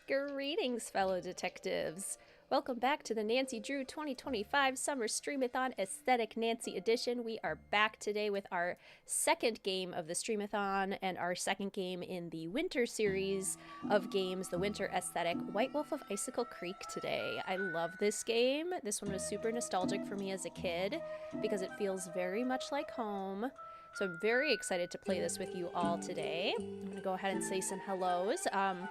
Greetings, fellow detectives. Welcome back to the Nancy Drew 2025 Summer Streamathon Aesthetic Nancy Edition. We are back today with our second game of the Streamathon and our second game in the winter series of games, the Winter Aesthetic White Wolf of Icicle Creek today. I love this game. This one was super nostalgic for me as a kid because it feels very much like home. So I'm very excited to play this with you all today. I'm going to go ahead and say some hellos.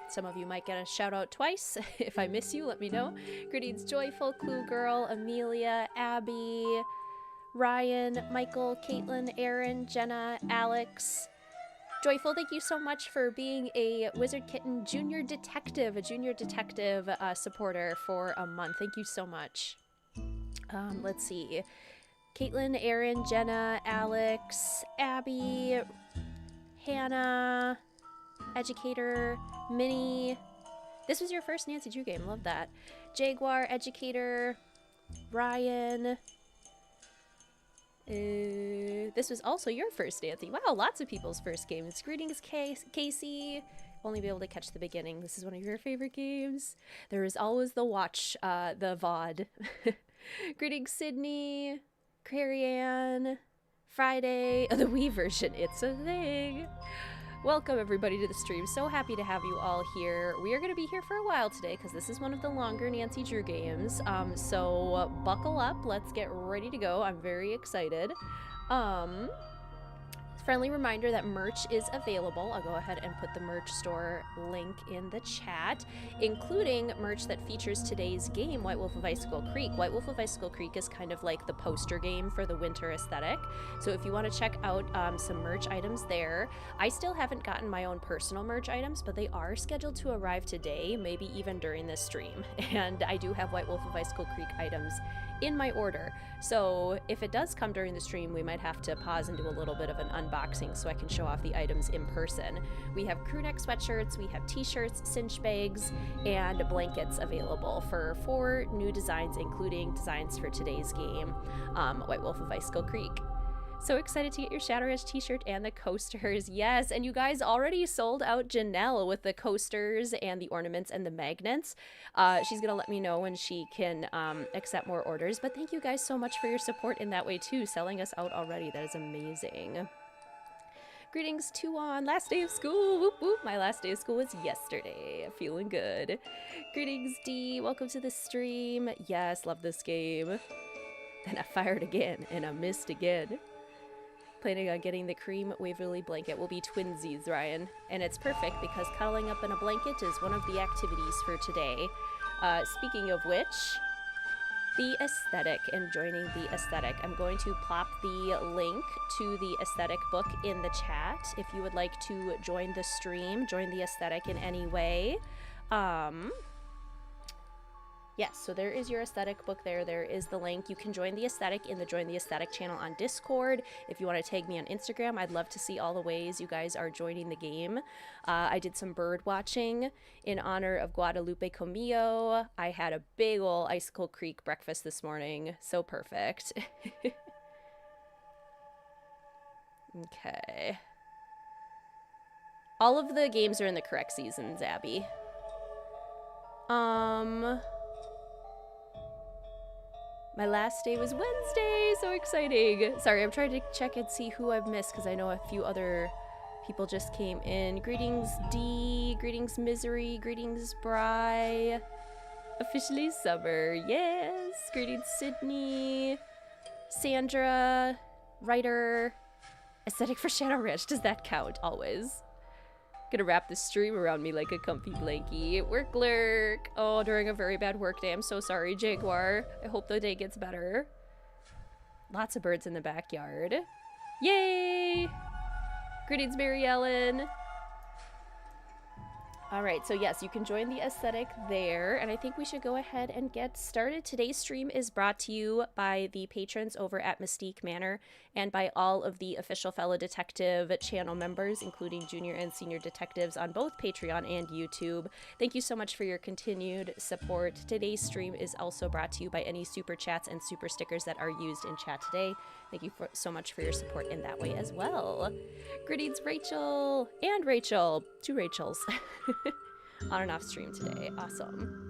Some of you might get a shout out twice. If I miss you, let me know. Greetings, Joyful, Clue Girl, Amelia, Abby, Ryan, Michael, Caitlin, Aaron, Jenna, Alex. Joyful, thank you so much for being a Wizard Kitten junior detective, supporter for a month. Thank you so much. Let's see. Caitlin, Aaron, Jenna, Alex, Abby, Hannah, Educator, Minnie. This was your first Nancy Drew game. Love that. Jaguar, Educator, Ryan. This was also your first Nancy. Wow, lots of people's first games. Greetings, Casey. Only be able to catch the beginning. This is one of your favorite games. There is always the watch, the VOD. Greetings, Sydney. Carrie-Ann, Friday, the Wii version, it's a thing. Welcome everybody to the stream. So happy to have you all here. We are going to be here for a while today because this is one of the longer Nancy Drew games. So buckle up. Let's get ready to go. I'm very excited. Friendly reminder that merch is available. I'll go ahead and put the merch store link in the chat, including merch that features today's game, White Wolf of Icicle Creek. White Wolf of Icicle Creek is kind of like the poster game for the winter aesthetic. So if you want to check out some merch items there, I still haven't gotten my own personal merch items, but they are scheduled to arrive today, maybe even during this stream. And I do have White Wolf of Icicle Creek items in my order. So if it does come during the stream, we might have to pause and do a little bit of an unboxing so I can show off the items in person. We have crew neck sweatshirts, we have t-shirts, cinch bags, and blankets available for 4 new designs, including designs for today's game, White Wolf of Icicle Creek. So excited to get your Shadow Edge t-shirt and the coasters. Yes, and you guys already sold out Janelle with the coasters and the ornaments and the magnets. She's going to let me know when she can accept more orders. But thank you guys so much for your support in that way too, selling us out already. That is amazing. Greetings to on last day of school. Whoop whoop. My last day of school was yesterday. Feeling good. Greetings D. Welcome to the stream. Yes, love this game. Then I fired again and I missed again. Planning on getting the cream Waverly blanket. Will be twinsies, Ryan. And it's perfect because cuddling up in a blanket is one of the activities for today. Speaking of which, the aesthetic and joining the aesthetic. I'm going to plop the link to the aesthetic book in the chat if you would like to join the stream, join the aesthetic in any way. Yes, so there is your aesthetic book there. There is the link. You can join the aesthetic in the Join the Aesthetic channel on Discord. If you want to tag me on Instagram, I'd love to see all the ways you guys are joining the game. I did some bird watching in honor of Guadalupe Comillo. I had a big ol' Icicle Creek breakfast this morning. So perfect. Okay. All of the games are in the correct seasons, Abby. My last day was Wednesday, so exciting. Sorry, I'm trying to check and see who I've missed because I know a few other people just came in. Greetings D, greetings Misery, greetings Bry. Officially summer, yes. Greetings Sydney, Sandra, writer. Aesthetic for Shadow Ranch, does that count? Always. Gonna wrap the stream around me like a comfy blankie. Work lurk. Oh, during a very bad work day. I'm so sorry, Jaguar. I hope the day gets better. Lots of birds in the backyard. Yay! Greetings, Mary Ellen. Alright, so yes, you can join the aesthetic there, and I think we should go ahead and get started. Today's stream is brought to you by the patrons over at Mystique Manor and by all of the official fellow detective channel members, including junior and senior detectives on both Patreon and YouTube. Thank you so much for your continued support. Today's stream is also brought to you by any super chats and super stickers that are used in chat today. Thank you so much for your support in that way as well. Greetings, Rachel and Rachel. 2 Rachels. On and off stream today. Awesome.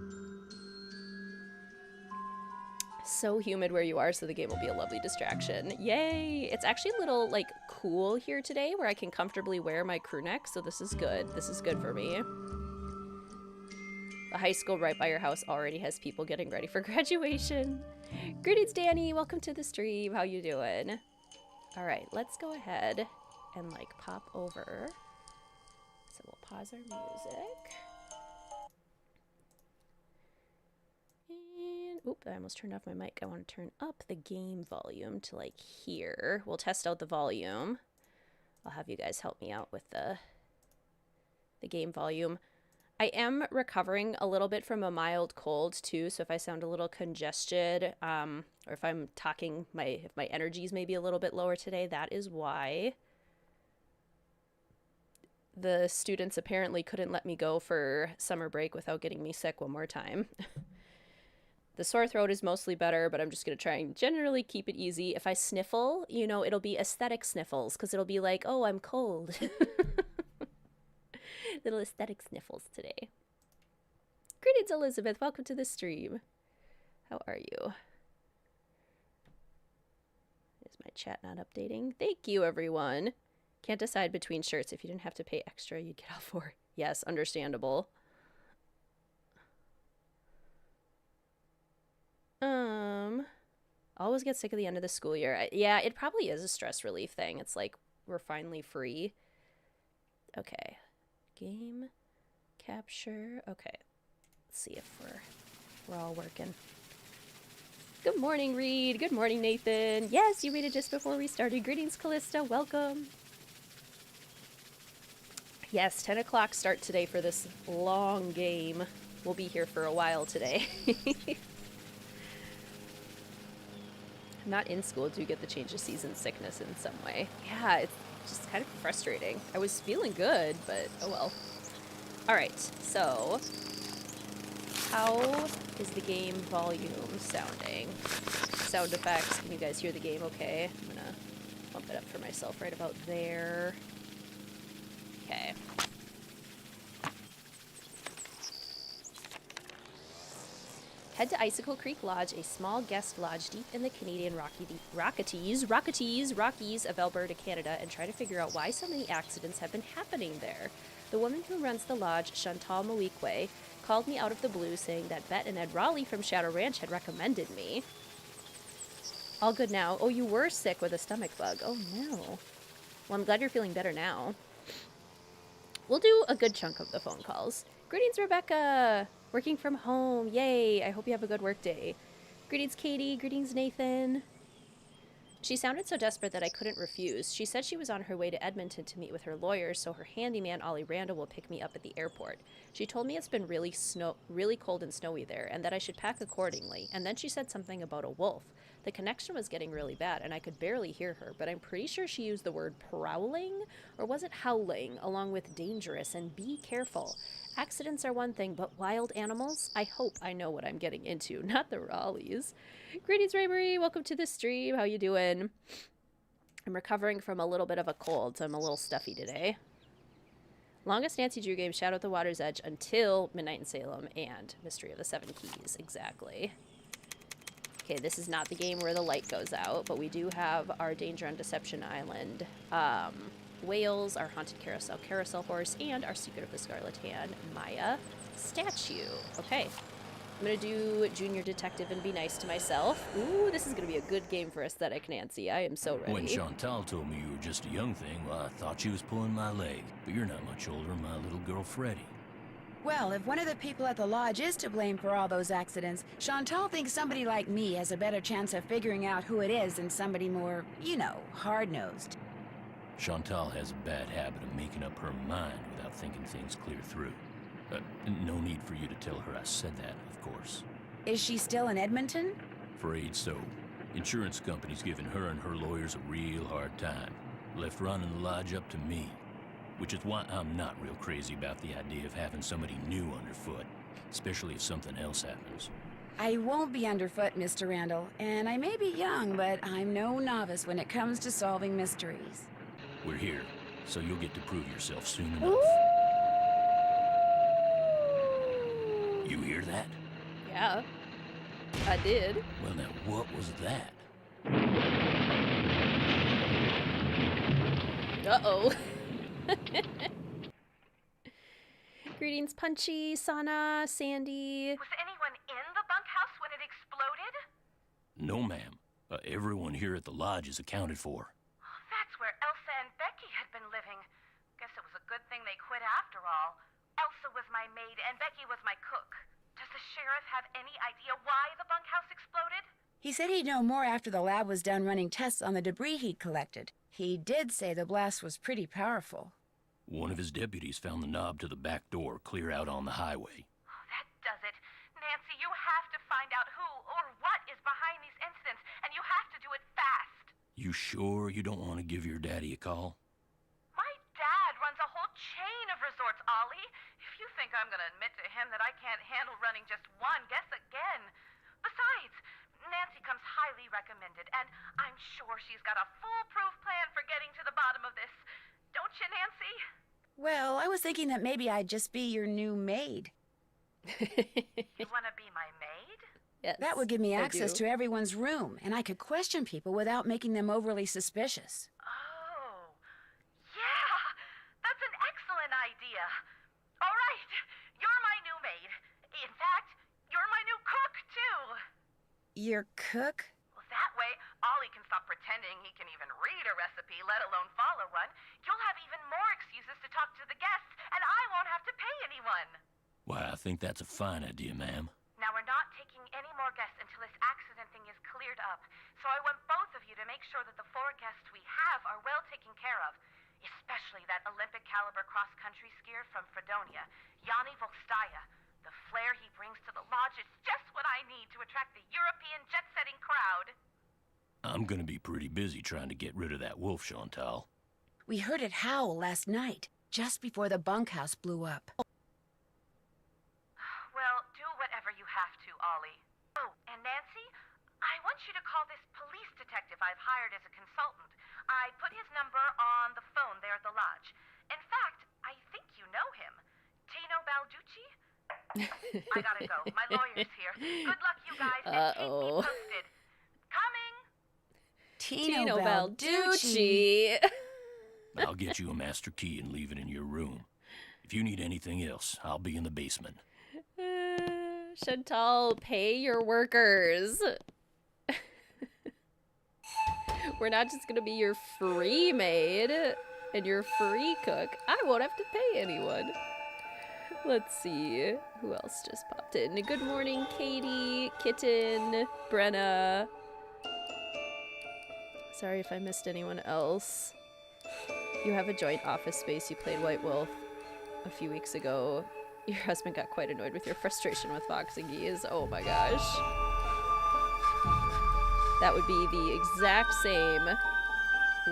So humid where you are, so the game will be a lovely distraction. Yay! It's actually a little, like, cool here today where I can comfortably wear my crew neck, so this is good. This is good for me. The high school right by your house already has people getting ready for graduation. Greetings, Danny. Welcome to the stream. How you doing? All right, let's go ahead and, like, pop over. So we'll pause our music. And, oop, I almost turned off my mic. I want to turn up the game volume to, like, here. We'll test out the volume. I'll have you guys help me out with the game volume. I am recovering a little bit from a mild cold, too, so if I sound a little congested, or if I'm talking, if my energies may be a little bit lower today, that is why. The students apparently couldn't let me go for summer break without getting me sick one more time. The sore throat is mostly better, but I'm just going to try and generally keep it easy. If I sniffle, you know, it'll be aesthetic sniffles, because it'll be like, oh, I'm cold. Little aesthetic sniffles today. Greetings, Elizabeth. Welcome to the stream. How are you? Is my chat not updating? Thank you, everyone. Can't decide between shirts. If you didn't have to pay extra, you'd get all four. Yes, understandable. Always get sick at the end of the school year. Yeah, it probably is a stress relief thing. It's like we're finally free. Okay. Game capture. Okay. Let's see if we're all working. Good morning, Reed. Good morning, Nathan. Yes, you made it just before we started. Greetings, Callista. Welcome. Yes, 10 o'clock start today for this long game. We'll be here for a while today. I'm not in school. Do get the change of season sickness in some way. Yeah, it's just kind of frustrating. I was feeling good, but oh well. Alright, so how is the game volume sounding? Sound effects, can you guys hear the game okay? I'm gonna bump it up for myself right about there. Okay. Head to Icicle Creek Lodge, a small guest lodge deep in the Canadian Rockies of Alberta, Canada, and try to figure out why so many accidents have been happening there. The woman who runs the lodge, Shantel Moikwe, called me out of the blue saying that Bet and Ed Raleigh from Shadow Ranch had recommended me. All good now. Oh, you were sick with a stomach bug. Oh, no. Well, I'm glad you're feeling better now. We'll do a good chunk of the phone calls. Greetings, Rebecca! Working from home. Yay! I hope you have a good work day. Greetings, Katie. Greetings, Nathan. She sounded so desperate that I couldn't refuse. She said she was on her way to Edmonton to meet with her lawyer, so her handyman, Ollie Randall, will pick me up at the airport. She told me it's been really cold and snowy there, and that I should pack accordingly. And then she said something about a wolf. The connection was getting really bad, and I could barely hear her, but I'm pretty sure she used the word prowling, or was it howling, along with dangerous and be careful. Accidents are one thing, but wild animals? I hope I know what I'm getting into, not the Raleighs. Greetings, Raybury. Welcome to the stream. How you doing? I'm recovering from a little bit of a cold, so I'm a little stuffy today. Longest Nancy Drew game, Shadow at the Water's Edge until Midnight in Salem and Mystery of the Seven Keys. Exactly. Okay, this is not the game where the light goes out, but we do have our Danger on Deception Island whales, our Haunted Carousel horse, and our Secret of the Scarlet Hand, Maya statue. Okay, I'm gonna do Junior Detective and be nice to myself. Ooh, this is gonna be a good game for Aesthetic Nancy. I am so ready. When Shantel told me you were just a young thing, well, I thought she was pulling my leg. But you're not much older than my little girl, Freddie. Well, if one of the people at the lodge is to blame for all those accidents, Shantel thinks somebody like me has a better chance of figuring out who it is than somebody more, you know, hard-nosed. Shantel has a bad habit of making up her mind without thinking things clear through. No need for you to tell her I said that, of course. Is she still in Edmonton? Afraid so. Insurance company's giving her and her lawyers a real hard time. Left running the lodge up to me. Which is why I'm not real crazy about the idea of having somebody new underfoot, especially if something else happens. I won't be underfoot, Mr. Randall, and I may be young, but I'm no novice when it comes to solving mysteries. We're here, so you'll get to prove yourself soon enough. Yeah, I did. Well, now, what was that? Uh-oh. Greetings, Punchy, Sana, Sandy. Was anyone in the bunkhouse when it exploded? No, ma'am. Everyone here at the lodge is accounted for. That's where Elsa and Becky had been living. Guess it was a good thing they quit after all. Elsa was my maid and Becky was my cook. Does the sheriff have any idea why the bunkhouse exploded? He said he'd know more after the lab was done running tests on the debris he'd collected. He did say the blast was pretty powerful. One of his deputies found the knob to the back door clear out on the highway. Oh, that does it. Nancy, you have to find out who or what is behind these incidents, and you have to do it fast. You sure you don't want to give your daddy a call? My dad runs a whole chain of resorts, Ollie. If you think I'm going to admit to him that I can't handle running just one, guess again. Besides, Nancy comes highly recommended, and I'm sure she's got a foolproof plan for getting to the bottom of this. Don't you, Nancy? Well, I was thinking that maybe I'd just be your new maid. You want to be my maid? Yes, That would give me I access do. to everyone's room, and I could question people without making them overly suspicious. Oh, yeah, that's an excellent idea. All right, you're my new maid. In fact, you're my new cook, too. Your cook? Well, that way, Ollie can stop pretending he can even read a recipe, let alone follow one. You'll have even more excuses to talk to the guests, and I won't have to pay anyone. Why, I think that's a fine idea, ma'am. Now, we're not taking any more guests until this accident thing is cleared up. So I want both of you to make sure that the 4 guests we have are well taken care of. Especially that Olympic caliber cross-country skier from Fredonia, Yanni. The flair he brings to the lodge is just what I need to attract the European jet-setting crowd. I'm gonna be pretty busy trying to get rid of that wolf, Shantel. We heard it howl last night, just before the bunkhouse blew up. Well, do whatever you have to, Ollie. Oh, and Nancy, I want you to call this police detective I've hired as a consultant. I put his number on the phone there at the lodge. In fact, I think you know him. Tino Balducci? I gotta go. My lawyer's here. Good luck, you guys, and keep me posted. Coming! Tino Balducci. I'll get you a master key and leave it in your room. If you need anything else, I'll be in the basement. Shantel, pay your workers. We're not just gonna be your free maid and your free cook. I won't have to pay anyone. Let's see. Who else just popped in? Good morning, Katie, Kitten, Brenna. Sorry if I missed anyone else. You have a joint office space. You played White Wolf a few weeks ago. Your husband got quite annoyed with your frustration with boxing geese. Oh my gosh. That would be the exact same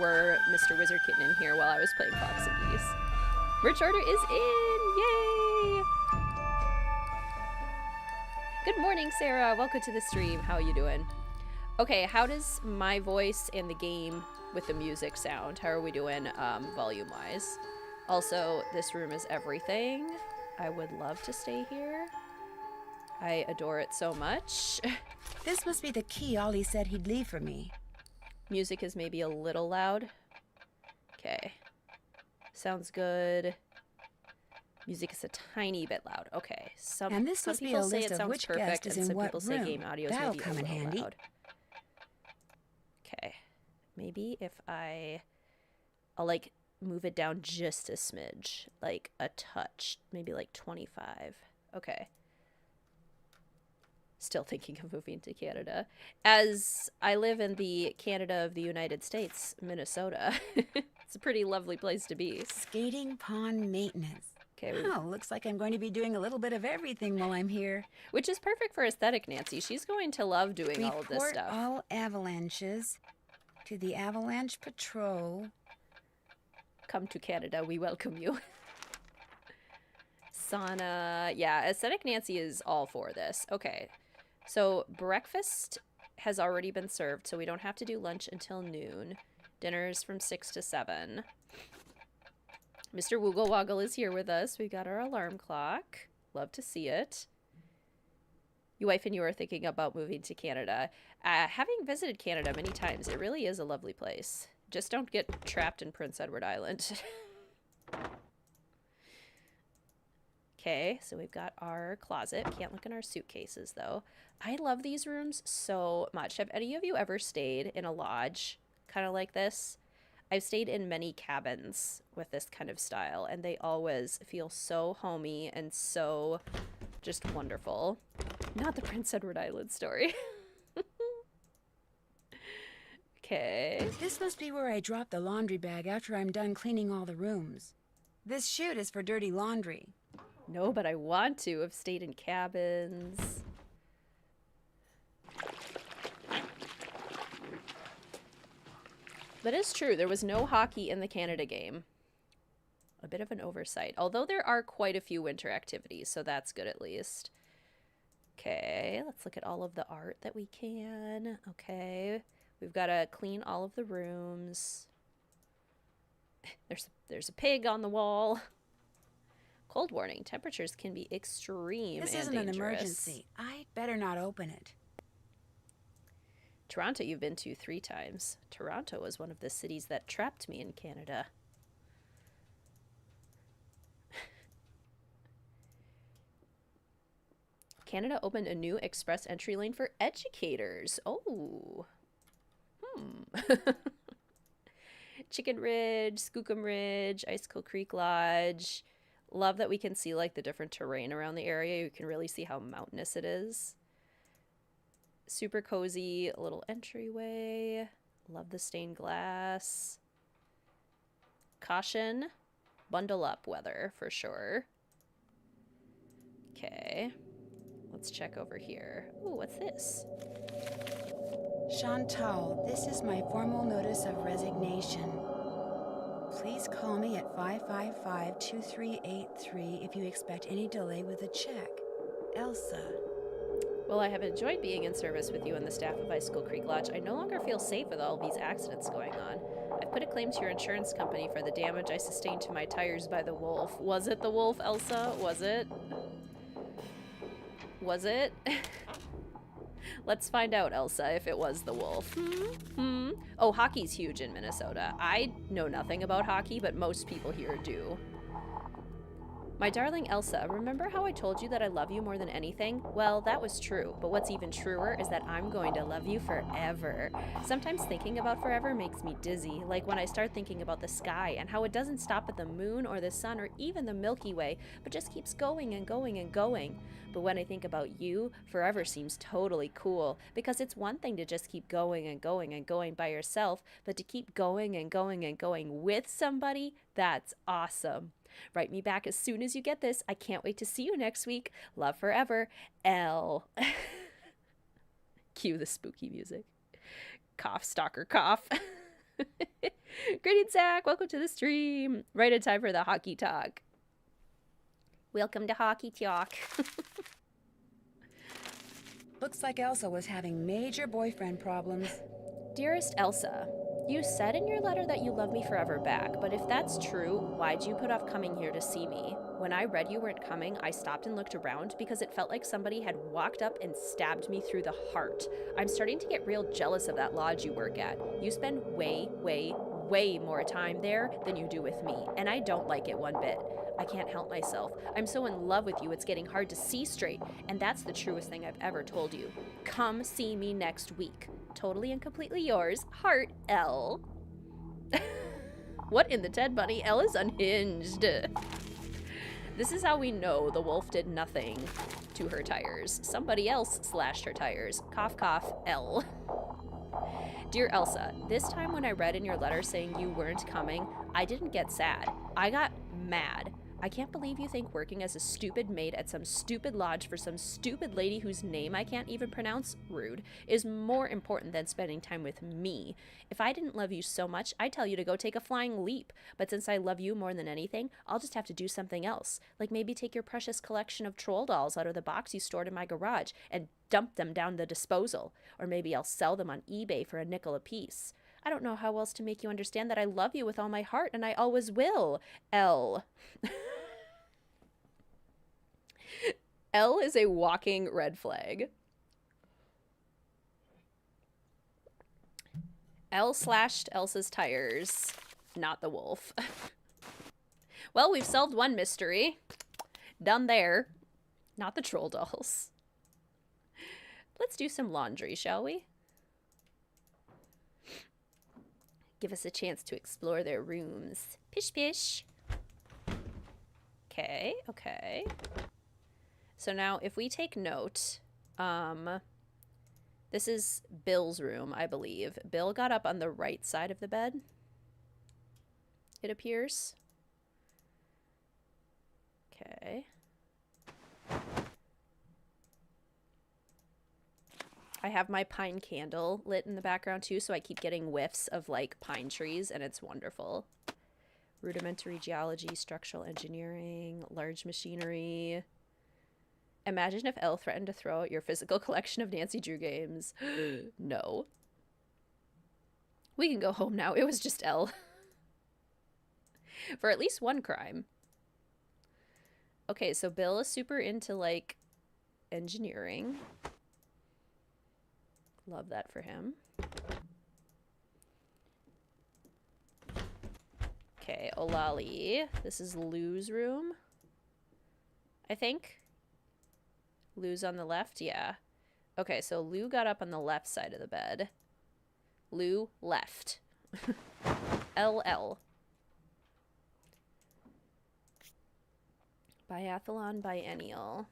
were Mr. Wizard Kitten in here while I was playing Fox and Geese. Merch order is in! Yay! Good morning, Sarah. Welcome to the stream. How are you doing? Okay, how does my voice and the game with the music sound? How are we doing volume-wise? Also, this room is everything. I would love to stay here. I adore it so much. This must be the key Ollie said he'd leave for me. Music is maybe a little loud. Okay. Sounds good. Music is a tiny bit loud. Okay. And this must be a people say list it of sounds which perfect, guest is and in some what people say room. game audio is That'll maybe a come in little handy. loud. Okay. Maybe if I'll like move it down just a smidge, like a touch, maybe like 25. Okay. Still thinking of moving to Canada, as I live in the Canada of the United States, Minnesota. It's a pretty lovely place to be. Skating pond maintenance. Okay. Oh, looks like I'm going to be doing a little bit of everything while I'm here. Which is perfect for aesthetic, Nancy. She's going to love doing all of this Report stuff. all avalanches to the Avalanche Patrol. Come to Canada, we welcome you. Sauna. Yeah, aesthetic Nancy is all for this. Okay. So breakfast has already been served, so we don't have to do lunch until noon. Dinner's from 6 to 7. Mr. Woogle Woggle is here with us. We got our alarm clock. Love to see it. You wife and you are thinking about moving to Canada. Having visited Canada many times, it really is a lovely place. Just don't get trapped in Prince Edward Island. Okay, so we've got our closet. Can't look in our suitcases, though. I love these rooms so much. Have any of you ever stayed in a lodge kind of like this? I've stayed in many cabins with this kind of style, and they always feel so homey and so just wonderful. Not the Prince Edward Island story. Okay. This must be where I drop the laundry bag after I'm done cleaning all the rooms. This chute is for dirty laundry. No, but I want to have stayed in cabins. That is true. There was no hockey in the Canada game. A bit of an oversight. Although there are quite a few winter activities, so that's good at least. Okay, let's look at all of the art that we can. Okay, we've got to clean all of the rooms. There's a pig on the wall. Cold warning. Temperatures can be extreme and dangerous. This isn't an emergency. I'd better not open it. Toronto you've been to 3 times. Toronto was one of the cities that trapped me in Canada. Canada opened a new express entry lane for educators. Oh. Chicken Ridge, Skookum Ridge, Icicle Creek Lodge. Love that we can see like the different terrain around the area. You can really see how mountainous it is. Super cozy, a little entryway. Love the stained glass. Caution, bundle up weather for sure. Okay, let's check over here. Ooh, what's this? Shantel, this is my formal notice of resignation. Please call me at 555-2383 if you expect any delay with a check. Elsa. Well, I have enjoyed being in service with you and the staff of Icicle Creek Lodge. I no longer feel safe with all these accidents going on. I've put a claim to your insurance company for the damage I sustained to my tires by the wolf. Was it the wolf, Elsa? Was it? Was it? Let's find out, Elsa, if it was the wolf. Oh, hockey's huge in Minnesota. I know nothing about hockey, but most people here do. My darling Elsa, remember how I told you that I love you more than anything? Well, that was true, but what's even truer is that I'm going to love you forever. Sometimes thinking about forever makes me dizzy, like when I start thinking about the sky and how it doesn't stop at the moon or the sun or even the Milky Way, but just keeps going and going and going. But when I think about you, forever seems totally cool, because it's one thing to just keep going and going and going by yourself, but to keep going and going and going with somebody, that's awesome. Write me back as soon as you get this. I can't wait to see you next week. Love forever, L. Cue the spooky music. Cough, stalker, cough. Greetings, Zach. Welcome to the stream. Right in time for the hockey talk. Welcome to Hockey Talk. Looks like Elsa was having major boyfriend problems. Dearest Elsa, you said in your letter that you love me forever back, but if that's true, why'd you put off coming here to see me? When I read you weren't coming, I stopped and looked around because it felt like somebody had walked up and stabbed me through the heart. I'm starting to get real jealous of that lodge you work at. You spend way more time there than you do with me, and I don't like it one bit. I can't help myself. I'm so in love with you, it's getting hard to see straight, and that's the truest thing I've ever told you. Come see me next week. Totally and completely yours, Heart L. What in the Ted Bunny? L is unhinged. This is how we know the wolf did nothing to her tires. Somebody else slashed her tires. Cough, cough, L. Dear Elsa, this time when I read in your letter saying you weren't coming, I didn't get sad. I got mad. I can't believe you think working as a stupid maid at some stupid lodge for some stupid lady whose name I can't even pronounce, rude, is more important than spending time with me. If I didn't love you so much, I'd tell you to go take a flying leap. But since I love you more than anything, I'll just have to do something else. Like maybe take your precious collection of troll dolls out of the box you stored in my garage and dump them down the disposal. Or maybe I'll sell them on eBay for $0.05 apiece. I don't know how else to make you understand that I love you with all my heart, and I always will. L. Elle is a walking red flag. Elle slashed Elsa's tires, not the wolf. Well, we've solved one mystery. Done there. Not the troll dolls. Let's do some laundry, shall we? Give us a chance to explore their rooms. Pish pish. Okay, okay. So now if we take note, this is Bill's room, I believe. Bill got up on the right side of the bed, it appears. Okay. I have my pine candle lit in the background too, so I keep getting whiffs of like pine trees, and it's wonderful. Rudimentary geology, structural engineering, large machinery. Imagine if Elle threatened to throw out your physical collection of Nancy Drew games. No. We can go home now. It was just Elle. For at least one crime. Okay, so Bill is super into, like, engineering. Love that for him. Okay, Olali. This is Lou's room, I think. Lou's on the left? Yeah. Okay, so Lou got up on the left side of the bed. Lou left. LL. Biathlon biennial.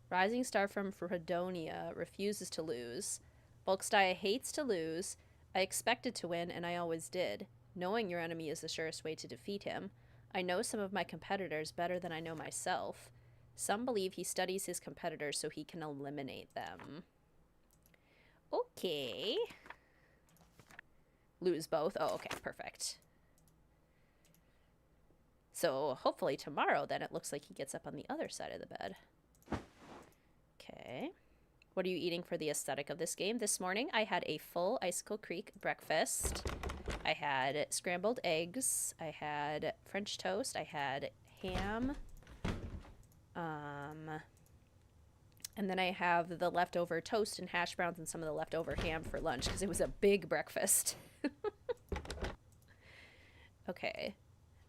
Rising star from Fredonia refuses to lose. Bulkstyle hates to lose. I expected to win, and I always did. Knowing your enemy is the surest way to defeat him. I know some of my competitors better than I know myself. Some believe he studies his competitors so he can eliminate them. Okay. Lose both? Oh, okay, perfect. So hopefully tomorrow then it looks like he gets up on the other side of the bed. Okay. What are you eating for the aesthetic of this game? This morning I had a full Icicle Creek breakfast. I had scrambled eggs. I had French toast. I had ham. And then I have the leftover toast and hash browns and some of the leftover ham for lunch because it was a big breakfast. Okay.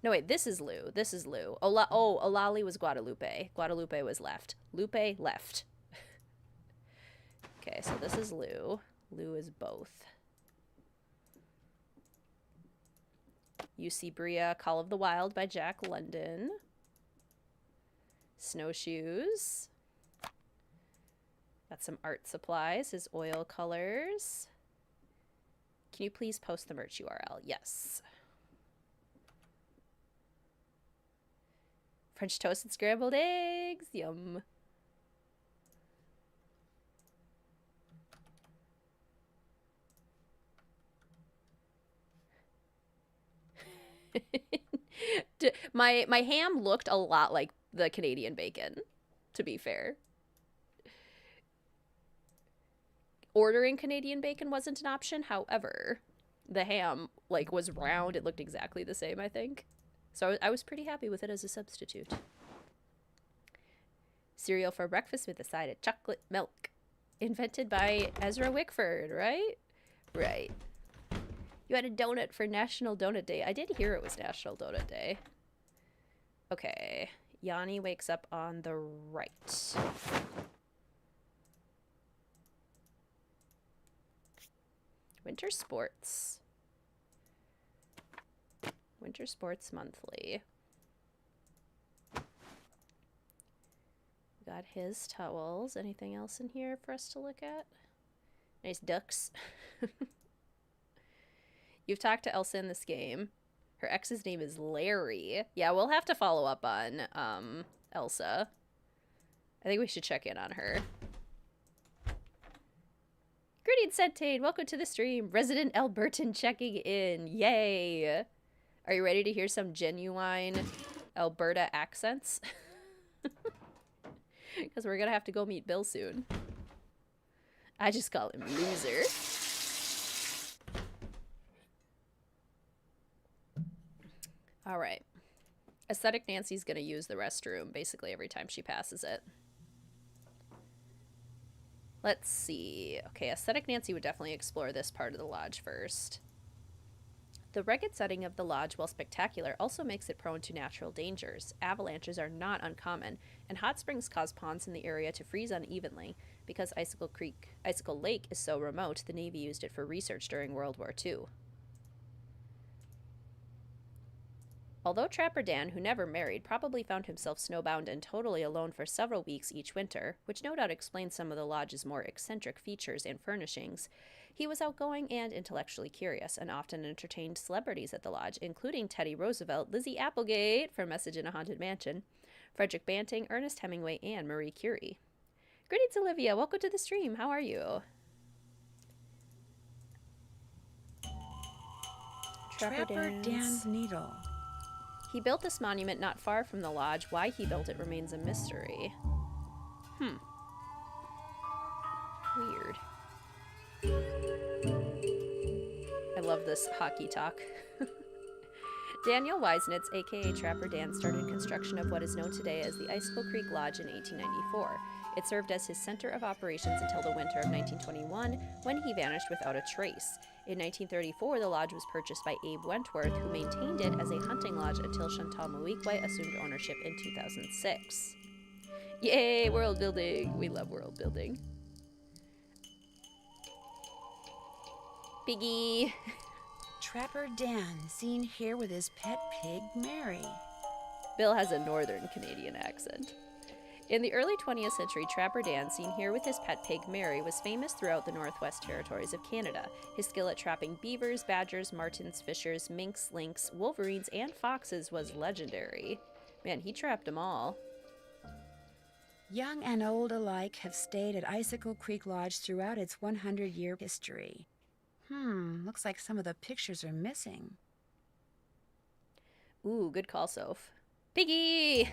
No, wait, this is Lou. This is Lou. Olali was Guadalupe. Guadalupe was left. Lupe left. Okay, so this is Lou. Lou is both. UC Bria, Call of the Wild by Jack London. Snowshoes. Got some art supplies, his oil colors. Can you please post the merch URL? Yes. French toast and scrambled eggs. Yum. My ham looked a lot like the Canadian bacon, to be fair. Ordering Canadian bacon wasn't an option. However, the ham like was round. It looked exactly the same, I think. So I was pretty happy with it as a substitute. Cereal for breakfast with a side of chocolate milk. Invented by Ezra Wickford, right? Right. You had a donut for National Donut Day. I did hear it was National Donut Day. Okay. Yanni wakes up on the right. Winter sports. Winter sports monthly. Got his towels. Anything else in here for us to look at? Nice ducks. You've talked to Elsa in this game. Her ex's name is Larry. Yeah, we'll have to follow up on Elsa. I think we should check in on her. Greetings, Centane. Welcome to the stream. Resident Albertan checking in. Yay. Are you ready to hear some genuine Alberta accents? Because we're going to have to go meet Bill soon. I just call him loser. All right. Aesthetic Nancy's gonna use the restroom basically every time she passes it. Let's see. Okay, Aesthetic Nancy would definitely explore this part of the lodge first. The rugged setting of the lodge, while spectacular, also makes it prone to natural dangers. Avalanches are not uncommon, and hot springs cause ponds in the area to freeze unevenly. Because Icicle Lake is so remote, the Navy used it for research during World War II. Although Trapper Dan, who never married, probably found himself snowbound and totally alone for several weeks each winter, which no doubt explains some of the lodge's more eccentric features and furnishings, he was outgoing and intellectually curious, and often entertained celebrities at the lodge, including Teddy Roosevelt, Lizzie Applegate from Message in a Haunted Mansion, Frederick Banting, Ernest Hemingway, and Marie Curie. Greetings, Olivia. Welcome to the stream. How are you? Trapper Dan's Needle. He built this monument not far from the lodge. Why he built it remains a mystery. Weird. I love this hockey talk. Daniel Weisnitz, aka Trapper Dan, started construction of what is known today as the Icicle Creek Lodge in 1894. It served as his center of operations until the winter of 1921, when he vanished without a trace. In 1934, the lodge was purchased by Abe Wentworth, who maintained it as a hunting lodge until Shantel assumed ownership in 2006. Yay, world building! We love world building. Piggy! Trapper Dan, seen here with his pet pig, Mary. Bill has a northern Canadian accent. In the early 20th century, Trapper Dan, seen here with his pet pig Mary, was famous throughout the Northwest Territories of Canada. His skill at trapping beavers, badgers, martens, fishers, minks, lynx, wolverines, and foxes was legendary. Man, he trapped them all. Young and old alike have stayed at Icicle Creek Lodge throughout its 100-year history. Looks like some of the pictures are missing. Ooh, good call, Soph. Piggy!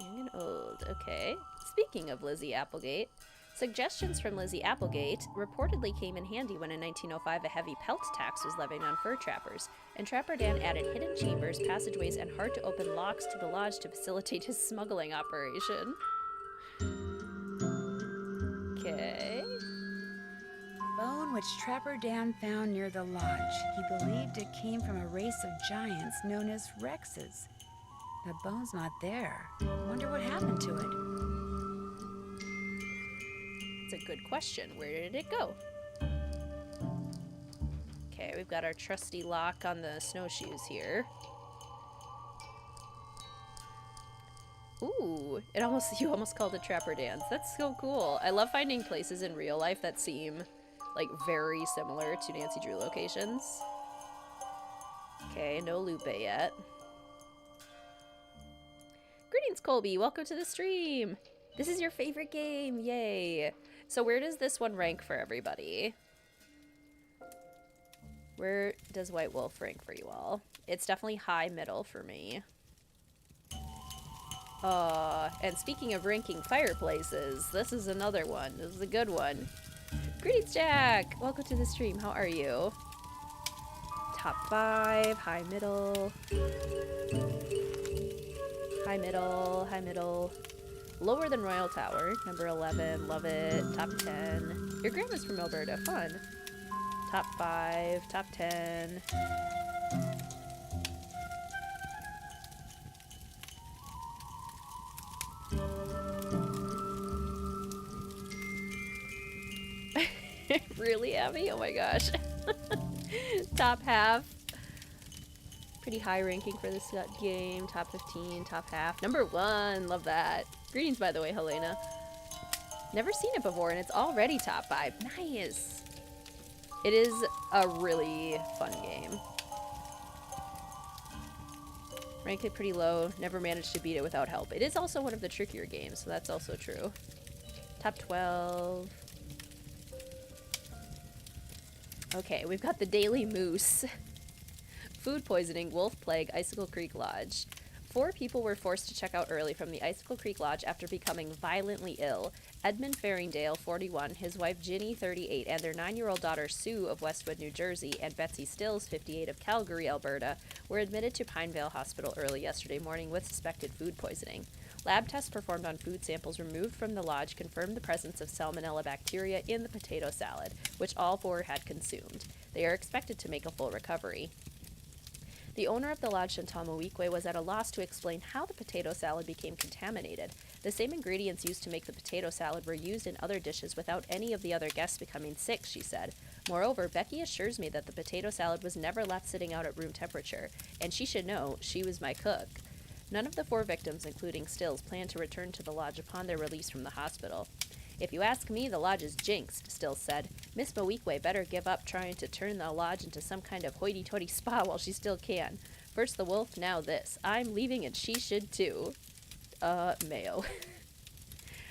Young and old, okay. Speaking of Lizzie Applegate, suggestions from Lizzie Applegate reportedly came in handy when in 1905 a heavy pelt tax was levied on fur trappers, and Trapper Dan added hidden chambers, passageways, and hard-to-open locks to the lodge to facilitate his smuggling operation. Okay. Bone which Trapper Dan found near the lodge. He believed it came from a race of giants known as Rexes. The bone's not there. Wonder what happened to it. It's a good question. Where did it go? Okay, we've got our trusty lock on the snowshoes here. Ooh, you almost called it Trapper Dan's. That's so cool. I love finding places in real life that seem like very similar to Nancy Drew locations. Okay, no Lupe yet. Greetings, Colby. Welcome to the stream. This is your favorite game. Yay. So where does this one rank for everybody? Where does White Wolf rank for you all? It's definitely high middle for me. And speaking of ranking fireplaces, this is another one. This is a good one. Greetings, Jack. Welcome to the stream. How are you? Top 5, high middle. High middle, high middle. Lower than Royal Tower, number 11, love it. Top 10. Your grandma's from Alberta, fun. Top 5, top 10. Really, Abby? Oh my gosh. Top half. Pretty high ranking for this game. Top 15, top half. Number 1, love that. Greetings, by the way, Helena. Never seen it before, and it's already top 5. Nice. It is a really fun game. Ranked it pretty low. Never managed to beat it without help. It is also one of the trickier games, so that's also true. Top 12. Okay, we've got the Daily Moose. Food poisoning, wolf plague, Icicle Creek Lodge. 4 people were forced to check out early from the Icicle Creek Lodge after becoming violently ill. Edmund Faringdale, 41, his wife Ginny, 38, and their 9-year-old daughter Sue of Westwood, New Jersey, and Betsy Stills, 58, of Calgary, Alberta, were admitted to Pinevale Hospital early yesterday morning with suspected food poisoning. Lab tests performed on food samples removed from the lodge confirmed the presence of salmonella bacteria in the potato salad, which all 4 had consumed. They are expected to make a full recovery. The owner of the lodge, Shantel, was at a loss to explain how the potato salad became contaminated. The same ingredients used to make the potato salad were used in other dishes without any of the other guests becoming sick, she said. Moreover, Becky assures me that the potato salad was never left sitting out at room temperature, and she should know she was my cook. None of the 4 victims, including Stills, plan to return to the lodge upon their release from the hospital. If you ask me, the lodge is jinxed, Stills said. Miss Moweekwe better give up trying to turn the lodge into some kind of hoity-toity spa while she still can. First the wolf, now this. I'm leaving and she should too. Mayo.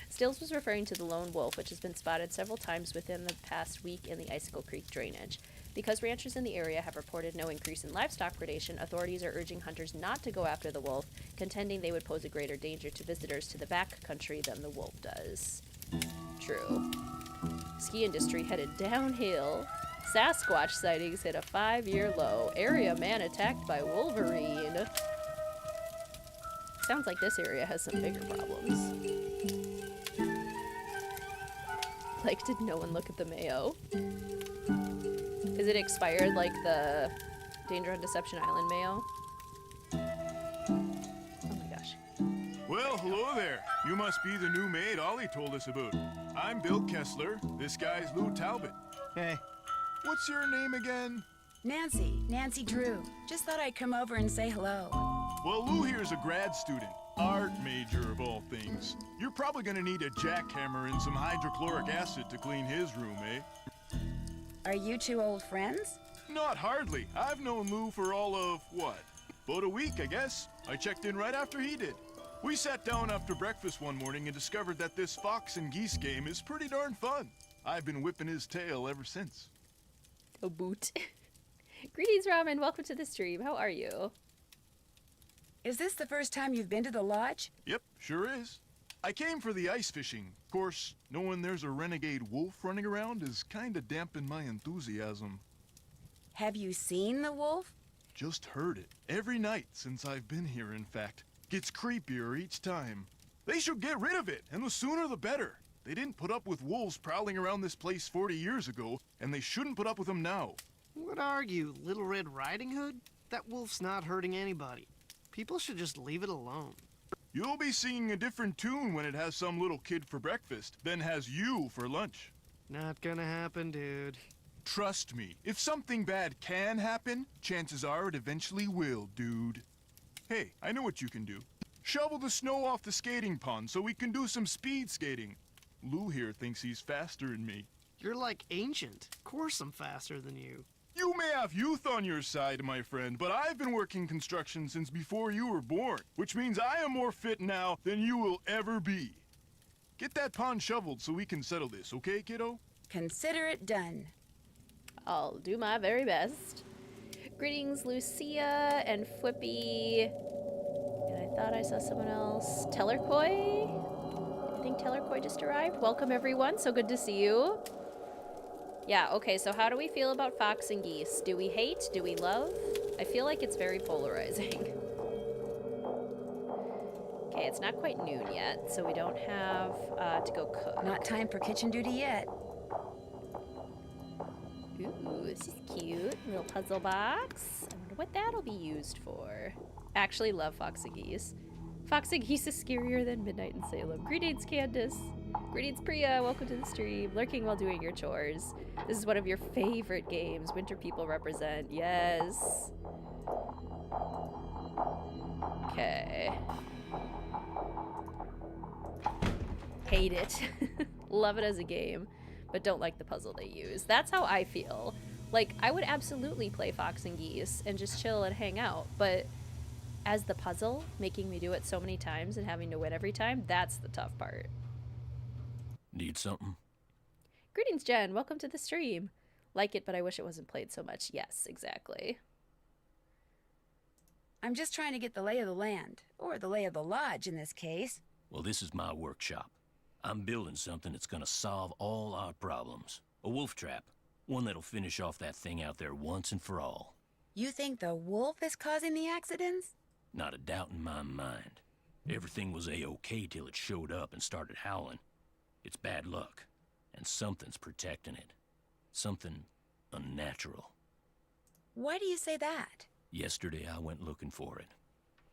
Stills was referring to the lone wolf, which has been spotted several times within the past week in the Icicle Creek drainage. Because ranchers in the area have reported no increase in livestock predation, authorities are urging hunters not to go after the wolf, contending they would pose a greater danger to visitors to the back country than the wolf does. True. Ski industry headed downhill. Sasquatch sightings hit a 5-year low. Area man attacked by Wolverine. Sounds like this area has some bigger problems. Like, did no one look at the mayo? Is it expired like the Danger on Deception Island mayo? Oh my gosh. Well, hello there. You must be the new maid Ollie told us about. I'm Bill Kessler. This guy's Lou Talbot. Hey. What's your name again? Nancy Drew. Just thought I'd come over and say hello. Well, Lou here's a grad student. Art major of all things. You're probably gonna need a jackhammer and some hydrochloric acid to clean his room, eh? Are you 2 old friends? Not hardly. I've known Lou for all of, what? About a week, I guess. I checked in right after he did. We sat down after breakfast one morning and discovered that this fox and geese game is pretty darn fun. I've been whipping his tail ever since. A boot. Greetings, Ramen. Welcome to the stream. How are you? Is this the first time you've been to the lodge? Yep, sure is. I came for the ice fishing. Of course, knowing there's a renegade wolf running around is kinda dampened my enthusiasm. Have you seen the wolf? Just heard it. Every night since I've been here, in fact. Gets creepier each time. They should get rid of it, and the sooner the better. They didn't put up with wolves prowling around this place 40 years ago, and they shouldn't put up with them now. What are you, Little Red Riding Hood? That wolf's not hurting anybody. People should just leave it alone. You'll be singing a different tune when it has some little kid for breakfast, then has you for lunch. Not gonna happen, dude. Trust me, if something bad can happen, chances are it eventually will, dude. Hey, I know what you can do. Shovel the snow off the skating pond so we can do some speed skating. Lou here thinks he's faster than me. You're like ancient. Of course I'm faster than you. You may have youth on your side, my friend, but I've been working construction since before you were born, which means I am more fit now than you will ever be. Get that pond shoveled so we can settle this, okay, kiddo? Consider it done. I'll do my very best. Greetings, Lucia and Flippy. And I thought I saw someone else. Tellercoy? I think Tellercoy just arrived. Welcome, everyone. So good to see you. Yeah, okay, so how do we feel about fox and geese? Do we hate? Do we love? I feel like it's very polarizing. Okay, it's not quite noon yet, so we don't have to go cook. Not time for kitchen duty yet. Ooh, this is cute. Little puzzle box. I wonder what that'll be used for. Actually love fox and geese. Fox and geese is scarier than Midnight in Salem. Greetings, Candace. Greetings, Priya. Welcome to the stream. Lurking while doing your chores. This is one of your favorite games. Winter people represent. Yes. Okay. Hate it. Love it as a game, but don't like the puzzle they use. That's how I feel. Like, I would absolutely play Fox and Geese and just chill and hang out, but as the puzzle, making me do it so many times and having to win every time, that's the tough part. Need something? Greetings, Jen. Welcome to the stream. Like it, but I wish it wasn't played so much. Yes, exactly. I'm just trying to get the lay of the land, or the lay of the lodge in this case. Well, this is my workshop. I'm building something that's gonna solve all our problems. A wolf trap. One that'll finish off that thing out there once and for all. You think the wolf is causing the accidents? Not a doubt in my mind. Everything was A-OK till it showed up and started howling. It's bad luck, and something's protecting it. Something unnatural. Why do you say that? Yesterday I went looking for it.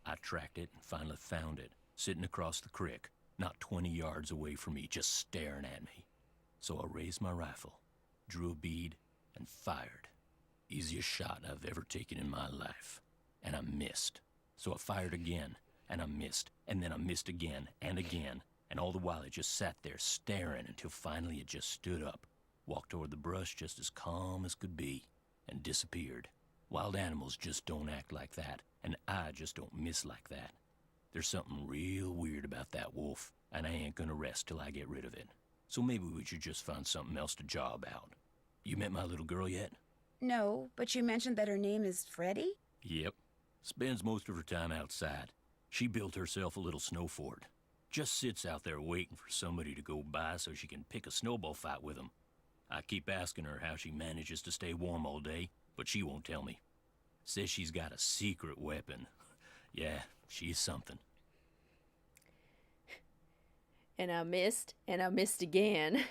I tracked it and finally found it, sitting across the creek, not 20 yards away from me, just staring at me. So I raised my rifle, drew a bead, and fired. Easiest shot I've ever taken in my life. And I missed. So I fired again, and I missed, and then I missed again, and all the while it just sat there staring until finally it just stood up, walked toward the brush just as calm as could be, and disappeared. Wild animals just don't act like that, and I just don't miss like that. There's something real weird about that wolf, and I ain't gonna rest till I get rid of it. So maybe we should just find something else to job out. You met my little girl yet? No, but you mentioned that her name is Freddie? Yep. Spends most of her time outside. She built herself a little snow fort. Just sits out there waiting for somebody to go by so she can pick a snowball fight with them. I keep asking her how she manages to stay warm all day, but she won't tell me. Says she's got a secret weapon. Yeah, she's something. And I missed again.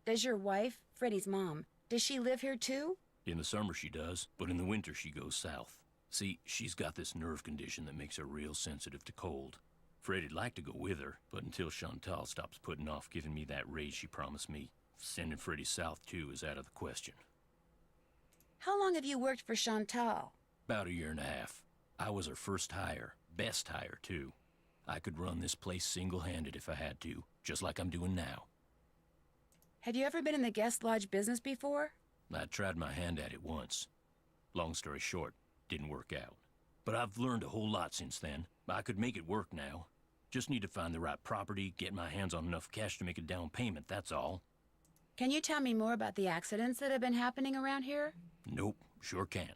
Does your wife, Freddie's mom, does she live here too? In the summer she does, but in the winter she goes south. See, she's got this nerve condition that makes her real sensitive to cold. Freddie'd like to go with her, but until Shantel stops putting off giving me that raise she promised me, sending Freddie south too is out of the question. How long have you worked for Shantel? About a year and a half. I was her first hire, best hire too. I could run this place single-handed if I had to, just like I'm doing now. Have you ever been in the guest lodge business before? I tried my hand at it once. Long story short, didn't work out. But I've learned a whole lot since then. I could make it work now. Just need to find the right property, get my hands on enough cash to make a down payment, that's all. Can you tell me more about the accidents that have been happening around here? Nope, sure can.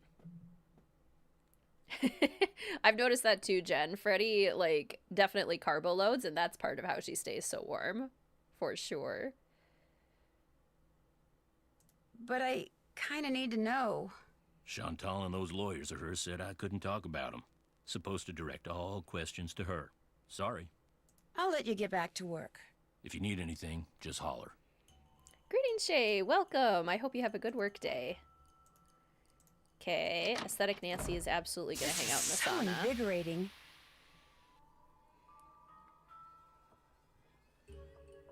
I've noticed that too, Jen. Freddie, definitely carbo loads, and that's part of how she stays so warm. For sure. But I kinda need to know. Shantel and those lawyers of hers said I couldn't talk about them. Supposed to direct all questions to her. Sorry. I'll let you get back to work. If you need anything, just holler. Greetings, Shay. Welcome. I hope you have a good work day. Okay, Aesthetic Nancy is absolutely going to hang out in the So sauna. invigorating.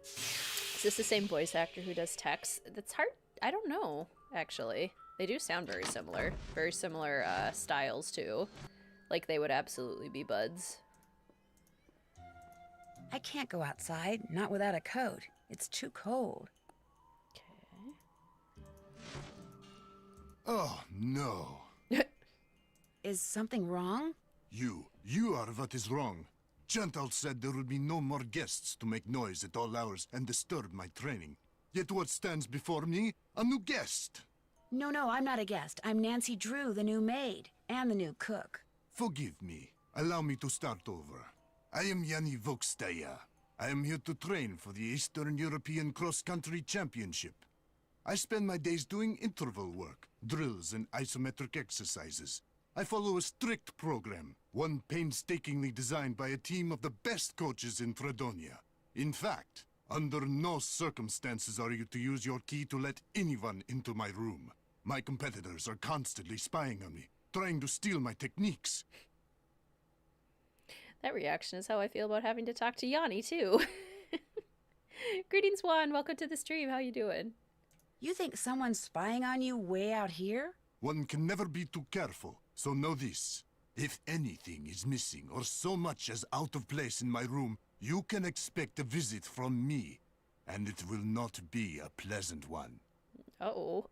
Is this the same voice actor who does Tex? That's hard. I don't know, actually. They do sound very similar. Very similar styles, too. Like they would absolutely be buds. I can't go outside, not without a coat. It's too cold. Oh, no. Is something wrong? You are what is wrong. Shantel said there will be no more guests to make noise at all hours and disturb my training. Yet what stands before me? A new guest. No, I'm not a guest. I'm Nancy Drew, the new maid, and the new cook. Forgive me. Allow me to start over. I am Yanni Vokstaya. I am here to train for the Eastern European Cross Country Championship. I spend my days doing interval work, drills, and isometric exercises. I follow a strict program, one painstakingly designed by a team of the best coaches in Fredonia. In fact, under no circumstances are you to use your key to let anyone into my room. My competitors are constantly spying on me, trying to steal my techniques. That reaction is how I feel about having to talk to Yanni, too. Greetings, Juan. Welcome to the stream. How you doing? You think someone's spying on you way out here? One can never be too careful, so know this. If anything is missing or so much as out of place in my room, you can expect a visit from me, and it will not be a pleasant one. Uh-oh.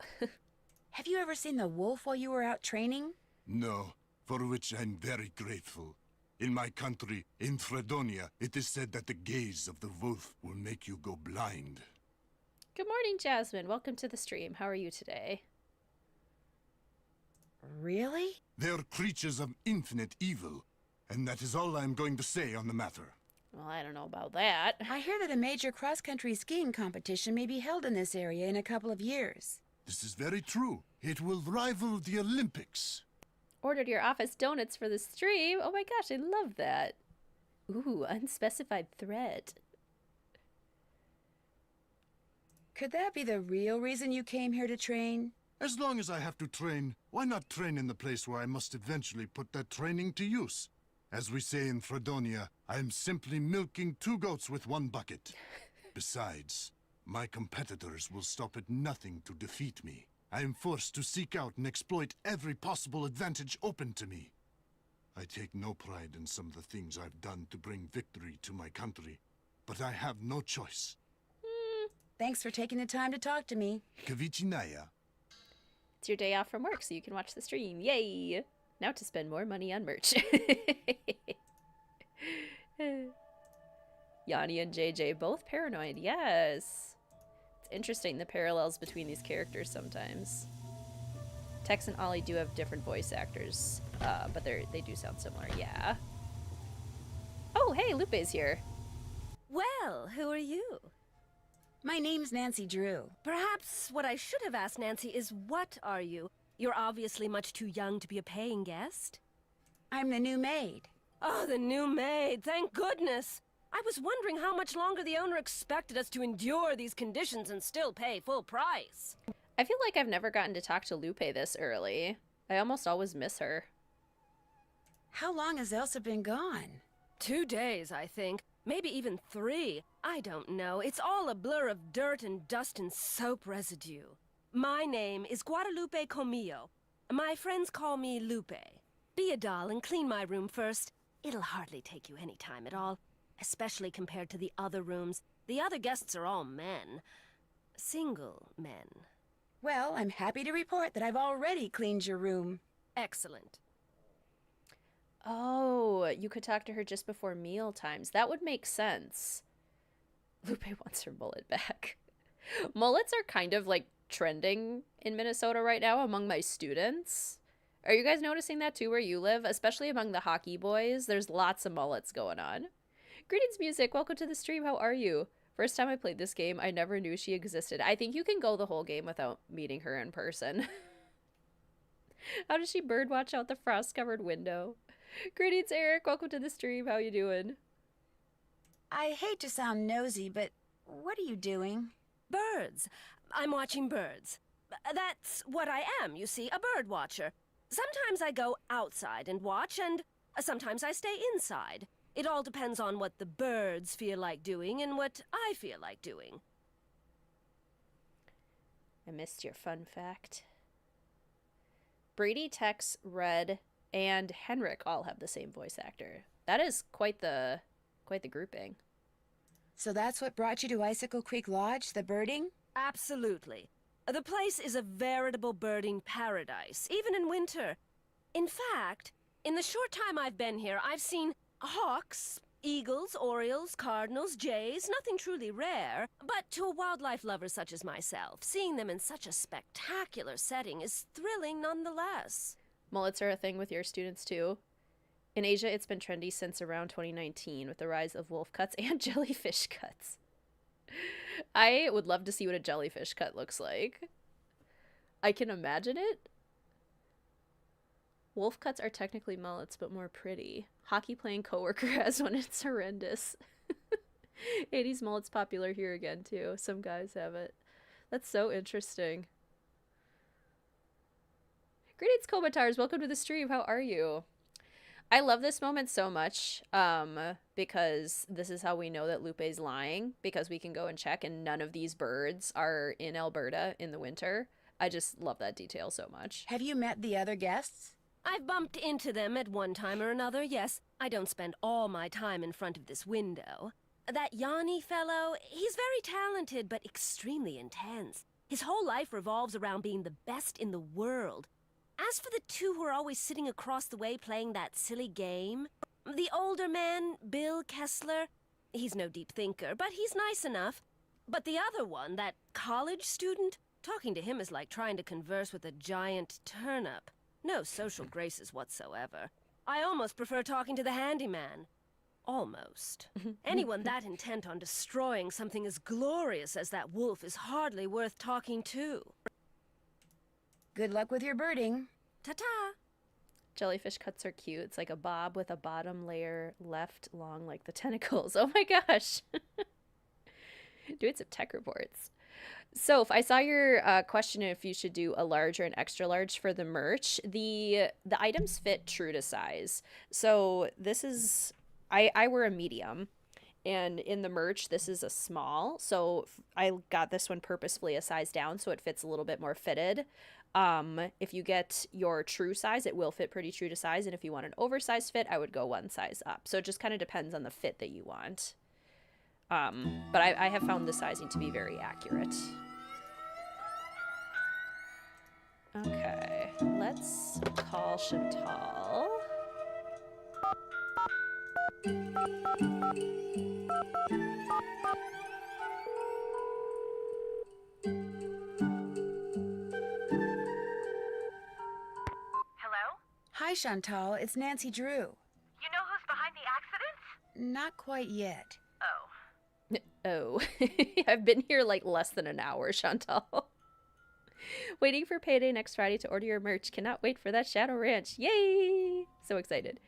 Have you ever seen the wolf while you were out training? No, for which I'm very grateful. In my country, in Fredonia, it is said that the gaze of the wolf will make you go blind. Good morning, Jasmine. Welcome to the stream. How are you today? Really? They're creatures of infinite evil, and that is all I'm going to say on the matter. Well, I don't know about that. I hear that a major cross-country skiing competition may be held in this area in a couple of years. This is very true. It will rival the Olympics. Ordered your office donuts for the stream. Oh my gosh, I love that. Ooh, unspecified threat. Could that be the real reason you came here to train? As long as I have to train, why not train in the place where I must eventually put that training to use? As we say in Fredonia, I am simply milking 2 goats with 1 bucket. Besides, my competitors will stop at nothing to defeat me. I am forced to seek out and exploit every possible advantage open to me. I take no pride in some of the things I've done to bring victory to my country, but I have no choice. Thanks for taking the time to talk to me. Kavichinaya. It's your day off from work, so you can watch the stream. Yay! Now to spend more money on merch. Yanni and JJ, both paranoid. Yes. It's interesting, the parallels between these characters sometimes. Tex and Ollie do have different voice actors, but they do sound similar. Yeah. Oh, hey, Lupe's here. Well, who are you? My name's Nancy Drew. Perhaps what I should have asked Nancy is, what are you? You're obviously much too young to be a paying guest. I'm the new maid. Oh, the new maid, thank goodness! I was wondering how much longer the owner expected us to endure these conditions and still pay full price. I feel like I've never gotten to talk to Lupe this early. I almost always miss her. How long has Elsa been gone? 2 days, I think. Maybe even 3. I don't know. It's all a blur of dirt and dust and soap residue. My name is Guadalupe Comillo. My friends call me Lupe. Be a doll and clean my room first. It'll hardly take you any time at all, especially compared to the other rooms. The other guests are all men. Single men. Well, I'm happy to report that I've already cleaned your room. Excellent. Oh, you could talk to her just before meal times. That would make sense. Lupe wants her mullet back. Mullets are kind of like trending in Minnesota right now among my students. Are you guys noticing that too where you live? Especially among the hockey boys. There's lots of mullets going on. Greetings, music. Welcome to the stream. How are you? First time I played this game, I never knew she existed. I think you can go the whole game without meeting her in person. How does she birdwatch out the frost-covered window? Greetings, Eric. Welcome to the stream. How you doing? I hate to sound nosy, but what are you doing? Birds. I'm watching birds. That's what I am, you see, a bird watcher. Sometimes I go outside and watch, and sometimes I stay inside. It all depends on what the birds feel like doing and what I feel like doing. I missed your fun fact. Brady, Tex, Red, and Henrik all have the same voice actor. That is quite the grouping. So that's what brought you to Icicle Creek Lodge, the birding? Absolutely. The place is a veritable birding paradise, even in winter. In fact, in the short time I've been here, I've seen hawks, eagles, orioles, cardinals, jays, nothing truly rare. But to a wildlife lover such as myself, seeing them in such a spectacular setting is thrilling nonetheless. Mullets are a thing with your students too. In Asia, it's been trendy since around 2019 with the rise of wolf cuts and jellyfish cuts. I would love to see what a jellyfish cut looks like. I can imagine it. Wolf cuts are technically mullets, but more pretty. Hockey playing coworker has one. It's horrendous. 80s mullets popular here again too. Some guys have it. That's so interesting. Greetings, Kobatars. Welcome to the stream. How are you? I love this moment so much because this is how we know that Lupe's lying, because we can go and check and none of these birds are in Alberta in the winter. I just love that detail so much. Have you met the other guests? I've bumped into them at one time or another, yes. I don't spend all my time in front of this window. That Yanni fellow, he's very talented but extremely intense. His whole life revolves around being the best in the world. As for the two who are always sitting across the way playing that silly game, the older man, Bill Kessler, he's no deep thinker, but he's nice enough. But the other one, that college student, talking to him is like trying to converse with a giant turnip. No social graces whatsoever. I almost prefer talking to the handyman. Almost. Anyone that intent on destroying something as glorious as that wolf is hardly worth talking to. Good luck with your birding. Ta-ta! Jellyfish cuts are cute. It's like a bob with a bottom layer left long like the tentacles. Oh my gosh. Doing some tech reports. So if I saw your question if you should do a large or an extra large for the merch, the items fit true to size. So this is, I wear a medium, and in the merch, this is a small. So I got this one purposefully a size down so it fits a little bit more fitted. If you get your true size, it will fit pretty true to size. And if you want an oversized fit, I would go one size up. So it just kind of depends on the fit that you want. But I have found the sizing to be very accurate. Okay, let's call Shantel. Hello? Hi, Chantal. It's Nancy Drew. You know who's behind the accident? Not quite yet. Oh. Oh, I've been here like less than an hour, Shantel. Waiting for payday next Friday to order your merch. Cannot wait for that Shadow Ranch. Yay! So excited.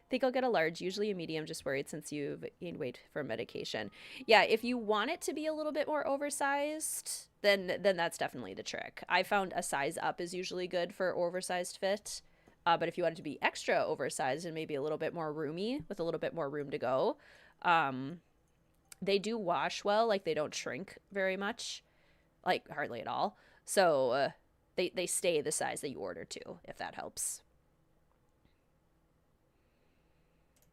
Think I'll get a large, usually a medium, just worried since you've gained weight for medication. Yeah, if you want it to be a little bit more oversized, then that's definitely the trick. I found a size up is usually good for oversized fit. But if you want it to be extra oversized and maybe a little bit more roomy with a little bit more room to go, they do wash well. Like, they don't shrink very much, like hardly at all. So they stay the size that you order to, if that helps.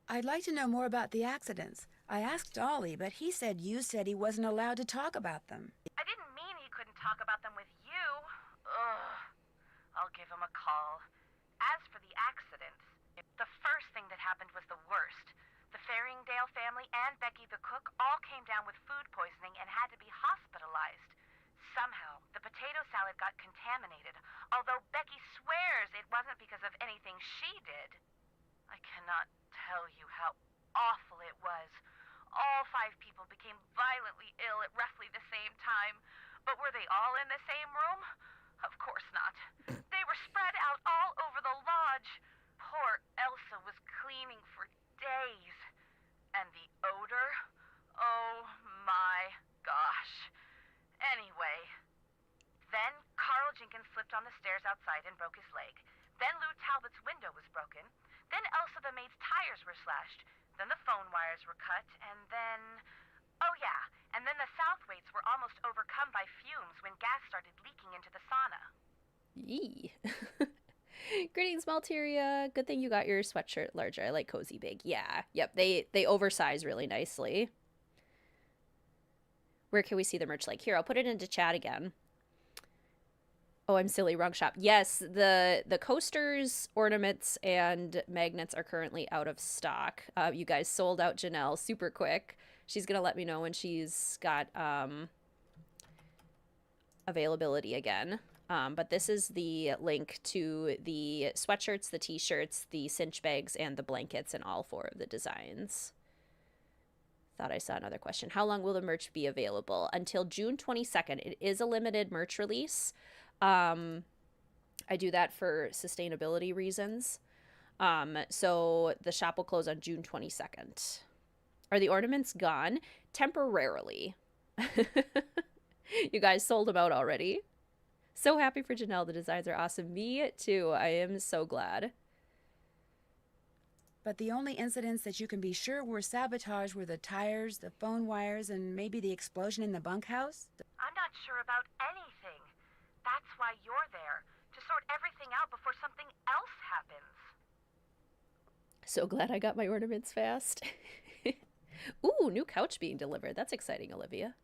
I'd like to know more about the accidents. I asked Ollie, but he said you said he wasn't allowed to talk about them. I didn't mean he couldn't talk about them with you. Ugh. I'll give him a call. As for the accidents, the first thing that happened was the worst. The Faringdale family and Becky the cook all came down with food poisoning and had to be hospitalized. Somehow, the potato salad got contaminated, although Becky swears it wasn't because of anything she did. I cannot tell you how awful it was. All 5 people became violently ill at roughly the same time. But were they all in the same room? Of course not. They were spread out all over the lodge. Poor Elsa was cleaning for days. And the odor? Oh my gosh. Anyway, then Carl Jenkins slipped on the stairs outside and broke his leg. Then Lou Talbot's window was broken. Then Elsa the maid's tires were slashed. Then the phone wires were cut. And then... oh yeah, and then the Southwaites were almost overcome by fumes when gas started leaking into the sauna. Yee. Greetings, Malteria. Good thing you got your sweatshirt larger. I like cozy big. Yeah. Yep, they oversize really nicely. Where can we see the merch? Like, here, I'll put it into chat again. Oh, I'm silly. Wrong shop. Yes, the coasters, ornaments, and magnets are currently out of stock. You guys sold out Janelle super quick. She's going to let me know when she's got availability again. But this is the link to the sweatshirts, the t-shirts, the cinch bags, and the blankets in all 4 of the designs. Thought I saw another question. How long will the merch be available? Until June 22nd. It is a limited merch release. I do that for sustainability reasons. So the shop will close on June 22nd. Are the ornaments gone? Temporarily. You guys sold them out already. So happy for Janelle. The designs are awesome. Me too. I am so glad. But the only incidents that you can be sure were sabotage were the tires, the phone wires, and maybe the explosion in the bunkhouse? I'm not sure about anything. That's why you're there, to sort everything out before something else happens. So glad I got my ornaments fast. Ooh, new couch being delivered. That's exciting, Olivia.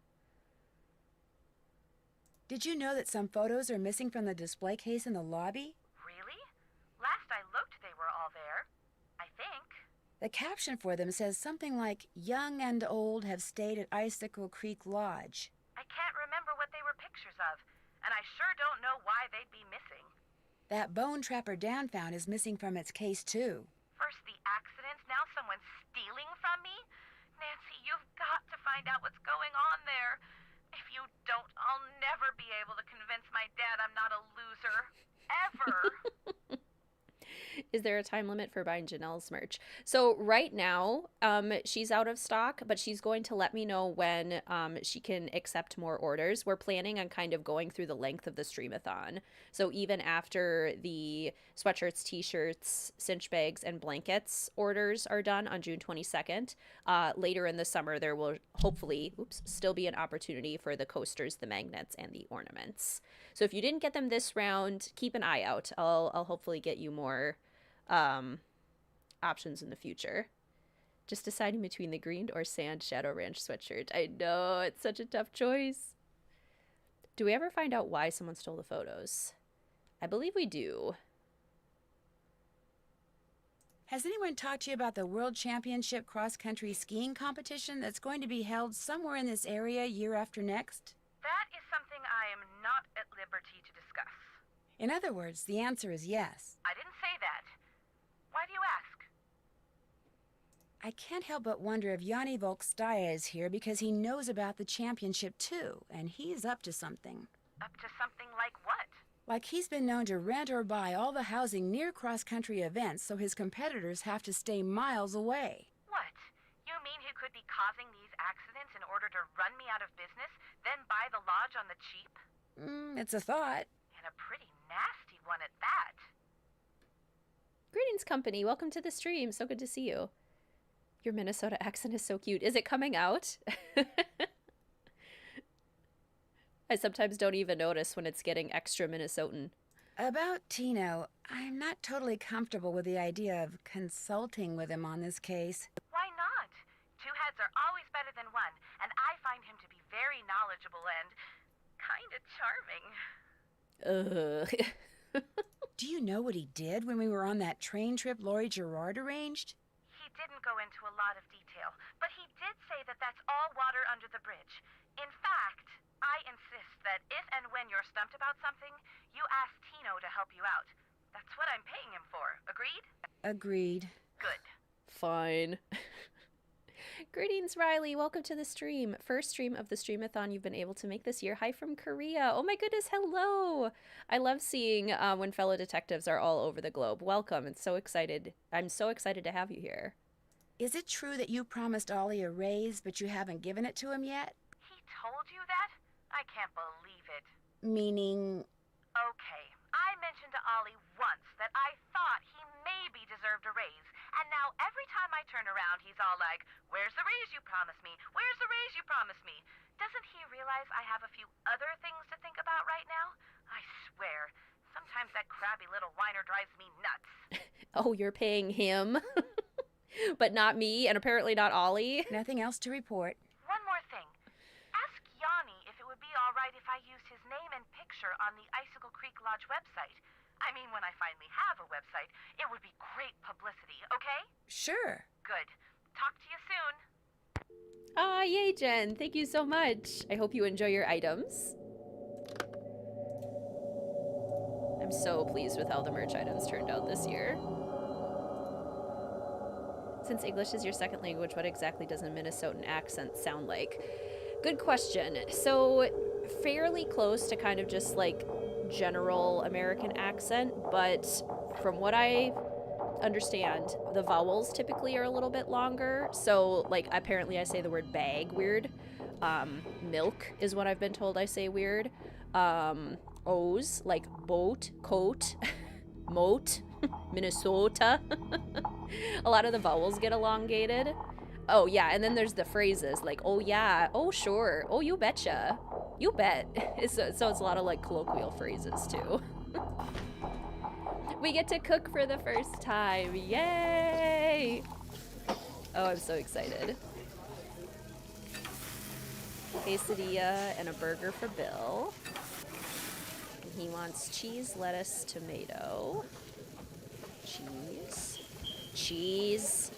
Did you know that some photos are missing from the display case in the lobby? Really? Last I looked, they were all there. I think. The caption for them says something like, "Young and old have stayed at Icicle Creek Lodge." I can't remember what they were pictures of, and I sure don't know why they'd be missing. That bone Trapper Dan found is missing from its case, too. First the accident, now someone's stealing from me? Nancy, you've got to find out what's going on there. If you don't, I'll never be able to convince my dad I'm not a loser. Ever. Is there a time limit for buying Janelle's merch? So right now, she's out of stock, but she's going to let me know when she can accept more orders. We're planning on kind of going through the length of the Streamathon. So even after the sweatshirts, t-shirts, cinch bags, and blankets orders are done on June 22nd, later in the summer, there will hopefully, still be an opportunity for the coasters, the magnets, and the ornaments. So if you didn't get them this round, keep an eye out. I'll hopefully get you more options in the future. Just deciding between the green or sand Shadow Ranch sweatshirt. I know, it's such a tough choice. Do we ever find out why someone stole the photos? I believe we do. Has anyone talked to you about the World Championship cross-country skiing competition that's going to be held somewhere in this area year after next? That is something I am not at liberty to discuss. In other words, the answer is yes. I didn't say that. Why do you ask? I can't help but wonder if Yanni Volkstaya is here because he knows about the championship too, and he's up to something. Up to something like what? Like he's been known to rent or buy all the housing near cross-country events so his competitors have to stay miles away. What? You mean he could be causing these accidents in order to run me out of business, then buy the lodge on the cheap? It's a thought. And a pretty nasty one at that. Greetings, company. Welcome to the stream. So good to see you. Your Minnesota accent is so cute. Is it coming out? I sometimes don't even notice when it's getting extra Minnesotan. About Tino, I'm not totally comfortable with the idea of consulting with him on this case. Why not? Two heads are always better than one, and I find him to be very knowledgeable and kind of charming. Do you know what he did when we were on that train trip Laurie Gerard arranged? He didn't go into a lot of detail, but he did say that that's all water under the bridge. In fact, I insist that if and when you're stumped about something, you ask Tino to help you out. That's what I'm paying him for. Agreed? Agreed. Good. Fine. Greetings, Riley. Welcome to the stream. First stream of the Streamathon you've been able to make this year. Hi from Korea. Oh my goodness, hello. I love seeing when fellow detectives are all over the globe. Welcome. It's so excited. I'm so excited to have you here. Is it true that you promised Ollie a raise, but you haven't given it to him yet? He told you that? I can't believe it. Meaning... Okay, I mentioned to Ollie once that I thought he maybe deserved a raise, and now every time I turn around, he's all like, "Where's the raise you promised me? Where's the raise you promised me?" Doesn't he realize I have a few other things to think about right now? I swear, sometimes that crabby little whiner drives me nuts. Oh, you're paying him? But not me, and apparently not Ollie? Nothing else to report. One more thing. Ask Yanni if it would be all right if I used his name and picture on the Icicle Creek Lodge website. I mean, when I finally have a website, it would be great publicity, okay? Sure. Good. Talk to you soon. Ah, yay, Jen. Thank you so much. I hope you enjoy your items. I'm so pleased with how the merch items turned out this year. Since English is your second language, what exactly does a Minnesotan accent sound like? Good question. So, fairly close to kind of just like general American accent, but from what I understand, the vowels typically are a little bit longer. So, like, apparently I say the word bag weird. Milk is what I've been told I say weird. O's, like boat, coat, moat, Minnesota. A lot of the vowels get elongated. Oh, yeah, and then there's the phrases, like, oh, yeah, oh, sure, oh, you betcha, you bet. So it's a lot of, like, colloquial phrases, too. We get to cook for the first time. Yay! Oh, I'm so excited. Quesadilla and a burger for Bill. And he wants cheese, lettuce, tomato. Cheese. Cheese.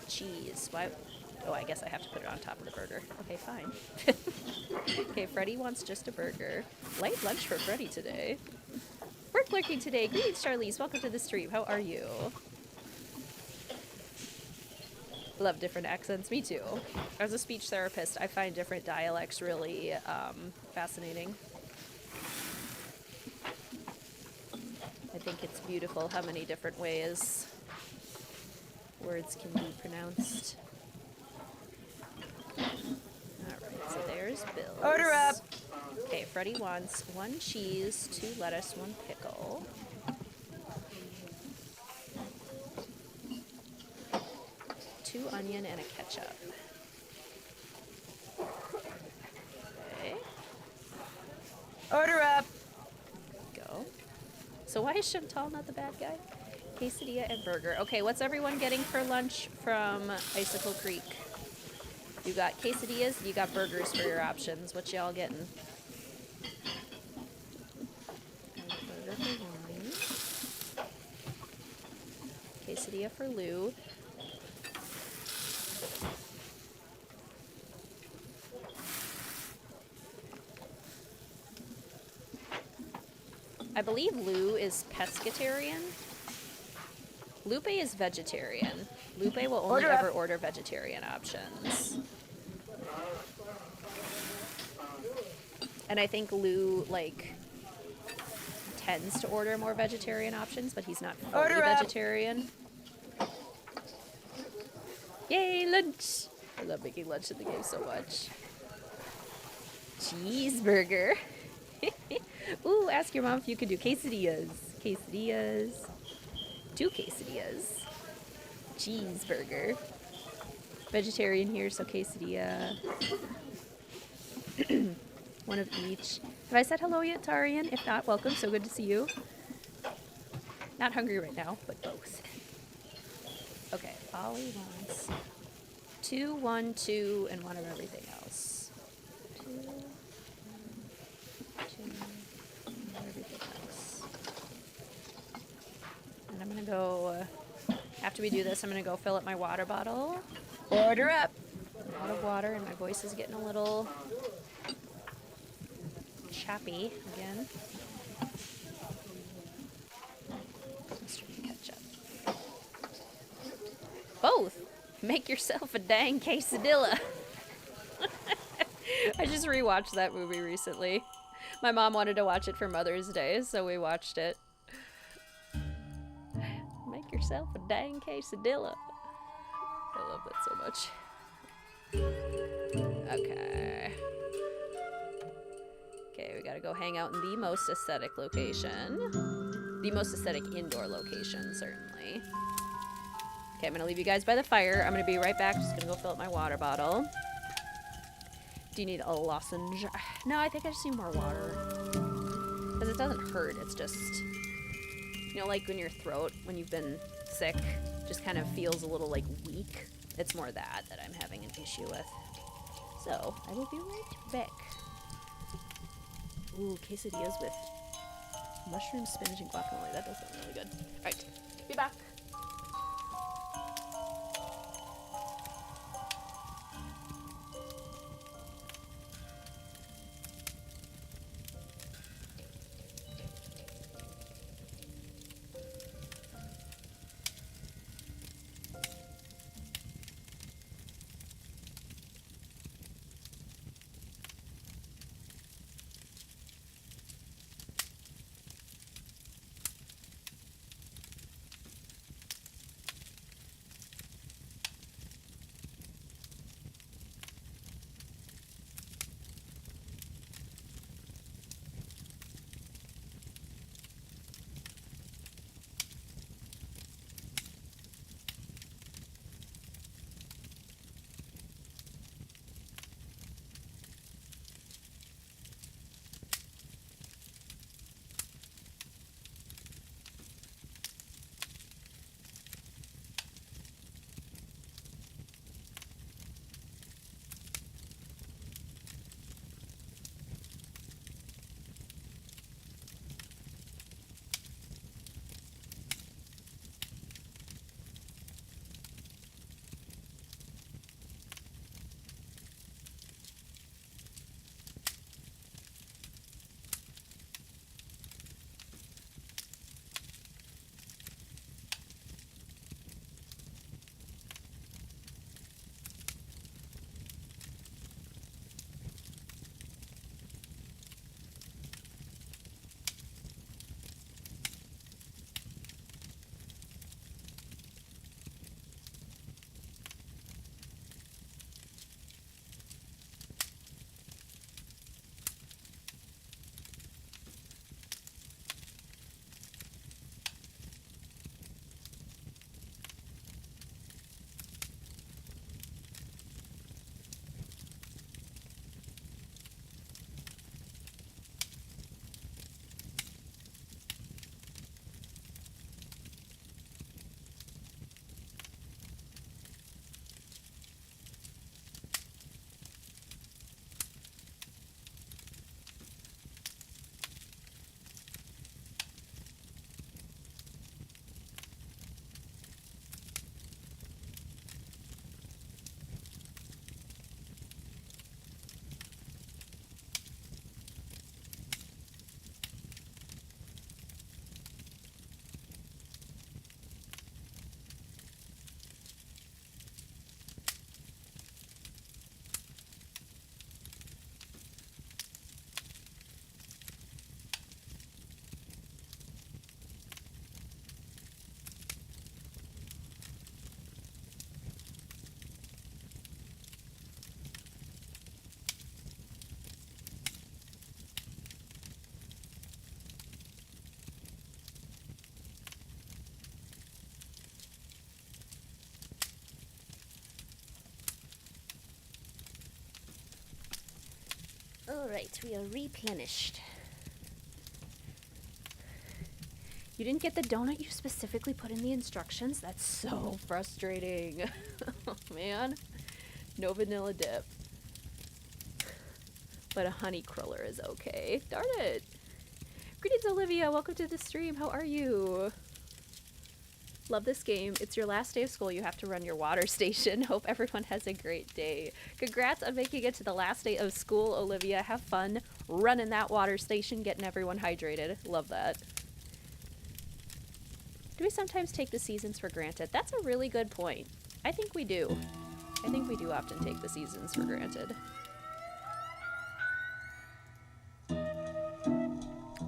Cheese. Why? Oh, I guess I have to put it on top of the burger. Okay, fine. Okay, Freddie wants just a burger. Light lunch for Freddie today. For Stark lurking today. Greetings, Charlize. Welcome to the stream. How are you? Love different accents. Me too. As a speech therapist, I find different dialects really fascinating. I think it's beautiful how many different ways words can be pronounced. Alright, so there's Bill's. Order up! Okay, Freddie wants 1 cheese, 2 lettuce, 1 pickle. Two onion and a ketchup. Okay. Order up! Go. So why is Shantel not the bad guy? Quesadilla and burger. Okay, what's everyone getting for lunch from Icicle Creek? You got quesadillas, you got burgers for your options. What y'all getting? Burger for Yanni. Quesadilla for Lou. I believe Lou is pescatarian. Lupe is vegetarian. Lupe will only ever order vegetarian options. And I think Lou, like, tends to order more vegetarian options, but he's not fully vegetarian. Yay, lunch! I love making lunch in the game so much. Cheeseburger. Ooh, ask your mom if you can do quesadillas. Quesadillas. 2 quesadillas. Cheeseburger. Vegetarian here, so quesadilla. 1 of each. Have I said hello yet, Tarian? If not, welcome. So good to see you. Not hungry right now, but both. Okay, Ollie wants 2, 1, 2, and 1 of everything else. 2, 1, 2, and everything else. And I'm gonna go, after we do this, I'm gonna go fill up my water bottle. Order up! A lot of water, and my voice is getting a little chappy again. Mustard and ketchup. Both! Make yourself a dang quesadilla. I just rewatched that movie recently. My mom wanted to watch it for Mother's Day, so we watched it. Make yourself a dang quesadilla. I love that so much. Okay. Okay, we gotta go hang out in the most aesthetic location. The most aesthetic indoor location, certainly. Okay, I'm gonna leave you guys by the fire. I'm gonna be right back. Just gonna go fill up my water bottle. Do you need a lozenge? No, I think I just need more water. Because it doesn't hurt, it's just... You know, like when your throat, when you've been sick, just kind of feels a little, like, weak. It's more that I'm having an issue with. So, I will be right back. Ooh, quesadillas with mushroom, spinach, and guacamole. That does sound really good. Alright, be back. Alright, we are replenished. You didn't get the donut you specifically put in the instructions? That's so frustrating. Oh, man. No vanilla dip. But a honey cruller is okay. Darn it. Greetings, Olivia. Welcome to the stream. How are you? Love this game. It's your last day of school. You have to run your water station. Hope everyone has a great day. Congrats on making it to the last day of school, Olivia. Have fun running that water station, getting everyone hydrated. Love that. Do we sometimes take the seasons for granted? That's a really good point. I think we do. I think we do often take the seasons for granted.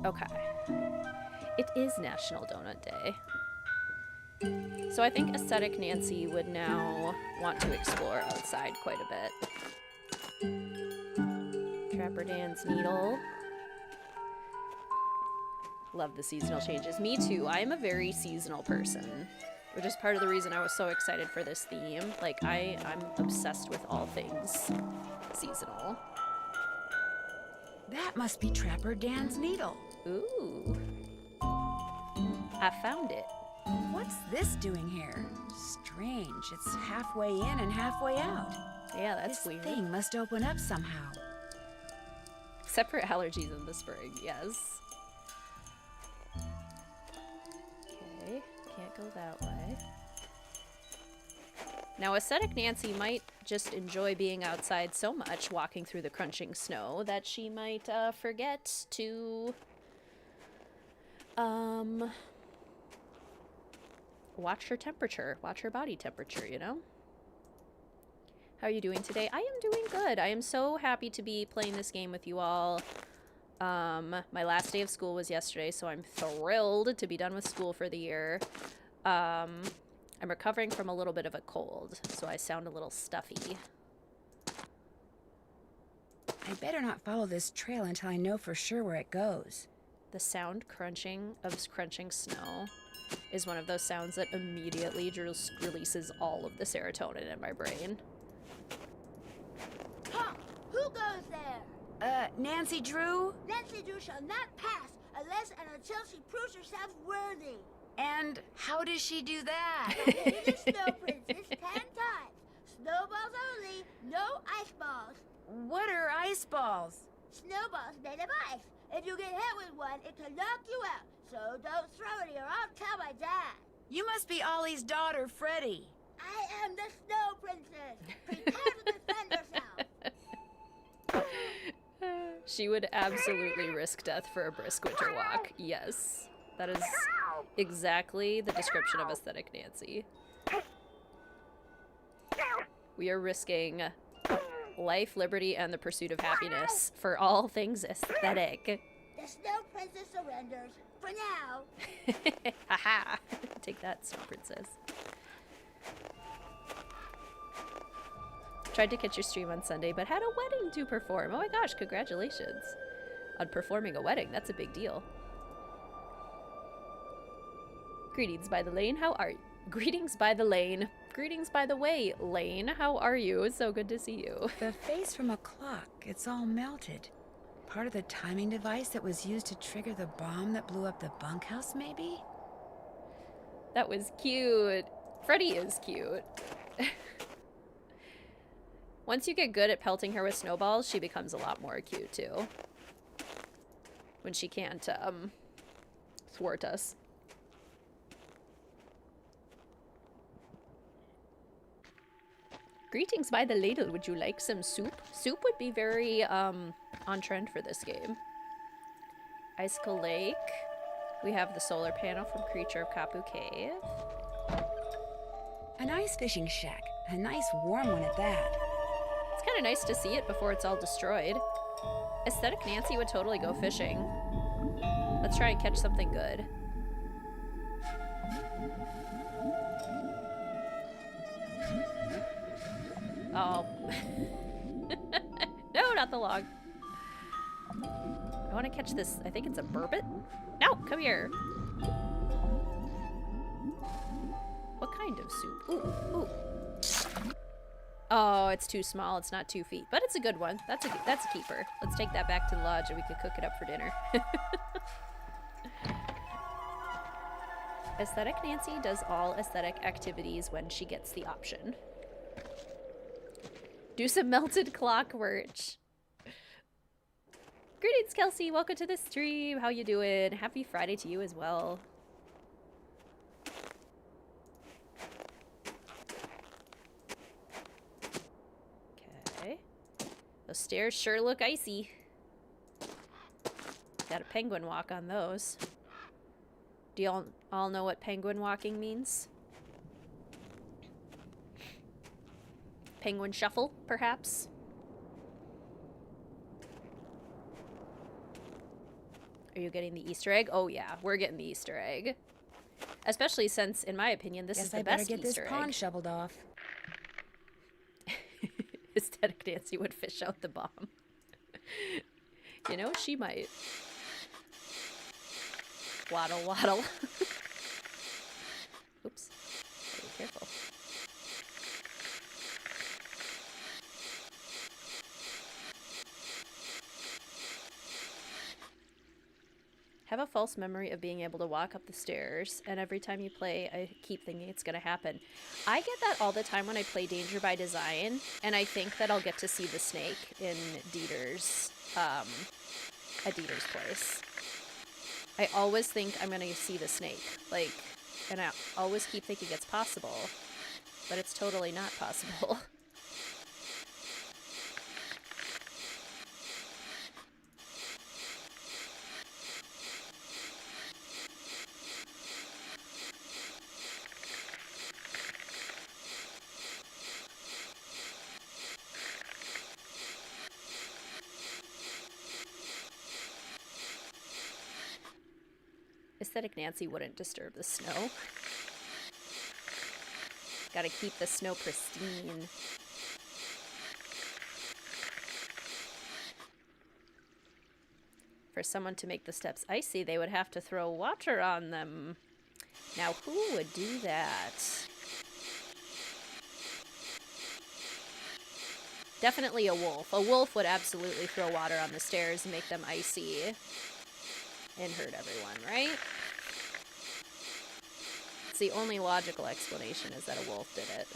Okay. It is National Donut Day. So I think Aesthetic Nancy would now want to explore outside quite a bit. Trapper Dan's Needle. Love the seasonal changes. Me too. I am a very seasonal person, which is part of the reason I was so excited for this theme. Like, I'm obsessed with all things seasonal. That must be Trapper Dan's needle. Ooh. I found it. What's this doing here? Strange. It's halfway in and halfway out. Yeah, that's This weird. thing must open up somehow. Except for allergies in the spring, yes. Okay, can't go that way. Now, Aesthetic Nancy might just enjoy being outside so much, walking through the crunching snow, that she might forget to watch her temperature, watch her body temperature, you know? How are you doing today? I am doing good. I am so happy to be playing this game with you all. My last day of school was yesterday, so I'm thrilled to be done with school for the year. I'm recovering from a little bit of a cold, so I sound a little stuffy. I better not follow this trail until I know for sure where it goes. The sound crunching of crunching snow is one of those sounds that immediately just releases all of the serotonin in my brain. Ha! Who goes there? Nancy Drew? Nancy Drew shall not pass unless and until she proves herself worthy. And how does she do that? Hit the Snow Princess 10 times. Snowballs only, no ice balls. What are ice balls? Snowballs made of ice. If you get hit with one, it can knock you out. So don't throw it or I'll tell my dad. You must be Ollie's daughter, Freddie. I am the Snow Princess. Prepare to defend yourself. She would absolutely risk death for a brisk winter walk. Yes. That is exactly the description of Aesthetic Nancy. We are risking life, liberty, and the pursuit of happiness for all things aesthetic. The Snow Princess surrenders. For now. Haha. Take that, Snow Princess. Tried to catch your stream on Sunday, but had a wedding to perform. Oh my gosh, congratulations on performing a wedding. That's a big deal. Greetings by the lane. How are you? Greetings by the lane. Greetings by the way, Lane. How are you? It's so good to see you. The face from a clock. It's all melted. Part of the timing device that was used to trigger the bomb that blew up the bunkhouse, maybe? That was cute. Freddie is cute. Once you get good at pelting her with snowballs, she becomes a lot more cute, too. When she can't, thwart us. Greetings by the ladle. Would you like some soup? Soup would be very, on trend for this game. Icicle Lake. We have the solar panel from Creature of Kapu Cave. An ice fishing shack. A nice warm one at that. It's kind of nice to see it before it's all destroyed. Aesthetic Nancy would totally go fishing. Let's try and catch something good. Oh. No, not the log. I want to catch this. I think it's a burbot. No, come here. What kind of soup? Ooh, ooh. Oh, it's too small. It's not 2 feet, but it's a good one. That's a keeper. Let's take that back to the lodge and we could cook it up for dinner. Aesthetic Nancy does all aesthetic activities when she gets the option. Do some melted clock merch. Greetings, Kelsey. Welcome to the stream. How you doing? Happy Friday to you as well. Okay. Those stairs sure look icy. Got a penguin walk on those. Do you all know what penguin walking means? Penguin shuffle, perhaps? Are you getting the Easter egg? Oh yeah, we're getting the Easter egg. Especially since, in my opinion, this is the best Easter egg. Guess I better get this pond shoveled off. Aesthetic Nancy would fish out the bomb. You know, she might. Waddle, waddle. Oops. Be careful. Have a false memory of being able to walk up the stairs, and every time you play, I keep thinking it's gonna happen. I get that all the time when I play Danger by Design, and I think that I'll get to see the snake in Dieter's, at Dieter's place. I always think I'm gonna see the snake, like, and I always keep thinking it's possible, but it's totally not possible. Aesthetic Nancy wouldn't disturb the snow. Gotta keep the snow pristine. For someone to make the steps icy, they would have to throw water on them. Now, who would do that? Definitely a wolf. A wolf would absolutely throw water on the stairs and make them icy. And hurt everyone, right? It's the only logical explanation is that a wolf did it.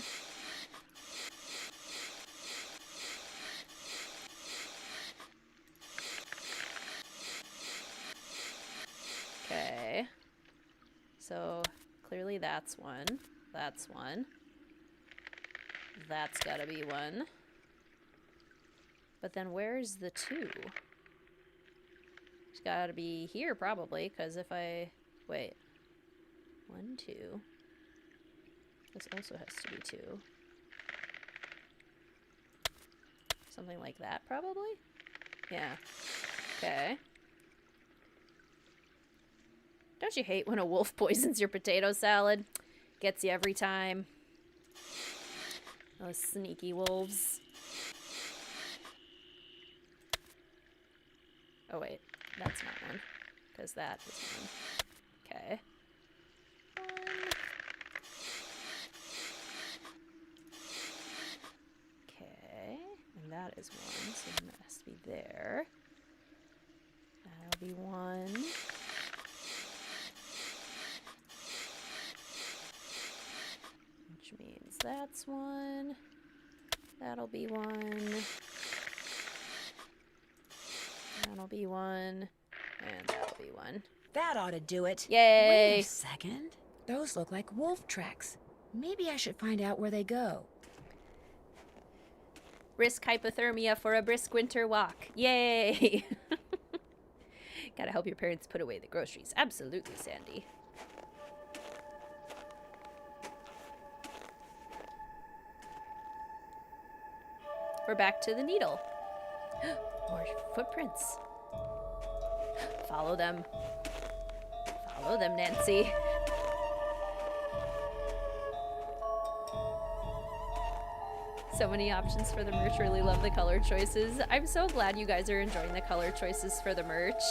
Okay. So, clearly that's one. That's one. That's gotta be one. But then where's the two? It's gotta be here, probably, because if I... Wait. 1, 2. This also has to be 2. Something like that, probably? Yeah. Okay. Don't you hate when a wolf poisons your potato salad? Gets you every time. Those sneaky wolves. Oh, wait. That's not one. Because that is one. Okay. Okay. And that is one. So it has to be there. That'll be one. Which means that's one. That'll be one. That'll be one. And that'll be one. That ought to do it. Yay! Wait a second. Those look like wolf tracks. Maybe I should find out where they go. Risk hypothermia for a brisk winter walk. Yay! Gotta help your parents put away the groceries. Absolutely, Sandy. We're back to the needle. More footprints. Follow them. Follow them, Nancy. So many options for the merch. Really love the color choices. I'm so glad you guys are enjoying the color choices for the merch.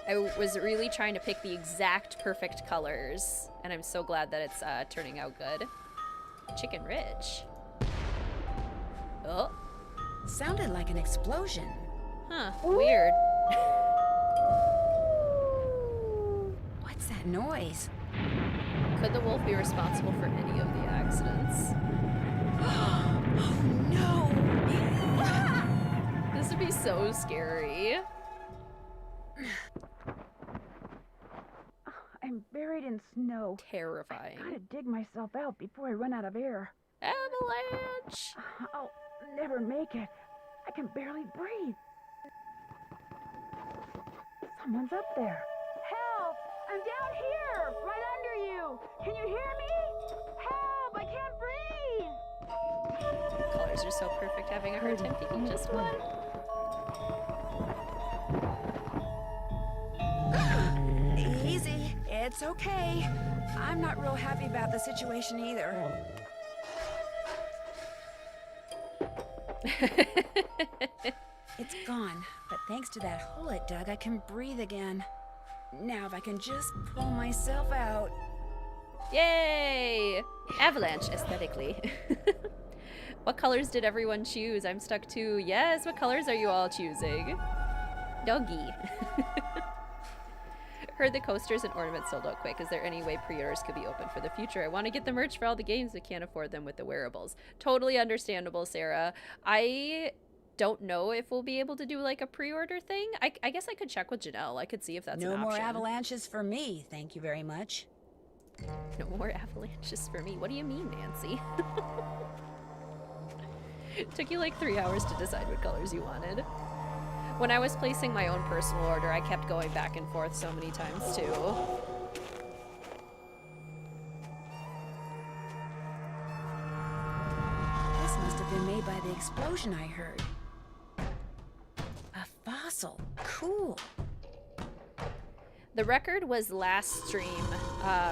I was really trying to pick the exact perfect colors, and I'm so glad that it's turning out good. Chicken Ridge. Sounded like an explosion. Huh, weird. What's that noise? Could the wolf be responsible for any of the accidents? Oh no! This would be so scary. I'm buried in snow. Terrifying. Gotta dig myself out before I run out of air. Avalanche! I'll never make it. I can barely breathe. Someone's up there. Help! I'm down here! Right under you! Can you hear me? Help! I can't breathe! Colors are so perfect, having a hard time picking just one. Easy. It's okay. I'm not real happy about the situation either. It's gone, but thanks to that hole it dug, I can breathe again. Now if I can just pull myself out. Yay! Avalanche, aesthetically. What colors did everyone choose? I'm stuck too. Yes, what colors are you all choosing? Doggy. Heard the coasters and ornaments sold out quick. Is there any way pre-orders could be open for the future? I want to get the merch for all the games, but can't afford them with the wearables. Totally understandable, Sarah. I don't know if we'll be able to do like a pre-order thing. I guess I could check with Janelle. I could see if that's an option. No more avalanches for me, thank you very much. No more avalanches for me. What do you mean, Nancy? It took you like 3 hours to decide what colors you wanted. When I was placing my own personal order, I kept going back and forth so many times too. This must have been made by the explosion I heard. A fossil. Cool. The record was last stream,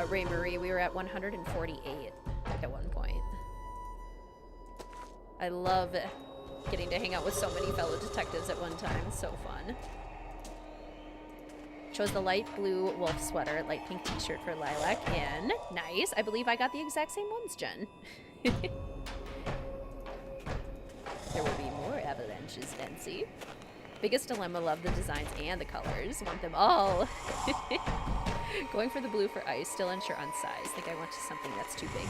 Ray Marie. We were at 148 at one point. I love getting to hang out with so many fellow detectives at one time. It's so fun. Chose the light blue wolf sweater, light pink t-shirt for Lilac in. Nice. I believe I got the exact same ones, Jen. There will be more avalanches, Nancy. Biggest dilemma, love the designs and the colors. Want them all. Going for the blue for ice, still unsure on size. Think I want something that's too big.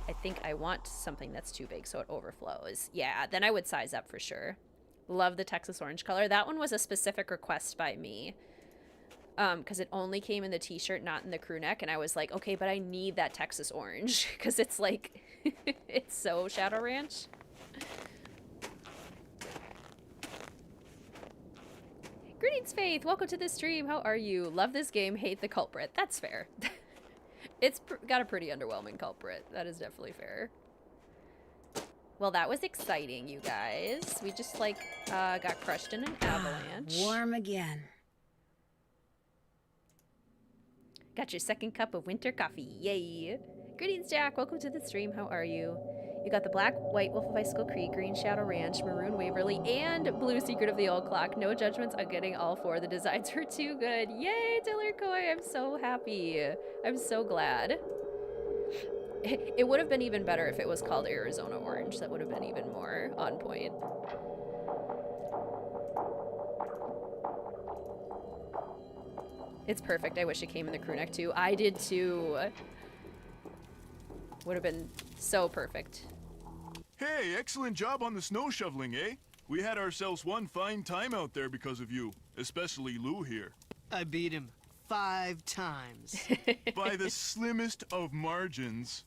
I think I want something that's too big so it overflows. Yeah, then I would size up for sure. Love the Texas orange color. That one was a specific request by me. Because it only came in the t-shirt, not in the crew neck. And I was like, okay, but I need that Texas orange. Because it's like, it's so Shadow Ranch. Greetings, Faith. Welcome to the stream. How are you? Love this game. Hate the culprit. That's fair. It's got a pretty underwhelming culprit. That is definitely fair. Well, that was exciting, you guys. We just, like, got crushed in an avalanche. Warm again. Got your second cup of winter coffee. Yay. Greetings, Jack. Welcome to the stream. How are you? You got the black, white Wolf of Icicle Creek, green Shadow Ranch, maroon Waverly, and blue Secret of the Old Clock. No judgments on getting all four. The designs were too good. Yay, Diller Coy. I'm so happy. I'm so glad. It would have been even better if it was called Arizona Orange. That would have been even more on point. It's perfect. I wish it came in the crew neck too. I did too. Would have been so perfect. Hey, excellent job on the snow shoveling, eh? We had ourselves one fine time out there because of you, especially Lou here. I beat him 5 times. By the slimmest of margins.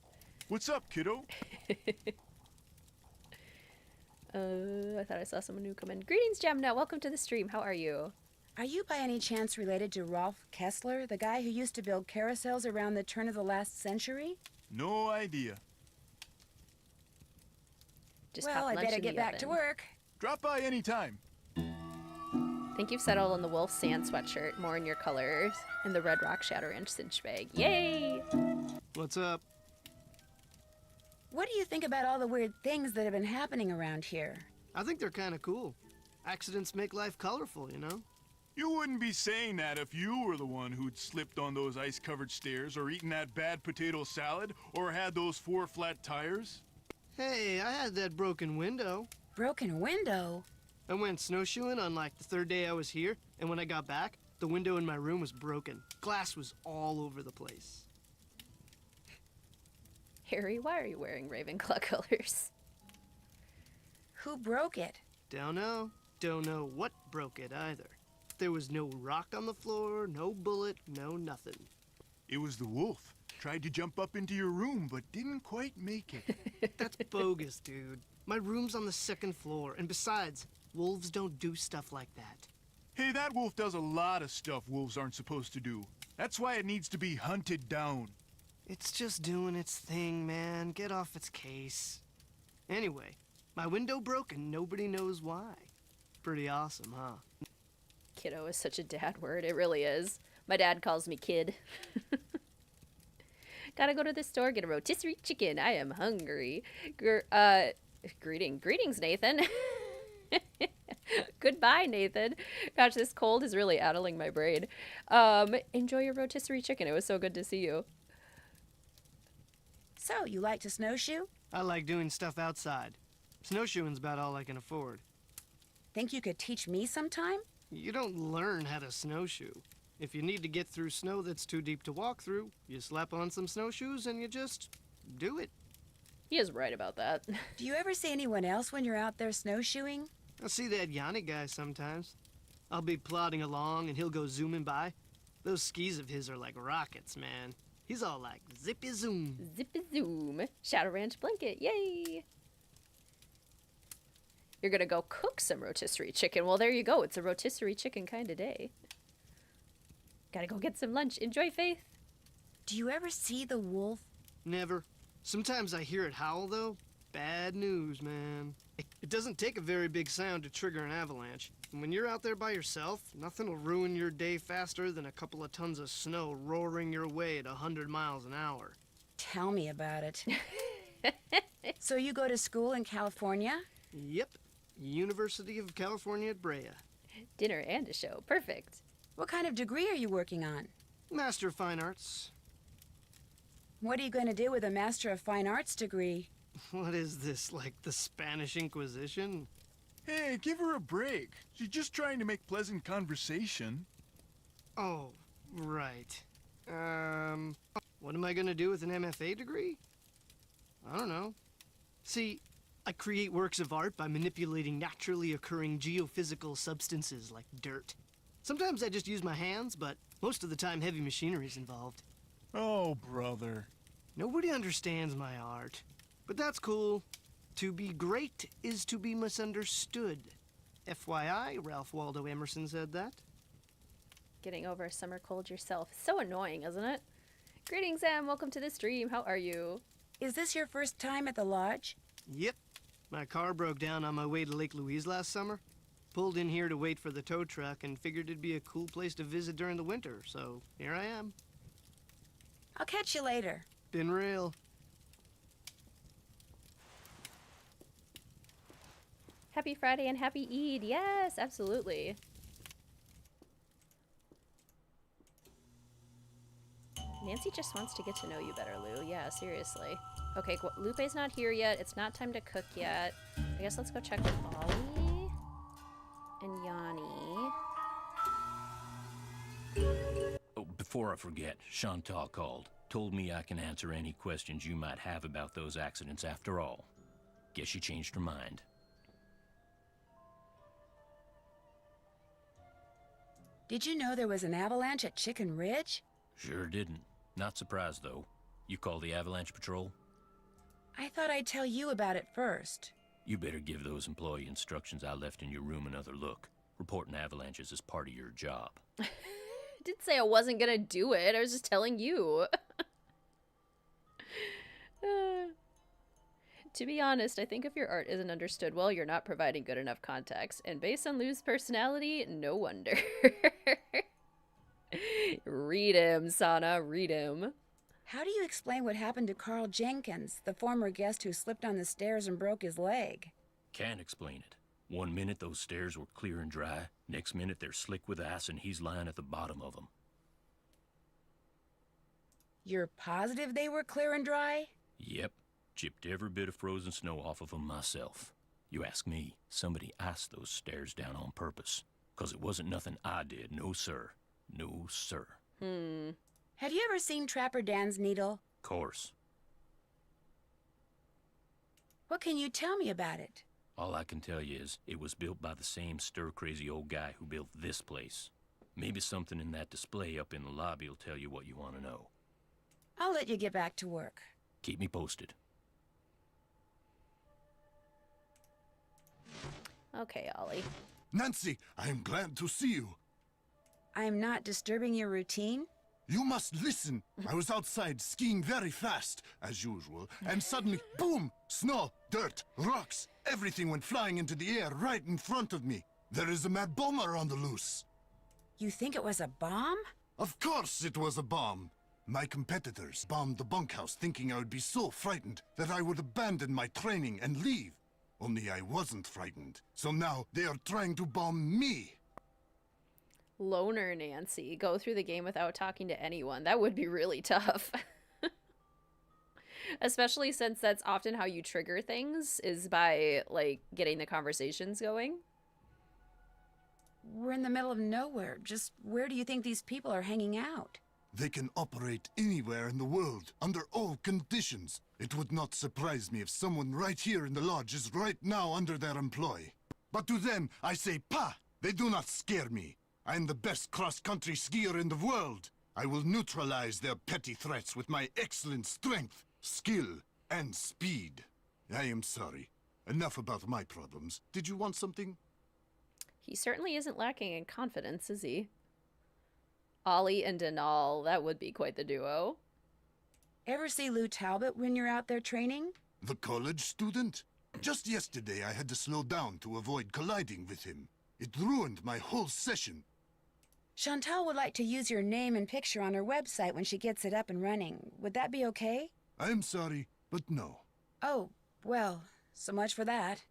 What's up, kiddo? I thought I saw someone new come in. Greetings, Jamna. Welcome to the stream. How are you? Are you by any chance related to Rolf Kessler, the guy who used to build carousels around the turn of the last century? No idea. Just well, I better get back to work. Drop by anytime. Think you've settled on the wolf sand sweatshirt, more in your colors, and the red rock Shadow Ranch cinch bag. Yay! What's up? What do you think about all the weird things that have been happening around here? I think they're kind of cool. Accidents make life colorful, you know? You wouldn't be saying that if you were the one who'd slipped on those ice-covered stairs, or eaten that bad potato salad, or had those 4 flat tires. Hey, I had that broken window. Broken window? I went snowshoeing on like the third day I was here, and when I got back, the window in my room was broken. Glass was all over the place. Harry, why are you wearing Ravenclaw colors? Who broke it? Don't know. Don't know what broke it either. There was no rock on the floor, no bullet, no nothing. It was the wolf. Tried to jump up into your room, but didn't quite make it. That's bogus, dude. My room's on the second floor, and besides, wolves don't do stuff like that. Hey, that wolf does a lot of stuff wolves aren't supposed to do. That's why it needs to be hunted down. It's just doing its thing, man. Get off its case. Anyway, my window broke and nobody knows why. Pretty awesome, huh? Kiddo is such a dad word. It really is. My dad calls me kid. Gotta go to the store, get a rotisserie chicken. I am hungry. Greetings, Nathan. Goodbye, Nathan. Gosh, this cold is really addling my brain. Enjoy your rotisserie chicken. It was so good to see you. So, you like to snowshoe? I like doing stuff outside. Snowshoeing's about all I can afford. Think you could teach me sometime? You don't learn how to snowshoe. If you need to get through snow that's too deep to walk through, you slap on some snowshoes and you just do it. He is right about that. Do you ever see anyone else when you're out there snowshoeing? I see that Yanni guy sometimes. I'll be plodding along and he'll go zooming by. Those skis of his are like rockets, man. He's all like zippy zoom. Zippy zoom. Shadow Ranch blanket. Yay. You're gonna go cook some rotisserie chicken. Well, there you go. It's a rotisserie chicken kind of day. Gotta go get some lunch. Enjoy, Faith. Do you ever see the wolf? Never. Sometimes I hear it howl, though. Bad news, man. It doesn't take a very big sound to trigger an avalanche. And when you're out there by yourself, nothing will ruin your day faster than a couple of tons of snow roaring your way at 100 miles an hour. Tell me about it. So you go to school in California? Yep. University of California at Brea. Dinner and a show. Perfect. What kind of degree are you working on? Master of Fine Arts. What are you going to do with a Master of Fine Arts degree? What is this, like the Spanish Inquisition? Hey, give her a break. She's just trying to make pleasant conversation. Oh, right. What am I gonna do with an MFA degree? I don't know. See, I create works of art by manipulating naturally occurring geophysical substances like dirt. Sometimes I just use my hands, but most of the time heavy machinery is involved. Oh, brother. Nobody understands my art. But that's cool. To be great is to be misunderstood. FYI, Ralph Waldo Emerson said that. Getting over a summer cold yourself. So annoying, isn't it? Greetings, Sam. Welcome to the stream. How are you? Is this your first time at the lodge? Yep. My car broke down on my way to Lake Louise last summer. Pulled in here to wait for the tow truck and figured it'd be a cool place to visit during the winter, so here I am. I'll catch you later. Been real. Happy Friday and happy Eid. Yes, absolutely. Nancy just wants to get to know you better, Lou. Yeah, seriously. Okay, Lupe's not here yet. It's not time to cook yet. I guess let's go check with Ollie and Yanni. Oh, before I forget, Shantel called. Told me I can answer any questions you might have about those accidents after all. Guess she changed her mind. Did you know there was an avalanche at Chicken Ridge? Sure didn't. Not surprised, though. You call the Avalanche Patrol? I thought I'd tell you about it first. You better give those employee instructions I left in your room another look. Reporting avalanches is part of your job. I didn't say I wasn't gonna do it. I was just telling you. To be honest, I think if your art isn't understood well, you're not providing good enough context. And based on Lou's personality, no wonder. Read him, Sana, read him. How do you explain what happened to Carl Jenkins, the former guest who slipped on the stairs and broke his leg? Can't explain it. One minute those stairs were clear and dry. Next minute they're slick with ice and he's lying at the bottom of them. You're positive they were clear and dry? Yep. Chipped every bit of frozen snow off of them myself. You ask me, somebody iced those stairs down on purpose. 'Cause it wasn't nothing I did, no sir. No sir. Have you ever seen Trapper Dan's needle? Course. What can you tell me about it? All I can tell you is, it was built by the same stir-crazy old guy who built this place. Maybe something in that display up in the lobby will tell you what you want to know. I'll let you get back to work. Keep me posted. Okay, Ollie. Nancy, I am glad to see you. I am not disturbing your routine? You must listen. I was outside skiing very fast, as usual, and suddenly, boom! Snow, dirt, rocks, everything went flying into the air right in front of me. There is a mad bomber on the loose. You think it was a bomb? Of course it was a bomb. My competitors bombed the bunkhouse thinking I would be so frightened that I would abandon my training and leave. Only I wasn't frightened, so now they are trying to bomb me. Loner Nancy. Go through the game without talking to anyone. That would be really tough. Especially since that's often how you trigger things, is by, like, getting the conversations going. We're in the middle of nowhere. Just where do you think these people are hanging out? They can operate anywhere in the world, under all conditions. It would not surprise me if someone right here in the lodge is right now under their employ. But to them, I say, "Pah!" They do not scare me. I am the best cross-country skier in the world. I will neutralize their petty threats with my excellent strength, skill, and speed. I am sorry. Enough about my problems. Did you want something? He certainly isn't lacking in confidence, is he? Ollie and Denal, that would be quite the duo. Ever see Lou Talbot when you're out there training? The college student? Just yesterday I had to slow down to avoid colliding with him. It ruined my whole session. Shantel would like to use your name and picture on her website when she gets it up and running. Would that be okay? I'm sorry, but no. Oh, well, so much for that.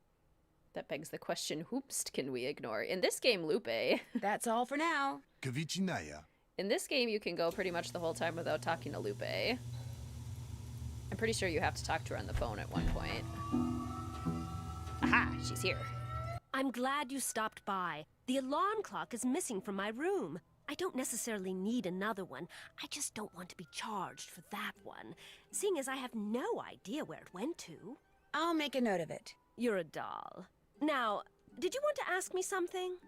That begs the question, whoops can we ignore? In this game, Lupe. That's all for now. Kavichinaya. In this game, you can go pretty much the whole time without talking to Lupe. I'm pretty sure you have to talk to her on the phone at one point. Aha, she's here. I'm glad you stopped by. The alarm clock is missing from my room. I don't necessarily need another one. I just don't want to be charged for that one, seeing as I have no idea where it went to. I'll make a note of it. You're a doll. Now, did you want to ask me something?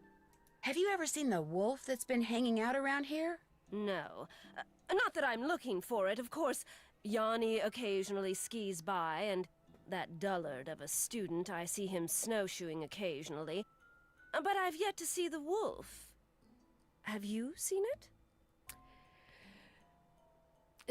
Have you ever seen the wolf that's been hanging out around here? No. Not that I'm looking for it, of course. Yanni occasionally skis by, and that dullard of a student, I see him snowshoeing occasionally. But I've yet to see the wolf. Have you seen it?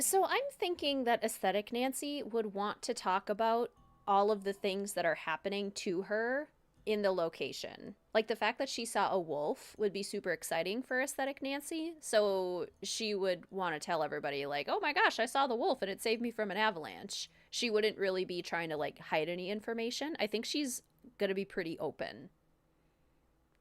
So I'm thinking that Aesthetic Nancy would want to talk about all of the things that are happening to her in the location. Like, the fact that she saw a wolf would be super exciting for Aesthetic Nancy. So she would want to tell everybody, like, oh my gosh, I saw the wolf and it saved me from an avalanche. She wouldn't really be trying to, like, hide any information. I think she's going to be pretty open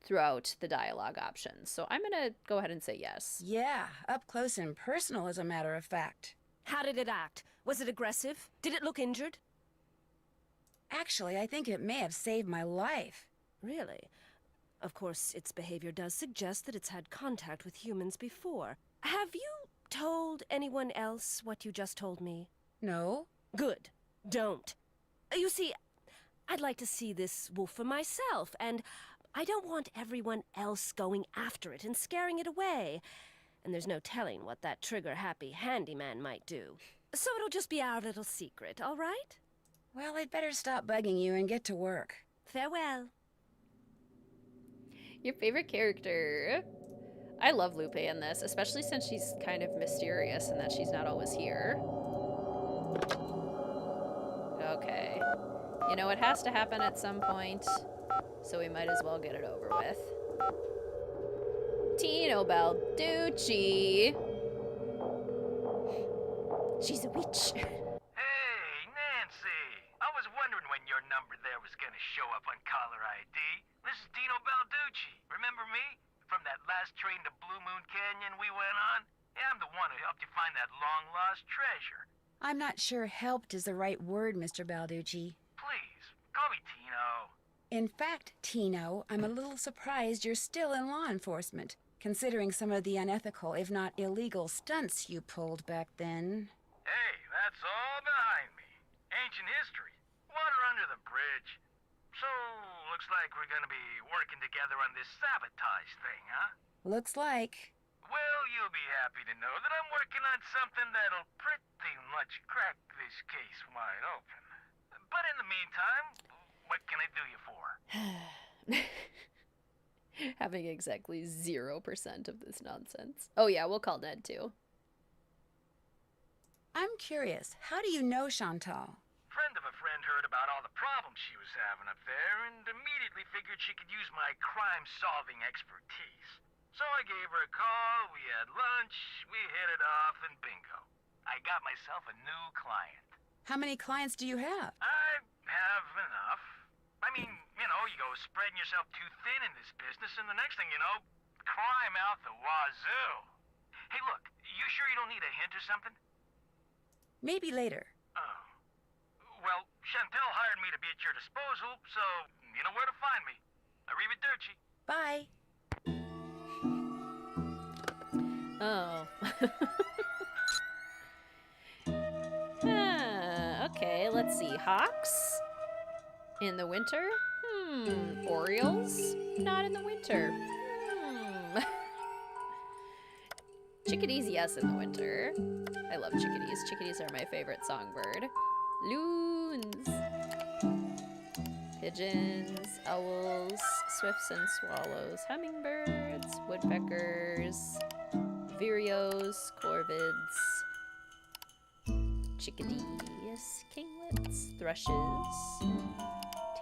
throughout the dialogue options. So I'm going to go ahead and say yes. Yeah, up close and personal, as a matter of fact. How did it act? Was it aggressive? Did it look injured? Actually, I think it may have saved my life. Really? Of course, its behavior does suggest that it's had contact with humans before. Have you told anyone else what you just told me? No? Good. Don't. You see, I'd like to see this wolf for myself, and I don't want everyone else going after it and scaring it away. And there's no telling what that trigger-happy handyman might do. So it'll just be our little secret, all right? Well, I'd better stop bugging you and get to work. Farewell. Your favorite character? I love Lupe in this, especially since she's kind of mysterious and that she's not always here. Okay. You know, it has to happen at some point, so we might as well get it over with. Tino Balducci. She's a witch. Hey, Nancy. I was wondering when your number there was gonna show up on caller ID. This is Dino Balducci. Remember me? From that last train to Blue Moon Canyon we went on? Yeah, I'm the one who helped you find that long-lost treasure. I'm not sure helped is the right word, Mr. Balducci. Please, call me Tino. In fact, Tino, I'm a little surprised you're still in law enforcement, considering some of the unethical, if not illegal, stunts you pulled back then. Hey, that's all behind me. Ancient history. Water under the bridge. So, looks like we're gonna be working together on this sabotage thing, huh? Looks like. Well, you'll be happy to know that I'm working on something that'll pretty much crack this case wide open. But in the meantime, what can I do you for? Having exactly 0% of this nonsense. Oh yeah, we'll call Ned too. I'm curious, how do you know Shantel? Friend of a friend heard about all the problems she was having up there and immediately figured she could use my crime-solving expertise. So I gave her a call, we had lunch, we hit it off, and bingo. I got myself a new client. How many clients do you have? I have enough. I mean, you know, you go spreading yourself too thin in this business, and the next thing you know, crime out the wazoo. Hey, look, you sure you don't need a hint or something? Maybe later. Oh. Well, Shantel hired me to be at your disposal, so you know where to find me. Arrivederci. Bye. Oh. Okay, let's see. Hawks? In the winter? Orioles? Not in the winter. Chickadees, yes, in the winter. I love chickadees. Chickadees are my favorite songbird. Loons. Pigeons, owls, swifts and swallows, hummingbirds, woodpeckers, vireos, corvids, chickadees, kinglets, thrushes,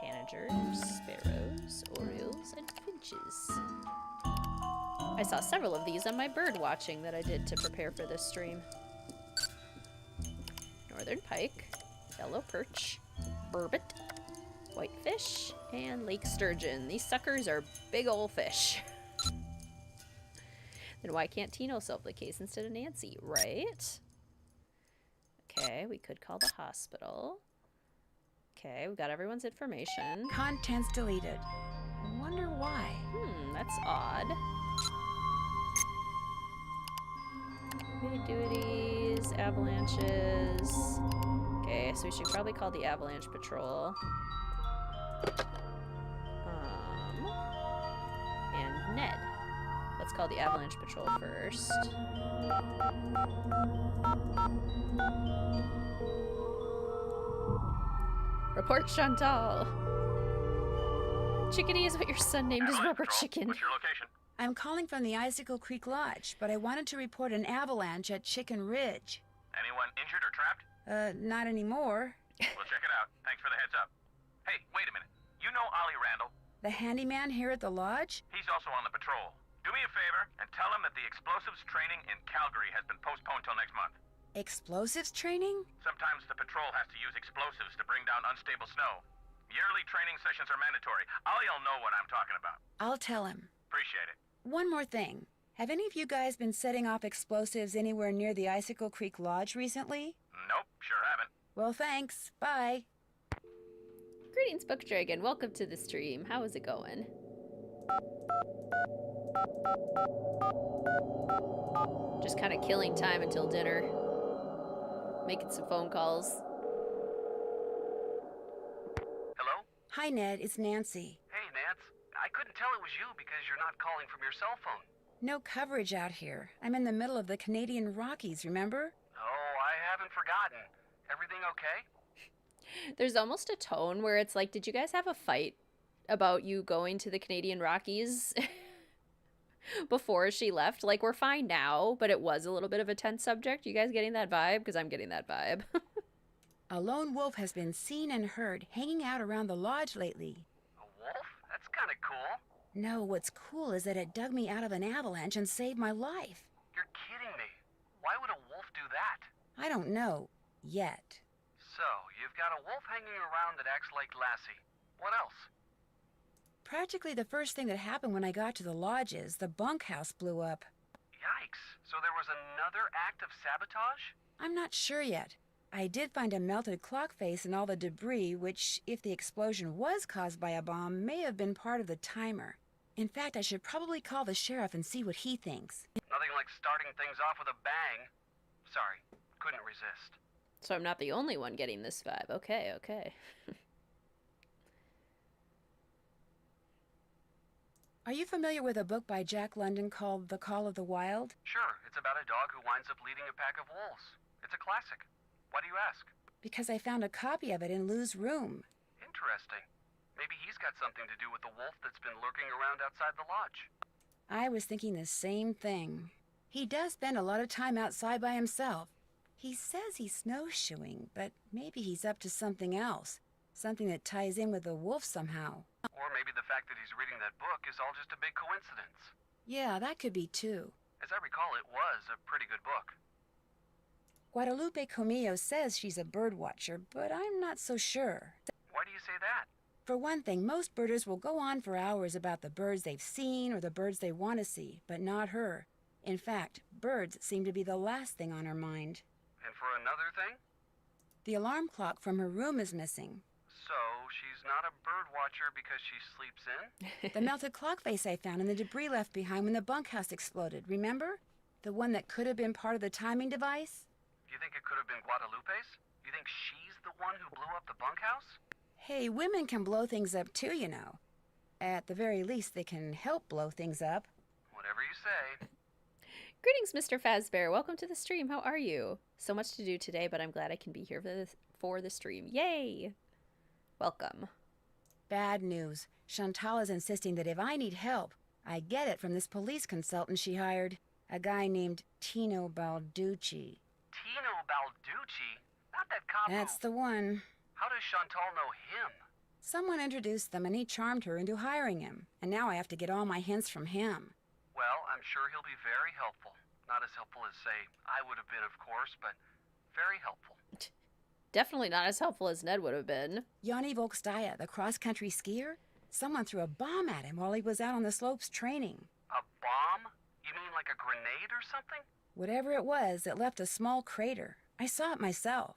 tanagers, sparrows, orioles, and finches. I saw several of these on my bird watching that I did to prepare for this stream. Northern pike, yellow perch, burbot, whitefish, and lake sturgeon. These suckers are big ol' fish. Then why can't Tino solve the case instead of Nancy, right? Okay, we could call the hospital. Okay, we got everyone's information. Contents deleted. Wonder why. That's odd. Duties, avalanches. Okay, so we should probably call the avalanche patrol. And Ned. Let's call the avalanche patrol first. Report Shantel. Chickadee is what your son named his rubber chicken. What's your location? I'm calling from the Icicle Creek Lodge, but I wanted to report an avalanche at Chicken Ridge. Anyone injured or trapped? Not anymore. We'll check it out. Thanks for the heads up. Hey, wait a minute. You know Ollie Randall? The handyman here at the lodge? He's also on the patrol. Do me a favor and tell him that the explosives training in Calgary has been postponed till next month. Explosives training? Sometimes the patrol has to use explosives to bring down unstable snow. Yearly training sessions are mandatory. Ollie'll know what I'm talking about. I'll tell him. Appreciate it. One more thing. Have any of you guys been setting off explosives anywhere near the Icicle Creek Lodge recently? Nope, sure haven't. Well, thanks. Bye. Greetings, Book Dragon. Welcome to the stream. How is it going? Just kind of killing time until dinner. Making some phone calls. Hello? Hi, Ned. It's Nancy. Hey, Nance. I couldn't tell it was you because you're not calling from your cell phone. No coverage out here. I'm in the middle of the Canadian Rockies, remember? Oh, I haven't forgotten. Everything okay? There's almost a tone where it's like, did you guys have a fight about you going to the Canadian Rockies before she left? Like, we're fine now, but it was a little bit of a tense subject. You guys getting that vibe? Because I'm getting that vibe. A lone wolf has been seen and heard hanging out around the lodge lately. A wolf? That's kind of cool. No, what's cool is that it dug me out of an avalanche and saved my life. You're kidding me. Why would a wolf do that? I don't know. Yet. So, you've got a wolf hanging around that acts like Lassie. What else? Practically the first thing that happened when I got to the lodge is the bunkhouse blew up. Yikes. So there was another act of sabotage? I'm not sure yet. I did find a melted clock face and all the debris, which, if the explosion was caused by a bomb, may have been part of the timer. In fact, I should probably call the sheriff and see what he thinks. Nothing like starting things off with a bang. Sorry, couldn't resist. So I'm not the only one getting this vibe. Okay, okay. Are you familiar with a book by Jack London called The Call of the Wild? Sure, it's about a dog who winds up leading a pack of wolves. It's a classic. Why do you ask? Because I found a copy of it in Lou's room. Interesting. Maybe he's got something to do with the wolf that's been lurking around outside the lodge. I was thinking the same thing. He does spend a lot of time outside by himself. He says he's snowshoeing, but maybe he's up to something else. Something that ties in with the wolf somehow. Or maybe the fact that he's reading that book is all just a big coincidence. Yeah, that could be too. As I recall, it was a pretty good book. Guadalupe Comillo says she's a bird watcher, but I'm not so sure. Why do you say that? For one thing, most birders will go on for hours about the birds they've seen or the birds they want to see, but not her. In fact, birds seem to be the last thing on her mind. And for another thing? The alarm clock from her room is missing. So, she's not a bird watcher because she sleeps in? The melted clock face I found and the debris left behind when the bunkhouse exploded, remember? The one that could have been part of the timing device? Do you think it could have been Guadalupe's? You think she's the one who blew up the bunkhouse? Hey, women can blow things up too, you know. At the very least, they can help blow things up. Whatever you say. Greetings, Mr. Fazbear. Welcome to the stream. How are you? So much to do today, but I'm glad I can be here for the stream. Yay! Welcome. Bad news. Shantel is insisting that if I need help, I get it from this police consultant she hired. A guy named Tino Balducci. Tino Balducci? Not that cop. That's the one. How does Shantel know him? Someone introduced them and he charmed her into hiring him. And now I have to get all my hints from him. Well, I'm sure he'll be very helpful. Not as helpful as, say, I would have been, of course, but very helpful. Definitely not as helpful as Ned would have been. Yanni Volkstaya, the cross-country skier? Someone threw a bomb at him while he was out on the slopes training. A bomb? You mean like a grenade or something? Whatever it was, it left a small crater. I saw it myself.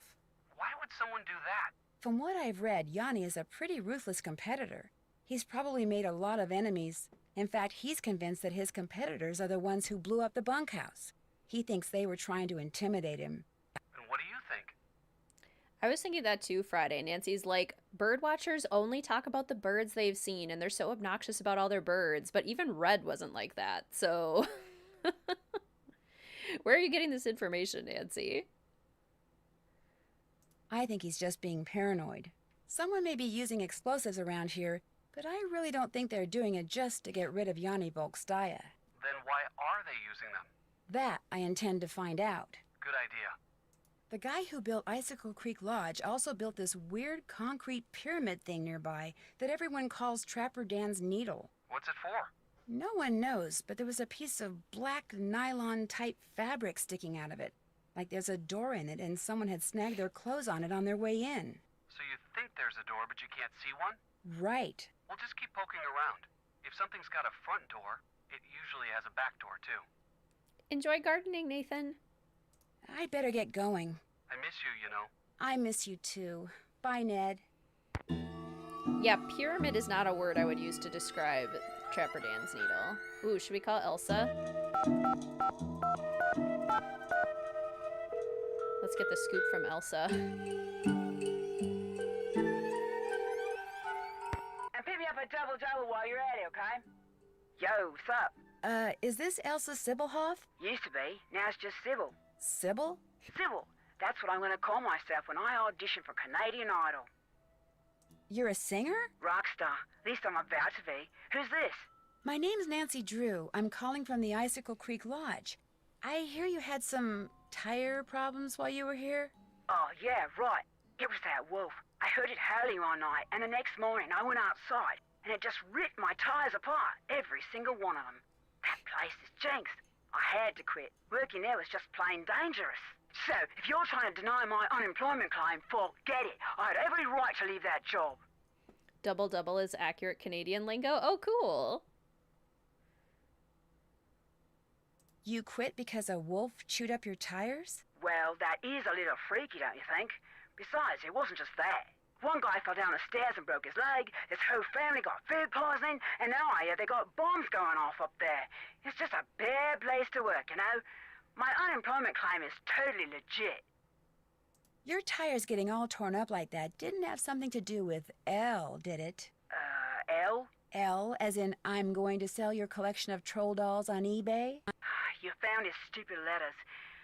Why would someone do that? From what I've read, Yanni is a pretty ruthless competitor. He's probably made a lot of enemies. In fact, he's convinced that his competitors are the ones who blew up the bunkhouse. He thinks they were trying to intimidate him. And what do you think? I was thinking that too Friday. Nancy's like, bird watchers only talk about the birds they've seen, and they're so obnoxious about all their birds. But even Red wasn't like that, so... Where are you getting this information, Nancy? I think he's just being paranoid. Someone may be using explosives around here, but I really don't think they're doing it just to get rid of Yanni Volkstaya. Then why are they using them? That I intend to find out. Good idea. The guy who built Icicle Creek Lodge also built this weird concrete pyramid thing nearby that everyone calls Trapper Dan's Needle. What's it for? No one knows, but there was a piece of black nylon-type fabric sticking out of it. Like there's a door in it and someone had snagged their clothes on it on their way in. So you think there's a door, but you can't see one? Right. Well, just keep poking around. If something's got a front door, it usually has a back door, too. Enjoy gardening, Nathan. I'd better get going. I miss you, you know. I miss you too. Bye, Ned. Yeah, pyramid is not a word I would use to describe Trapper Dan's Needle. Ooh, should we call Elsa? Let's get the scoop from Elsa. And pick me up a double-double while you're at it, okay? Yo, what's up? Is this Elsa Sybilhoff? Used to be. Now it's just Sybil. Sybil? Sybil. That's what I'm going to call myself when I audition for Canadian Idol. You're a singer? Rockstar. At least I'm about to be. Who's this? My name's Nancy Drew. I'm calling from the Icicle Creek Lodge. I hear you had some tire problems while you were here? Oh, yeah, right. It was that wolf. I heard it howling one night, and the next morning I went outside, and it just ripped my tires apart, every single one of them. That place is jinxed. I had to quit. Working there was just plain dangerous. So, if you're trying to deny my unemployment claim, forget it. I had every right to leave that job. Double-double is accurate Canadian lingo? Oh, cool. You quit because a wolf chewed up your tires? Well, that is a little freaky, don't you think? Besides, it wasn't just that. One guy fell down the stairs and broke his leg, his whole family got food poisoning, and now I hear they got bombs going off up there. It's just a bad place to work, you know? My unemployment claim is totally legit. Your tires getting all torn up like that didn't have something to do with L, did it? L? L, as in I'm going to sell your collection of troll dolls on eBay? You found his stupid letters.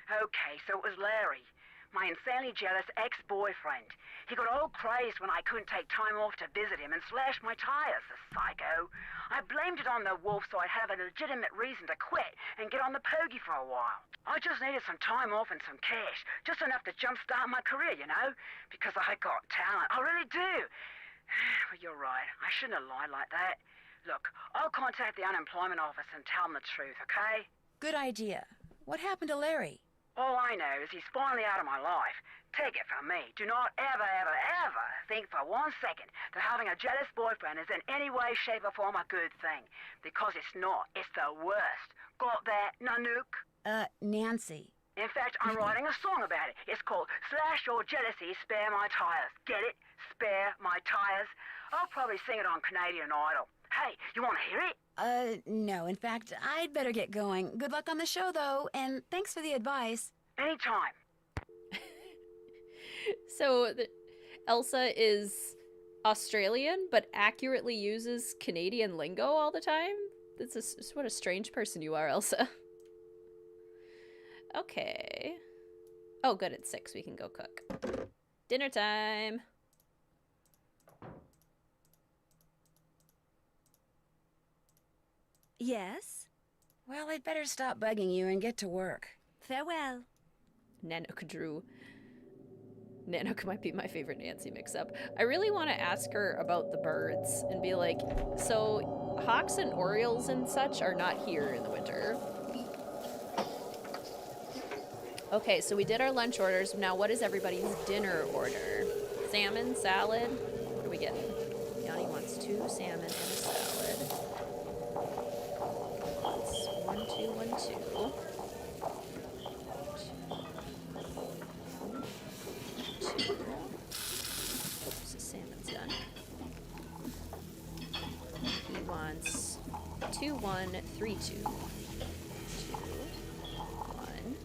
Okay, so it was Larry, my insanely jealous ex-boyfriend. He got all crazed when I couldn't take time off to visit him and slashed my tires, the psycho. I blamed it on the wolf so I'd have a legitimate reason to quit and get on the pokey for a while. I just needed some time off and some cash, just enough to jumpstart my career, you know? Because I got talent, I really do. But you're right, I shouldn't have lied like that. Look, I'll contact the unemployment office and tell them the truth, okay? Good idea. What happened to Larry? All I know is he's finally out of my life. Take it from me, do not ever, ever, ever think for 1 second that having a jealous boyfriend is in any way, shape, or form a good thing. Because it's not. It's the worst. Got that, Nanook? Nancy. In fact, I'm writing a song about it. It's called Slash Your Jealousy, Spare My Tires. Get it? Spare My Tires. I'll probably sing it on Canadian Idol. Hey, you want to hear it? No. In fact, I'd better get going. Good luck on the show, though, and thanks for the advice. Anytime. So, Elsa is Australian, but accurately uses Canadian lingo all the time? What a strange person you are, Elsa. Okay. Oh, good, it's 6. We can go cook. Dinner time! Yes? Well, I'd better stop bugging you and get to work. Farewell. Nanook drew. Nanook might be my favorite Nancy mix-up. I really want to ask her about the birds and be like, so hawks and orioles and such are not here in the winter. Okay, so we did our lunch orders. Now what is everybody's dinner order? Salmon, salad? What are we getting? Yanni wants 2 salmon and a salad. Wants 1, 2, 1, 2. Oops, the salmon's done. He wants 2, 1, 3, 2. 2, 1,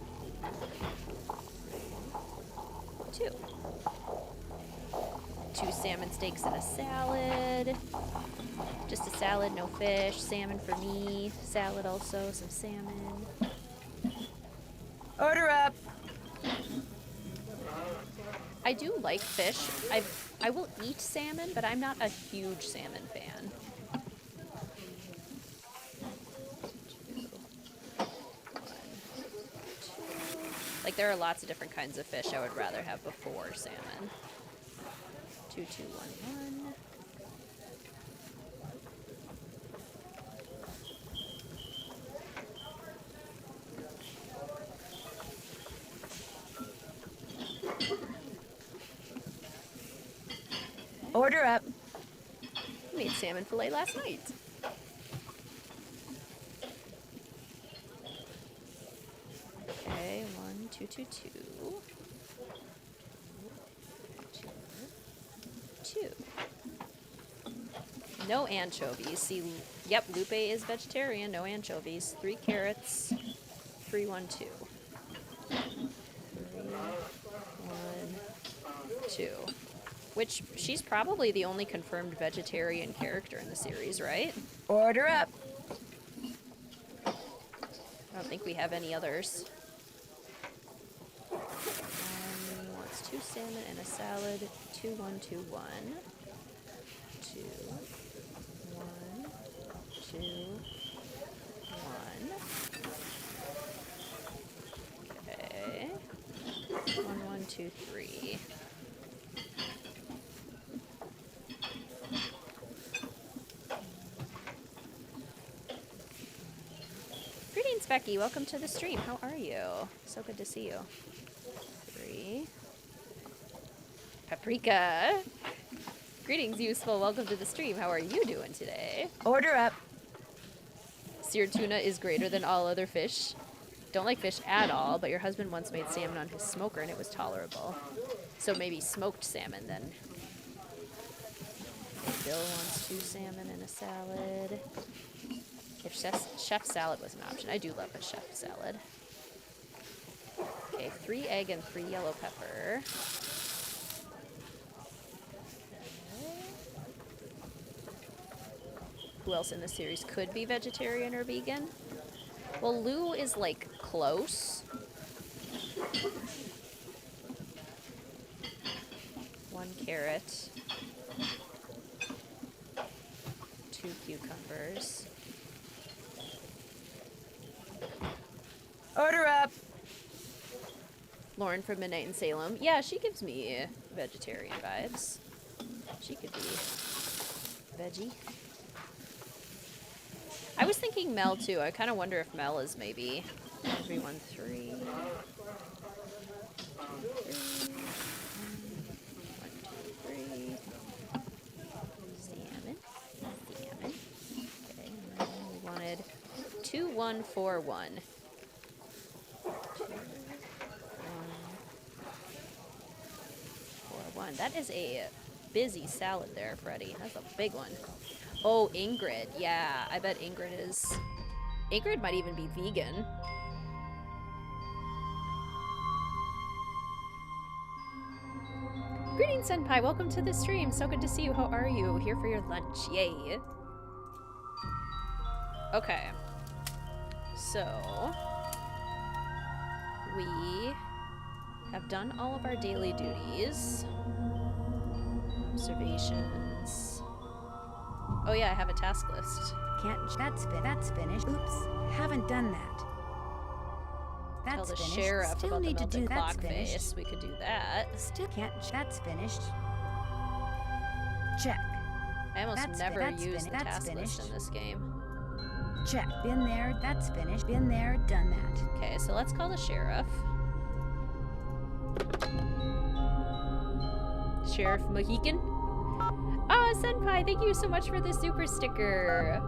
2. 2 salmon steaks and a salad. Just a salad, no fish. Salmon for me. Salad also, some salmon. Order up! I do like fish. I will eat salmon, but I'm not a huge salmon fan. Like, there are lots of different kinds of fish I would rather have before salmon. 2, 2, 1, 1. Order up. I made salmon fillet last night. Okay, 1, 2, 2, 2. 2. 2. No anchovies. See, yep, Lupe is vegetarian. No anchovies. 3 carrots. 3, 1, 2. 3, 1, 2. Which, she's probably the only confirmed vegetarian character in the series, right? Order up. I don't think we have any others. Wants 2 salmon and a salad. 2, 1, 2, 1. 2, 1, 2, 1. Okay. 1, 1, 2, 3. Greetings, Becky. Welcome to the stream. How are you? So good to see you. 3. Paprika. Greetings, Useful. Welcome to the stream. How are you doing today? Order up. Seared tuna is greater than all other fish. Don't like fish at all, but your husband once made salmon on his smoker and it was tolerable. So maybe smoked salmon then. Okay, Bill wants 2 salmon and a salad. If chef salad was an option. I do love a chef salad. Okay, 3 egg and 3 yellow pepper. Who else in the series could be vegetarian or vegan? Well, Lou is, like, close. 1 carrot. 2 cucumbers. Order up! Lauren from Midnight in Salem. Yeah, she gives me vegetarian vibes. She could be veggie. I was thinking Mel, too. I kind of wonder if Mel is maybe everyone 3. 1, 2, 3. Salmon. Salmon. Okay, and then we wanted 2, 1, 4, 1. 2, 1, 4, 1. That is a busy salad there, Freddie. That's a big one. Oh, Ingrid. Yeah, I bet Ingrid is... Ingrid might even be vegan. Greetings, Senpai. Welcome to the stream. So good to see you. How are you? Here for your lunch. Yay. Okay. So... we have done all of our daily duties. Observations. Oh yeah, I have a task list. That's finished. Oops, haven't done that. That's Tell the finished. sheriff Still about need the to melted do clock that's finished. face. We could do that. Still can't. That's finished. Check. I almost never that's use the that's task finished. list in this game. Check. Been there. That's finished. Been there. Done that. Okay, so let's call the sheriff. Sheriff Mohican. Oh, Senpai, thank you so much for the super sticker.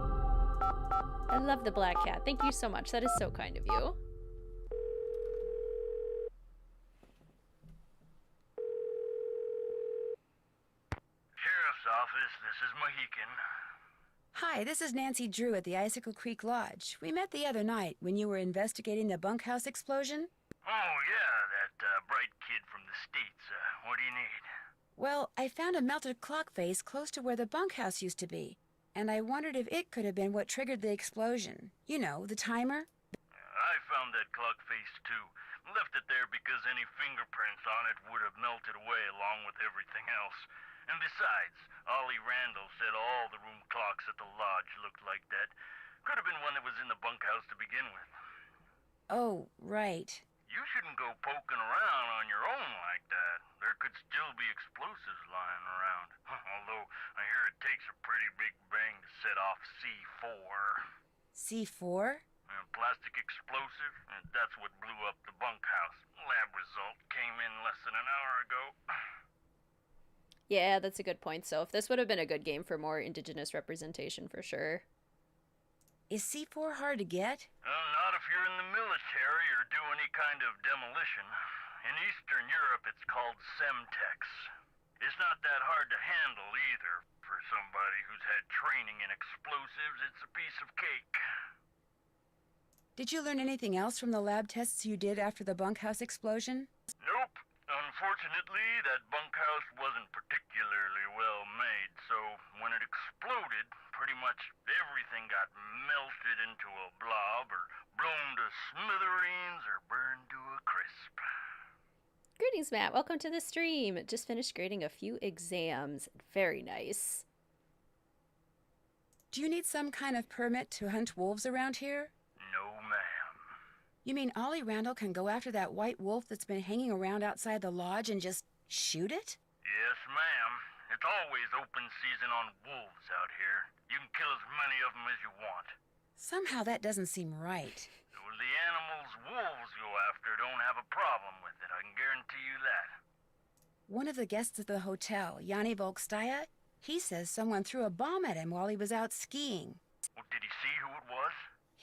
I love the black cat. Thank you so much. That is so kind of you. Sheriff's office, this is Mohican. Hi, this is Nancy Drew at the Icicle Creek Lodge. We met the other night when you were investigating the bunkhouse explosion. Oh, yeah, that bright kid from the States. What do you need? Well, I found a melted clock face close to where the bunkhouse used to be, and I wondered if it could have been what triggered the explosion. You know, the timer? I found that clock face, too. Left it there because any fingerprints on it would have melted away along with everything else. And besides, Ollie Randall said all the room clocks at the lodge looked like that. Could have been one that was in the bunkhouse to begin with. Oh, right. You shouldn't go poking around on your own like that. There could still be explosives lying around. Although, I hear it takes a pretty big bang to set off C4. C4? A plastic explosive, and that's what blew up the bunkhouse. Lab result came in less than an hour ago. Yeah, that's a good point. So if this would have been a good game for more indigenous representation, for sure. Is C4 hard to get? Not if you're in the military or do any kind of demolition. In Eastern Europe, it's called Semtex. It's not that hard to handle either. For somebody who's had training in explosives, it's a piece of cake. Did you learn anything else from the lab tests you did after the bunkhouse explosion? Nope. Unfortunately, that bunkhouse wasn't particularly well made, so when it exploded, pretty much everything got melted into a blob or blown to smithereens or burned to a crisp. Greetings, Matt. Welcome to the stream. Just finished grading a few exams. Very nice. Do you need some kind of permit to hunt wolves around here? No, ma'am. You mean Ollie Randall can go after that white wolf that's been hanging around outside the lodge and just shoot it? Yes, ma'am. It's always open season on wolves out here. You can kill as many of them as you want. Somehow that doesn't seem right. The animals wolves go after don't have a problem with it, I can guarantee you that. One of the guests at the hotel, Yanni Volkstaya, he says someone threw a bomb at him while he was out skiing. Well, did he see who it was?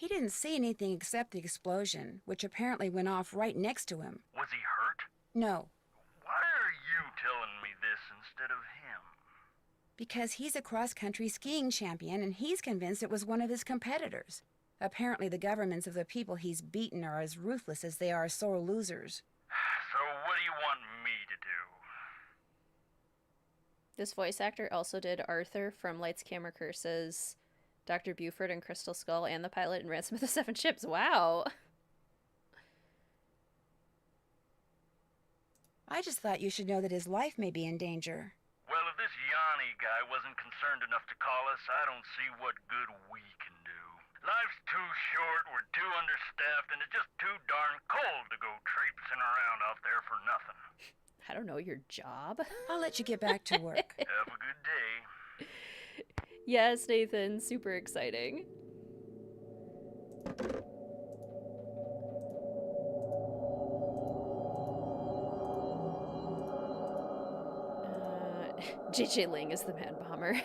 He didn't see anything except the explosion, which apparently went off right next to him. Was he hurt? No, Why are you telling me this instead of him? because he's a cross-country skiing champion and he's convinced it was one of his competitors. Apparently the governments of the people he's beaten are as ruthless as they are sore losers. So what do you want me to do? This voice actor also did Arthur from Lights, Camera, Curses, Dr. Buford and Crystal Skull, and the pilot in Ransom of the Seven Ships. Wow. I just thought you should know that his life may be in danger. Well, if this Yanni guy wasn't concerned enough to call us, I don't see what good we can do. Life's too short, we're too understaffed, and it's just too darn cold to go traipsing around out there for nothing. I don't know, your job? I'll let you get back to work. Have a good day. Yes, Nathan, super exciting. JJ Ling is the man bomber.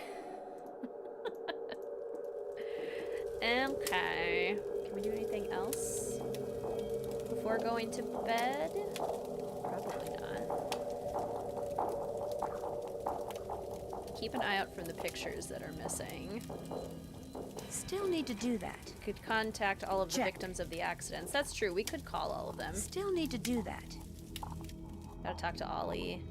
Okay. Can we do anything else before going to bed? Probably not. Keep an eye out for the pictures that are missing. Still need to do that. Could contact all of the Check. victims of the accidents. That's true. We could call all of them. Still need to do that. Gotta talk to Ollie.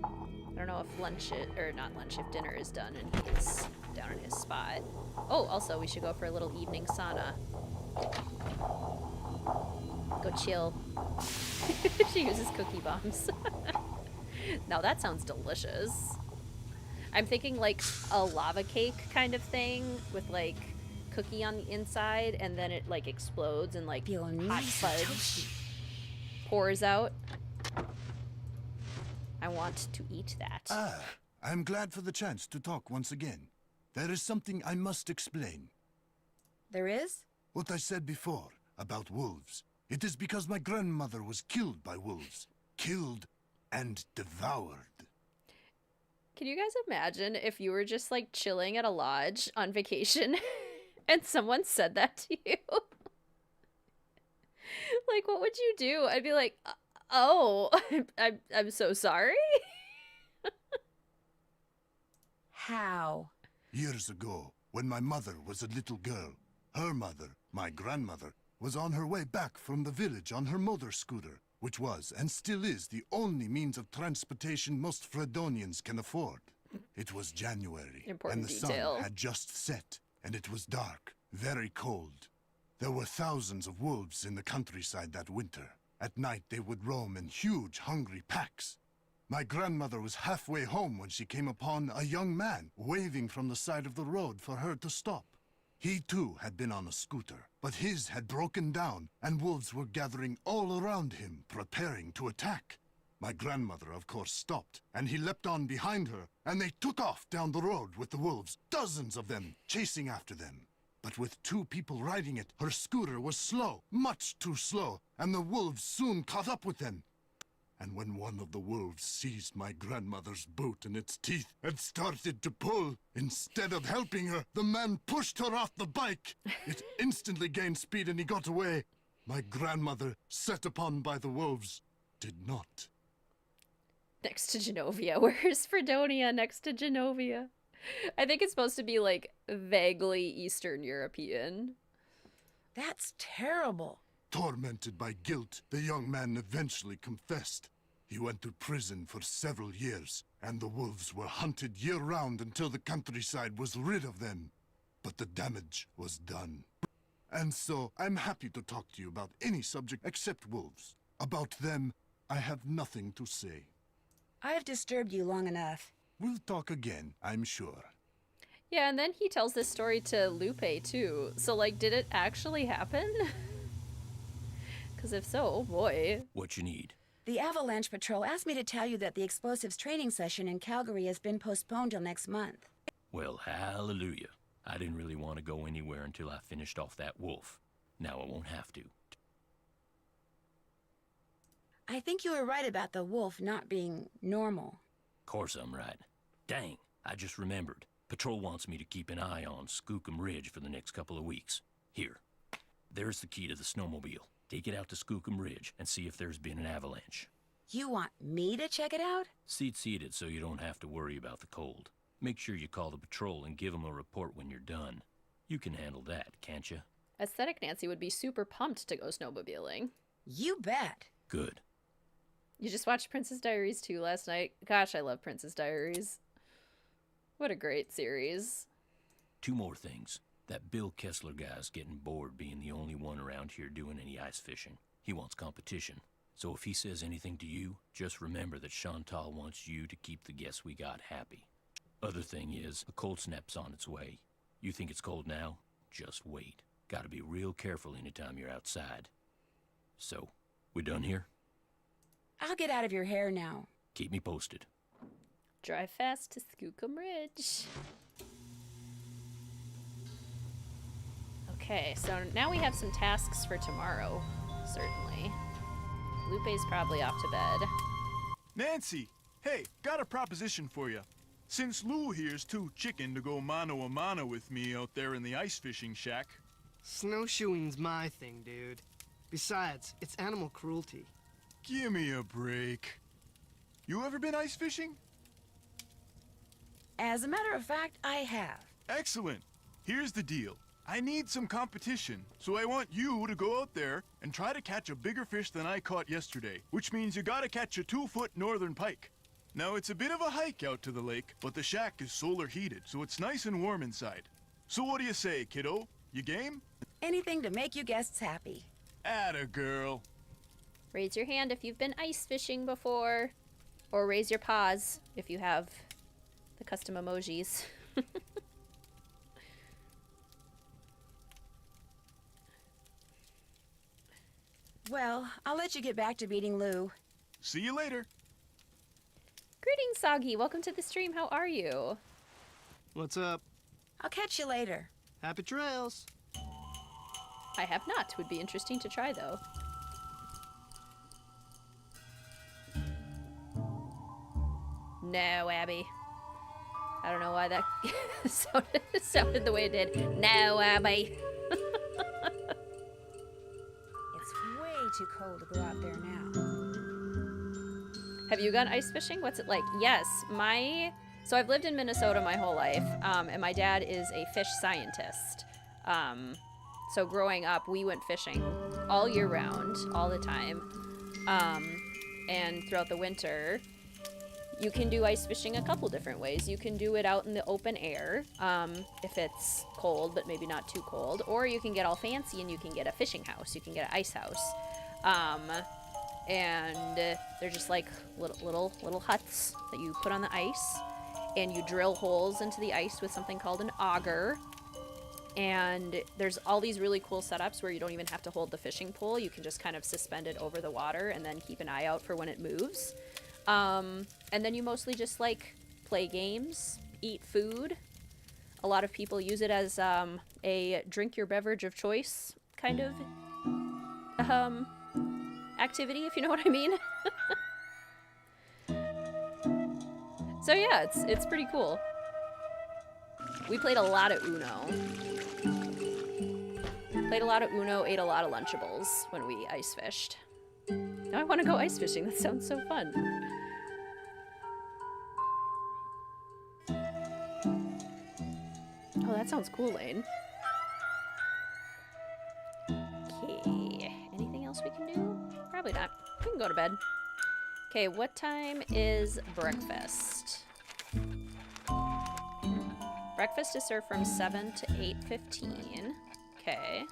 I don't know if if dinner is done and he's down in his spot. Oh, also, we should go for a little evening sauna. Go chill. She uses cookie bombs. Now that sounds delicious. I'm thinking like a lava cake kind of thing with like cookie on the inside and then it like explodes and like Feel hot nice and fudge toasty. pours out. I want to eat that. I'm glad for the chance to talk once again. There is something I must explain. There is? What I said before about wolves. It is because my grandmother was killed by wolves. Killed and devoured. Can you guys imagine if you were just like chilling at a lodge on vacation and someone said that to you? Like, what would you do? I'd be like, oh, I'm so sorry. How? Years ago, when my mother was a little girl, her mother, my grandmother, was on her way back from the village on her motor scooter, which was and still is the only means of transportation most Fredonians can afford. It was January, Important and the detail. sun had just set, and it was dark, very cold. There were thousands of wolves in the countryside that winter. At night they would roam in huge, hungry packs. My grandmother was halfway home when she came upon a young man waving from the side of the road for her to stop. He too had been on a scooter, but his had broken down, and wolves were gathering all around him, preparing to attack. My grandmother, of course, stopped, and he leapt on behind her, and they took off down the road with the wolves, dozens of them, chasing after them. But with two people riding it, her scooter was slow, much too slow, and the wolves soon caught up with them. And when one of the wolves seized my grandmother's boot in its teeth and started to pull, instead of helping her, the man pushed her off the bike. It instantly gained speed and he got away. My grandmother, set upon by the wolves, did not. Next to Genovia. Where's Fredonia next to Genovia? I think it's supposed to be like vaguely Eastern European. That's terrible. Tormented by guilt, the young man eventually confessed. He went to prison for several years, and the wolves were hunted year-round until the countryside was rid of them. But the damage was done. And so, I'm happy to talk to you about any subject except wolves. About them, I have nothing to say. I've disturbed you long enough. We'll talk again, I'm sure. Yeah, and then he tells this story to Lupe too. So like, did it actually happen? Because if so, oh boy. What you need? The Avalanche Patrol asked me to tell you that the explosives training session in Calgary has been postponed till next month. Well, hallelujah. I didn't really want to go anywhere until I finished off that wolf. Now I won't have to. I think you were right about the wolf not being normal. Course I'm right. Dang, I just remembered. Patrol wants me to keep an eye on Skookum Ridge for the next couple of weeks. Here, There's the key to the snowmobile. Take it out to Skookum Ridge and see if there's been an avalanche. You want me to check it out? Seat seated so you don't have to worry about the cold. Make sure you call the patrol and give them a report when you're done. You can handle that, can't you? Aesthetic Nancy would be super pumped to go snowmobiling. You bet. Good. You just watched Princess Diaries 2 last night. Gosh, I love Princess Diaries. What a great series. 2 more things. That Bill Kessler guy's getting bored being the only one around here doing any ice fishing. He wants competition. So if he says anything to you, just remember that Shantel wants you to keep the guests we got happy. Other thing is, a cold snap's on its way. You think it's cold now? Just wait. Gotta be real careful anytime you're outside. So, we done here? I'll get out of your hair now. Keep me posted. Drive fast to Skookum Ridge. Okay, so now we have some tasks for tomorrow, certainly. Lupe's probably off to bed. Nancy, hey, got a proposition for you. Since Lou here's too chicken to go mano a mano with me out there in the ice fishing shack. Snowshoeing's my thing, dude. Besides, it's animal cruelty. Give me a break. You ever been ice fishing? As a matter of fact, I have. Excellent. Here's the deal. I need some competition, so I want you to go out there and try to catch a bigger fish than I caught yesterday, which means you gotta catch a 2-foot northern pike. Now, it's a bit of a hike out to the lake, but the shack is solar heated, so it's nice and warm inside. So what do you say, kiddo? You game? Anything to make you guests happy. Atta girl. Raise your hand if you've been ice fishing before. Or raise your paws if you have the custom emojis. Well, I'll let you get back to beating Lou. See you later. Greetings, Soggy. Welcome to the stream. How are you? What's up? I'll catch you later. Happy trails. I have not. Would be interesting to try, though. No, Abby. I don't know why that sounded the way it did. No, Abby. It's way too cold to go out there now. Have you gone ice fishing? What's it like? Yes, so I've lived in Minnesota my whole life, and my dad is a fish scientist. So growing up, we went fishing all year round, all the time. And throughout the winter, you can do ice fishing a couple different ways. You can do it out in the open air, if it's cold, but maybe not too cold. Or you can get all fancy and you can get a fishing house. You can get an ice house. And they're just like little huts that you put on the ice. And you drill holes into the ice with something called an auger. And there's all these really cool setups where you don't even have to hold the fishing pole. You can just kind of suspend it over the water and then keep an eye out for when it moves. And then you mostly just like play games, eat food. A lot of people use it as a drink your beverage of choice kind of activity, if you know what I mean. So yeah, it's pretty cool. We played a lot of Uno. Ate a lot of Lunchables when we ice fished. Now I want to go ice fishing. That sounds so fun. Oh, that sounds cool, Lane. Okay. Anything else we can do? Probably not. We can go to bed. Okay, what time is breakfast? Breakfast is served from 7 to 8:15. Okay.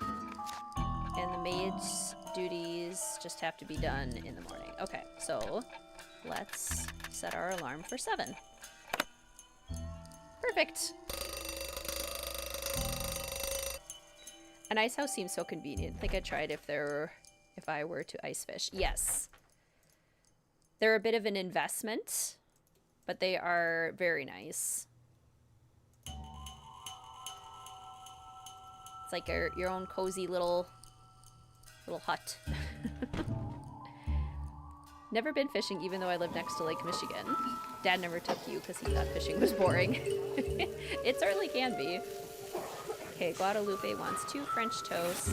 And the maid's duties just have to be done in the morning. Okay, so let's set our alarm for 7. Perfect. An ice house seems so convenient. I think I'd try it if I were to ice fish. Yes. They're a bit of an investment, but they are very nice. It's like your own cozy little hut. Never been fishing even though I live next to Lake Michigan. Dad never took you because he thought fishing was boring. It certainly can be. Okay, Guadalupe wants 2 French toast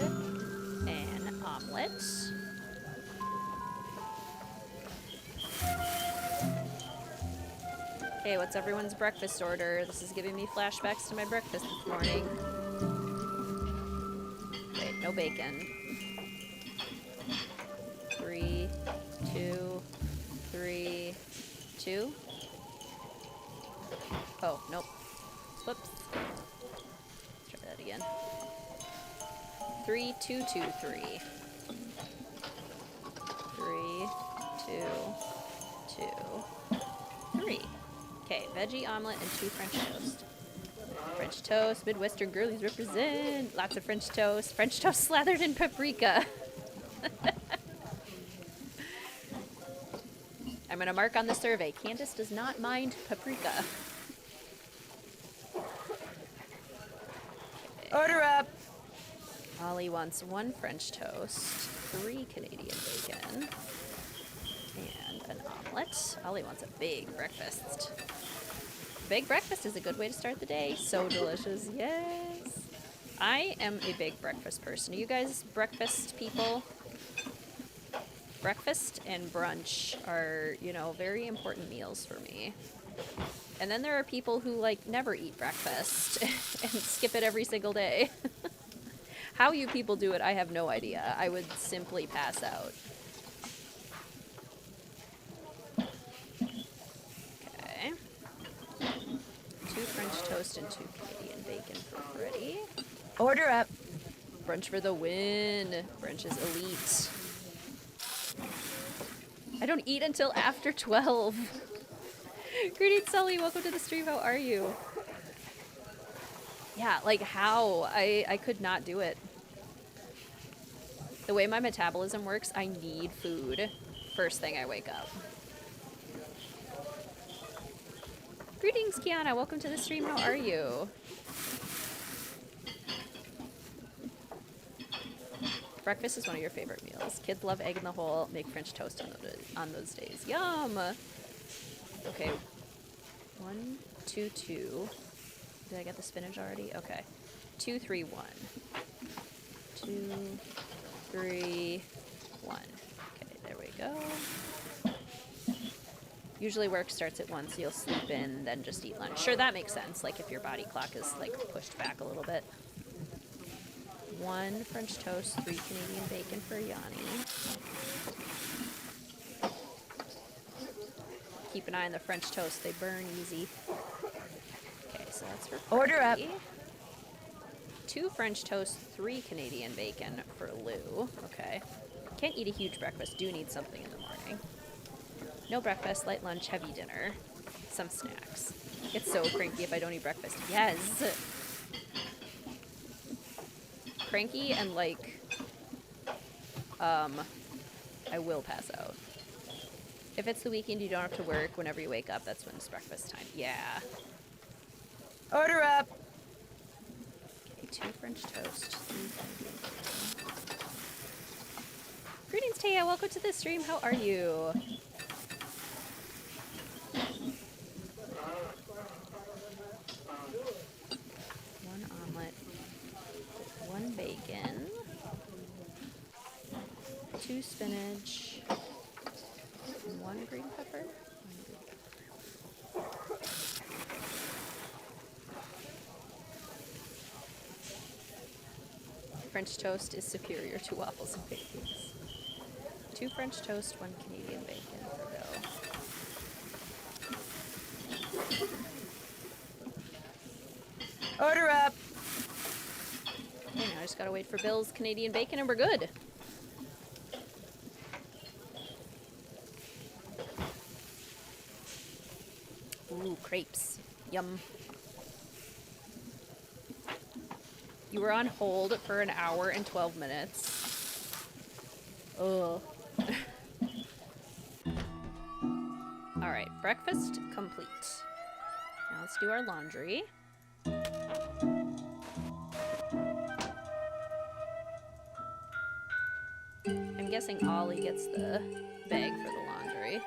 and an omelet. Okay, what's everyone's breakfast order? This is giving me flashbacks to my breakfast this morning. Wait, no bacon. 3, 2, 3, 2. Oh, nope. Whoops. Try that again. 3, 2, 2, 3. 3, 2, 2, 3. Okay, veggie omelet and 2 French toast. French toast, Midwestern girlies represent. Lots of French toast. French toast slathered in paprika. I'm gonna mark on the survey. Candace does not mind paprika. Order up! Ollie wants 1 French toast, 3 Canadian bacon, and an omelet. Ollie wants a big breakfast. Big breakfast is a good way to start the day. So delicious, yes. I am a big breakfast person. Are you guys breakfast people? Breakfast and brunch are, you know, very important meals for me. And then there are people who, like, never eat breakfast and skip it every single day. How you people do it, I have no idea. I would simply pass out. Okay. 2 French toast and 2 Canadian bacon for Freddie. Order up! Brunch for the win. Brunch is elite. I don't eat until after 12. Greetings, Sully. Welcome to the stream. How are you? Yeah, like how? I could not do it. The way my metabolism works, I need food first thing I wake up. Greetings, Kiana. Welcome to the stream. How are you? Breakfast is one of your favorite meals. Kids love egg in the hole. Make French toast on those days. Yum! Okay. 1, 2, 2. Did I get the spinach already? Okay. 2, 3, 1. 2, 3, 1. Okay, there we go. Usually work starts at 1, so you'll sleep in, then just eat lunch. Sure, that makes sense. Like if your body clock is like pushed back a little bit. 1 French toast, 3 Canadian bacon for Yanni. Keep an eye on the French toast, they burn easy. Okay, so that's for Freddie. Order up! 2 French toast, 3 Canadian bacon for Lou. Okay. Can't eat a huge breakfast, do need something in the morning. No breakfast, light lunch, heavy dinner. Some snacks. Get so cranky if I don't eat breakfast. Yes! Cranky and like, I will pass out. If it's the weekend, you don't have to work. Whenever you wake up, that's when it's breakfast time. Yeah. Order up! Okay, 2 French toast. Greetings, Taya. Welcome to the stream. How are you? One omelet. 1 bacon. 2 spinach. 1 green pepper. French toast is superior to waffles and pancakes. 2 French toast, 1 Canadian bacon for Bill. Order up! Okay, now I just gotta wait for Bill's Canadian bacon and we're good. Ooh, crepes. Yum. You were on hold for 1 hour and 12 minutes. Ugh. Alright, breakfast complete. Now let's do our laundry. I'm guessing Ollie gets the bag for the laundry.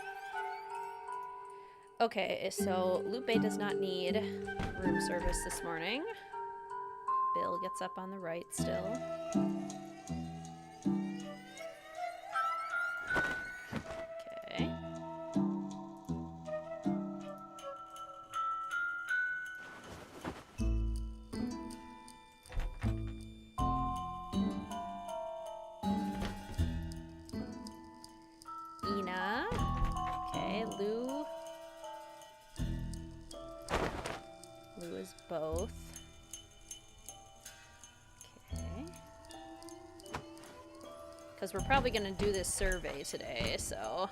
Okay, so Lupe does not need room service this morning. Bill gets up on the right still. Okay. Ina. Okay, Lou. Lou is both. Okay. Because we're probably going to do this survey today, so...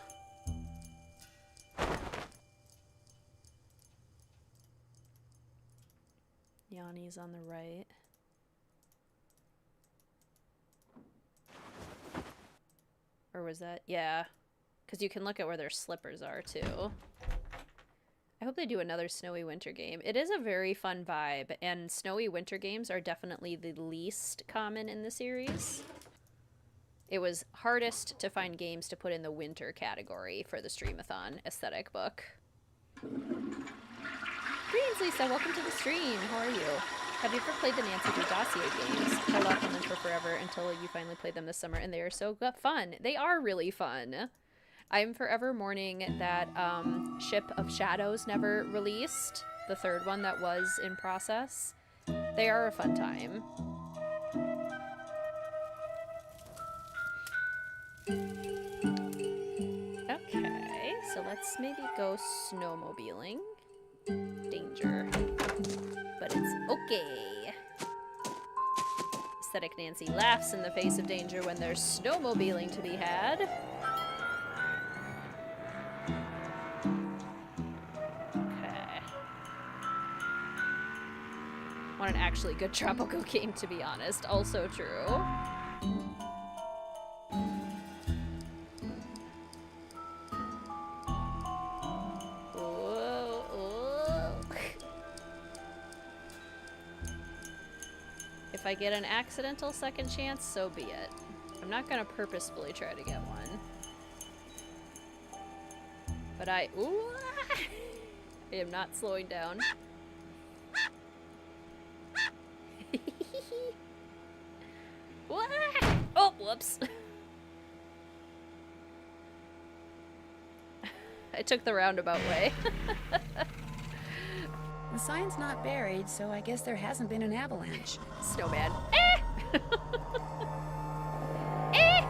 Yanni's on the right. Or was that? Yeah. Because you can look at where their slippers are, too. I hope they do another Snowy Winter game. It is a very fun vibe, and Snowy Winter games are definitely the least common in the series. It was hardest to find games to put in the winter category for the Streamathon aesthetic book. Greetings, Lisa. Welcome to the stream. How are you? Have you ever played the Nancy Drew Dossier games? I love them for forever until you finally played them this summer, and they are so fun. They are really fun. I'm forever mourning that Ship of Shadows never released, the third one that was in process. They are a fun time. Okay, so let's maybe go snowmobiling. Danger. But it's okay. Aesthetic Nancy laughs in the face of danger when there's snowmobiling to be had. Want an actually good tropical game, to be honest. Also true. Whoa, whoa. If I get an accidental second chance, so be it. I'm not gonna purposefully try to get one. But I am not slowing down. What? Oh, whoops. I took the roundabout way. The sign's not buried, so I guess there hasn't been an avalanche. Snowman. Eh! Eh!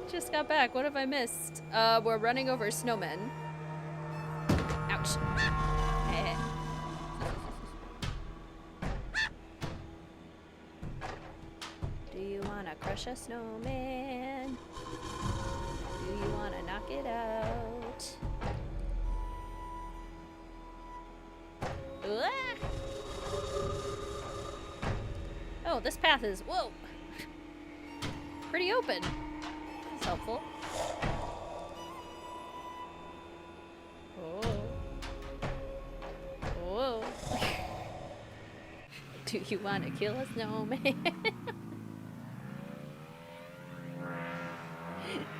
Just got back. What have I missed? We're running over snowmen. Ouch. Eh. Do you wanna crush a snowman? Do you wanna knock it out? Ah! Oh, this path is, whoa, pretty open. That's helpful. Oh. Whoa. Do you want to kill a snowman?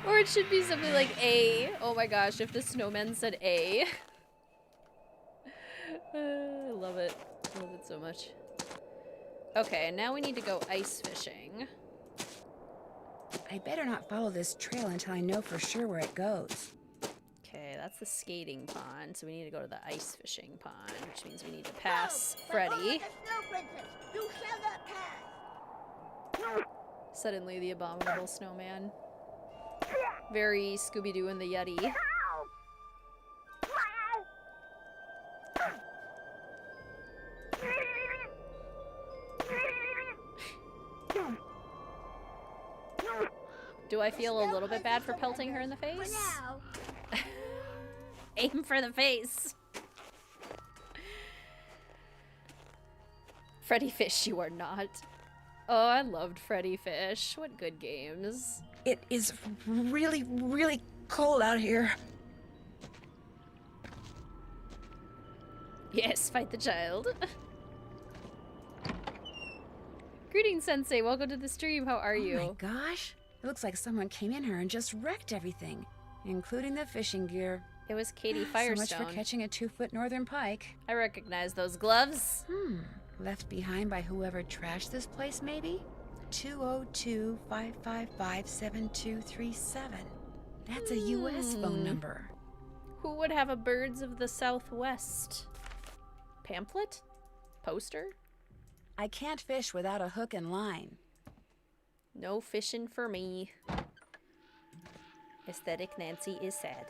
Or it should be something like A. Oh my gosh, if the snowman said A. I love it. I love it so much. Okay, and now we need to go ice fishing. I better not follow this trail until I know for sure where it goes. Okay, that's the skating pond, so we need to go to the ice fishing pond, which means we need to pass Freddy. You shall not pass. Suddenly the abominable snowman. Very Scooby-Doo and the Yeti. Do I feel a little bit bad for pelting her in the face? Aim for the face. Freddy Fish, you are not. Oh, I loved Freddy Fish. What good games. It is really, really cold out here. Yes, fight the child. Greetings, Sensei. Welcome to the stream. How are you? Oh my gosh. It looks like someone came in here and just wrecked everything, including the fishing gear It was Katie Firestone. So much for catching a 2-foot northern pike. I recognize those gloves. Left behind by whoever trashed this place, maybe? 202-555-7237. That's a U.S. phone number. Who would have a Birds of the Southwest pamphlet? Poster? I can't fish without a hook and line. No fishing for me. Aesthetic Nancy is sad.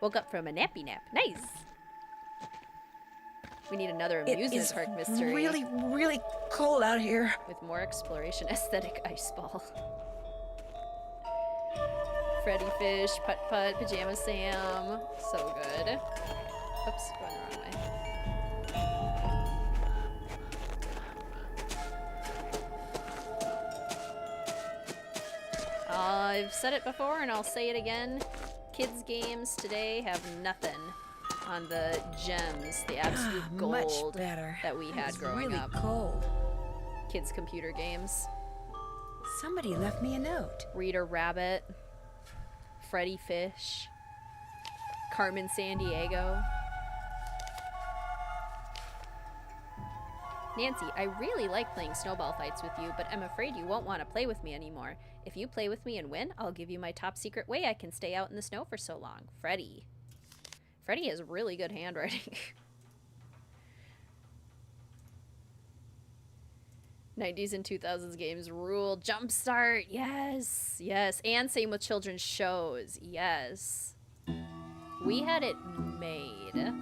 Woke up from a nappy nap. Nice. We need another amusement park mystery. It's really, really cold out here. With more exploration. Aesthetic ice ball. Freddy Fish, Putt Putt, Pajama Sam. So good. Oops, going the wrong way. I've said it before and I'll say it again. Kids games today have nothing on the gems, the absolute gold Much better. that we had growing really up. Cold. Kids computer games. Somebody left me a note. Reader Rabbit. Freddy Fish. Carmen Sandiego. Nancy, I really like playing snowball fights with you, but I'm afraid you won't want to play with me anymore. If you play with me and win, I'll give you my top secret way I can stay out in the snow for so long. Freddy. Freddy has really good handwriting. 90s and 2000s games rule. Jumpstart, yes, yes. And same with children's shows, yes. We had it made.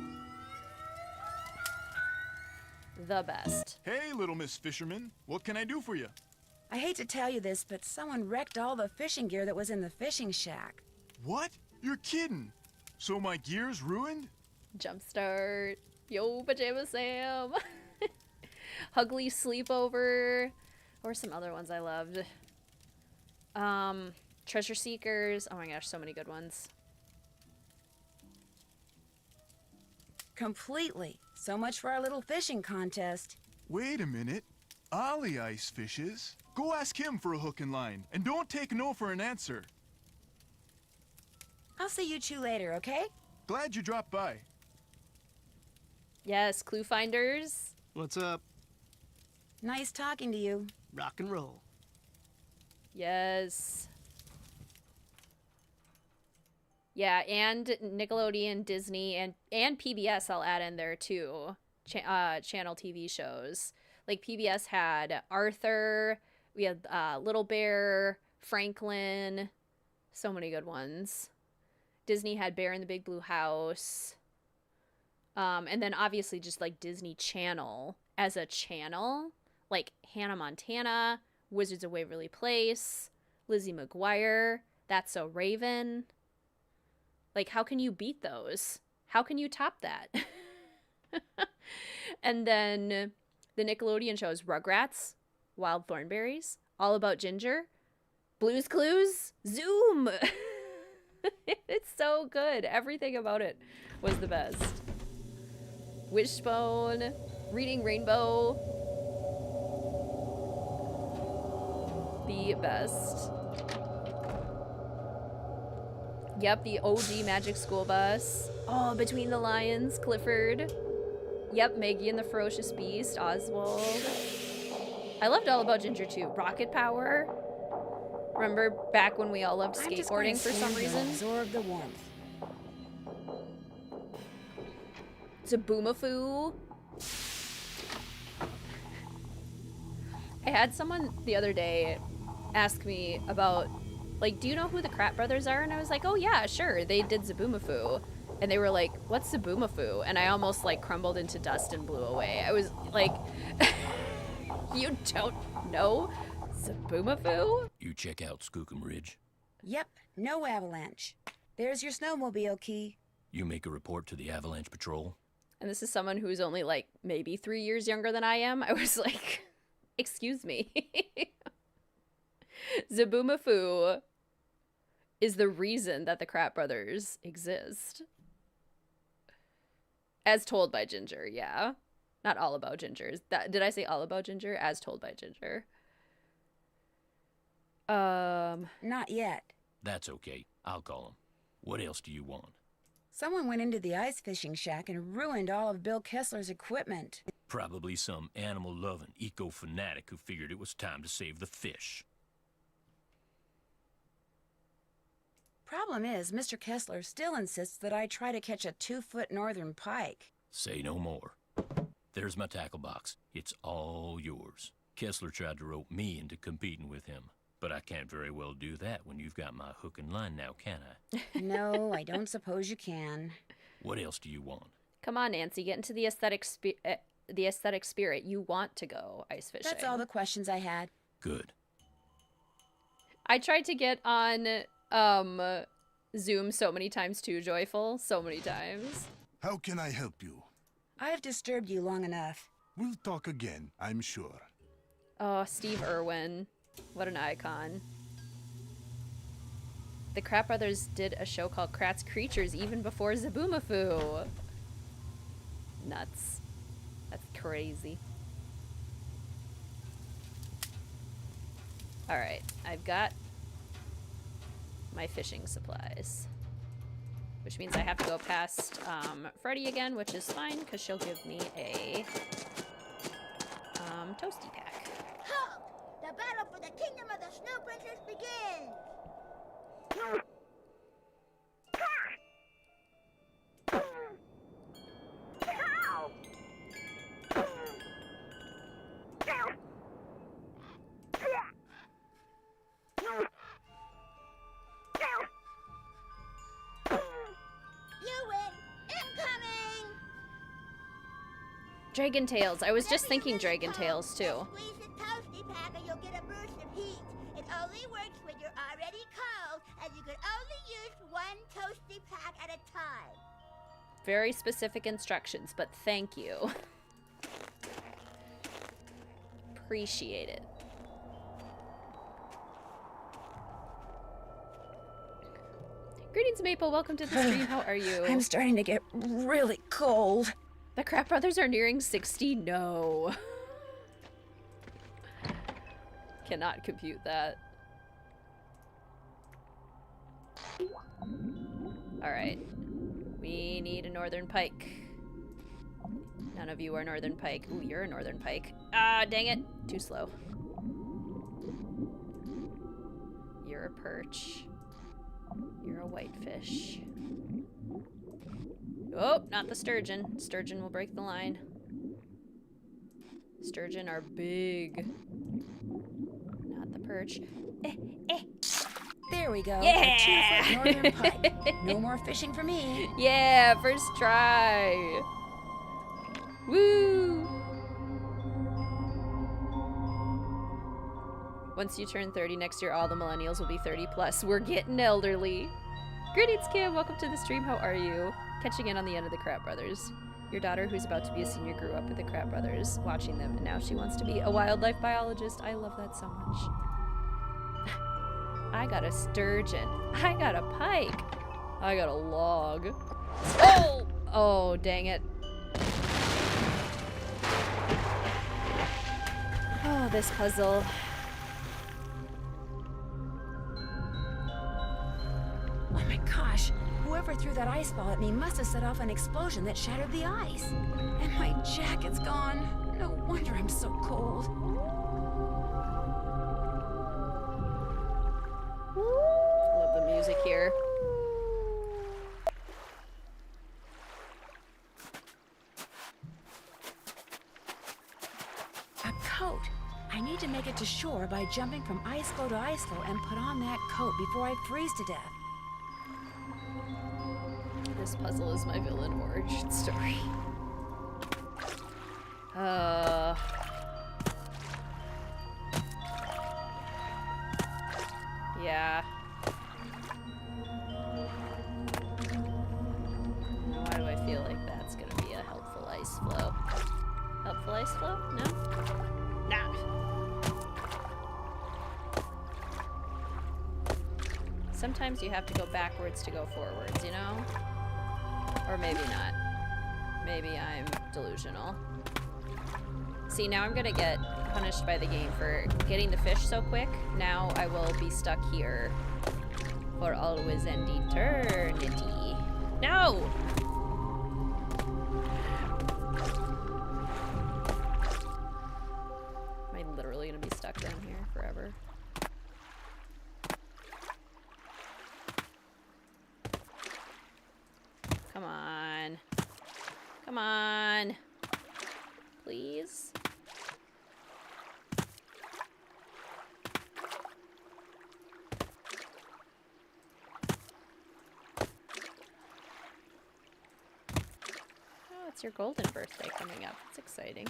The best. Hey, Little Miss Fisherman. What can I do for you? I hate to tell you this, but someone wrecked all the fishing gear that was in the fishing shack. What? You're kidding. So my gear's ruined? Jumpstart. Yo, Pajama Sam. Hugly Sleepover. Or some other ones I loved. Treasure Seekers. Oh my gosh, so many good ones. Completely. So much for our little fishing contest. Wait a minute. Ollie ice fishes. Go ask him for a hook and line. And don't take no for an answer. I'll see you two later, okay? Glad you dropped by. Yes, Clue Finders. What's up? Nice talking to you. Rock and roll. Yes. Yeah, and Nickelodeon, Disney, and PBS I'll add in there too. Channel TV shows. Like PBS had Arthur, we had Little Bear, Franklin, so many good ones. Disney had Bear in the Big Blue House. And then obviously just like Disney Channel as a channel, like Hannah Montana, Wizards of Waverly Place, Lizzie McGuire, That's So Raven. Like, how can you beat those? How can you top that? And then the Nickelodeon shows Rugrats, Wild Thornberrys, All About Ginger, Blue's Clues, Zoom. It's so good. Everything about it was the best. Wishbone, Reading Rainbow. The best. Yep, the OG Magic School Bus. Oh, Between the Lions, Clifford. Yep, Maggie and the Ferocious Beast, Oswald. I loved All About Ginger too. Rocket Power. Remember back when we all loved skateboarding for some reason? Absorb the warmth. Zaboomafoo. I had someone the other day ask me about, like, do you know who the Kratt Brothers are? And I was like, oh yeah, sure. They did Zaboomafoo. And they were like, what's Zaboomafoo? And I almost like crumbled into dust and blew away. I was like, you don't know Zaboomafoo? You check out Skookum Ridge. Yep, no avalanche. There's your snowmobile key. You make a report to the Avalanche Patrol. And this is someone who's only like maybe 3 years younger than I am. I was like, excuse me. Zaboomafoo is the reason that the Kratt Brothers exist. As told by Ginger, yeah. Not All About Ginger. Did I say All About Ginger? As told by Ginger. Not yet. That's okay. I'll call him. What else do you want? Someone went into the ice fishing shack and ruined all of Bill Kessler's equipment. Probably some animal-loving eco-fanatic who figured it was time to save the fish. Problem is, Mr. Kessler still insists that I try to catch a 2-foot northern pike. Say no more. There's my tackle box. It's all yours. Kessler tried to rope me into competing with him, but I can't very well do that when you've got my hook and line now, can I? No, I don't suppose you can. What else do you want? Come on, Nancy, get into the aesthetic spirit. You want to go ice fishing. That's all the questions I had. Good. I tried to get on Zoom so many times too, Joyful. So many times. How can I help you? I've disturbed you long enough. We'll talk again, I'm sure. Oh, Steve Irwin. What an icon. The Kratt Brothers did a show called Kratt's Creatures even before Zaboomafoo. Nuts. That's crazy. Alright, I've got my fishing supplies. Which means I have to go past Freddie again, which is fine, because she'll give me a toasty pack. Halt! The battle for the kingdom of the Snow Princess begins! Dragon Tails. I was just thinking Dragon Tails too. Squeeze the toasty pack and you'll get a burst of heat. It only works when you're already cold, and you can only use one toasty pack at a time. Very specific instructions, but thank you. Appreciate it. Greetings, Maple. Welcome to the stream. How are you? I'm starting to get really cold. The Kratt Brothers are nearing 60? No. Cannot compute that. Alright. We need a northern pike. None of you are northern pike. Ooh, you're a northern pike. Ah, dang it. Too slow. You're a perch. You're a whitefish. Oh, not the sturgeon. Sturgeon will break the line. Sturgeon are big. Not the perch. There we go. Yeah! A 2-foot northern pike. No more fishing for me. Yeah, first try. Woo! Once you turn 30 next year, all the millennials will be 30 plus. We're getting elderly. Greetings, Kim. Welcome to the stream. How are you? Catching in on the end of the Kratt Brothers. Your daughter, who's about to be a senior, grew up with the Kratt Brothers, watching them, and now she wants to be a wildlife biologist. I love that so much. I got a sturgeon. I got a pike. I got a log. Oh! Oh, dang it. Oh, this puzzle. Oh my gosh. Whoever threw that ice ball at me must have set off an explosion that shattered the ice. And my jacket's gone. No wonder I'm so cold. Love the music here. A coat. I need to make it to shore by jumping from ice floe to ice floe and put on that coat before I freeze to death. This puzzle is my villain origin story. Yeah. Why do I feel like that's gonna be a helpful ice flow? Helpful ice flow? No? Nah. Sometimes you have to go backwards to go forwards, you know? Or maybe not. Maybe I'm delusional. See, now I'm gonna get punished by the game for getting the fish so quick. Now I will be stuck here For always and eternity. No! Am I literally gonna be stuck down here forever? Come on. Come on. Please? Oh, it's your golden birthday coming up. It's exciting.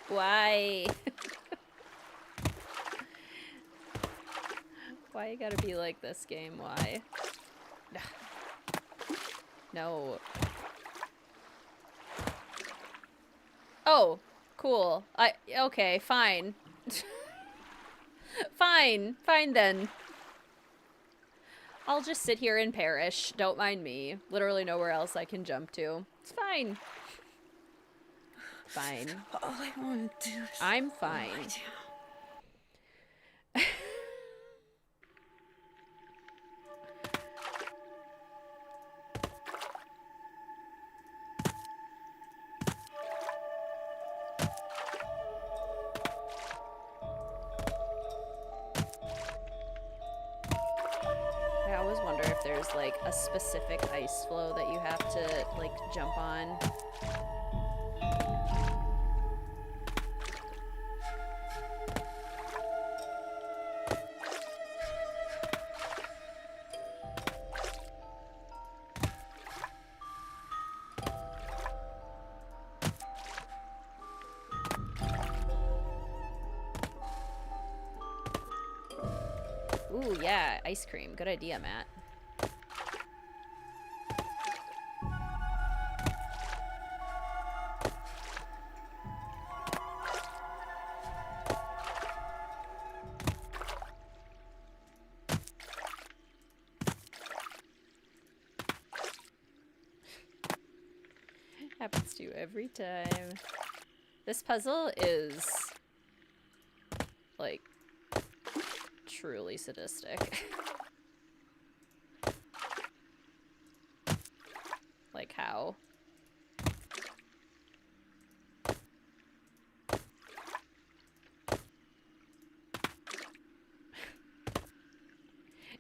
Why? Why you gotta be like this game? Why? No. Oh, cool. Okay, fine. Fine then. I'll just sit here and perish. Don't mind me. Literally nowhere else I can jump to. It's fine. Fine. All I want to do is... I'm fine. I always wonder if there's like a specific ice flow that you have to like jump on. Ooh, yeah, ice cream. Good idea, Matt. Happens to you every time. This puzzle is like truly sadistic. Like how?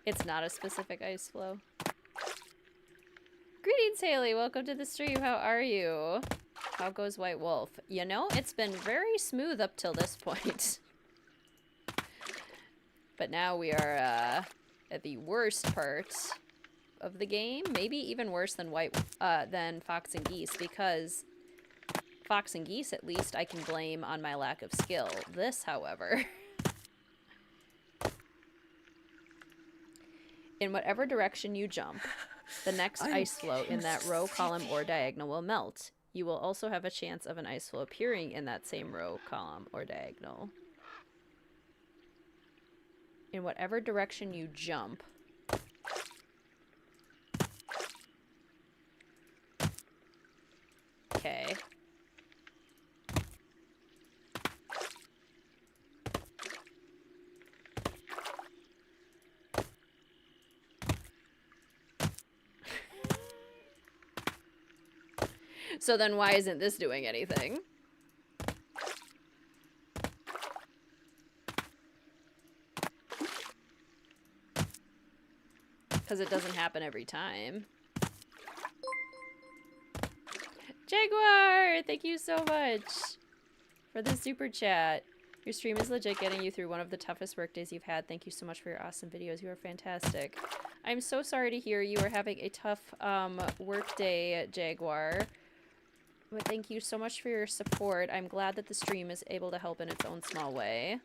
It's not a specific ice flow. Greetings, Haley. Welcome to the stream. How are you? How goes White Wolf? You know, it's been very smooth up till this point. But now we are at the worst part of the game. Maybe even worse than than Fox and Geese, because Fox and Geese, at least, I can blame on my lack of skill. This, however... In whatever direction you jump, the next ice flow in that row, column, or diagonal will melt. You will also have a chance of an ice flow appearing in that same row, column, or diagonal. In whatever direction you jump. Okay. So then why isn't this doing anything? Because it doesn't happen every time. Jaguar! Thank you so much for the super chat. Your stream is legit getting you through one of the toughest work days you've had. Thank you so much for your awesome videos. You are fantastic. I'm so sorry to hear you are having a tough work day, Jaguar. But thank you so much for your support. I'm glad that the stream is able to help in its own small way.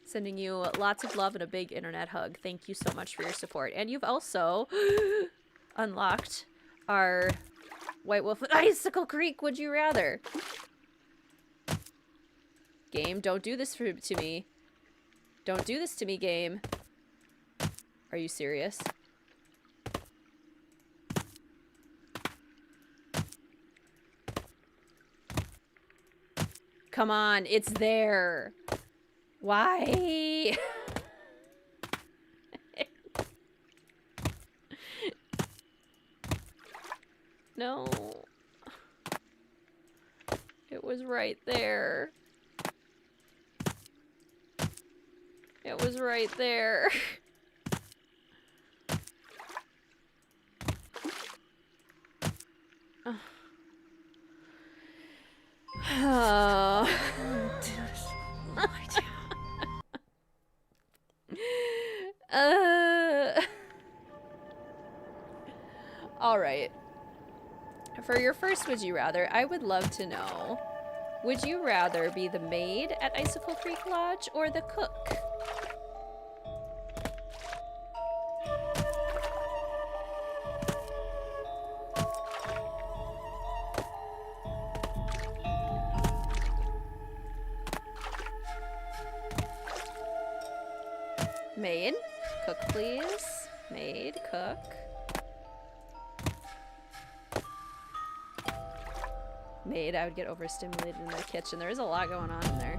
Sending you lots of love and a big internet hug. Thank you so much for your support. And you've also unlocked our White Wolf Icicle Creek, would you rather? Game, don't do this to me. Don't do this to me, game. Are you serious? Come on, it's there. Why? No. It was right there. It was right there. Oh. All right. For your first Would You Rather, I would love to know, would you rather be the maid at Icicle Creek Lodge or the cook? Maid, cook please. Maid, cook. Maid, I would get overstimulated in the kitchen. There is a lot going on in there.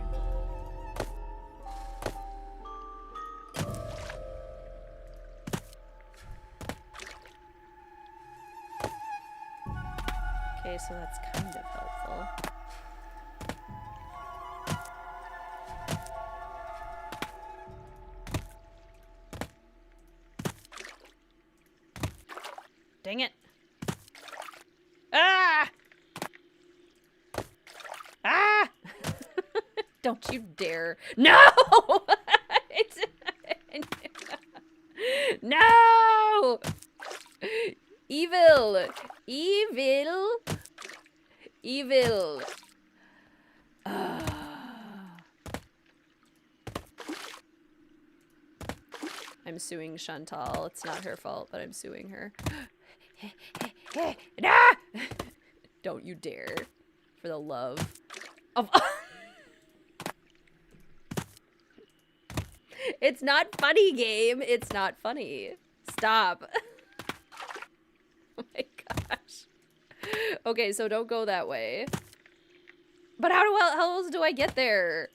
Okay, so that's kind of helpful. Dang it. Ah! Ah! Don't you dare. No! No! Evil! Evil! Evil! I'm suing Shantel. It's not her fault, but I'm suing her. No! Don't you dare. For the love of... It's not funny, game. It's not funny. Stop. Oh my gosh. Okay, so don't go that way. But how else do I get there?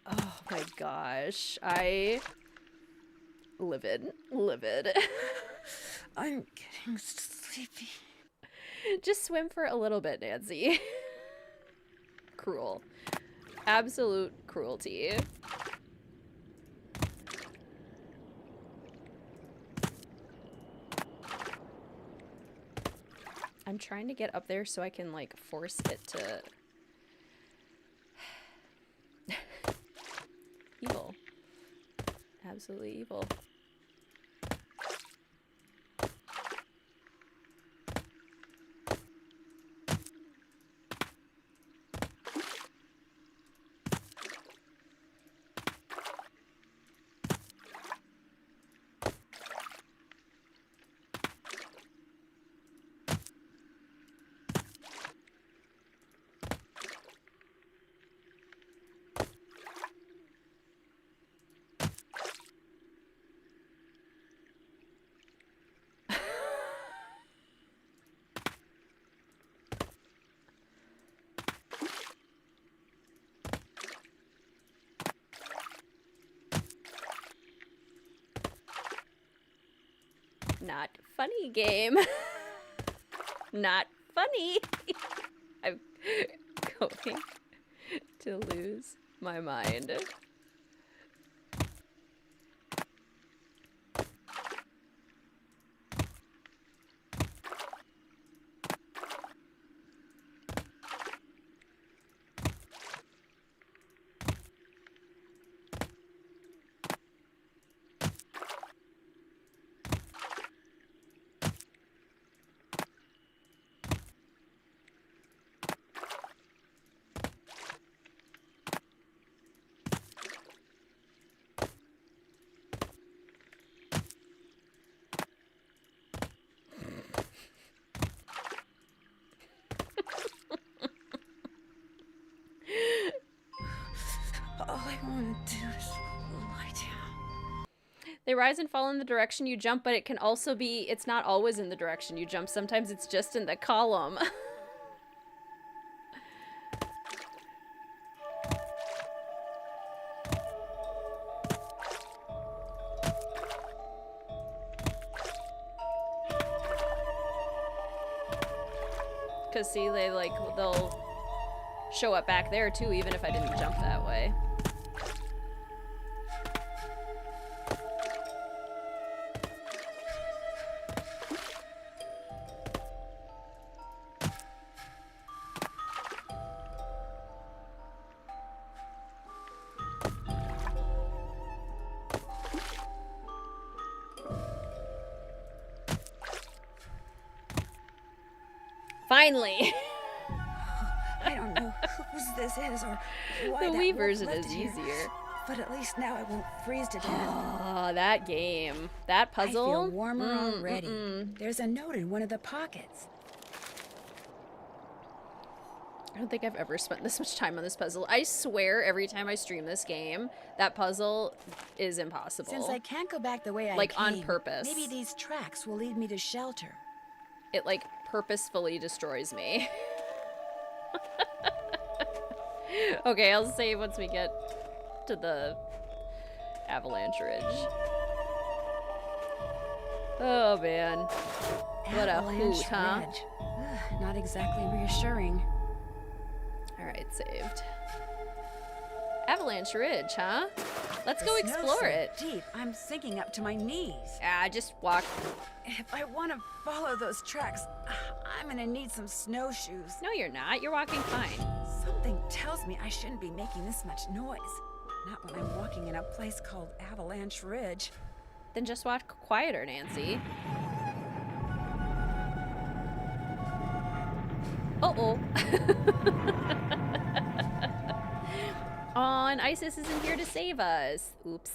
Oh my gosh. Livid. I'm getting sleepy. Just swim for a little bit, Nancy. Cruel. Absolute cruelty. I'm trying to get up there so I can, like, force it to... Evil. Absolutely evil. Not funny, game. Not funny. I'm going to lose my mind. They rise and fall in the direction you jump, but it can also be, it's not always in the direction you jump. Sometimes it's just in the column. Because see, they'll show up back there too, even if I didn't jump that way. Finally! I don't know whose this is or why The that Wii wolf version left is it here, easier. but at least now I won't freeze to death. Oh, that game. That puzzle. I feel warmer already. There's a note in one of the pockets. I don't think I've ever spent this much time on this puzzle. I swear every time I stream this game, that puzzle is impossible. Since I can't go back the way I like, came, on purpose. maybe these tracks will lead me to shelter. It, like, purposefully destroys me. Okay, I'll save once we get to the Avalanche Ridge. Oh, man. What a Avalanche hoot, huh? Ridge. Ugh, not exactly reassuring. Alright, saved. Avalanche Ridge, huh? Let's go The snow's explore so it. deep, I'm sinking up to my knees. Just walk. If I want to follow those tracks, I'm gonna need some snowshoes. No, you're not. You're walking fine. Something tells me I shouldn't be making this much noise. Not when I'm walking in a place called Avalanche Ridge. Then just walk quieter, Nancy. Uh-oh. And Isis isn't here to save us. Oops.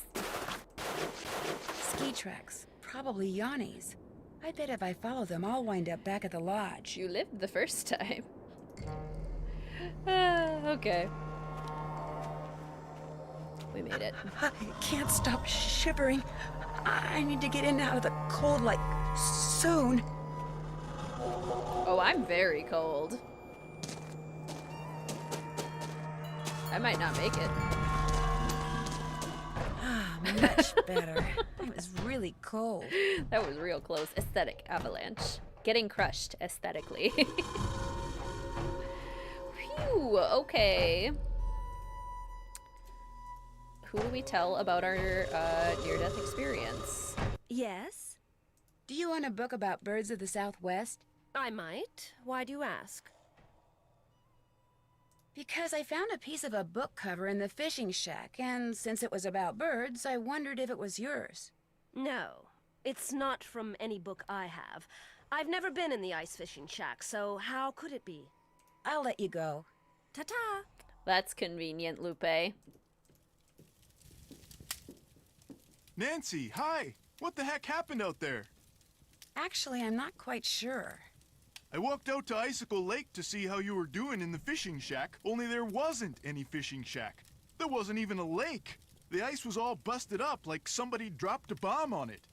Ski tracks. Probably Yanni's. I bet if I follow them, I'll wind up back at the lodge. You lived the first time. Okay. We made it. I can't stop shivering. I need to get in and out of the cold, like, soon. Oh, I'm very cold. I might not make it. Ah, much better. It was really cold. That was real close. Aesthetic avalanche. Getting crushed aesthetically. Phew, okay. Who do we tell about our near-death experience? Yes? Do you want a book about birds of the Southwest? I might. Why do you ask? Because I found a piece of a book cover in the fishing shack, and since it was about birds, I wondered if it was yours. No, it's not from any book I have. I've never been in the ice fishing shack, so how could it be? I'll let you go. Ta-ta! That's convenient, Lupe. Nancy, hi! What the heck happened out there? Actually, I'm not quite sure. I walked out to Icicle Lake to see how you were doing in the fishing shack, only there wasn't any fishing shack. There wasn't even a lake. The ice was all busted up like somebody dropped a bomb on it.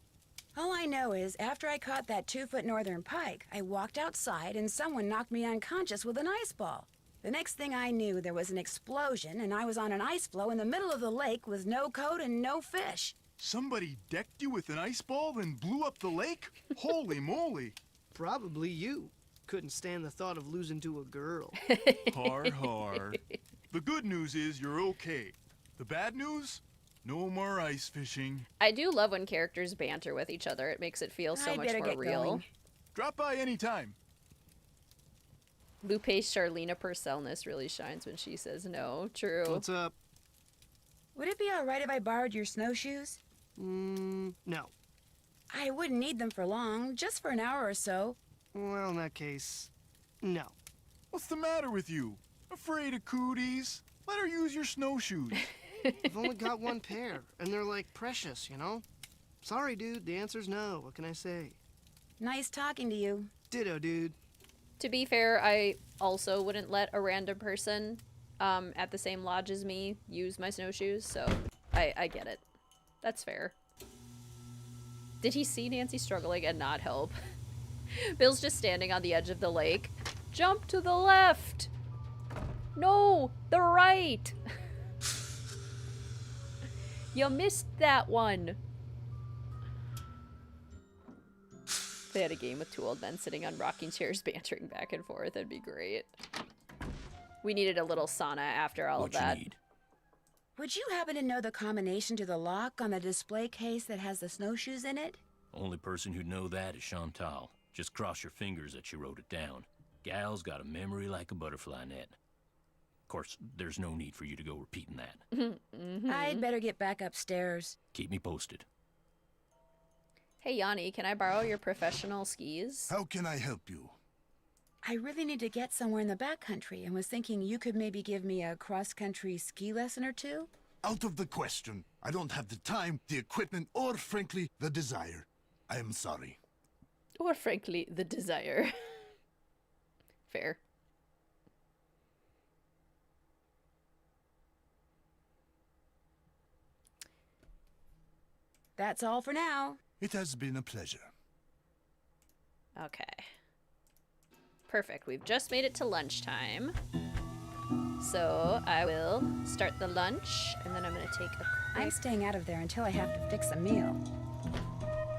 All I know is, after I caught that 2-foot northern pike, I walked outside and someone knocked me unconscious with an ice ball. The next thing I knew, there was an explosion and I was on an ice floe in the middle of the lake with no coat and no fish. Somebody decked you with an ice ball and blew up the lake? Holy moly! Probably you. Couldn't stand the thought of losing to a girl. Har har. The good news is you're okay. The bad news? No more ice fishing. I do love when characters banter with each other. It makes it feel so I'd much better more get real. going. Drop by anytime. Lupe's Charlena Purcellness really shines when she says no. True. What's up? Would it be all right if I borrowed your snowshoes? No. I wouldn't need them for long, just for an hour or so. Well, in that case, no. What's the matter with you? Afraid of cooties? Let her use your snowshoes. I've only got one pair, and they're like precious, you know? Sorry, dude, the answer's no. What can I say? Nice talking to you. Ditto, dude. To be fair, I also wouldn't let a random person at the same lodge as me use my snowshoes, so I get it. That's fair. Did he see Nancy struggling and not help? Bill's just standing on the edge of the lake. Jump to the left! No, the right! You missed that one. They had a game with two old men sitting on rocking chairs bantering back and forth. That'd be great. We needed a little sauna after all of that. What you need? Would you happen to know the combination to the lock on the display case that has the snowshoes in it? Only person who'd know that is Shantel. Just cross your fingers that she wrote it down. Gal's got a memory like a butterfly net. Of course, there's no need for you to go repeating that. I'd better get back upstairs. Keep me posted. Hey, Yanni, can I borrow your professional skis? How can I help you? I really need to get somewhere in the backcountry and was thinking you could maybe give me a cross-country ski lesson or two? Out of the question. I don't have the time, the equipment, or frankly, the desire. I am sorry. Or frankly, the desire. Fair. That's all for now. It has been a pleasure. Okay. Perfect. We've just made it to lunchtime. So I will start the lunch, and then I'm going to take a I'm quick... staying out of there until I have to fix a meal.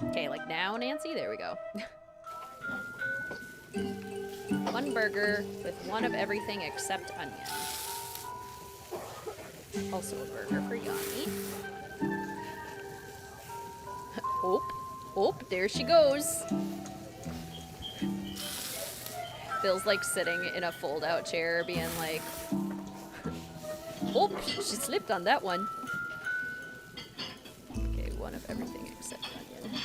Okay, like now, Nancy? There we go. One burger with one of everything except onion. Also a burger for Yanni. Oh, there she goes. Bill's like sitting in a fold-out chair being like, oh, she slipped on that one. Okay, one of everything except onion.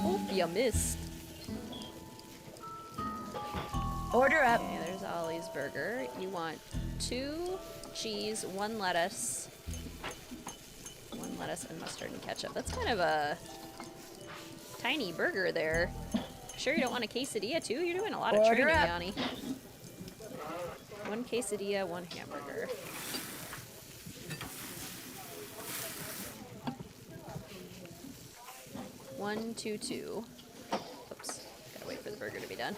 Oh, you missed. Order up. Okay, there's Ollie's burger. You want 2 cheese, 1 lettuce. 1 lettuce and mustard and ketchup. That's kind of a tiny burger there. Sure you don't want a quesadilla too? You're doing a lot of Order training, up. Yanni. 1 quesadilla, 1 hamburger. One, two. Oops. Gotta wait for the burger to be done.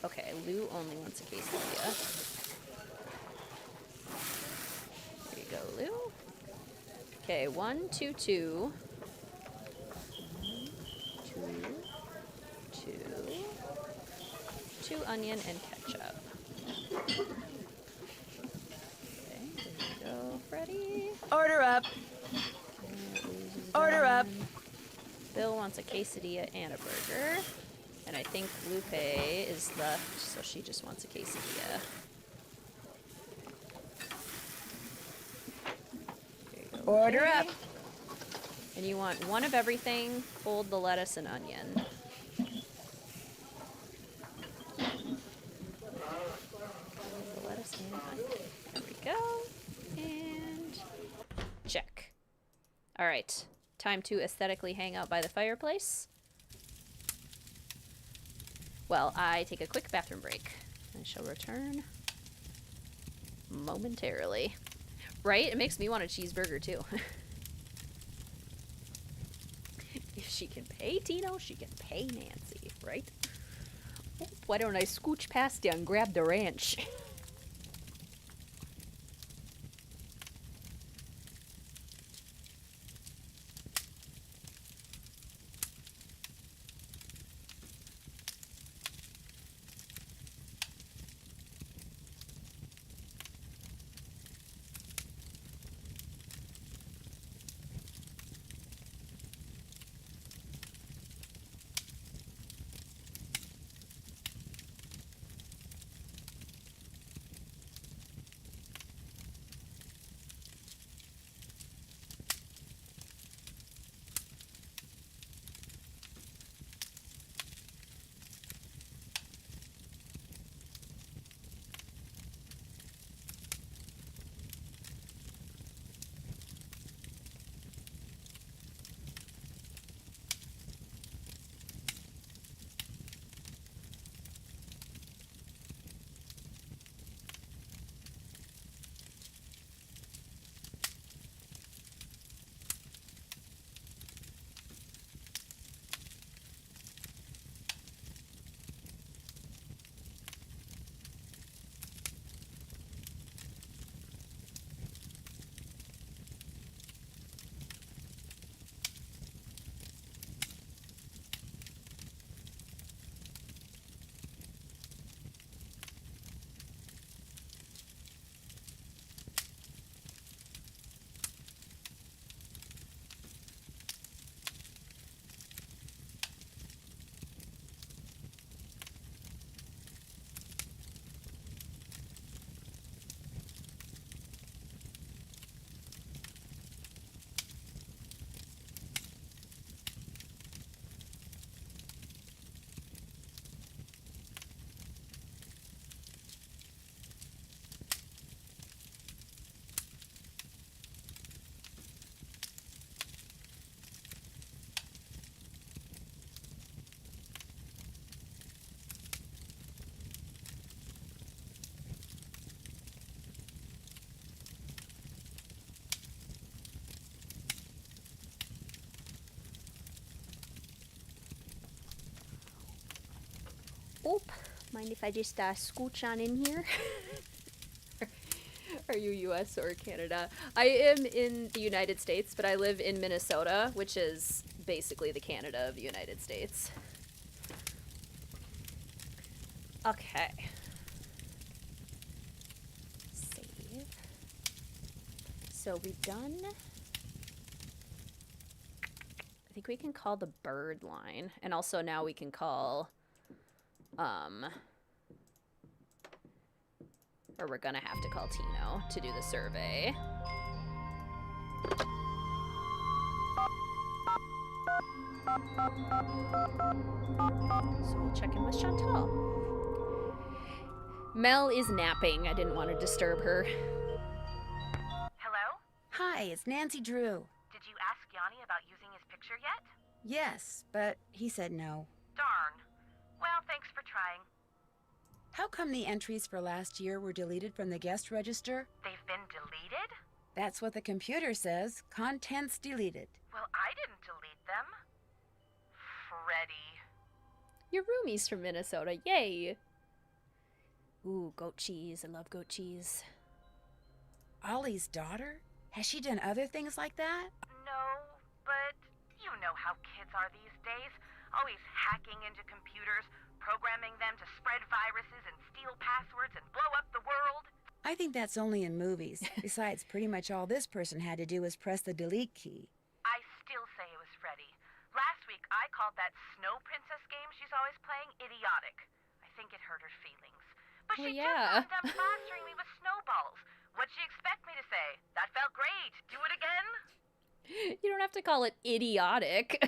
Okay, Lou only wants a quesadilla. There you go, Lou. Okay, 1, 2, 2. 2 onion and ketchup. Okay, there you go, Freddie. Order up. Order up. Bill wants a quesadilla and a burger. And I think Lupe is left, so she just wants a quesadilla. There you go, Order Lupe. up. And you want one of everything, hold the lettuce and onion. The lettuce and onion. There we go. And check. All right. Time to aesthetically hang out by the fireplace. Well, I take a quick bathroom break. I shall return momentarily. Right? It makes me want a cheeseburger, too. If she can pay Tino, she can pay Nancy, right? Oh, why don't I scooch past you and grab the ranch? Oop. Mind if I just scooch on in here? Are you US or Canada? I am in the United States, but I live in Minnesota, which is basically the Canada of the United States. Okay. Save. So we've done... I think we can call the bird line. And also now we can call... or we're gonna have to call Tino to do the survey. So we'll check in with Shantel. Mel is napping. I didn't want to disturb her. Hello? Hi, it's Nancy Drew. Did you ask Yanni about using his picture yet? Yes, but he said no. Darn. Well, thanks for trying. How come the entries for last year were deleted from the guest register? They've been deleted? That's what the computer says. Contents deleted. Well, I didn't delete them. Freddy. Your roomie's from Minnesota. Yay! Ooh, goat cheese. I love goat cheese. Ollie's daughter? Has she done other things like that? No, but you know how kids are these days. Always hacking into computers, programming them to spread viruses and steal passwords and blow up the world. I think that's only in movies. Besides, pretty much all this person had to do was press the delete key. I still say it was Freddy. Last week, I called that Snow Princess game she's always playing idiotic. I think it hurt her feelings. But she just wound up plastering me with snowballs. What'd she expect me to say? That felt great. Do it again? You don't have to call it idiotic.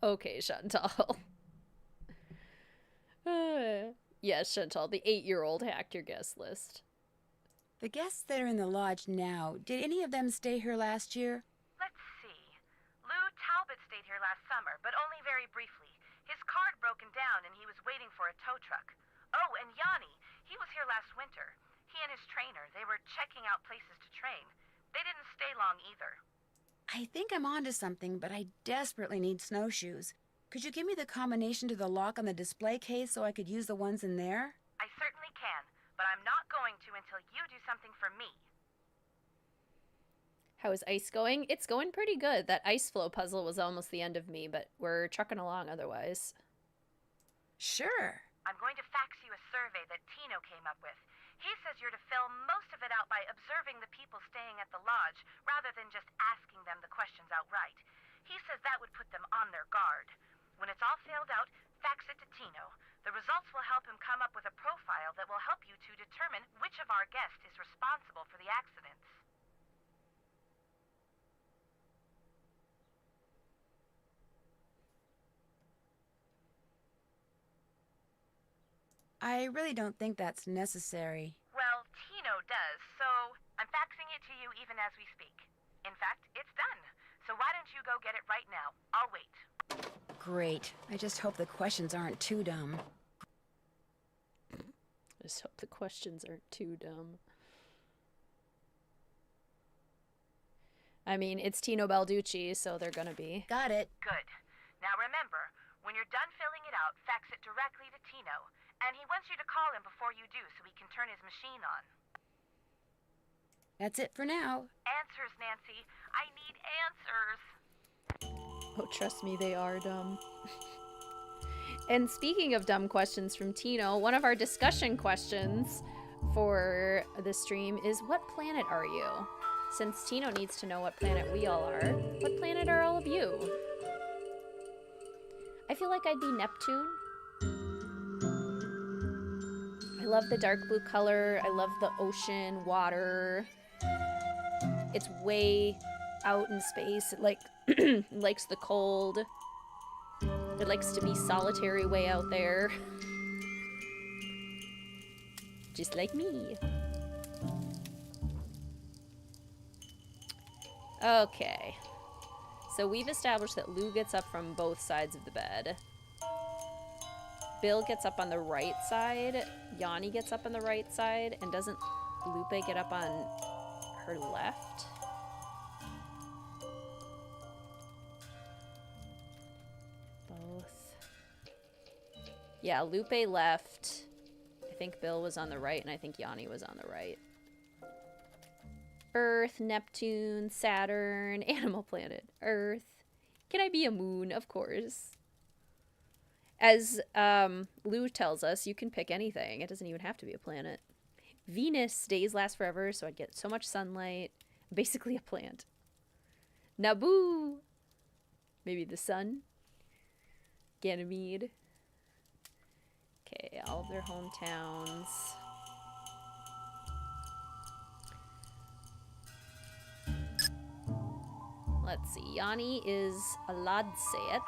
Okay, Shantel. Yes, Shantel, the 8-year-old hacked your guest list. The guests that are in the lodge now, did any of them stay here last year? Let's see. Talbot stayed here last summer, but only very briefly. His card broken down and he was waiting for a tow truck. Oh, and Yanni, he was here last winter. He and his trainer, they were checking out places to train. They didn't stay long either. I think I'm onto something, but I desperately need snowshoes. Could you give me the combination to the lock on the display case so I could use the ones in there? I certainly can, but I'm not going to until you do something for me. How is ice going? It's going pretty good. That ice flow puzzle was almost the end of me, but we're trucking along otherwise. Sure. I'm going to fax you a survey that Tino came up with. He says you're to fill most of it out by observing the people staying at the lodge, rather than just asking them the questions outright. He says that would put them on their guard. When it's all filled out, fax it to Tino. The results will help him come up with a profile that will help you to determine which of our guests is responsible for the accidents. I really don't think that's necessary. Well, Tino does, so I'm faxing it to you even as we speak. In fact, it's done. So why don't you go get it right now? I'll wait. Great. I just hope the questions aren't too dumb. I just hope the questions aren't too dumb. I mean, it's Tino Balducci, so they're gonna be. Got it. Good. Now remember, when you're done filling it out, fax it directly to Tino. And he wants you to call him before you do so he can turn his machine on. That's it for now. Answers, Nancy. I need answers. Oh, trust me, they are dumb. And speaking of dumb questions from Tino, one of our discussion questions for the stream is, what planet are you? Since Tino needs to know what planet we all are, what planet are all of you? I feel like I'd be Neptune. I love the dark blue color. I love the ocean, water. It's way out in space. It likes the cold. It likes to be solitary way out there. Just like me. Okay. So we've established that Lou gets up from both sides of the bed. Bill gets up on the right side. Yanni gets up on the right side. And doesn't Lupe get up on her left? Both. Yeah, Lupe left. I think Bill was on the right, and I think Yanni was on the right. Earth, Neptune, Saturn, Animal Planet, Earth. Can I be a moon? Of course. As Lou tells us, you can pick anything. It doesn't even have to be a planet. Venus, days last forever, so I'd get so much sunlight. Basically a plant. Naboo! Maybe the sun. Ganymede. Okay, all of their hometowns. Let's see. Yanni is a Ladset.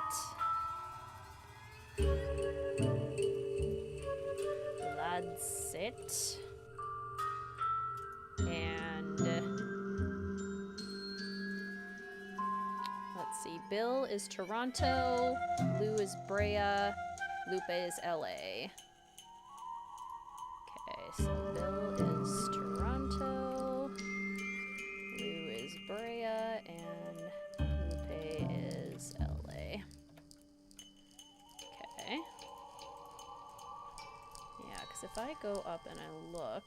Ladset. And let's see. Bill is Toronto. Lou is Brea. Lupe is LA. Okay, so Bill is Toronto. Lou is Brea. And Lupe is LA. Okay. Yeah, because if I go up and I look...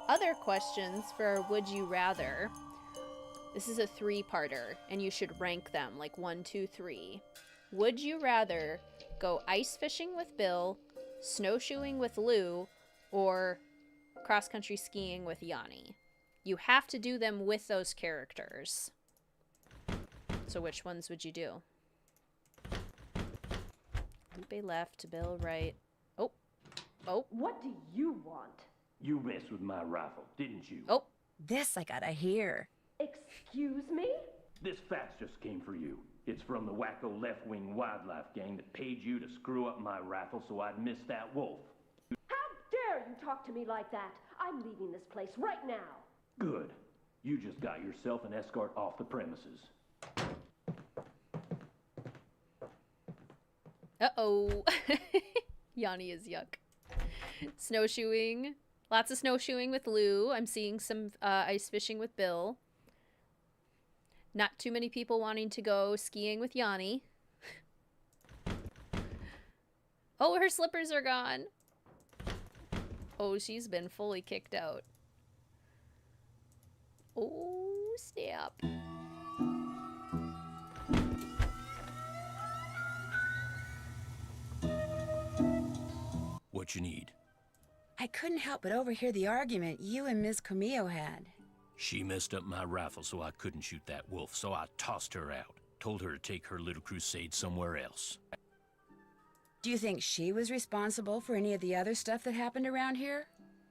Other questions for our Would You Rather. This is a 3-parter, and you should rank them, like 1, 2, 3. Would you rather go ice fishing with Bill, snowshoeing with Lou, or cross-country skiing with Yanni? You have to do them with those characters. So which ones would you do? Lupe left, Bill right. Oh. Oh. What do you want? You messed with my rifle, didn't you? Oh. This I gotta hear. Excuse me? This fax just came for you. It's from the wacko left-wing wildlife gang that paid you to screw up my rifle so I'd miss that wolf. How dare you talk to me like that? I'm leaving this place right now. Good. You just got yourself an escort off the premises. Uh-oh. Yanni is yuck. Snowshoeing. Lots of snowshoeing with Lou. I'm seeing some ice fishing with Bill. Not too many people wanting to go skiing with Yanni. Oh, her slippers are gone. Oh, she's been fully kicked out. Oh, snap. What you need? I couldn't help but overhear the argument you and Ms. Camillo had. She messed up my rifle so I couldn't shoot that wolf, so I tossed her out. Told her to take her little crusade somewhere else. Do you think she was responsible for any of the other stuff that happened around here?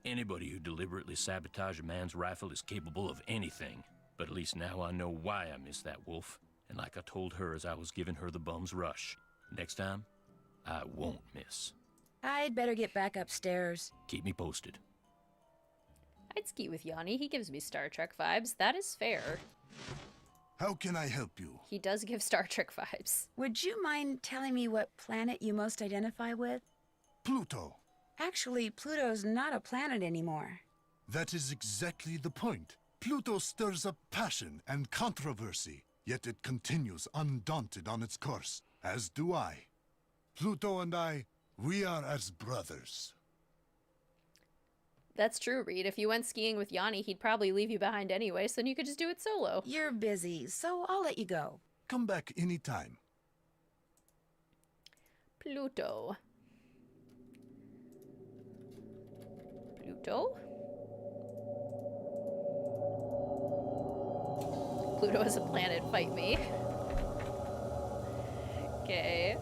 Anybody who deliberately sabotages a man's rifle is capable of anything. But at least now I know why I missed that wolf. And like I told her as I was giving her the bum's rush, next time, I won't miss. I'd better get back upstairs. Keep me posted. I'd ski with Yanni. He gives me Star Trek vibes. That is fair. How can I help you? He does give Star Trek vibes. Would you mind telling me what planet you most identify with? Pluto. Actually, Pluto's not a planet anymore. That is exactly the point. Pluto stirs up passion and controversy, yet it continues undaunted on its course, as do I. Pluto and I, we are as brothers. That's true, Reed. If you went skiing with Yanni, he'd probably leave you behind anyway, so then you could just do it solo. You're busy, so I'll let you go. Come back anytime. Pluto. Pluto? Pluto is a planet, fight me. Okay.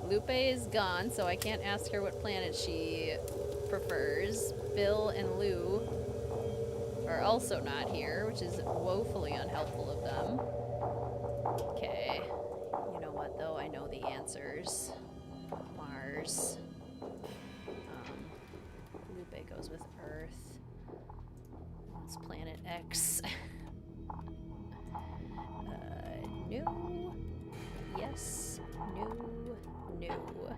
Lupe is gone, so I can't ask her what planet she prefers. Bill and Lou are also not here, which is woefully unhelpful of them. Okay. You know what, though? I know the answers. Mars. Lupe goes with Earth. It's Planet X. No. Yes. No. No.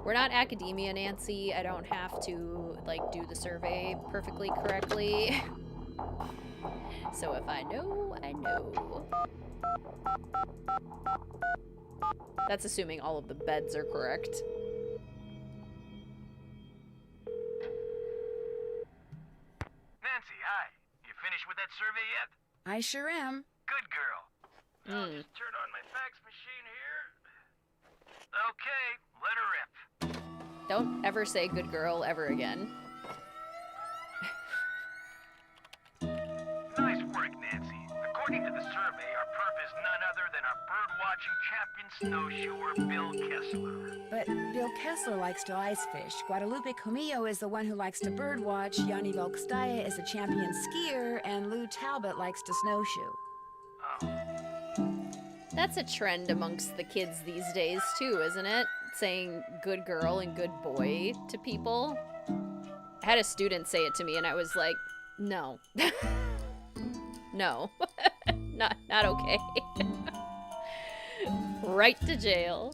We're not academia, Nancy. I don't have to, like, do the survey perfectly correctly. So if I know, I know. That's assuming all of the beds are correct. Nancy, hi. You finished with that survey yet? I sure am. Good girl. I'll just turn on my fax machine here. Okay, let her rip. Don't ever say good girl ever again. Nice work, Nancy. According to the survey, our perp is none other than our bird-watching champion snowshoer, Bill Kessler. But Bill Kessler likes to ice fish. Guadalupe Comillo is the one who likes to birdwatch. Yanni Volkstaya is a champion skier. And Lou Talbot likes to snowshoe. That's a trend amongst the kids these days, too, isn't it? Saying good girl and good boy to people. I had a student say it to me, and I was like, no. No. Not okay. Right to jail.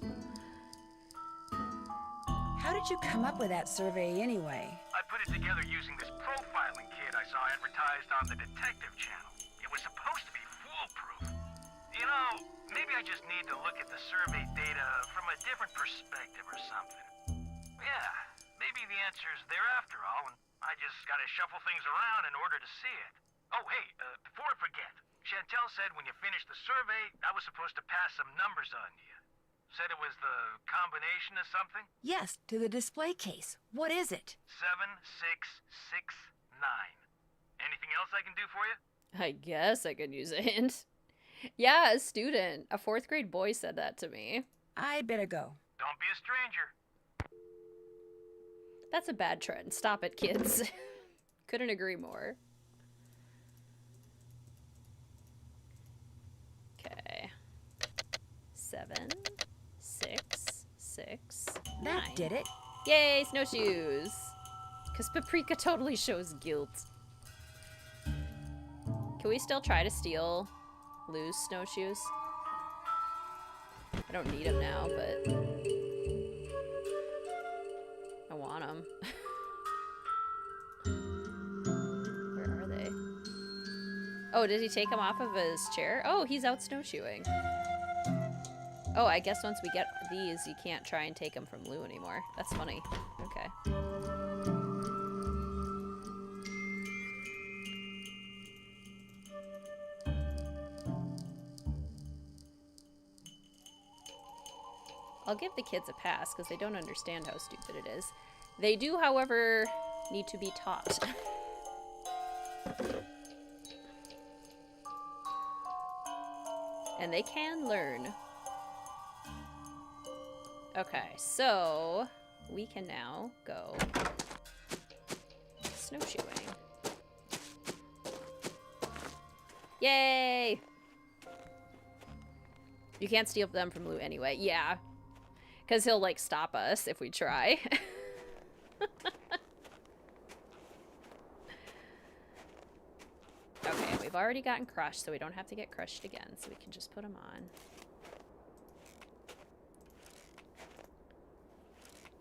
How did you come up with that survey anyway? I put it together using this profiling kit I saw advertised on the detective channel. It was supposed to be foolproof. You know, maybe I just need to look at the survey data from a different perspective or something. Yeah, maybe the answer's there after all, and I just gotta shuffle things around in order to see it. Oh, hey, before I forget, Shantel said when you finished the survey, I was supposed to pass some numbers on to you. Said it was the combination of something? Yes, to the display case. What is it? 7669. Anything else I can do for you? I guess I could use a hint. Yeah, a student. A 4th grade boy said that to me. I'd better go. Don't be a stranger. That's a bad trend. Stop it, kids. Couldn't agree more. Okay. 7, 6, 6, 9. That did it. Yay, snowshoes. Because Paprika totally shows guilt. Can we still try to steal Lou's snowshoes? I don't need them now, but I want them. Where are they? Oh, did he take them off of his chair? Oh, he's out snowshoeing. Oh, I guess once we get these, you can't try and take them from Lou anymore. That's funny. Okay. I'll give the kids a pass because they don't understand how stupid it is. They do, however, need to be taught. And they can learn. Okay, so we can now go snowshoeing. Yay! You can't steal them from Lou anyway. Yeah. Because he'll, like, stop us if we try. Okay, we've already gotten crushed, so we don't have to get crushed again. So we can just put them on.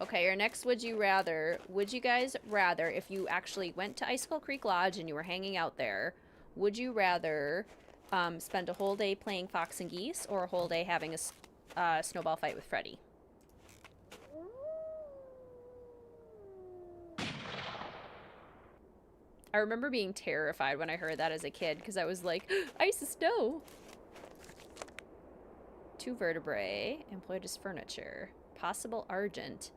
Okay, your next would you rather. Would you guys rather, if you actually went to Icicle Creek Lodge and you were hanging out there, would you rather spend a whole day playing Fox and Geese or a whole day having a snowball fight with Freddy? I remember being terrified when I heard that as a kid because I was like, ice is snow. 2 vertebrae employed as furniture. Possible argent.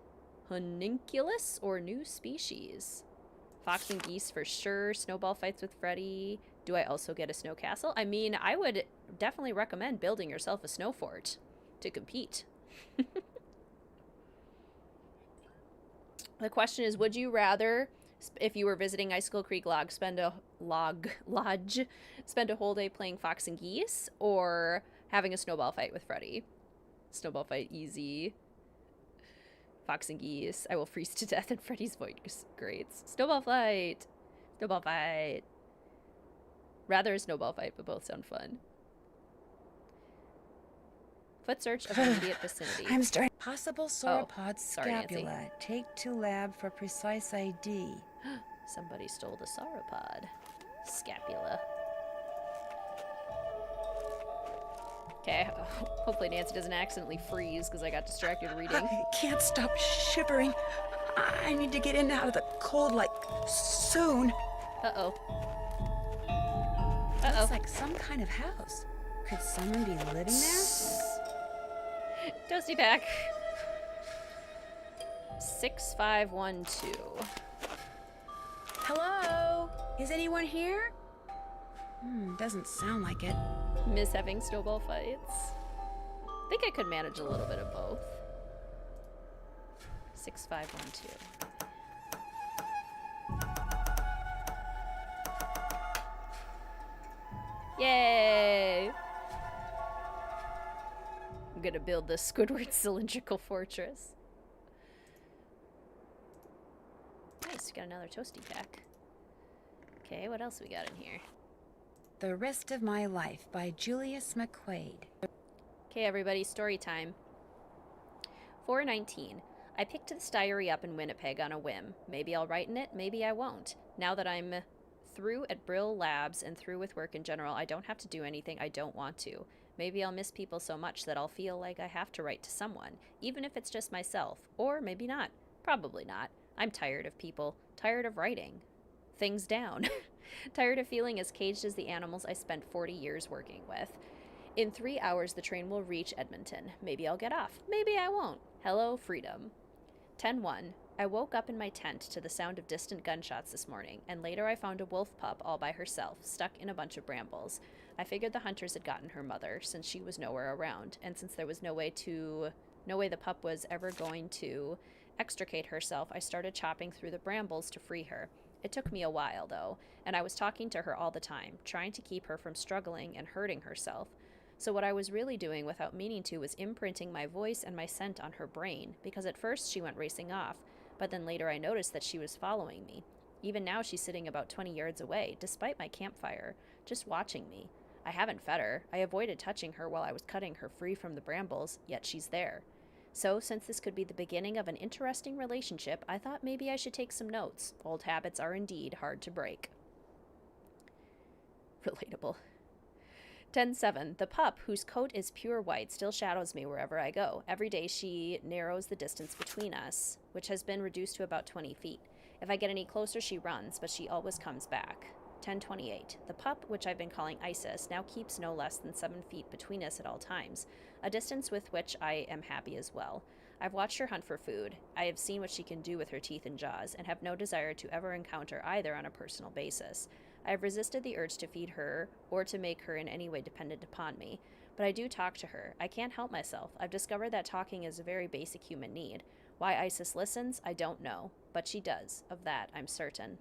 Homunculus or new species? Fox and Geese for sure. Snowball fights with Freddy. Do I also get a snow castle? I mean, I would definitely recommend building yourself a snow fort to compete. The question is, would you rather, if you were visiting Icicle Creek Lodge, spend a whole day playing Fox and Geese, or having a snowball fight with Freddy? Snowball fight, easy. Fox and Geese, I will freeze to death, and Freddy's voice grates. Snowball fight! Snowball fight! Rather a snowball fight, but both sound fun. Foot search of immediate vicinity. I'm starting. Possible sauropod sorry, scapula. Nancy. Take to lab for precise ID. Somebody stole the sauropod. Scapula. Okay, hopefully Nancy doesn't accidentally freeze because I got distracted reading. I can't stop shivering. I need to get in and out of the cold, like, soon. Uh-oh. Looks like some kind of house. Could someone be living there? Toasty pack. 6512. Hello? Is anyone here? Doesn't sound like it. Miss having snowball fights. I think I could manage a little bit of both. 6512. Yay! I'm gonna build the Squidward cylindrical fortress. Nice, we got another toasty pack. Okay, what else we got in here? The Rest of My Life by Julius McQuaid. Okay, everybody, story time. 419. I picked this diary up in Winnipeg on a whim. Maybe I'll write in it, maybe I won't. Now that I'm through at Brill Labs and through with work in general, I don't have to do anything I don't want to. Maybe I'll miss people so much that I'll feel like I have to write to someone, even if it's just myself. Or maybe not. Probably not. I'm tired of people. Tired of writing things down. Tired of feeling as caged as the animals I spent 40 years working with. In 3 hours, the train will reach Edmonton. Maybe I'll get off. Maybe I won't. Hello, freedom. 10-1. I woke up in my tent to the sound of distant gunshots this morning, and later I found a wolf pup all by herself, stuck in a bunch of brambles. I figured the hunters had gotten her mother, since she was nowhere around, and since there was no way the pup was ever going to extricate herself, I started chopping through the brambles to free her. It took me a while, though, and I was talking to her all the time, trying to keep her from struggling and hurting herself. So what I was really doing without meaning to was imprinting my voice and my scent on her brain, because at first she went racing off, but then later I noticed that she was following me. Even now she's sitting about 20 yards away, despite my campfire, just watching me. I haven't fed her. I avoided touching her while I was cutting her free from the brambles, yet she's there. So, since this could be the beginning of an interesting relationship, I thought maybe I should take some notes. Old habits are indeed hard to break. Relatable. 10-7. The pup, whose coat is pure white, still shadows me wherever I go. Every day she narrows the distance between us, which has been reduced to about 20 feet. If I get any closer, she runs, but she always comes back. 10-28. The pup, which I've been calling Isis, now keeps no less than 7 feet between us at all times, a distance with which I am happy as well. I've watched her hunt for food. I have seen what she can do with her teeth and jaws, and have no desire to ever encounter either on a personal basis. I have resisted the urge to feed her or to make her in any way dependent upon me, but I do talk to her. I can't help myself. I've discovered that talking is a very basic human need. Why Isis listens, I don't know, but she does. Of that, I'm certain.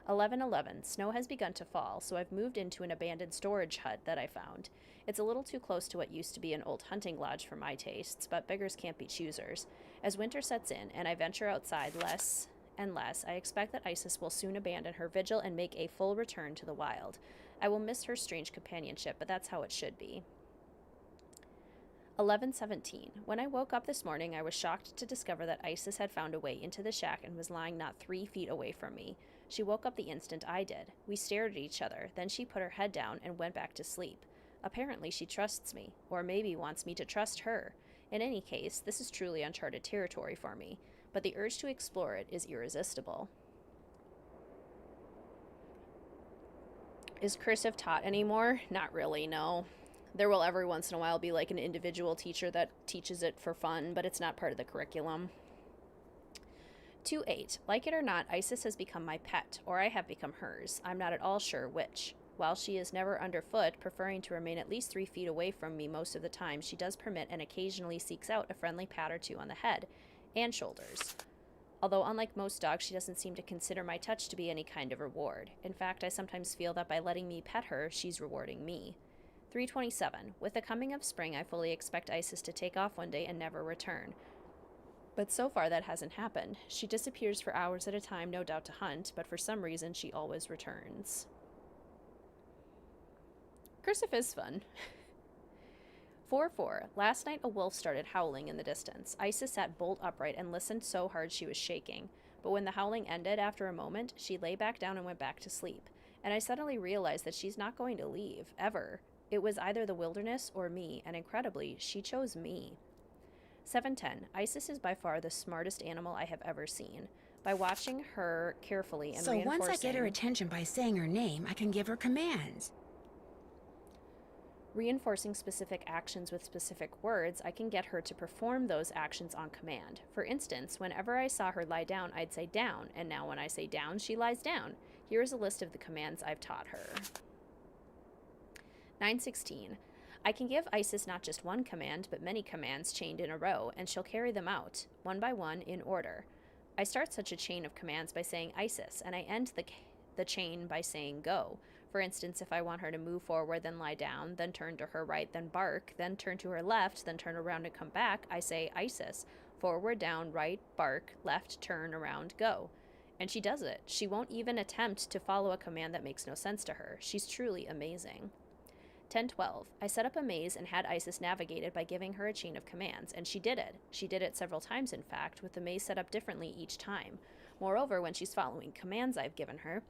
11-11. Snow has begun to fall, so I've moved into an abandoned storage hut that I found. It's a little too close to what used to be an old hunting lodge for my tastes, but beggars can't be choosers. As winter sets in and I venture outside less and less, I expect that Isis will soon abandon her vigil and make a full return to the wild. I will miss her strange companionship, but that's how it should be. 11-17. When I woke up this morning, I was shocked to discover that Isis had found a way into the shack and was lying not 3 feet away from me. She woke up the instant I did. We stared at each other, then she put her head down and went back to sleep. Apparently she trusts me, or maybe wants me to trust her. In any case, this is truly uncharted territory for me, but the urge to explore it is irresistible. Is cursive taught anymore? Not really, no. There will every once in a while be like an individual teacher that teaches it for fun, but it's not part of the curriculum. 2-8. Like it or not, Isis has become my pet, or I have become hers. I'm not at all sure which. While she is never underfoot, preferring to remain at least 3 feet away from me most of the time, she does permit and occasionally seeks out a friendly pat or two on the head and shoulders. Although unlike most dogs, she doesn't seem to consider my touch to be any kind of reward. In fact, I sometimes feel that by letting me pet her, she's rewarding me. 3:27. With the coming of spring, I fully expect Isis to take off one day and never return. But so far that hasn't happened. She disappears for hours at a time, no doubt to hunt, but for some reason she always returns. Cursive is fun. 4-4. Last night a wolf started howling in the distance. Isis sat bolt upright and listened so hard she was shaking. But when the howling ended after a moment, she lay back down and went back to sleep. And I suddenly realized that she's not going to leave, ever. It was either the wilderness or me, and incredibly, she chose me. 7:10. Isis is by far the smartest animal I have ever seen. By watching her carefully and So once I get her reinforcing- attention by saying her name, I can give her commands. Reinforcing specific actions with specific words, I can get her to perform those actions on command. For instance, whenever I saw her lie down, I'd say down, and now when I say down, she lies down. Here is a list of the commands I've taught her. 9:16. I can give Isis not just one command, but many commands chained in a row, and she'll carry them out, one by one, in order. I start such a chain of commands by saying Isis, and I end the chain by saying go. For instance, if I want her to move forward, then lie down, then turn to her right, then bark, then turn to her left, then turn around and come back, I say Isis. Forward, down, right, bark, left, turn, around, go. And she does it. She won't even attempt to follow a command that makes no sense to her. She's truly amazing. 10:12. I set up a maze and had Isis navigate it by giving her a chain of commands, and she did it. She did it several times, in fact, with the maze set up differently each time. Moreover, when she's following commands I've given her,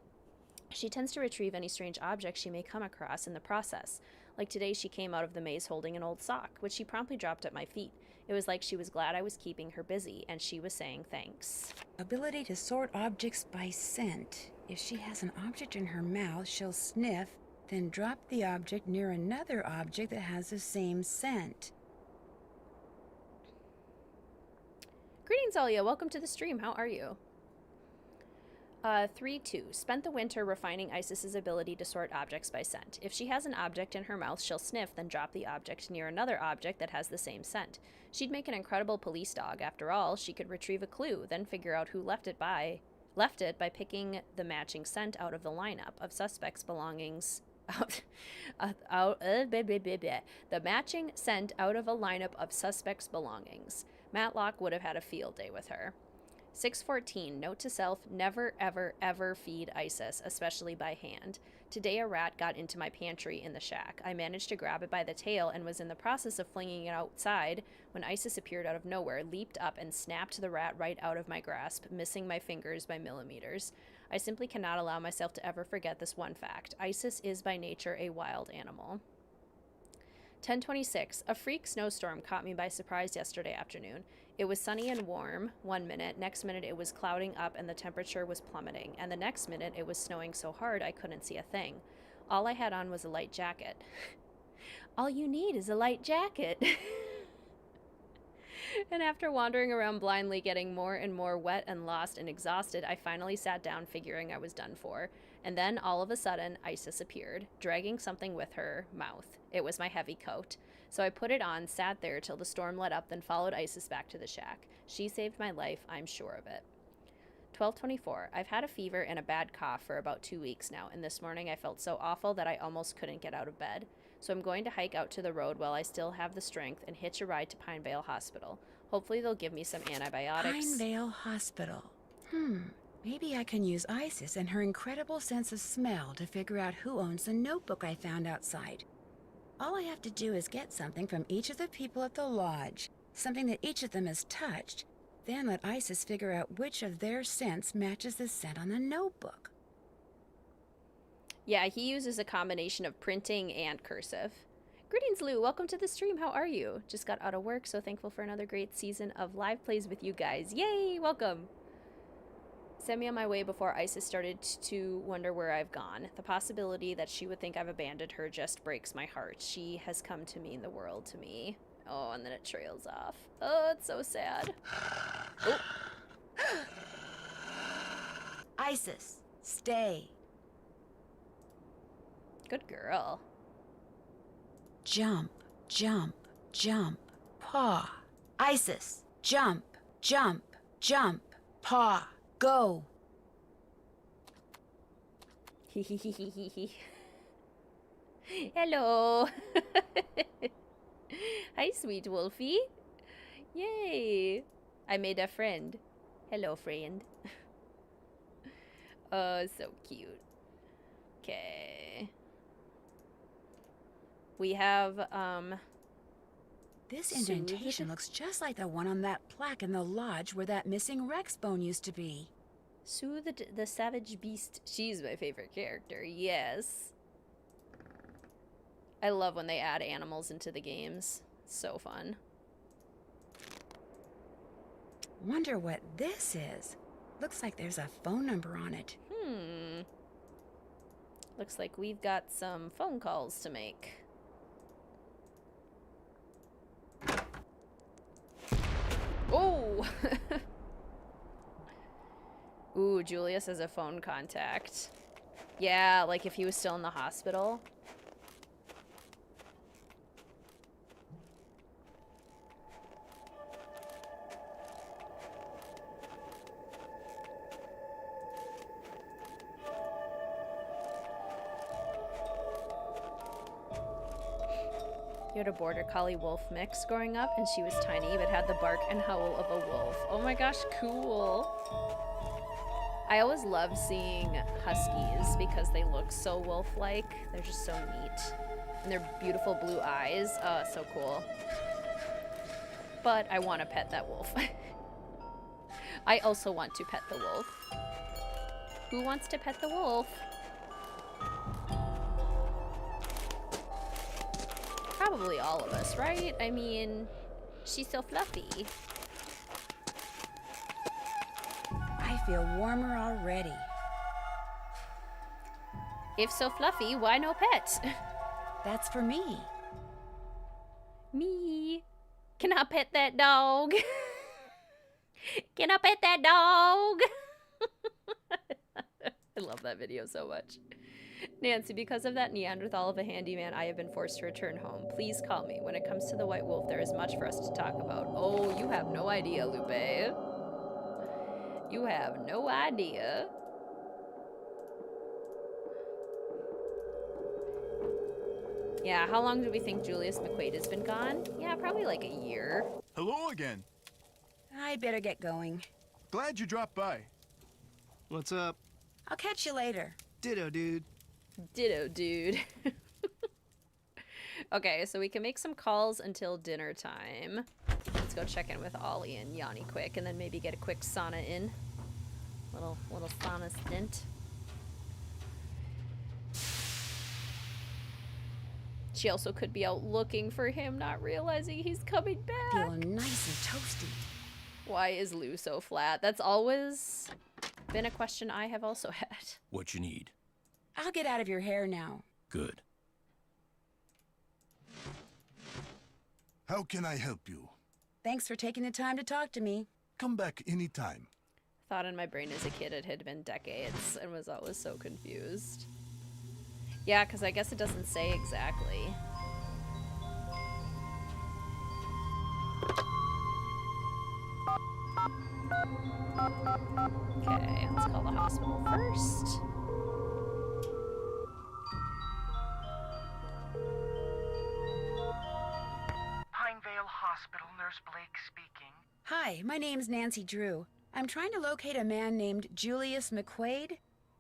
she tends to retrieve any strange objects she may come across in the process. Like today, she came out of the maze holding an old sock, which she promptly dropped at my feet. It was like she was glad I was keeping her busy, and she was saying thanks. Ability to sort objects by scent. If she has an object in her mouth, she'll sniff, then drop the object near another object that has the same scent. Greetings, Alia. Welcome to the stream. How are you? 3:2. Spent the winter refining Isis's ability to sort objects by scent. If she has an object in her mouth, she'll sniff, then drop the object near another object that has the same scent. She'd make an incredible police dog. After all, she could retrieve a clue, then figure out who left it by picking the matching scent out of the lineup of suspects' belongings. The matching scent out of a lineup of suspects' belongings. Matlock would have had a field day with her. 6:14. Note to self, never, ever, ever feed Isis, especially by hand. Today a rat got into my pantry in the shack. I managed to grab it by the tail and was in the process of flinging it outside when Isis appeared out of nowhere, leaped up, and snapped the rat right out of my grasp, missing my fingers by millimeters. I simply cannot allow myself to ever forget this one fact. Isis is by nature a wild animal. 10:26. A freak snowstorm caught me by surprise yesterday afternoon. It was sunny and warm 1 minute, next minute it was clouding up and the temperature was plummeting, and the next minute it was snowing so hard I couldn't see a thing. All I had on was a light jacket. All you need is a light jacket. And after wandering around blindly, getting more and more wet and lost and exhausted, I finally sat down figuring I was done for. And then, all of a sudden, Isis appeared, dragging something with her mouth. It was my heavy coat. So I put it on, sat there till the storm let up, then followed Isis back to the shack. She saved my life, I'm sure of it. 12:24. I've had a fever and a bad cough for about 2 weeks now, and this morning I felt so awful that I almost couldn't get out of bed. So I'm going to hike out to the road while I still have the strength and hitch a ride to Pinevale Hospital. Hopefully they'll give me some antibiotics. Pinevale Hospital. Maybe I can use Isis and her incredible sense of smell to figure out who owns the notebook I found outside. All I have to do is get something from each of the people at the lodge, something that each of them has touched, then let Isis figure out which of their scents matches the scent on the notebook. Yeah, he uses a combination of printing and cursive. Greetings, Lou. Welcome to the stream. How are you? Just got out of work, so thankful for another great season of live plays with you guys. Yay! Welcome. Sent me on my way before Isis started to wonder where I've gone. The possibility that she would think I've abandoned her just breaks my heart. She has come to mean the world to me. Oh, and then it trails off. Oh, it's so sad. Oh. Isis, stay. Good girl. Jump, jump, jump, paw. Isis, jump, jump, jump, paw. Go. Hello. Hi, sweet Wolfie. Yay. I made a friend. Hello, friend. Oh, so cute. Okay. We have, This indentation looks just like the one on that plaque in the lodge where that missing Rex bone used to be. Sue the Savage Beast. She's my favorite character, yes. I love when they add animals into the games. So fun. Wonder what this is. Looks like there's a phone number on it. Looks like we've got some phone calls to make. Oh! Ooh, Julius has a phone contact. Yeah, like if he was still in the hospital. You had a border collie wolf mix growing up, and she was tiny but had the bark and howl of a wolf. Oh my gosh, cool. I always love seeing huskies because they look so wolf-like. They're just so neat. And their beautiful blue eyes. Oh, so cool. But I want to pet that wolf. I also want to pet the wolf. Who wants to pet the wolf? Probably all of us, right? I mean, she's so fluffy. I feel warmer already. If so fluffy, why no pet? That's for me. Me. Can I pet that dog? Can I pet that dog? I love that video so much. Nancy, because of that Neanderthal of a handyman, I have been forced to return home. Please call me. When it comes to the white wolf, there is much for us to talk about. Oh, you have no idea, Lupe. You have no idea. Yeah, how long do we think Julius McQuaid has been gone? Yeah, probably like a year. Hello again. I'd better get going. Glad you dropped by. What's up? I'll catch you later. Ditto, dude. Ditto, dude. Okay, so we can make some calls until dinner time. Let's go check in with Ollie and Yanni quick, and then maybe get a quick sauna in. Little sauna stint. She also could be out looking for him, not realizing he's coming back. Feeling nice and toasty. Why is Lou so flat? That's always been a question I have also had. What you need? I'll get out of your hair now. Good. How can I help you? Thanks for taking the time to talk to me. Come back anytime. Thought in my brain as a kid it had been decades and was always so confused. Yeah, because I guess it doesn't say exactly. Okay, let's call the hospital first. Pinevale Hospital, Nurse Blake speaking. Hi, my name's Nancy Drew. I'm trying to locate a man named Julius McQuaid.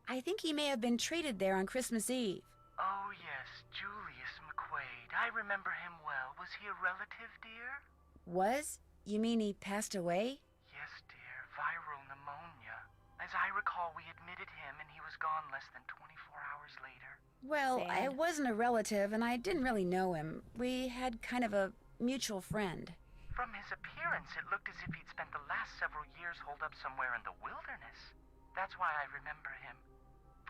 I think he may have been traded there on Christmas Eve. Oh, yes, Julius McQuaid. I remember him well. Was he a relative, dear? Was? You mean he passed away? Yes, dear. Viral pneumonia. As I recall, we admitted him and he was gone less than 24 hours later. Well, I Sad. wasn't a relative and I didn't really know him. We had kind of a mutual friend. From his appearance, it looked as if he'd spent the last several years holed up somewhere in the wilderness. That's why I remember him.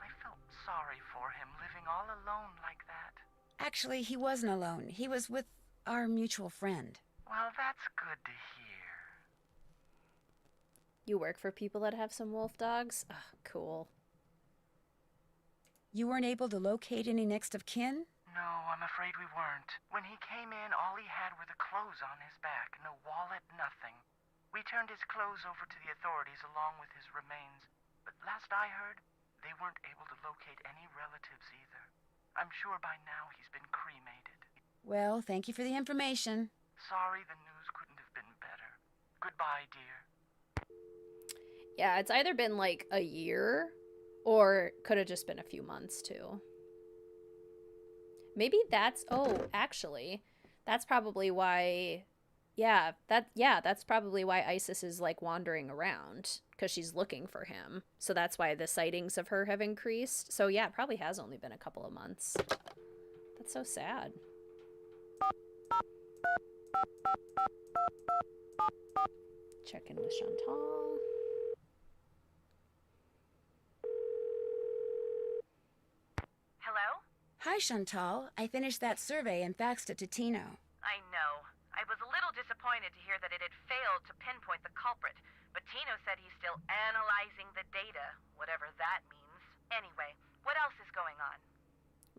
I felt sorry for him, living all alone like that. Actually, he wasn't alone. He was with our mutual friend. Well, that's good to hear. You work for people that have some wolf dogs? Ugh, cool. You weren't able to locate any next of kin? No, I'm afraid we weren't. When he came in, all he had were the clothes on his back. No wallet, nothing. We turned his clothes over to the authorities along with his remains. But last I heard, they weren't able to locate any relatives either. I'm sure by now he's been cremated. Well, thank you for the information. Sorry the news couldn't have been better. Goodbye, dear. Yeah, it's either been like a year or could have just been a few months too. Maybe that's, oh, actually, that's probably why, that's probably why Isis is like wandering around, because she's looking for him. So that's why the sightings of her have increased. So yeah, it probably has only been a couple of months. That's so sad. Check in with Shantel. Hello? Hi, Shantel. I finished that survey and faxed it to Tino. I know. I was a little disappointed to hear that it had failed to pinpoint the culprit, but Tino said he's still analyzing the data, whatever that means. Anyway, what else is going on?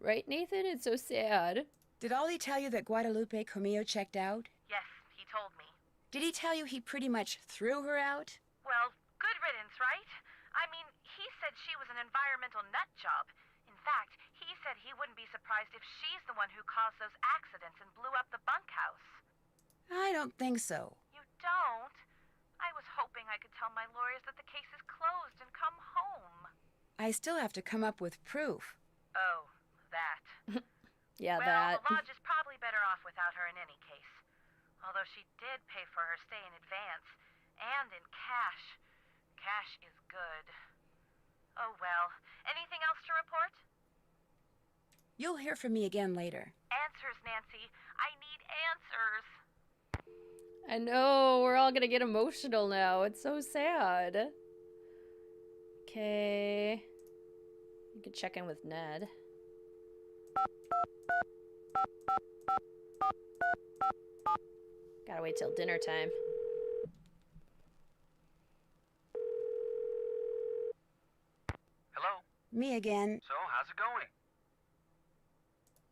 Right, Nathan? It's so sad. Did Ollie tell you that Guadalupe Comillo checked out? Yes, he told me. Did he tell you he pretty much threw her out? Well, good riddance, right? I mean, he said she was an environmental nut job. In fact, he said he wouldn't be surprised if she's the one who caused those accidents and blew up the bunkhouse. I don't think so. You don't? I was hoping I could tell my lawyers that the case is closed and come home. I still have to come up with proof. Oh, that. Yeah, well, that. the lodge is probably better off without her in any case. Although she did pay for her stay in advance, and in cash. Cash is good. Oh well. Anything else to report? You'll hear from me again later. Answers, Nancy. I need answers. I know, we're all gonna get emotional now. It's so sad. Okay. You could check in with Ned. Gotta wait till dinner time. Hello? Me again. So, how's it going?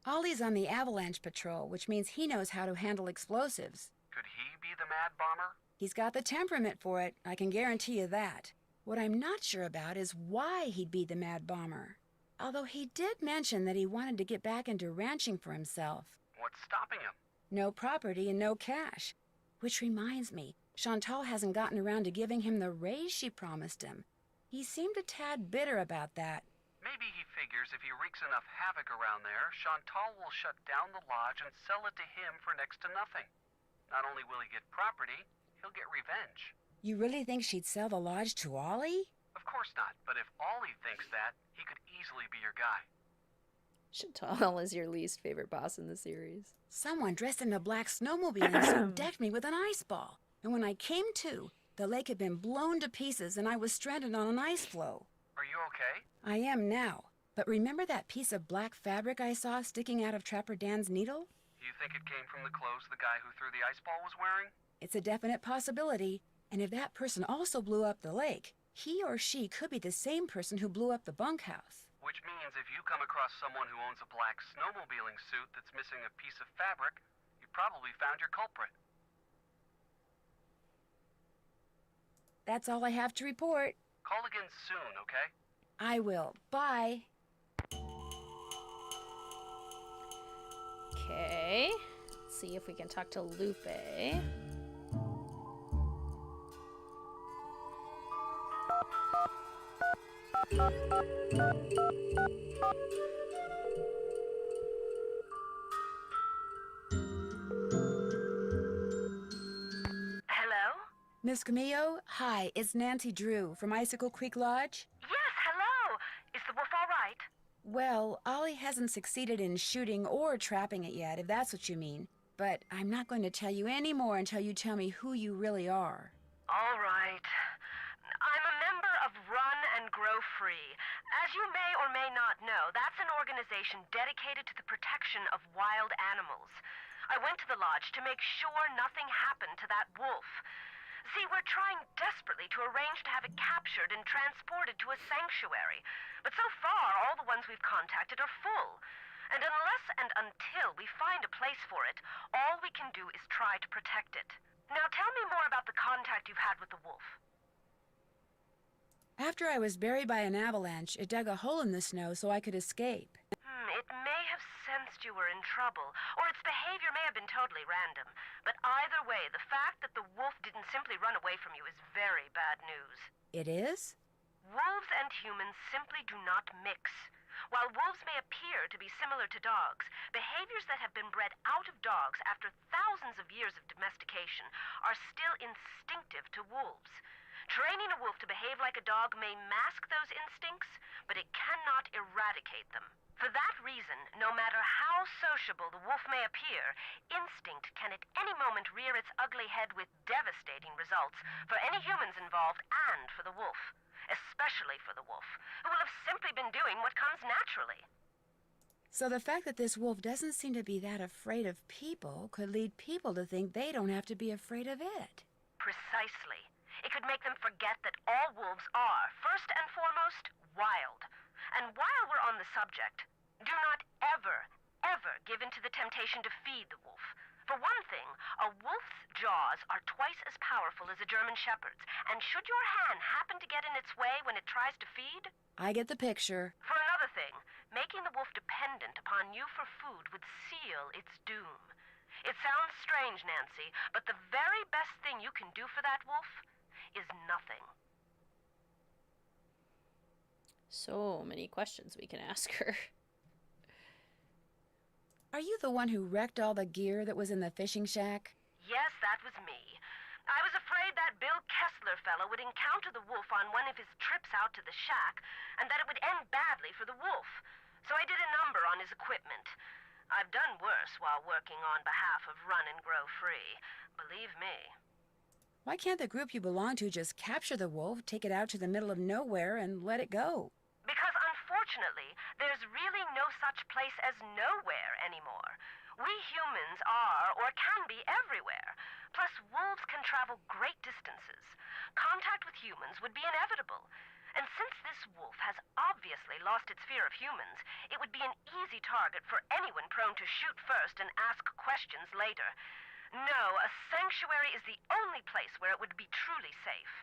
Ollie's on the avalanche patrol, which means he knows how to handle explosives. Could he be the mad bomber? He's got the temperament for it, I can guarantee you that. What I'm not sure about is why he'd be the mad bomber. Although he did mention that he wanted to get back into ranching for himself. What's stopping him? No property and no cash. Which reminds me, Shantel hasn't gotten around to giving him the raise she promised him. He seemed a tad bitter about that. Maybe he figures if he wreaks enough havoc around there, Shantel will shut down the lodge and sell it to him for next to nothing. Not only will he get property, he'll get revenge. You really think she'd sell the lodge to Ollie? Of course not, but if Ollie thinks that, he could easily be your guy. Shantel is your least favorite boss in the series. Someone dressed in a black snowmobile and so decked me with an ice ball. And when I came to, the lake had been blown to pieces and I was stranded on an ice floe. Are you okay? I am now. But remember that piece of black fabric I saw sticking out of Trapper Dan's needle? Do you think it came from the clothes the guy who threw the ice ball was wearing? It's a definite possibility. And if that person also blew up the lake, he or she could be the same person who blew up the bunkhouse. Which means if you come across someone who owns a black snowmobiling suit that's missing a piece of fabric, you probably found your culprit. That's all I have to report. Call again soon, okay? I will. Bye. Okay. Let's see if we can talk to Lupe. Hello? Miss Camillo, hi, it's Nancy Drew from Icicle Creek Lodge. Yes, hello. Is the wolf all right? Well, Ollie hasn't succeeded in shooting or trapping it yet, if that's what you mean. But I'm not going to tell you any more until you tell me who you really are. All right. I'm a member of Run and Grow Free. As you may or may not know, that's an organization dedicated to the protection of wild animals. I went to the lodge to make sure nothing happened to that wolf. See, we're trying desperately to arrange to have it captured and transported to a sanctuary. But so far, all the ones we've contacted are full. And unless and until we find a place for it, all we can do is try to protect it. Now tell me more about the contact you've had with the wolf. After I was buried by an avalanche, it dug a hole in the snow so I could escape. It may have sensed you were in trouble, or its behavior may have been totally random. But either way, the fact that the wolf didn't simply run away from you is very bad news. It is? Wolves and humans simply do not mix. While wolves may appear to be similar to dogs, behaviors that have been bred out of dogs after thousands of years of domestication are still instinctive to wolves. Training a wolf to behave like a dog may mask those instincts, but it cannot eradicate them. For that reason, no matter how sociable the wolf may appear, instinct can at any moment rear its ugly head with devastating results for any humans involved and for the wolf. Especially for the wolf, who will have simply been doing what comes naturally. So the fact that this wolf doesn't seem to be that afraid of people could lead people to think they don't have to be afraid of it. Precisely. It could make them forget that all wolves are, first and foremost, wild. And while we're on the subject, do not ever give in to the temptation to feed the wolf. For one thing, a wolf's jaws are twice as powerful as a German shepherd's, and should your hand happen to get in its way when it tries to feed... I get the picture. For another thing, making the wolf dependent upon you for food would seal its doom. It sounds strange, Nancy, but the very best thing you can do for that wolf is nothing. So many questions we can ask her. Are you the one who wrecked all the gear that was in the fishing shack? Yes, that was me. I was afraid that Bill Kessler fellow would encounter the wolf on one of his trips out to the shack, and that it would end badly for the wolf. So I did a number on his equipment. I've done worse while working on behalf of Run and Grow Free. Believe me. Why can't the group you belong to just capture the wolf, take it out to the middle of nowhere, and let it go? Because unfortunately, there's really no such place as nowhere anymore. We humans are, or can be, everywhere. Plus, wolves can travel great distances. Contact with humans would be inevitable. And since this wolf has obviously lost its fear of humans, it would be an easy target for anyone prone to shoot first and ask questions later. No, a sanctuary is the only place where it would be truly safe.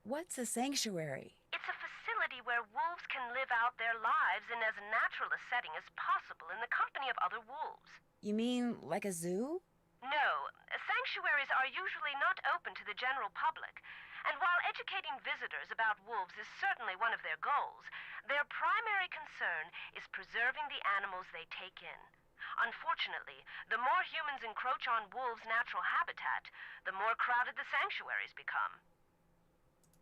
What's a sanctuary? It's a facility where wolves can live out their lives in as natural a setting as possible in the company of other wolves. You mean like a zoo? No, sanctuaries are usually not open to the general public. And while educating visitors about wolves is certainly one of their goals, their primary concern is preserving the animals they take in. Unfortunately, the more humans encroach on wolves' natural habitat, the more crowded the sanctuaries become.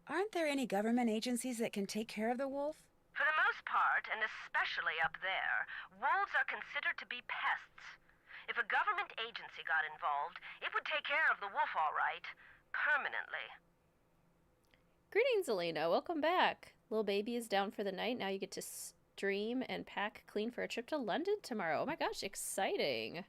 Aren't there any government agencies that can take care of the wolf? For the most part, and especially up there, wolves are considered to be pests. If a government agency got involved, it would take care of the wolf all right. Permanently. Greetings, Elena. Welcome back. Little baby is down for the night. Now you get to stream and pack clean for a trip to London tomorrow. Oh my gosh, exciting.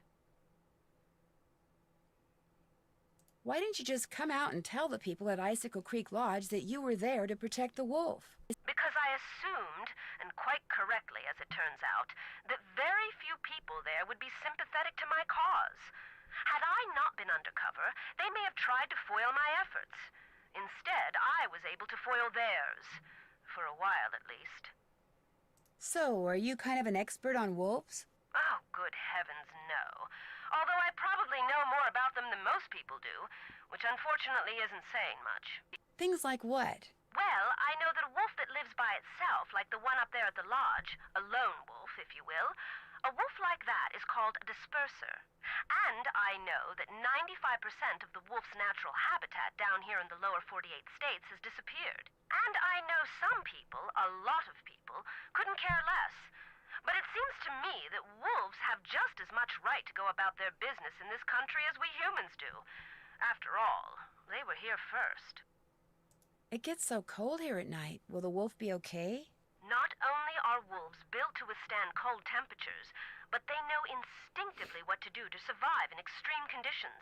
Why didn't you just come out and tell the people at Icicle Creek Lodge that you were there to protect the wolf? Because I assumed, and quite correctly as it turns out, that very few people there would be sympathetic to my cause. Had I not been undercover, they may have tried to foil my efforts. Instead, I was able to foil theirs. For a while, at least. So, are you kind of an expert on wolves? Oh, good heavens, no. Although I probably know more about them than most people do, which unfortunately isn't saying much. Things like what? Well, I know that a wolf that lives by itself, like the one up there at the lodge, a lone wolf, if you will, a wolf like that is called a disperser. And I know that 95% of the wolf's natural habitat down here in the lower 48 states has disappeared. And I know some people, a lot of people, couldn't care less. But it seems to me that wolves have just as much right to go about their business in this country as we humans do. After all, they were here first. It gets so cold here at night. Will the wolf be okay? Not only are wolves built to withstand cold temperatures, but they know instinctively what to do to survive in extreme conditions.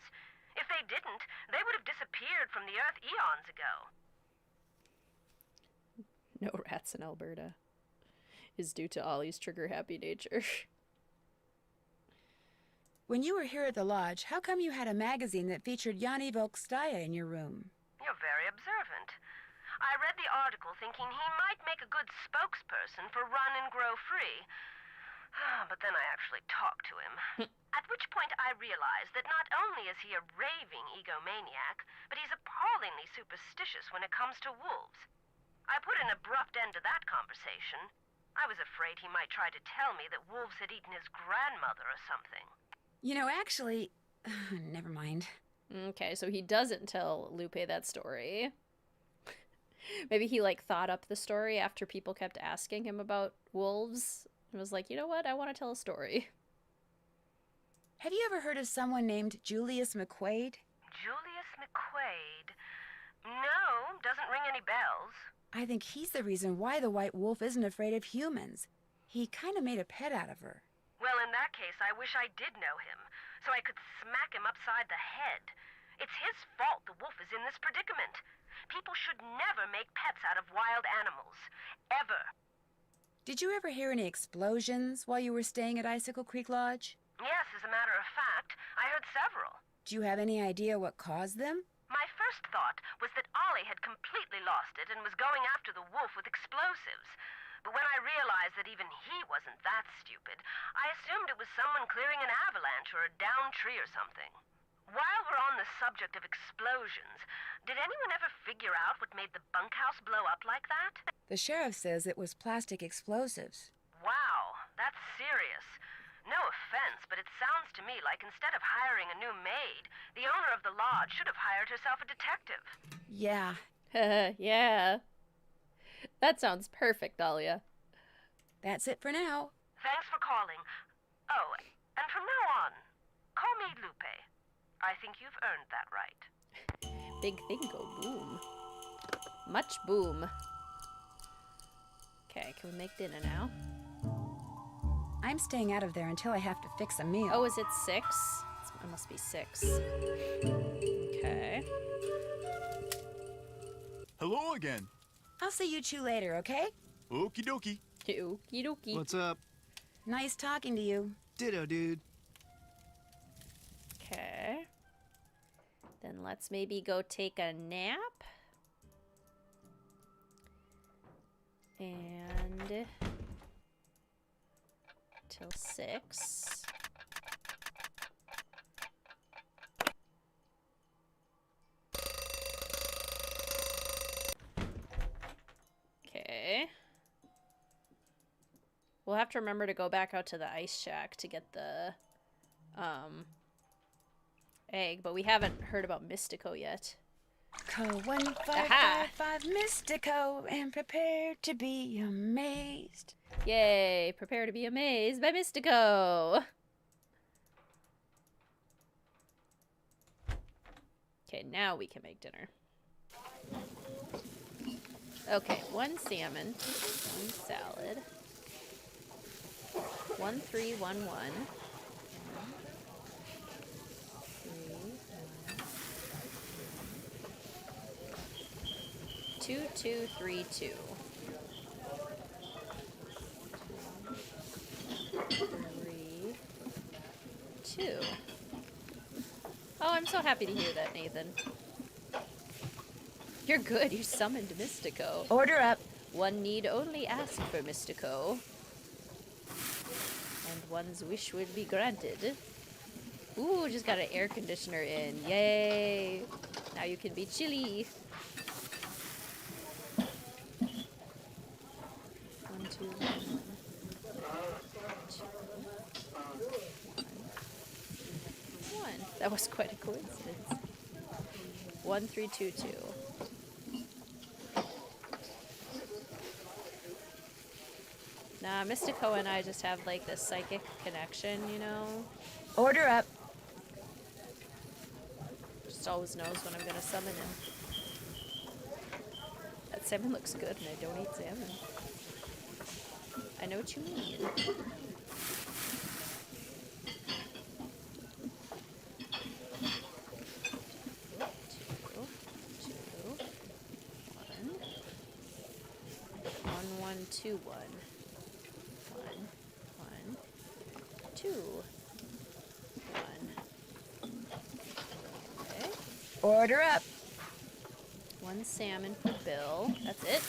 If they didn't, they would have disappeared from the earth eons ago. No rats in Alberta is due to Ollie's trigger-happy nature. When you were here at the lodge, how come you had a magazine that featured Yanni in your room? You're very observant. I read the article thinking he might make a good spokesperson for Run and Grow Free. But then I actually talked to him. At which point I realized that not only is he a raving egomaniac, but he's appallingly superstitious when it comes to wolves. I put an abrupt end to that conversation. I was afraid he might try to tell me that wolves had eaten his grandmother or something. You know, actually... never mind. Okay, so he doesn't tell Lupe that story. Maybe he like thought up the story after people kept asking him about wolves and was like, you know what? I want to tell a story. Have you ever heard of someone named Julius McQuaid? Julius McQuaid? No, doesn't ring any bells. I think he's the reason why the white wolf isn't afraid of humans. He kind of made a pet out of her. Well, in that case, I wish I did know him, so I could smack him upside the head. It's his fault the wolf is in this predicament. People should never make pets out of wild animals. Ever. Did you ever hear any explosions while you were staying at Icicle Creek Lodge? Yes, as a matter of fact, I heard several. Do you have any idea what caused them? My first thought was that Ollie had completely lost it and was going after the wolf with explosives. But when I realized that even he wasn't that stupid, I assumed it was someone clearing an avalanche or a downed tree or something. While we're on the subject of explosions, did anyone ever figure out what made the bunkhouse blow up like that? The sheriff says it was plastic explosives. Wow, that's serious. No offense, but it sounds to me like instead of hiring a new maid, the owner of the lodge should have hired herself a detective. Yeah. Yeah. That sounds perfect, Dahlia. That's it for now. Thanks for calling. Oh, and from now on, call me Lupe. I think you've earned that right. Big thing go boom. Much boom. Okay, can we make dinner now? I'm staying out of there until I have to fix a meal. Oh, is it 6? It must be 6. Okay. Hello again. I'll see you two later, okay? Okie dokie. Okie dokie. What's up? Nice talking to you. Ditto, dude. Okay. Then let's maybe go take a nap. And till 6. Okay. We'll have to remember to go back out to the ice shack to get the egg, but we haven't heard about Mystico yet. Call 1555 Mystico and prepare to be amazed. Yay! Prepare to be amazed by Mystico! Okay, now we can make dinner. Okay, 1 salmon, 1 salad, 1311. 2232. 3, 2. Oh, I'm so happy to hear that, Nathan. You're good. You summoned Mystico. Order up. One need only ask for Mystico, and one's wish would be granted. Ooh, just got an air conditioner in. Yay! Now you can be chilly. 1, 2, 1, 2, 1. That was quite a coincidence. 1322. Nah, Mystico and I just have like this psychic connection, you know? Order up. Just always knows when I'm gonna summon him. That salmon looks good and I don't eat salmon. I know what you mean. One, 2, 1. 1, 1, 2, 1. Okay. Order up. 1 salmon for Bill. That's it.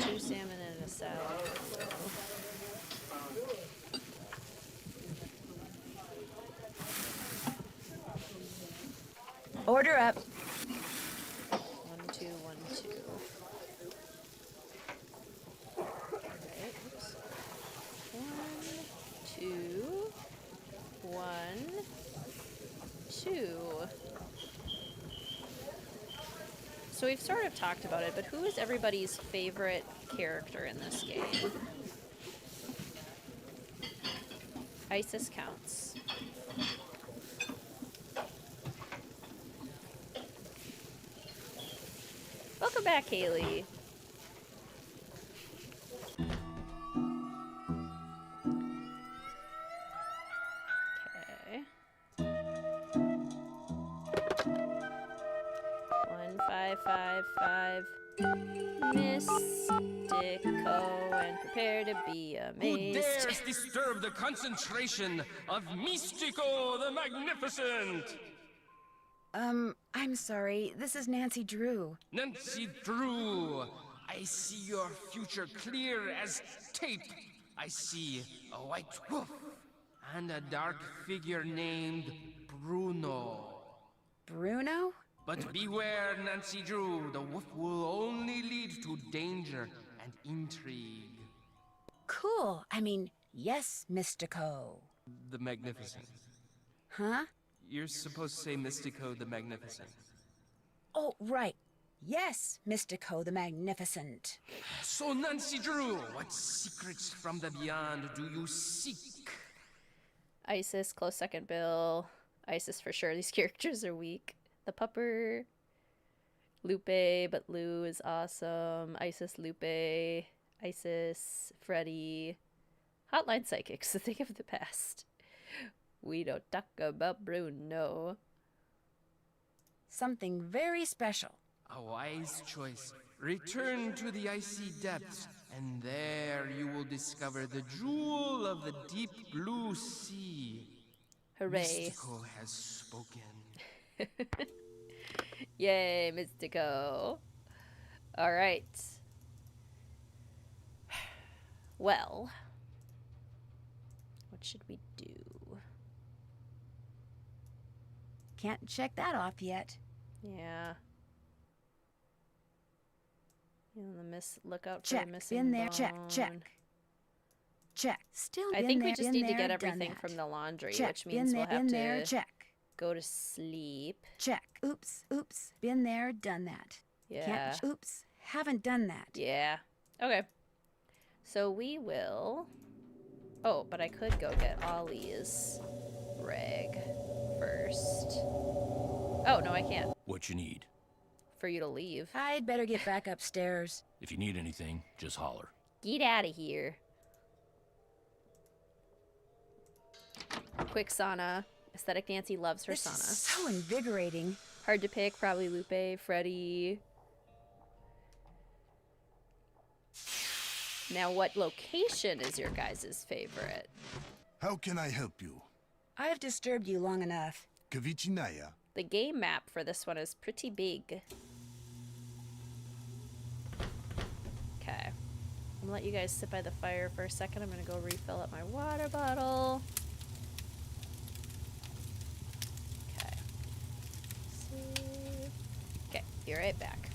2 salmon and a salad for Bill. Order up. 1, 2, 1, 2. Alright, oops. 1, 2, 1, 2. So we've sort of talked about it, but who is everybody's favorite character in this game? Isis counts. Welcome back, Haley. Okay. 1555 Mystico and prepare to be Who amazed. dares disturb the concentration of Mystico the Magnificent? I'm sorry. This is Nancy Drew. Nancy Drew, I see your future clear as tape. I see a white wolf and a dark figure named Bruno. Bruno? But beware, Nancy Drew, the wolf will only lead to danger and intrigue. Cool. I mean, yes, Mystico. The Magnificent. Huh? You're supposed to say Mystico the Magnificent. Oh, right. Yes, Mystico the Magnificent. So, Nancy Drew, what secrets from the beyond do you seek? Isis, close second, Bill. Isis for sure. These characters are weak. The pupper. Lupe, but Lou is awesome. Isis, Lupe. Isis, Freddy. Hotline Psychics, the thing of the past. We don't talk about Bruno. Something very special. A wise choice. Return to the icy depths, and there you will discover the jewel of the deep blue sea. Hooray. Mystico has spoken. Yay, Mystico. Alright. Well, what should we do? Can't check that off yet. Yeah. Look out for Check. the missing Been there. bone. Check. Still I been think there, we just been need to there, get everything done from that. the laundry, Check. which means Been we'll there, have been there, to check. go to sleep. Check. Oops. Been there, done that. Yeah. Oops. Haven't done that. Yeah. Okay. So we will... Oh, but I could go get Ollie's rag first. Oh, no, I can't. What you need. For you to leave. I'd better get back upstairs. If you need anything, just holler. Get out of here. Quick sauna. Aesthetic Nancy loves her This sauna. is so invigorating. Hard to pick, probably Lupe, Freddy. Now, what location is your guys' favorite? How can I help you? I've disturbed you long enough. Kavichinaya. The game map for this one is pretty big. Okay. I'm gonna let you guys sit by the fire for a second. I'm gonna go refill up my water bottle. Okay. Okay, be right back.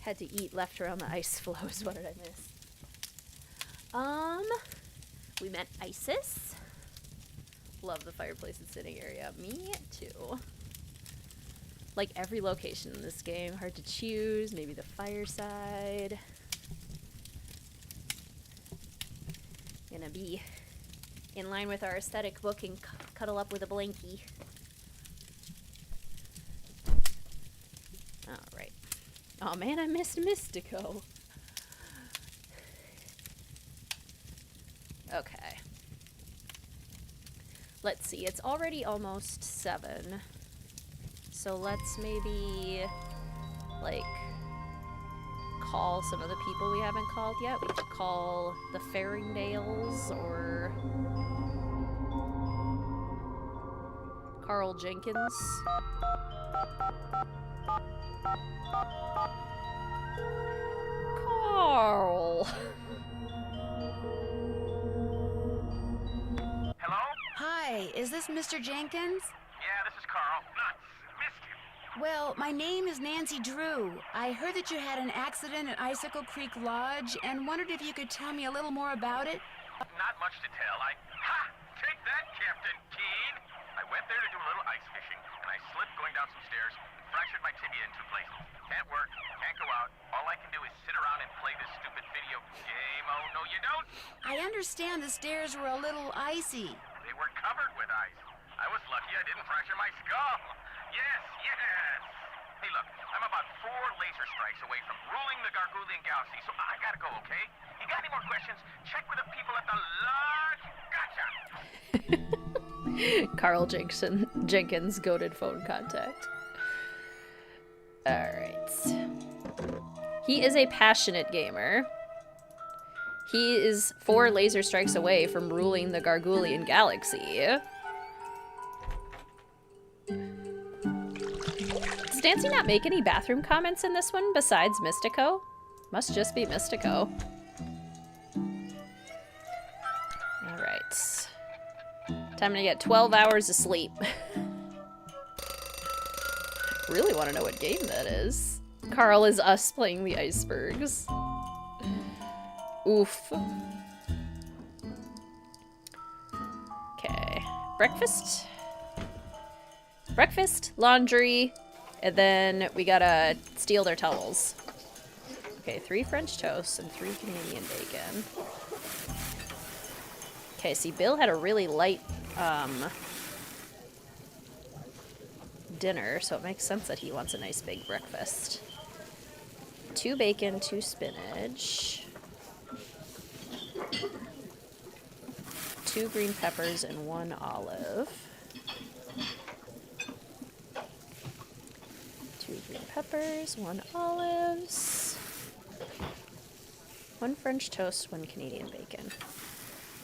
Had to eat left around the ice floes. What did I miss? We met Isis. Love the fireplaces sitting area. Me too. Like every location in this game, hard to choose. Maybe the fireside. Gonna be in line with our aesthetic book and cuddle up with a blankie. Alright. Oh man, I missed Mystico. Okay. Let's see, it's already almost 7. So let's maybe, like, call some of the people we haven't called yet. We could call the Faringdales or Carl Jenkins. Carl! Hello? Hi, is this Mr. Jenkins? Yeah, this is Carl. Nuts. Missed you. Well, my name is Nancy Drew. I heard that you had an accident at Icicle Creek Lodge and wondered if you could tell me a little more about it. Not much to tell. Take that, Captain Keen. I went there to do a little ice fishing, and I slipped going down some stairs, fractured my tibia in 2 places. Can't work, can't go out. All I can do is sit around and play this stupid video game. Oh, no, you don't? I understand the stairs were a little icy. They were covered with ice. I was lucky I didn't fracture my skull. Yes. Hey, look, I'm about 4 laser strikes away from ruling the Gargoulian Galaxy, so I gotta go, okay? You got any more questions? Check with the people at the lodge. Gotcha! Carl Jenkins, goated phone contact. Alright. He is a passionate gamer. He is 4 laser strikes away from ruling the Gargoulian Galaxy. Does Nancy not make any bathroom comments in this one besides Mystico? Must just be Mystico. Alright. Time to get 12 hours of sleep. Really want to know what game that is. Carl is us playing the icebergs. Oof. Okay. Breakfast. Breakfast, laundry, and then we gotta steal their towels. Okay, 3 French toasts and 3 Canadian bacon. Okay, see, Bill had a really light, dinner, so it makes sense that he wants a nice big breakfast. 2 bacon, 2 spinach. 2 green peppers and 1 olive. 2 green peppers, 1 olives. 1 French toast, 1 Canadian bacon.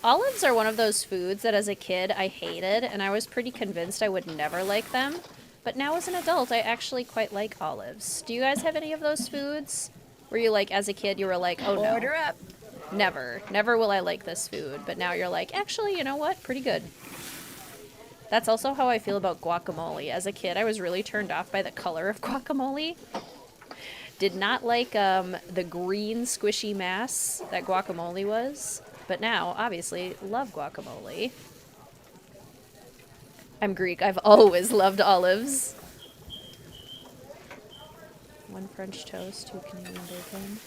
Olives are one of those foods that as a kid I hated, and I was pretty convinced I would never like them. But now as an adult, I actually quite like olives. Do you guys have any of those foods? Where you like, as a kid, you were like, oh no. Order up. Never. Never will I like this food. But now you're like, actually, you know what? Pretty good. That's also how I feel about guacamole. As a kid, I was really turned off by the color of guacamole. Did not like the green squishy mass that guacamole was. But now, obviously, love guacamole. I'm Greek. I've always loved olives. 1 French toast, 2 Canadian bacon.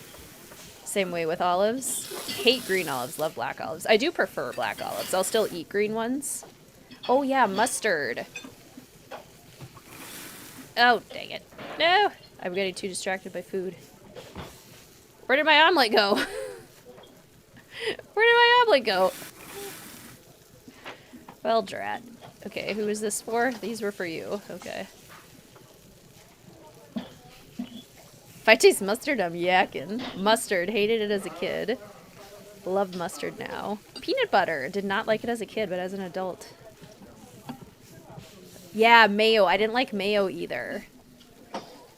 Same way with olives. Hate green olives, love black olives. I do prefer black olives. I'll still eat green ones. Oh yeah, mustard. Oh, dang it. No! I'm getting too distracted by food. Where did my omelet go? Where did my omelet go? Well, drat. Okay, who is this for? These were for you. Okay. If I taste mustard, I'm yakking. Mustard, hated it as a kid. Love mustard now. Peanut butter, did not like it as a kid, but as an adult. Yeah, mayo. I didn't like mayo either.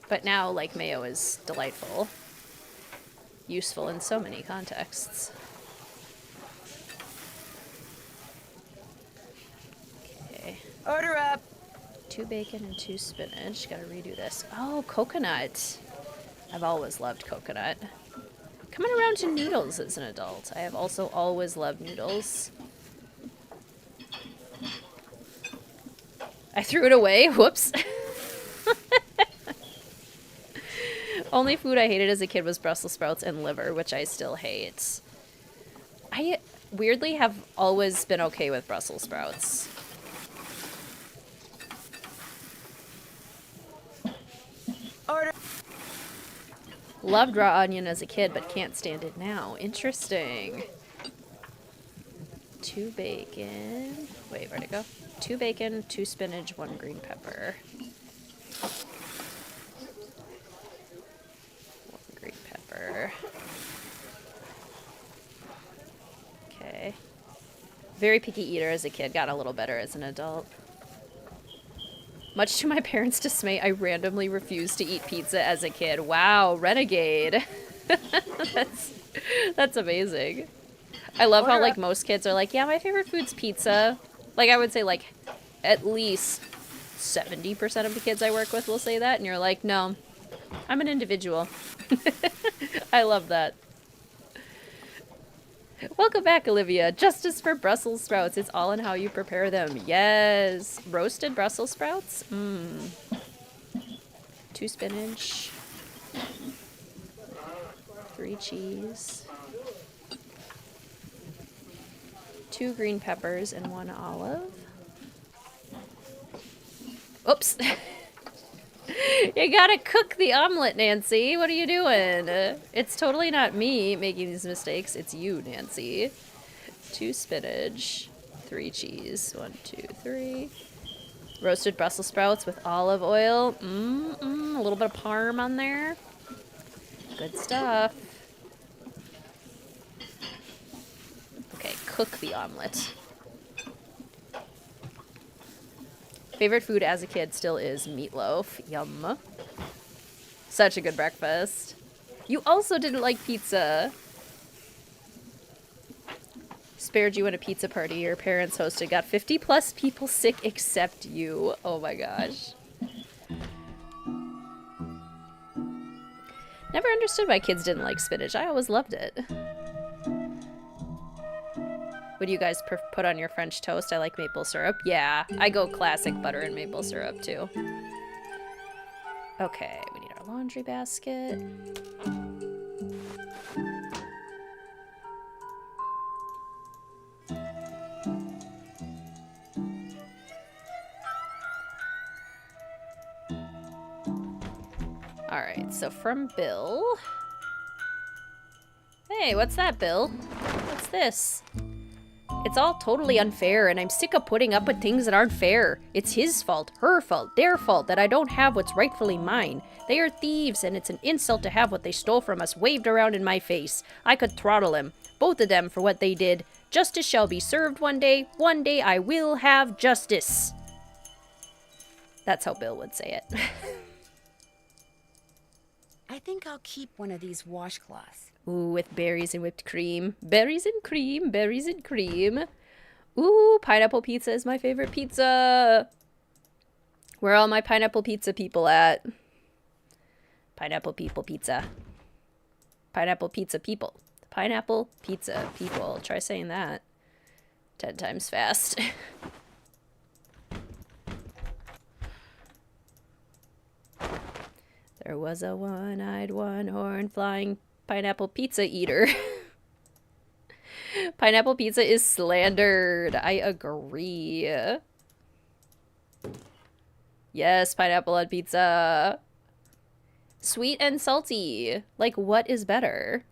But now, like, mayo is delightful. Useful in so many contexts. Okay. Order up. 2 2 bacon and 2 spinach. Gotta redo this. Oh, coconut. I've always loved coconut. Coming around to noodles as an adult. I have also always loved noodles. I threw it away. Whoops. Only food I hated as a kid was Brussels sprouts and liver, which I still hate. I weirdly have always been okay with Brussels sprouts. Order. Loved raw onion as a kid, but can't stand it now. Interesting. 2 bacon. Wait, where'd it go? 2 bacon, 2 spinach, 1 green pepper. 1 green pepper. Okay. Very picky eater as a kid. Got a little better as an adult. Much to my parents' dismay, I randomly refused to eat pizza as a kid. Wow, renegade. That's amazing. I love how, like, most kids are like, yeah, my favorite food's pizza. Like, I would say, like, at least 70% of the kids I work with will say that, and you're like, no, I'm an individual. I love that. Welcome back, Olivia. Justice for Brussels sprouts. It's all in how you prepare them. Yes. Roasted Brussels sprouts? Mmm. 2 spinach. 3 cheese. 2 green peppers and 1 olive. Oops. You gotta cook the omelet, Nancy. What are you doing? It's totally not me making these mistakes. It's you, Nancy. 2 spinach. 3 cheese. 1, 2, 3. Roasted Brussels sprouts with olive oil. A little bit of parm on there. Good stuff. Okay, cook the omelet. Favorite food as a kid still is meatloaf. Yum. Such a good breakfast. You also didn't like pizza. Spared you in a pizza party your parents hosted. Got 50 plus people sick except you. Oh my gosh. Never understood why kids didn't like spinach. I always loved it. What do you guys put on your French toast? I like maple syrup. Yeah, I go classic butter and maple syrup too. Okay, we need our laundry basket. All right, so from Bill. Hey, what's that, Bill? What's this? It's all totally unfair, and I'm sick of putting up with things that aren't fair. It's his fault, her fault, their fault that I don't have what's rightfully mine. They are thieves, and it's an insult to have what they stole from us waved around in my face. I could throttle them, both of them, for what they did. Justice shall be served one day. One day I will have justice. That's how Bill would say it. I think I'll keep one of these washcloths. Ooh, with berries and whipped cream. Berries and cream, berries and cream. Ooh, pineapple pizza is my favorite pizza. Where are all my pineapple pizza people at? Pineapple people pizza. Pineapple pizza people. Pineapple pizza people. Try saying that 10 times fast. There was a one-eyed, one-horned, flying pineapple pizza eater. Pineapple pizza is slandered. I agree. Yes, pineapple on pizza. Sweet and salty. Like, what is better?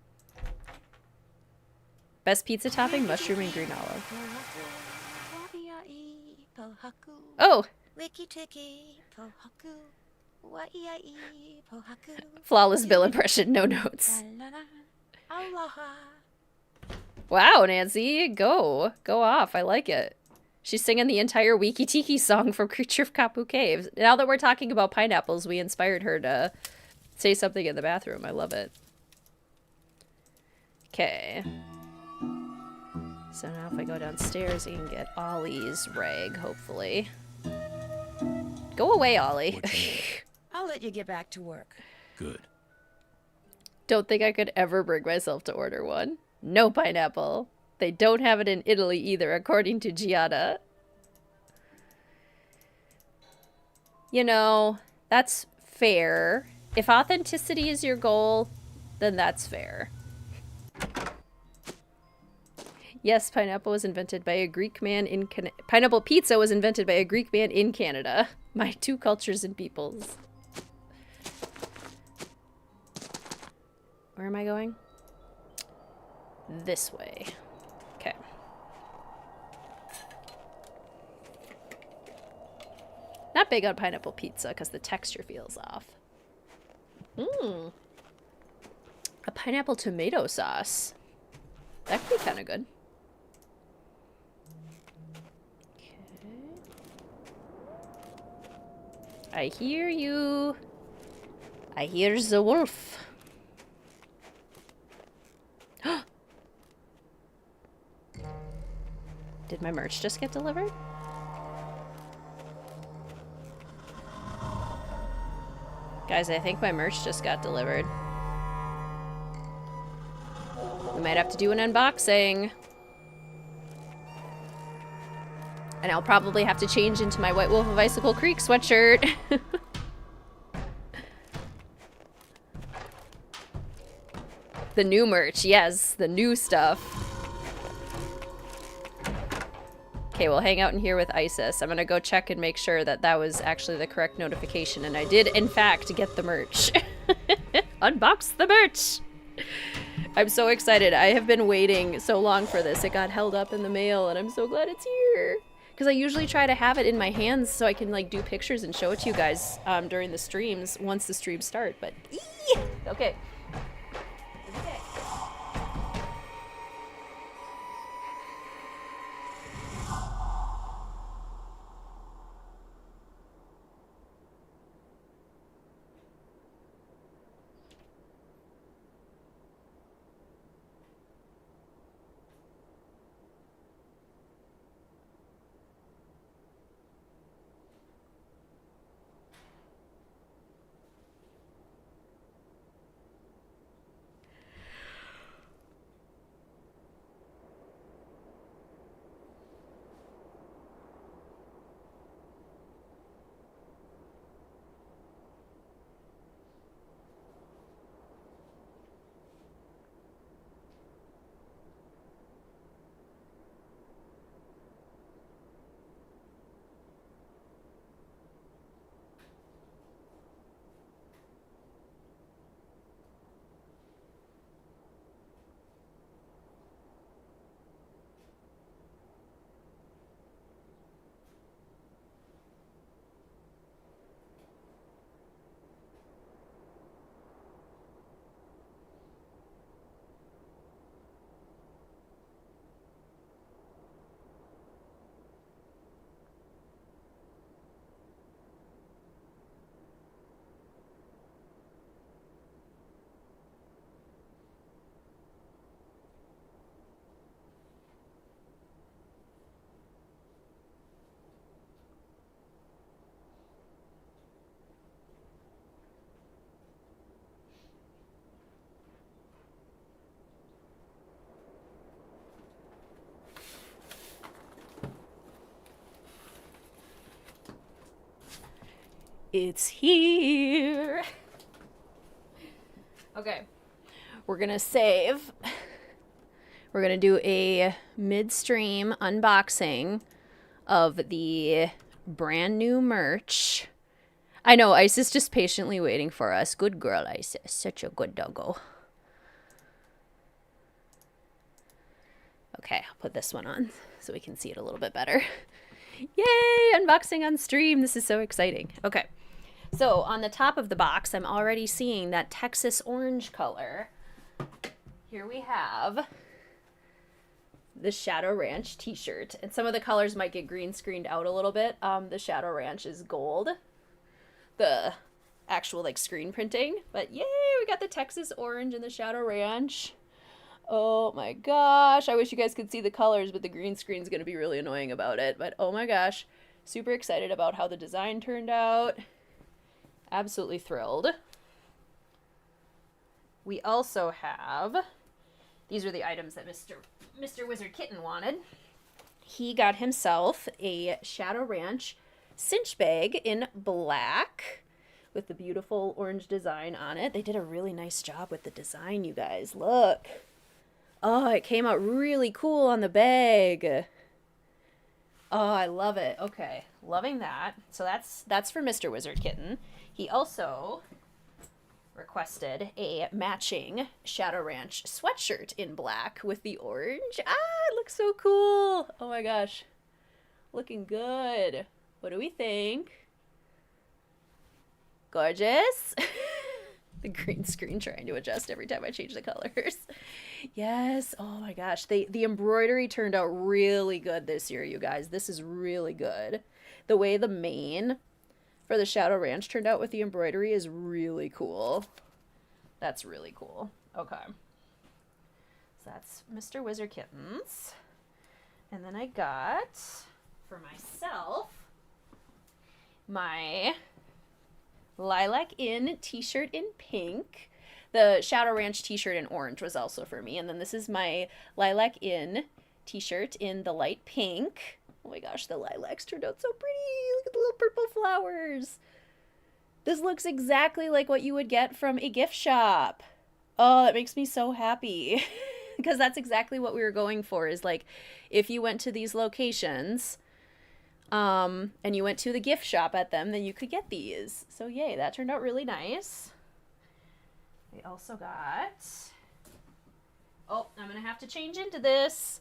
Best pizza topping, mushroom and green olive. Oh! Flawless Bill impression, no notes. Wow, Nancy, go off. I like it. She's singing the entire Wiki Tiki song from Creature of Kapu Cave. Now that we're talking about pineapples, we inspired her to say something in the bathroom. I love it. Okay. So now if I go downstairs, you can get Ollie's rag, hopefully. Go away, Ollie. I'll let you get back to work. Good. Don't think I could ever bring myself to order one. No pineapple. They don't have it in Italy either, according to Giada. You know, that's fair. If authenticity is your goal, then that's fair. Yes, pineapple was invented by a Greek man in Pineapple pizza was invented by a Greek man in Canada. My two cultures and peoples. Where am I going? This way. Okay. Not big on pineapple pizza because the texture feels off. Mmm. A pineapple tomato sauce. That could be kind of good. I hear you. I hear the wolf. Did my merch just get delivered? Guys, I think my merch just got delivered. We might have to do an unboxing. And I'll probably have to change into my White Wolf of Icicle Creek sweatshirt. The new merch, yes, the new stuff. Okay, we'll hang out in here with Isis. I'm gonna go check and make sure that that was actually the correct notification, and I did, in fact, get the merch. Unbox the merch! I'm so excited. I have been waiting so long for this. It got held up in the mail, and I'm so glad it's here. Because I usually try to have it in my hands so I can, like, do pictures and show it to you guys during the streams, once the streams start, but... Okay. It's here. Okay. We're gonna save. We're gonna do a midstream unboxing of the brand new merch. I know, Isis just patiently waiting for us. Good girl, Isis. Such a good doggo. Okay, I'll put this one on so we can see it a little bit better. Yay! Unboxing on stream. This is so exciting. Okay. So on the top of the box, I'm already seeing that Texas orange color. Here we have the Shadow Ranch t-shirt. And some of the colors might get green screened out a little bit. The Shadow Ranch is gold. The actual like screen printing. But yay, we got the Texas orange and the Shadow Ranch. Oh my gosh. I wish you guys could see the colors, but the green screen's going to be really annoying about it. But oh my gosh. Super excited about how the design turned out. Absolutely thrilled. we also have, these are the items that Mr. Wizard Kitten wanted. He got himself a Shadow Ranch cinch bag in black with the beautiful orange design on it. They did a really nice job with the design, you guys. Look. Oh, it came out really cool on the bag. Oh, I love it. Okay, loving that. So that's for Mr. Wizard Kitten. He also requested a matching Shadow Ranch sweatshirt in black with the orange. Ah, it looks so cool. Oh my gosh. Looking good. What do we think? Gorgeous. The green screen trying to adjust every time I change the colors. Yes. Oh my gosh. The embroidery turned out really good this year, you guys. This is really good. The way the mane for the Shadow Ranch turned out with the embroidery is really cool. That's really cool. Okay. So that's Mr. Wizard Kittens. And then I got, for myself, my Lilac Inn t-shirt in pink. The Shadow Ranch t-shirt in orange was also for me. And then this is my Lilac Inn t-shirt in the light pink. Oh my gosh, the lilacs turned out so pretty. Look at the little purple flowers. This looks exactly like what you would get from a gift shop. Oh, that makes me so happy. Because that's exactly what we were going for, is like, if you went to these locations, and you went to the gift shop at them, then you could get these. So yay, that turned out really nice. We also got, oh, I'm gonna have to change into this.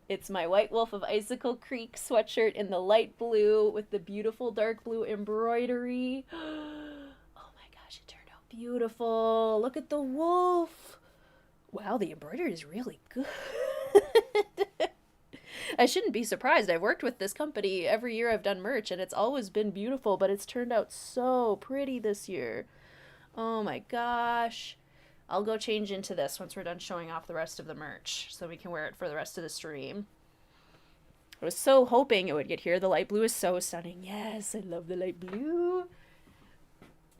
It's my White Wolf of Icicle Creek sweatshirt in the light blue with the beautiful dark blue embroidery. Oh my gosh, it turned out beautiful. Look at the wolf. Wow, the embroidery is really good. I shouldn't be surprised. I've worked with this company every year I've done merch, and it's always been beautiful, but it's turned out so pretty this year. Oh my gosh. I'll go change into this once we're done showing off the rest of the merch so we can wear it for the rest of the stream. I was so hoping it would get here. The light blue is so stunning. Yes, I love the light blue.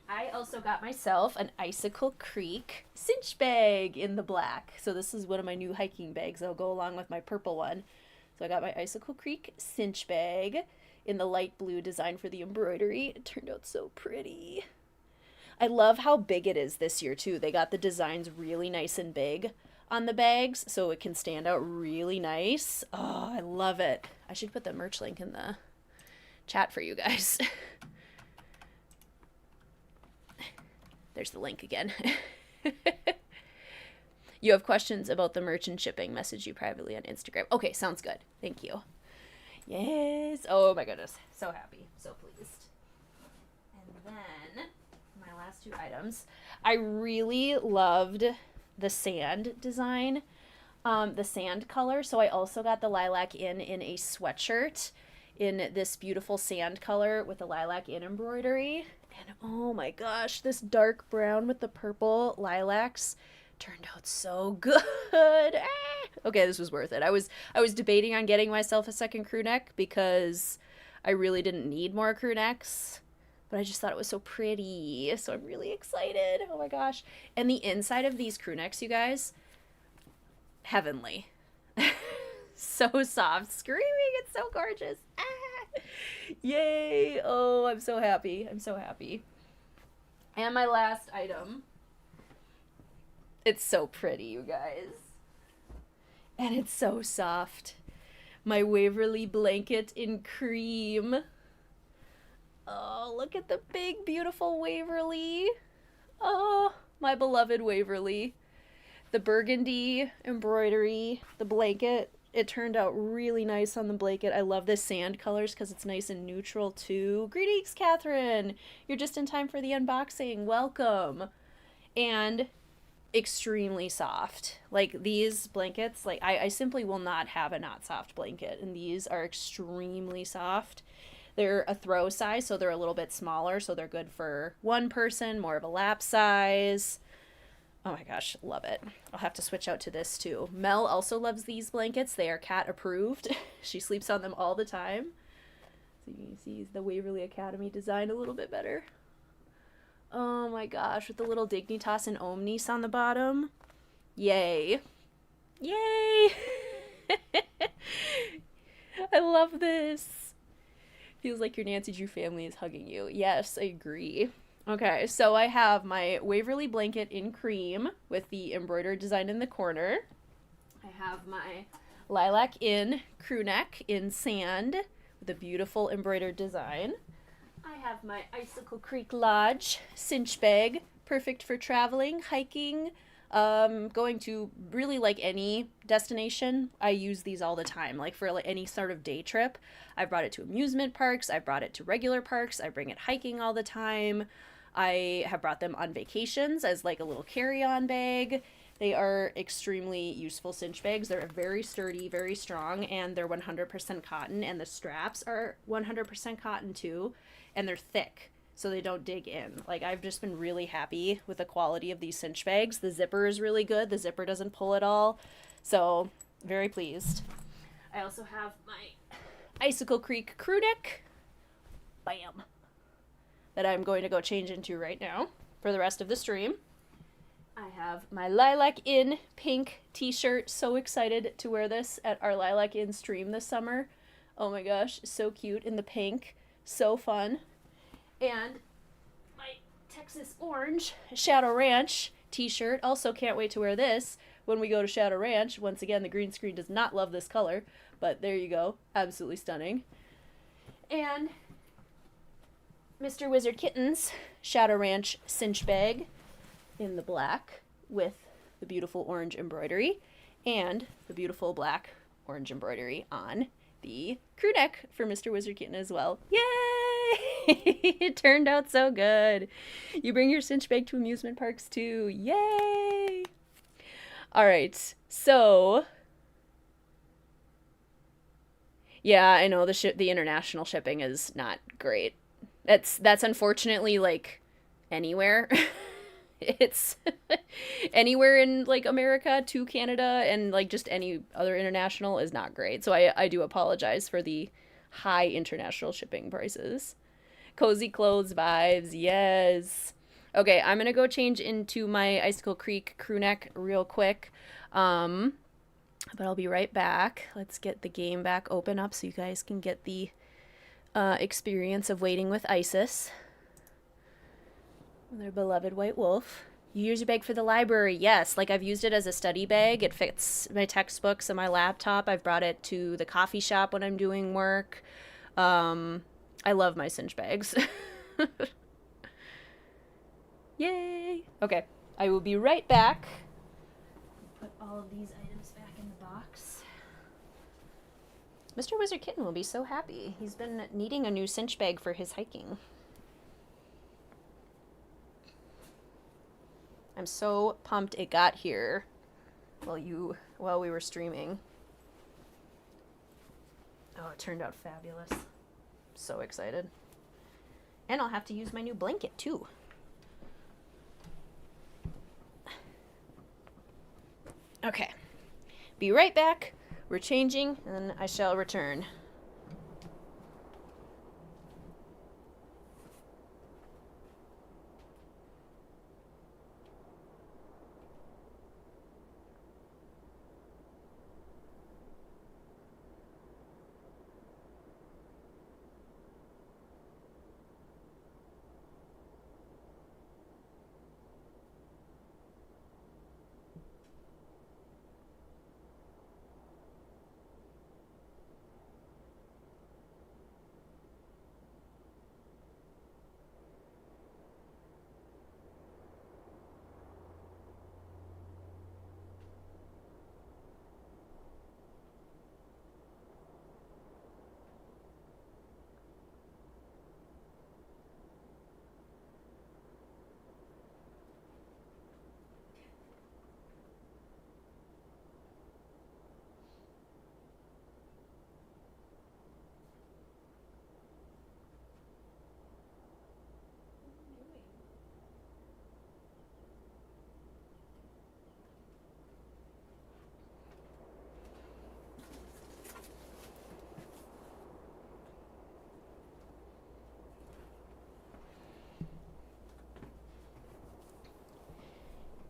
I also got myself an Icicle Creek cinch bag in the black. So this is one of my new hiking bags that'll go along with my purple one. So I got my Icicle Creek cinch bag in the light blue design for the embroidery. It turned out so pretty. I love how big it is this year, too. They got the designs really nice and big on the bags, so it can stand out really nice. Oh, I love it. I should put the merch link in the chat for you guys. There's the link again. You have questions about the merch and shipping, message you privately on Instagram. Okay, sounds good. Thank you. Yes. Oh my goodness. So happy. So pleased. And then my last two items. I really loved the sand design, the sand color. So I also got the Lilac Inn in a sweatshirt in this beautiful sand color with the Lilac Inn embroidery. And oh my gosh, this dark brown with the purple lilacs turned out so good. Okay, this was worth it. I was debating on getting myself a second crew neck because I really didn't need more crew necks. But I just thought it was so pretty. So I'm really excited. Oh my gosh. And the inside of these crew necks, you guys, heavenly. So soft. Screaming. It's so gorgeous. Ah! Yay. Oh, I'm so happy. I'm so happy. And my last item. It's so pretty, you guys. And it's so soft. My Waverly blanket in cream. Oh, look at the big, beautiful Waverly. Oh, my beloved Waverly. The burgundy embroidery, the blanket, it turned out really nice on the blanket. I love the sand colors because it's nice and neutral, too. Greetings, Catherine. You're just in time for the unboxing. Welcome. And extremely soft. Like, these blankets, like, I simply will not have a not soft blanket. And these are extremely soft. They're a throw size, so they're a little bit smaller, so they're good for one person, more of a lap size. Oh my gosh, love it. I'll have to switch out to this too. Mel also loves these blankets. They are cat approved. She sleeps on them all the time. So you can see the Waverly Academy design a little bit better. Oh my gosh, with the little Dignitas and Omnis on the bottom. Yay. Yay! I love this. Feels like your Nancy Drew family is hugging you. Yes, I agree. Okay, so I have my Waverly blanket in cream with the embroidered design in the corner. I have my Lilac Inn crew neck in sand with a beautiful embroidered design. I have my Icicle Creek Lodge cinch bag, perfect for traveling, hiking, going to really like any destination. I use these all the time, like for like any sort of day trip. I brought it to amusement parks, I brought it to regular parks, I bring it hiking all the time. I have brought them on vacations as like a little carry-on bag. They are extremely useful cinch bags. They're very sturdy, very strong, and they're 100% cotton, and the straps are 100% cotton too, and they're thick, so they don't dig in. Like, I've just been really happy with the quality of these cinch bags. The zipper is really good. The zipper doesn't pull at all, so very pleased. I also have my Icicle Creek crew neck. Bam. That I'm going to go change into right now for the rest of the stream. I have my Lilac Inn pink t-shirt. So excited to wear this at our Lilac Inn stream this summer. Oh my gosh, so cute in the pink. So fun. And my Texas Orange Shadow Ranch t-shirt. Also can't wait to wear this when we go to Shadow Ranch. Once again, the green screen does not love this color, but there you go. Absolutely stunning. And Mr. Wizard Kitten's Shadow Ranch cinch bag in the black with the beautiful orange embroidery and the beautiful black orange embroidery on the crew neck for Mr. Wizard Kitten as well. Yay! It turned out so good. You bring your cinch bag to amusement parks too. Yay! All right, so yeah, I know the international shipping is not great. That's unfortunately like anywhere. It's anywhere in like America to Canada, and like just any other international is not great. So I do apologize for the high international shipping prices. Cozy clothes vibes, yes. Okay, I'm gonna go change into my Icicle Creek crew neck real quick. But I'll be right back. Let's get the game back open up so you guys can get the experience of waiting with Isis. Their beloved white wolf. You use your bag for the library. Yes, like I've used it as a study bag. It fits my textbooks and my laptop. I've brought it to the coffee shop when I'm doing work. I love my cinch bags. Yay! Okay, I will be right back. Put all of these items back in the box. Mr. Wizard Kitten will be so happy. He's been needing a new cinch bag for his hiking. I'm so pumped it got here while we were streaming. Oh, it turned out fabulous. So excited. And I'll have to use my new blanket too. Okay. Be right back. We're changing, and then I shall return.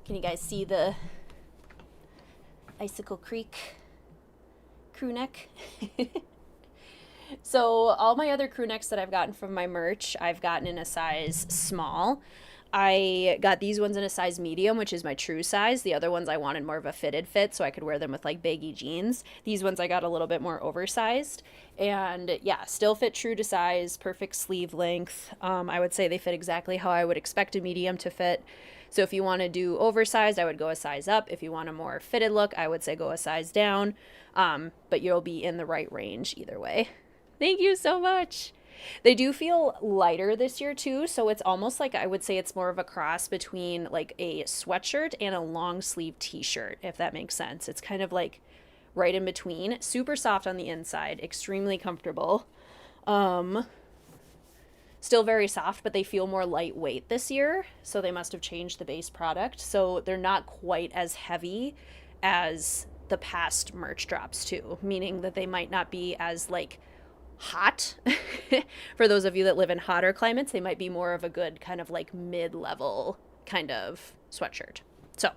Can you guys see the Icicle Creek crew neck? So all my other crew necks that I've gotten from my merch, I've gotten in a size small. I got these ones in a size medium, which is my true size. The other ones I wanted more of a fitted fit, so I could wear them with like baggy jeans. These ones I got a little bit more oversized. And yeah, still fit true to size, perfect sleeve length. I would say they fit exactly how I would expect a medium to fit. So if you want to do oversized, I would go a size up. If you want a more fitted look, I would say go a size down. But you'll be in the right range either way. Thank you so much. They do feel lighter this year too, so it's almost like I would say it's more of a cross between like a sweatshirt and a long sleeve t-shirt, if that makes sense. It's kind of like right in between. Super soft on the inside, extremely comfortable. Still very soft, but they feel more lightweight this year, so they must have changed the base product. So they're not quite as heavy as the past merch drops too, meaning that they might not be as like hot. For those of you that live in hotter climates, they might be more of a good kind of like mid-level kind of sweatshirt. So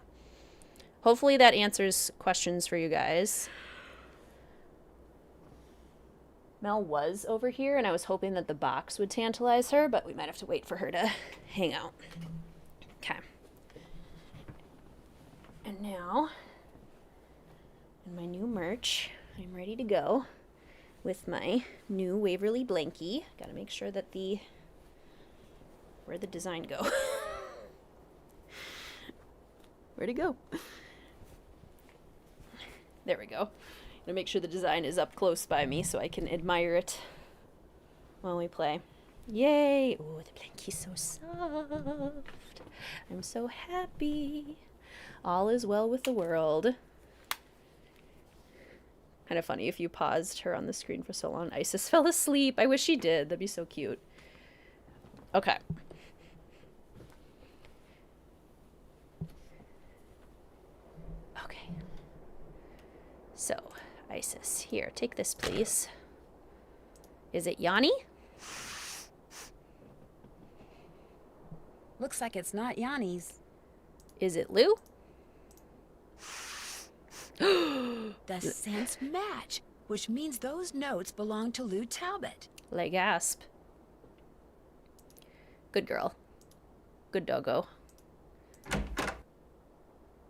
hopefully that answers questions for you guys. Mel was over here and I was hoping that the box would tantalize her, but we might have to wait for her to hang out. Okay. And now, in my new merch, I'm ready to go with my new Waverly blankie. Gotta make sure that where'd the design go? Where'd it go? There we go. Gonna make sure the design is up close by me so I can admire it while we play. Yay! Oh, the blankie's so soft. I'm so happy. All is well with the world. Kind of funny if you paused her on the screen for so long. Isis fell asleep. I wish she did. That'd be so cute. Okay. Okay. So, Isis, here, take this, please. Is it Yanni? Looks like it's not Yanni's. Is it Lou? The scents match, which means those notes belong to Lou Talbot. Like gasp. Good girl. Good doggo.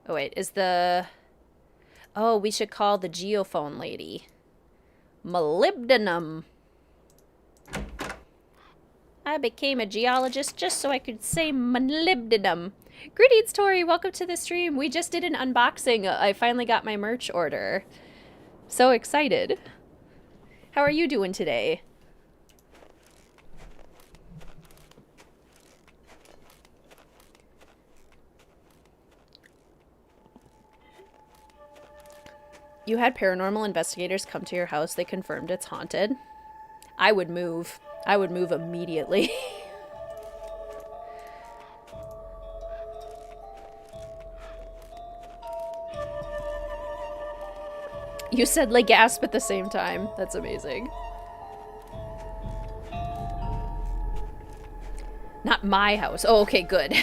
Oh, wait, is the... Oh, we should call the geophone lady. Molybdenum. I became a geologist just so I could say molybdenum. Greetings, Tori. Welcome to the stream. We just did an unboxing. I finally got my merch order. So excited. How are you doing today? You had paranormal investigators come to your house. They confirmed it's haunted. I would move. I would move immediately. You said like gasp at the same time. That's amazing. Not my house. Oh, okay, good.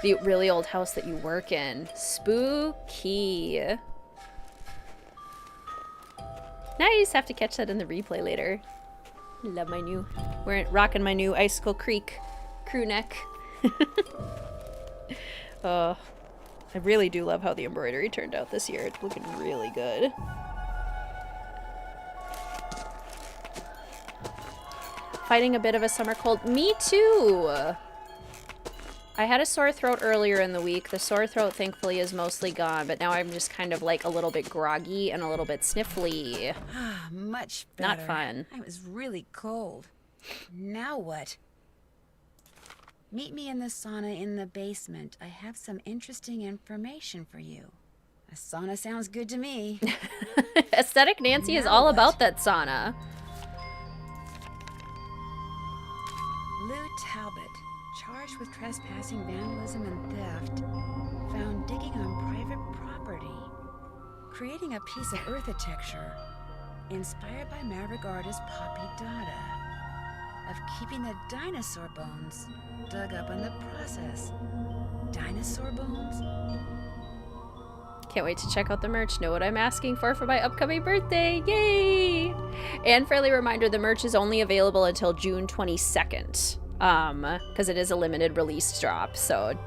The really old house that you work in. Spooky. Nice. Have to catch that in the replay later. Love my new... We're rocking my new Icicle Creek crew neck. I really do love how the embroidery turned out this year. It's looking really good. Fighting a bit of a summer cold. Me too! I had a sore throat earlier in the week. The sore throat thankfully is mostly gone, but now I'm just kind of like a little bit groggy and a little bit sniffly. Ah, much better. Not fun. I was really cold. Now what? Meet me in the sauna in the basement. I have some interesting information for you. A sauna sounds good to me. Aesthetic Nancy is all about that sauna. Lou Talbot, charged with trespassing, vandalism, and theft, found digging on private property, creating a piece of architecture inspired by maverick artist Poppy Dada. of keeping the dinosaur bones dug up in the process. Dinosaur bones? Can't wait to check out the merch. Know what I'm asking for my upcoming birthday. Yay! And friendly reminder, the merch is only available until June 22nd. Because it is a limited release drop. So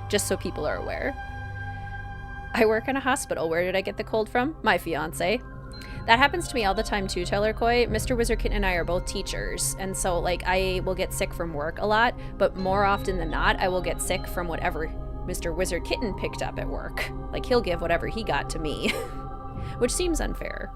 just so people are aware. I work in a hospital. Where did I get the cold from? My fiance. That happens to me all the time too, Teller Koi. Mr. Wizardkitten and I are both teachers. And so like I will get sick from work a lot. But more often than not, I will get sick from whatever Mr. Wizardkitten picked up at work. Like, he'll give whatever he got to me. Which seems unfair.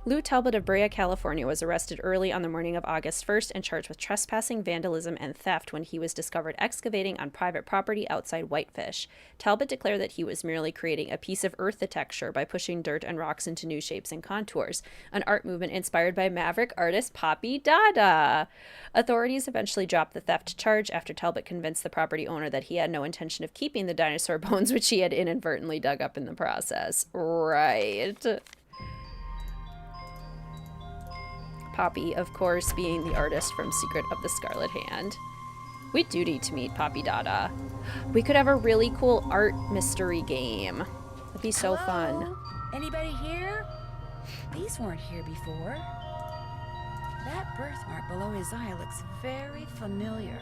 Lou Talbot of Brea, California was arrested early on the morning of August 1st and charged with trespassing, vandalism, and theft when he was discovered excavating on private property outside Whitefish. Talbot declared that he was merely creating a piece of earth texture by pushing dirt and rocks into new shapes and contours, an art movement inspired by maverick artist Papi Dada. Authorities eventually dropped the theft charge after Talbot convinced the property owner that he had no intention of keeping the dinosaur bones, which he had inadvertently dug up in the process. Right. Poppy, of course, being the artist from Secret of the Scarlet Hand. We do need to meet Papi Dada. We could have a really cool art mystery game. That'd be so fun. Anybody here? These weren't here before. That birthmark below his eye looks very familiar.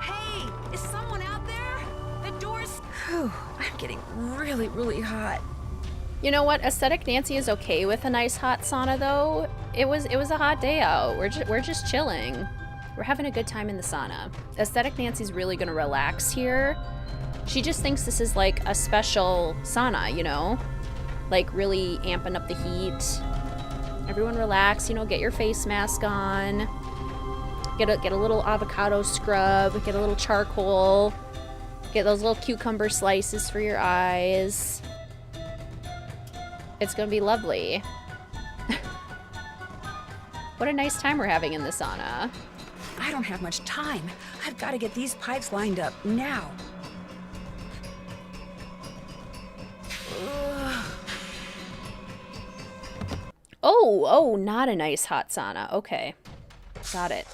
Hey, is someone out there? The door's... Whew, I'm getting really, really hot. You know what? Aesthetic Nancy is okay with a nice hot sauna, though. It was a hot day out. We're just chilling. We're having a good time in the sauna. Aesthetic Nancy's really gonna relax here. She just thinks this is like a special sauna, you know? Like really amping up the heat. Everyone relax, you know, get your face mask on. Get a little avocado scrub, get a little charcoal. Get those little cucumber slices for your eyes. It's gonna be lovely. What a nice time we're having in the sauna. I don't have much time. I've got to get these pipes lined up now. Oh, not a nice hot sauna. Okay. Got it.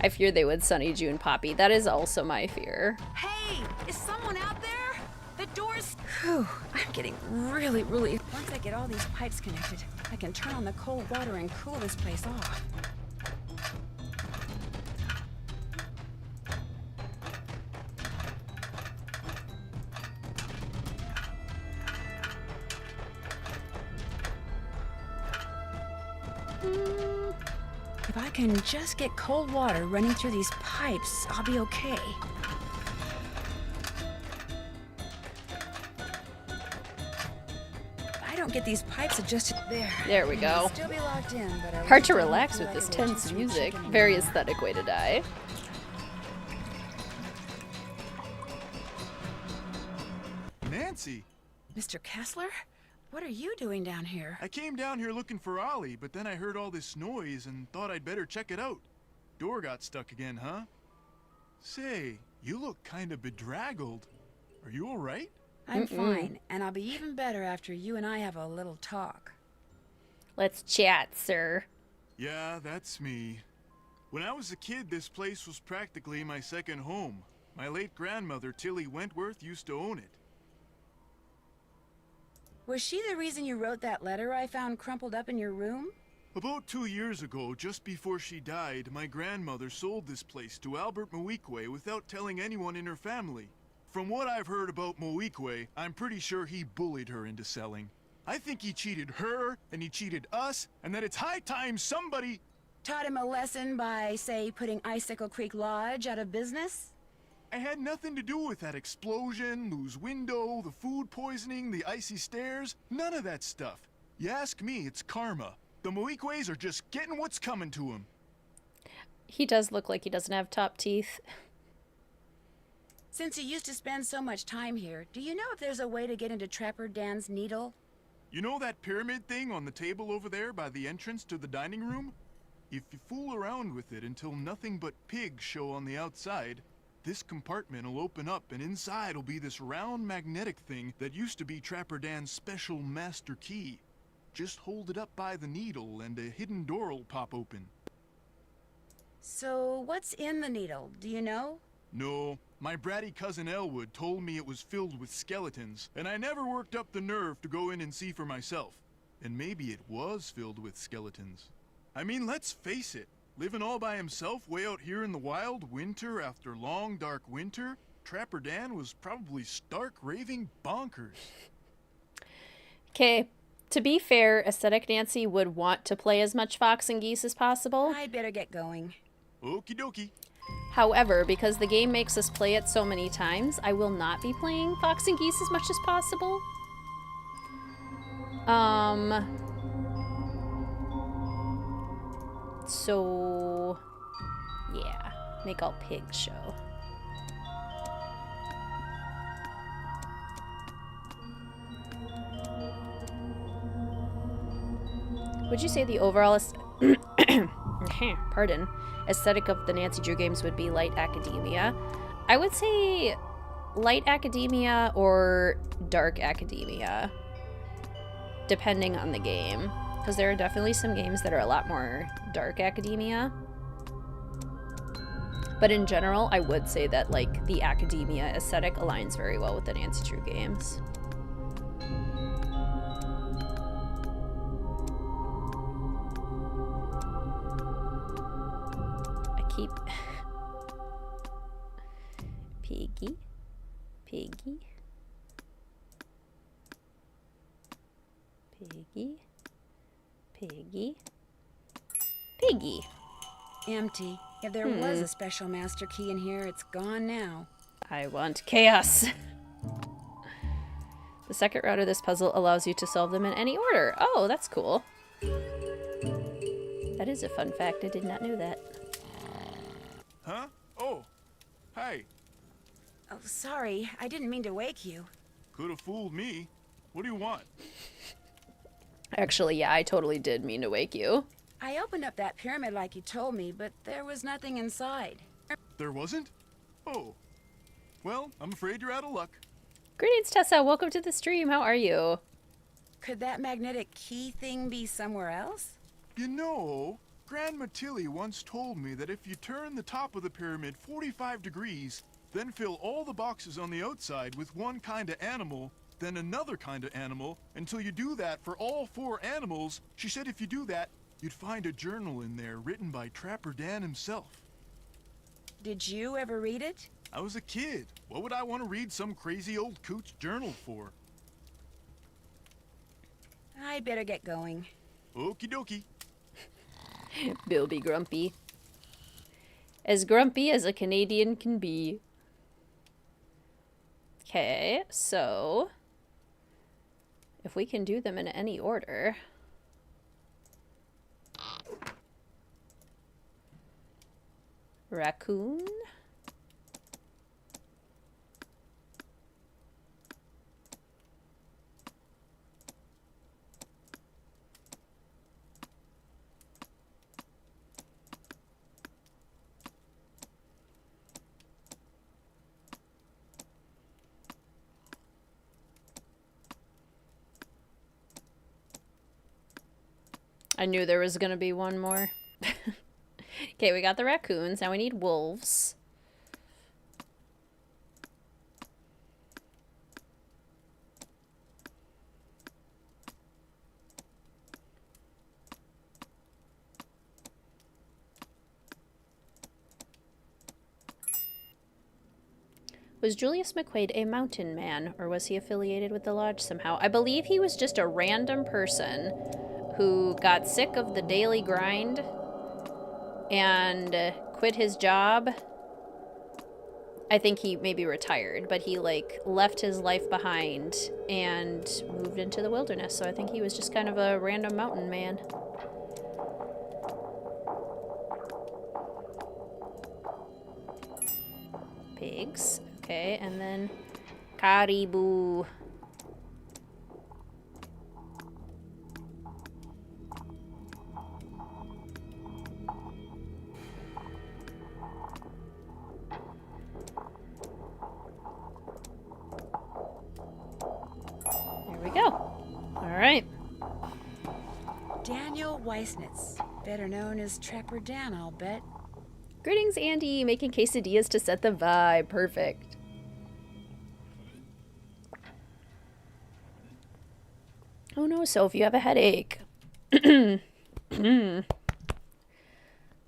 I fear they would Sunny June Poppy. That is also my fear. Hey, is someone out there? The door's... Whew, I'm getting really, really... Once I get all these pipes connected, I can turn on the cold water and cool this place off. If I can just get cold water running through these pipes, I'll be okay. If I don't get these pipes adjusted there. There we go. Still be locked in, but I Hard to relax with this tense music. Very aesthetic way to die. Nancy! Mr. Kessler? What are you doing down here? I came down here looking for Ollie, but then I heard all this noise and thought I'd better check it out. Door got stuck again, huh? Say, you look kind of bedraggled. Are you all right? I'm fine, and I'll be even better after you and I have a little talk. Let's chat, sir. Yeah, that's me. When I was a kid, this place was practically my second home. My late grandmother, Tilly Wentworth, used to own it. Was she the reason you wrote that letter I found crumpled up in your room? About 2 years ago, just before she died, my grandmother sold this place to Albert Moikwe without telling anyone in her family. From what I've heard about Moikwe, I'm pretty sure he bullied her into selling. I think he cheated her, and he cheated us, and that it's high time somebody... Taught him a lesson by, say, putting Icicle Creek Lodge out of business? I had nothing to do with that explosion, Lou's window, the food poisoning, the icy stairs. None of that stuff. You ask me, it's karma. The Moikwe's are just getting what's coming to them. He does look like he doesn't have top teeth. Since you used to spend so much time here, do you know if there's a way to get into Trapper Dan's needle? You know that pyramid thing on the table over there by the entrance to the dining room? If you fool around with it until nothing but pigs show on the outside, This compartment will open up, and inside will be this round magnetic thing that used to be Trapper Dan's special master key. Just hold it up by the needle, and a hidden door will pop open. So, what's in the needle? Do you know? No, my bratty cousin Elwood told me it was filled with skeletons, and I never worked up the nerve to go in and see for myself. And maybe it was filled with skeletons. I mean, let's face it. Living all by himself way out here in the wild, winter after long dark winter, Trapper Dan was probably stark raving bonkers. Okay, to be fair, Aesthetic Nancy would want to play as much Fox and Geese as possible. I'd better get going. Okie dokie. However, because the game makes us play it so many times, I will not be playing Fox and Geese as much as possible. So, yeah, make all pigs show. Would you say the overall pardon, aesthetic of the Nancy Drew games would be light academia? I would say light academia or dark academia, depending on the game. Because there are definitely some games that are a lot more dark academia. But in general, I would say that, like, the academia aesthetic aligns very well with the Nancy Drew games. I keep... Piggy. Piggy. Piggy. Piggy. Piggy. Empty. If there was a special master key in here, it's gone now. I want chaos. The second round of this puzzle allows you to solve them in any order. Oh, that's cool. That is a fun fact. I did not know that. Huh? Oh. Hi. Oh, sorry. I didn't mean to wake you. Could have fooled me. What do you want? Actually, yeah, I totally did mean to wake you. I opened up that pyramid like you told me, but there was nothing inside. There wasn't? Oh. Well, I'm afraid you're out of luck. Greetings, Tessa. Welcome to the stream. How are you? Could that magnetic key thing be somewhere else? You know, Grandma Tilly once told me that if you turn the top of the pyramid 45 degrees, then fill all the boxes on the outside with one kind of animal, then another kind of animal, until you do that for all 4 animals, she said if you do that, you'd find a journal in there written by Trapper Dan himself. Did you ever read it? I was a kid. What would I want to read some crazy old coot's journal for? I'd better get going. Okie dokie. Bill be grumpy. As grumpy as a Canadian can be. Okay, so... if we can do them in any order... Raccoon. I knew there was gonna be one more. Okay, we got the raccoons. Now we need wolves. Was Julius McQuaid a mountain man, or was he affiliated with the lodge somehow? I believe he was just a random person who got sick of the daily grind and quit his job. I think he maybe retired, but he, like, left his life behind and moved into the wilderness, so I think he was just kind of a random mountain man. Pigs. Okay, and then caribou. Daniel Weissnitz, better known as Trapper Dan, I'll bet. Greetings, Andy. Making quesadillas to set the vibe. Perfect. Oh no, Soph, you have a headache. A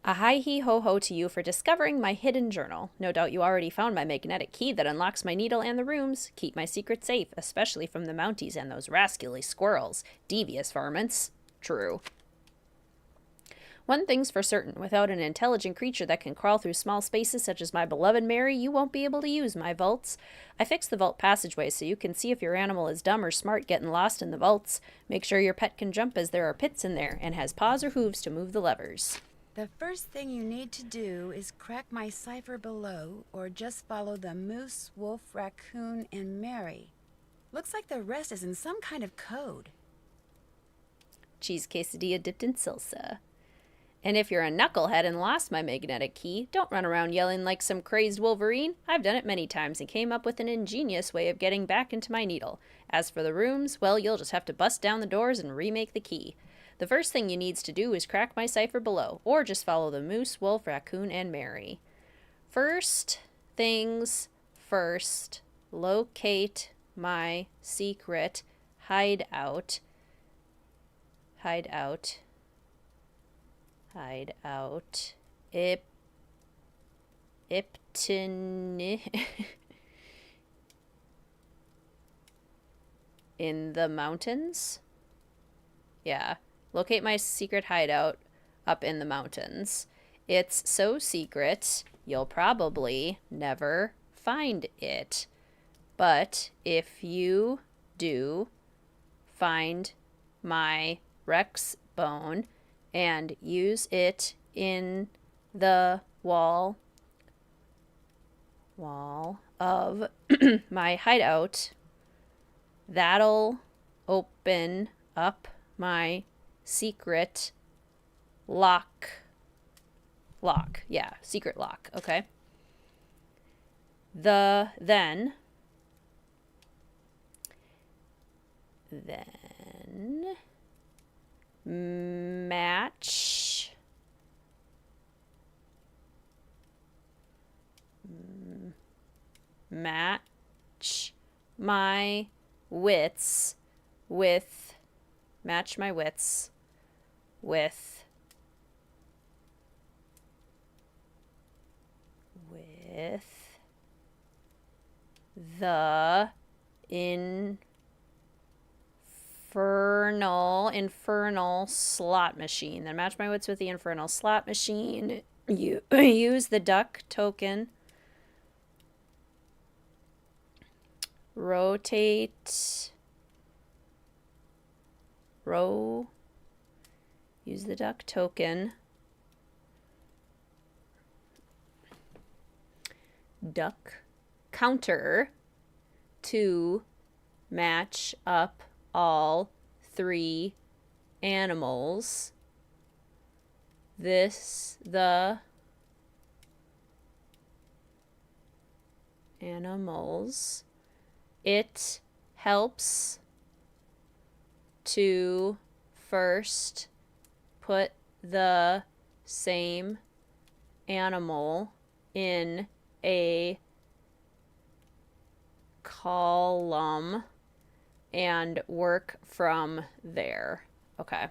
hi-he-ho-ho to you for discovering my hidden journal. No doubt you already found my magnetic key that unlocks my needle and the rooms. Keep my secret safe, especially from the Mounties and those rascally squirrels. Devious varmints. True. One thing's for certain, without an intelligent creature that can crawl through small spaces such as my beloved Mary, you won't be able to use my vaults. I fixed the vault passageway so you can see if your animal is dumb or smart getting lost in the vaults. Make sure your pet can jump as there are pits in there, and has paws or hooves to move the levers. The first thing you need to do is crack my cipher below, or just follow the moose, wolf, raccoon, and Mary. Looks like the rest is in some kind of code. Cheese quesadilla dipped in salsa. And if you're a knucklehead and lost my magnetic key, don't run around yelling like some crazed Wolverine. I've done it many times and came up with an ingenious way of getting back into my needle. As for the rooms, well, you'll just have to bust down the doors and remake the key. The first thing you needs to do is crack my cipher below, or just follow the moose, wolf, raccoon, and Mary. First things first, locate my secret hideout. Hideout. In the mountains? Yeah. Locate my secret hideout up in the mountains. It's so secret, you'll probably never find it. But if you do find my Rex bone and use it in the wall of my hideout, that'll open up my secret lock. Yeah, secret lock. Okay. Then match my wits with the infernal slot machine. Then match my wits with the infernal slot machine. You use the duck token. Use the duck token. Duck counter to match up all 3 animals. The animals. It helps to first put the same animal in a column and work from there. Okay.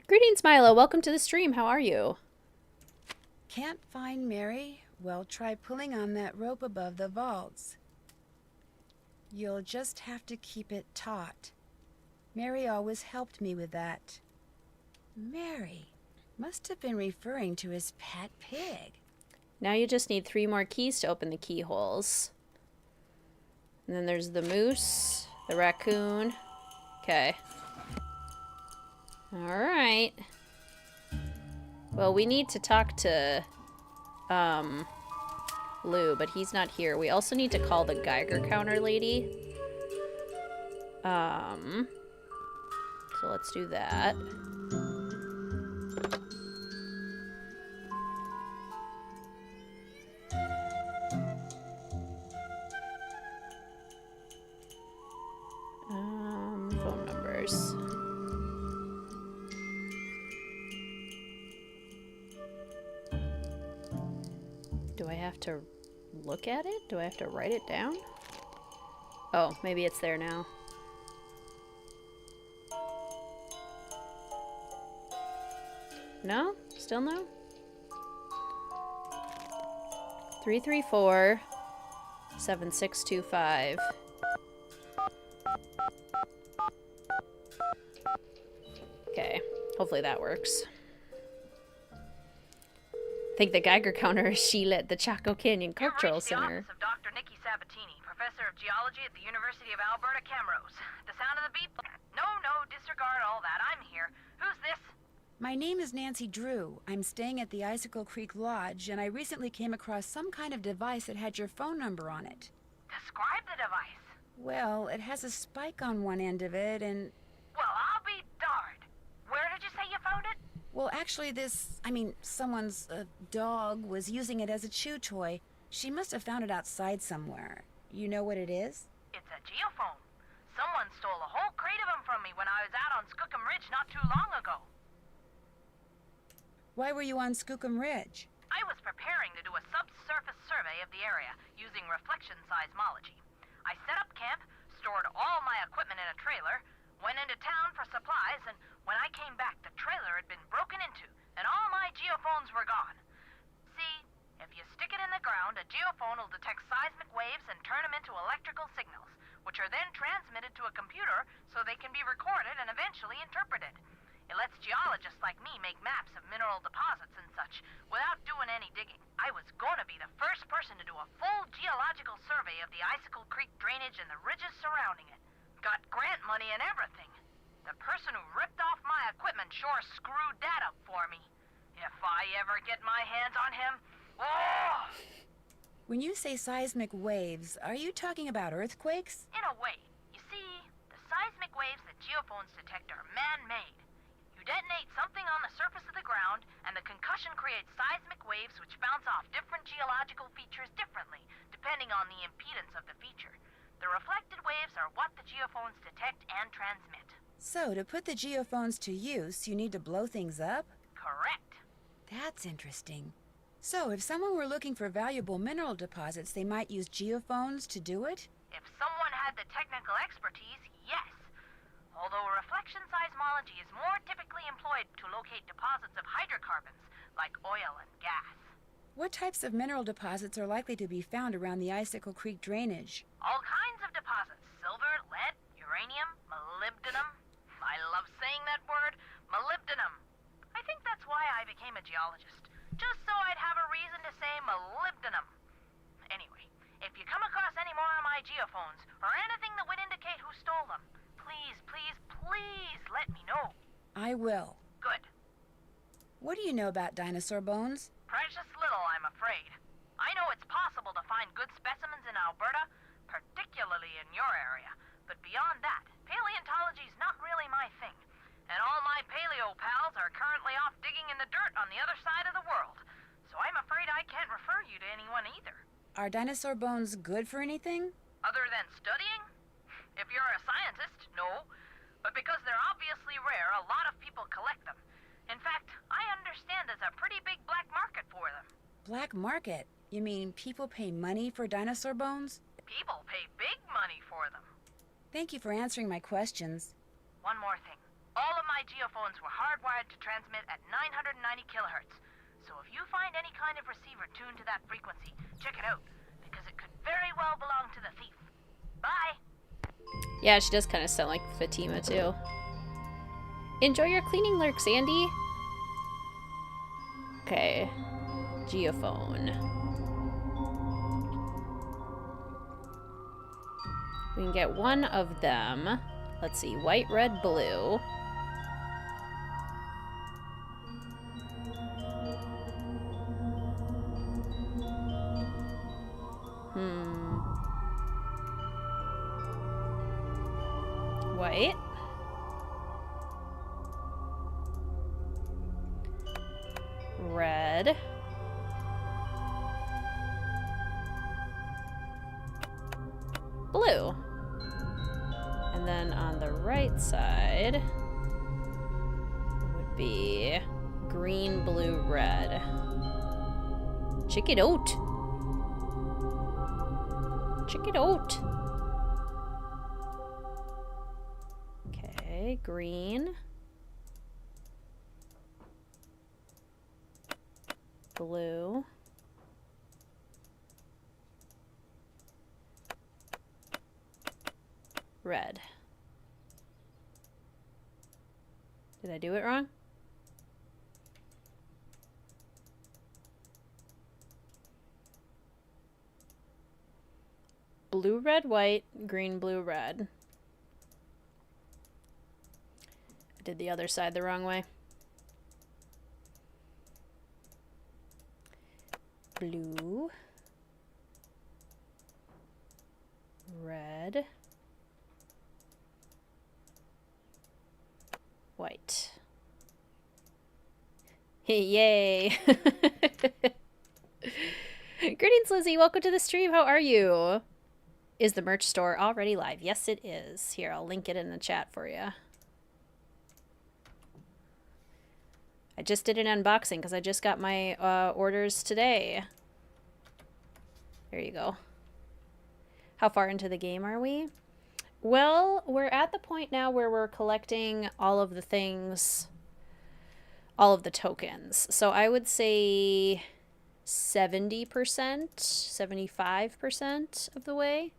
Greetings, Milo. Welcome to the stream. How are you? Can't find Mary? Well, try pulling on that rope above the vaults. You'll just have to keep it taut. Mary always helped me with that. Mary must have been referring to his pet pig. Now you just need 3 more keys to open the keyholes. And then there's the moose, the raccoon. Okay. Alright. Well, we need to talk to, Lou, but he's not here. We also need to call the Geiger counter lady. So let's do that. features. Do I have to look at it? Do I have to write it down? Oh, maybe it's there now. No? Still no? 334-7625. Okay, hopefully that works. I think the Geiger counter is Sheila at the Chaco Canyon Cultural Center. Of Dr. Nikki Sabatini, professor of geology at the University of Alberta, Camrose. The sound of the beep. No, disregard all that. I'm here. Who's this? My name is Nancy Drew. I'm staying at the Icicle Creek Lodge, and I recently came across some kind of device that had your phone number on it. Describe the device. Well, it has a spike on one end of it, and... Well, I'll be darned. Where did you say you found it? Well, actually, someone's dog was using it as a chew toy. She must have found it outside somewhere. You know what it is? It's a geophone. Someone stole a whole crate of them from me when I was out on Skookum Ridge not too long ago. Why were you on Skookum Ridge? I was preparing to do a subsurface survey of the area using reflection seismology. I set up camp, stored all my equipment in a trailer, went into town for supplies, and when I came back, the trailer had been broken into, and all my geophones were gone. See, if you stick it in the ground, a geophone will detect seismic waves and turn them into electrical signals, which are then transmitted to a computer so they can be recorded and eventually interpreted. It lets geologists like me make maps of mineral deposits and such without doing any digging. I was going to be the first person to do a full geological survey of the Icicle Creek drainage and the ridges surrounding it. Got grant money and everything. The person who ripped off my equipment sure screwed that up for me. If I ever get my hands on him, oh! When you say seismic waves, are you talking about earthquakes? In a way. You see, the seismic waves that geophones detect are man-made. You detonate something on the surface of the ground, and the concussion creates seismic waves which bounce off different geological features differently, depending on the impedance of the feature. The reflected waves are what the geophones detect and transmit. So, to put the geophones to use, you need to blow things up? Correct. That's interesting. So, if someone were looking for valuable mineral deposits, they might use geophones to do it? If someone had the technical expertise, yes. Although reflection seismology is more typically employed to locate deposits of hydrocarbons, like oil and gas. What types of mineral deposits are likely to be found around the Icicle Creek drainage? All kinds of deposits. Silver, lead, uranium, molybdenum. I love saying that word, molybdenum. I think that's why I became a geologist. Just so I'd have a reason to say molybdenum. Anyway, if you come across any more of my geophones, or anything that would indicate who stole them, please let me know. I will. Good. What do you know about dinosaur bones? Precious little, I'm afraid. I know it's possible to find good specimens in Alberta, particularly in your area. But beyond that, paleontology's not really my thing. And all my paleo pals are currently off digging in the dirt on the other side of the world. So I'm afraid I can't refer you to anyone either. Are dinosaur bones good for anything? Other than studying? If you're a scientist, no. But because they're obviously rare, a lot of people collect them. In fact, I understand there's a pretty big black market for them. Black market? You mean people pay money for dinosaur bones? People pay big money for them. Thank you for answering my questions. One more thing. All of my geophones were hardwired to transmit at 990 kilohertz. So if you find any kind of receiver tuned to that frequency, check it out, because it could very well belong to the thief. Bye! Yeah, she does kind of sound like Fatima, too. Enjoy your cleaning lurks, Andy! Okay. Geophone. We can get one of them. Let's see, white, red, blue. White. Red. Blue. And And then on the right side would be green, blue, red. Check it out. Check it out. Okay, green. Blue. Red. Did I do it wrong? Blue, red, white, green, blue, red. I did the other side the wrong way. Blue. Red. White. Yay! Greetings, Lizzie. Welcome to the stream. How are you? Is the merch store already live? Yes, it is. Here, I'll link it in the chat for you. I just did an unboxing because I just got my orders today. There you go. How far into the game are we? Well, we're at the point now where we're collecting all of the things, all of the tokens. So I would say 70%, 75% of the way.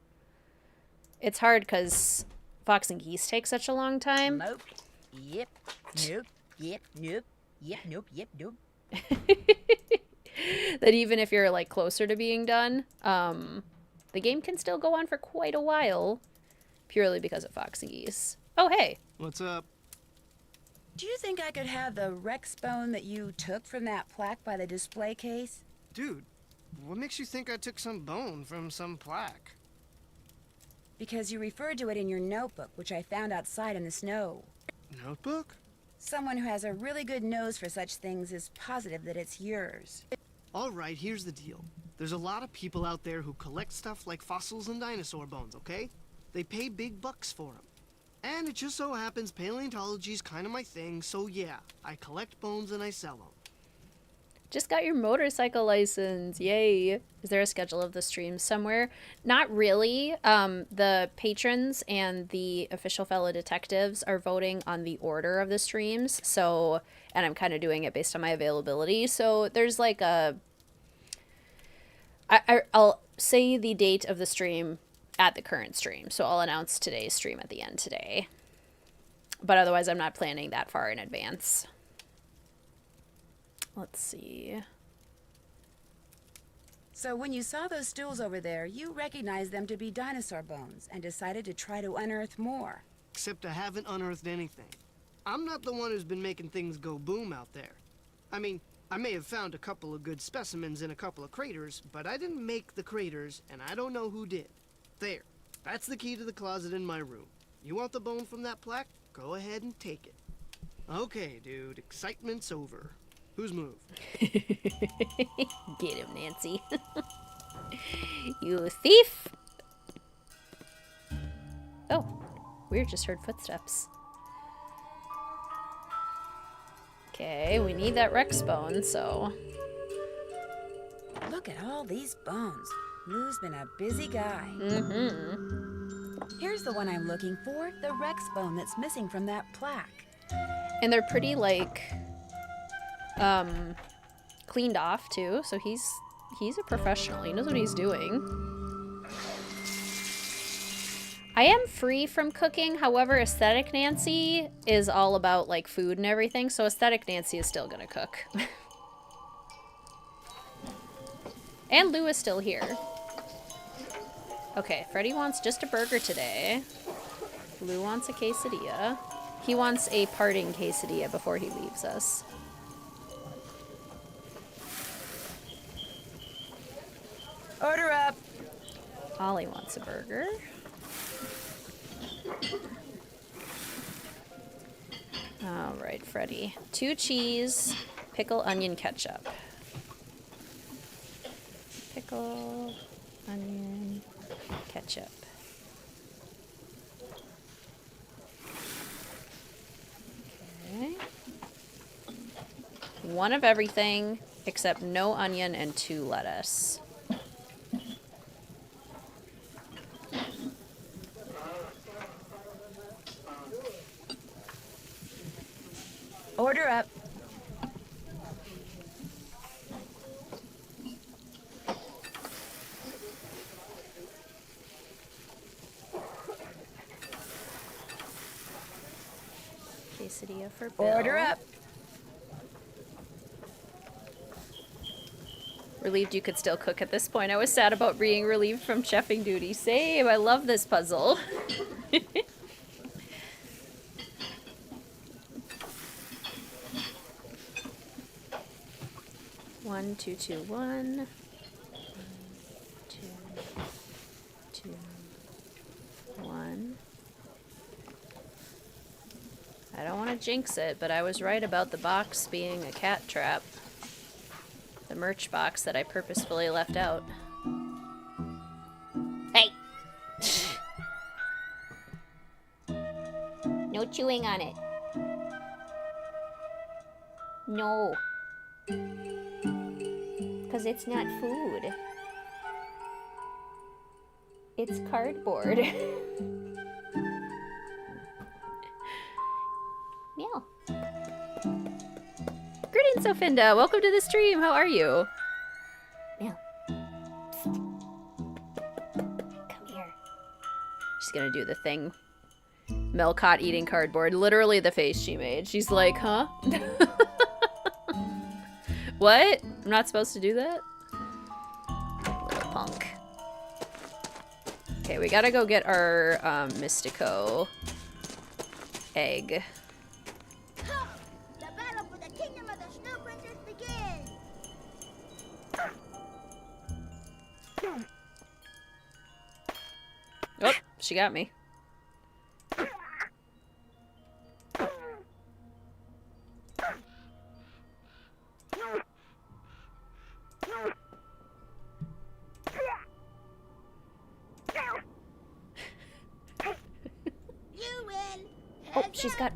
It's hard because Fox and Geese take such a long time. Nope. Yep. Nope. Yep. Nope. Yep. Nope. Yep. Nope. That even if you're like closer to being done, the game can still go on for quite a while, purely because of Fox and Geese. Oh, hey. What's up? Do you think I could have the Rex bone that you took from that plaque by the display case? Dude, what makes you think I took some bone from some plaque? Because you referred to it in your notebook, which I found outside in the snow. Notebook? Someone who has a really good nose for such things is positive that it's yours. All right, here's the deal. There's a lot of people out there who collect stuff like fossils and dinosaur bones, okay? They pay big bucks for them. And it just so happens paleontology's kind of my thing, so yeah, I collect bones and I sell them. Just got your motorcycle license. Yay. Is there a schedule of the streams somewhere? Not really. The patrons and the official fellow detectives are voting on the order of the streams. So, and I'm kind of doing it based on my availability. So there's like a... I'll say the date of the stream at the current stream. So I'll announce today's stream at the end today. But otherwise, I'm not planning that far in advance. Let's see. So when you saw those stools over there, you recognized them to be dinosaur bones and decided to try to unearth more. Except I haven't unearthed anything. I'm not the one who's been making things go boom out there. I mean, I may have found a couple of good specimens in a couple of craters, but I didn't make the craters, and I don't know who did. There. That's the key to the closet in my room. You want the bone from that plaque? Go ahead and take it. Okay, dude. Excitement's over. Whose move? Get him, Nancy. You thief! Oh, we just heard footsteps. Okay, we need that Rex bone, so... Look at all these bones. Lou's been a busy guy. Mm-hmm. Here's the one I'm looking for, the Rex bone that's missing from that plaque. And they're pretty, like... cleaned off too, so he's a professional. He knows what he's doing. I am free from cooking, however, Aesthetic Nancy is all about like food and everything, so Aesthetic Nancy is still gonna cook. And Lou is still here. Okay, Freddy wants just a burger today. Lou wants a quesadilla. He wants a parting quesadilla before he leaves us. Order up! Ollie wants a burger. Alright, Freddy. 2 cheese, pickle, onion, ketchup. Pickle, onion, ketchup. one of everything except no onion and 2 lettuce. Order up. Quesadilla for Bill. Order up. Relieved you could still cook at this point. I was sad about being relieved from chefing duty. Same. I love this puzzle. 1, 2, 2, 1. 2, 2, 1. I don't want to jinx it, but I was right about the box being a cat trap. The merch box that I purposefully left out. Hey! No chewing on it. No. Because it's not food. It's cardboard. Meow. Greetings, Sofinda. Welcome to the stream. How are you? Meow. Come here. She's gonna do the thing. Melcott eating cardboard. Literally the face she made. She's like, huh? What? I'm not supposed to do that? Little punk. Okay, we gotta go get our Mystico egg. The battle for the kingdom of the Snow Princess begins! Oh, she got me. You win! Oh, she's got...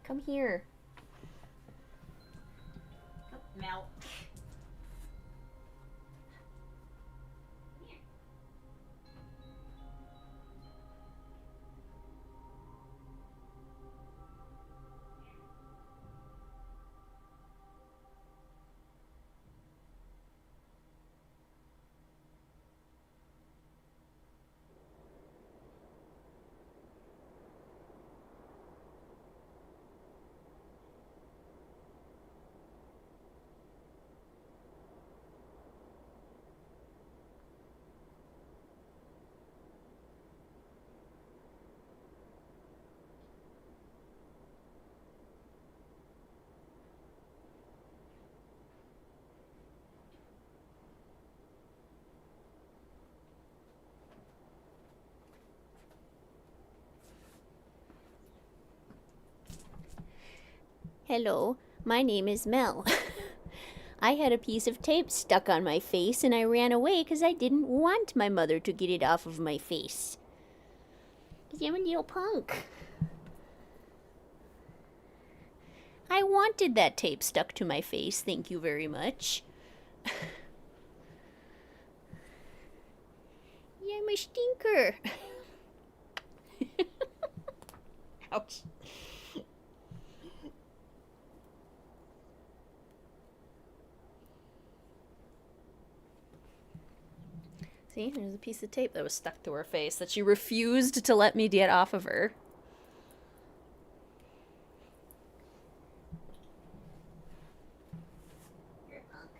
Come here. Mel. Hello, my name is Mel. I had a piece of tape stuck on my face and I ran away because I didn't want my mother to get it off of my face. Because I'm a little punk. I wanted that tape stuck to my face, thank you very much. Yeah, I'm a stinker. Ouch. See, there's a piece of tape that was stuck to her face that she refused to let me get off of her. You're a punk.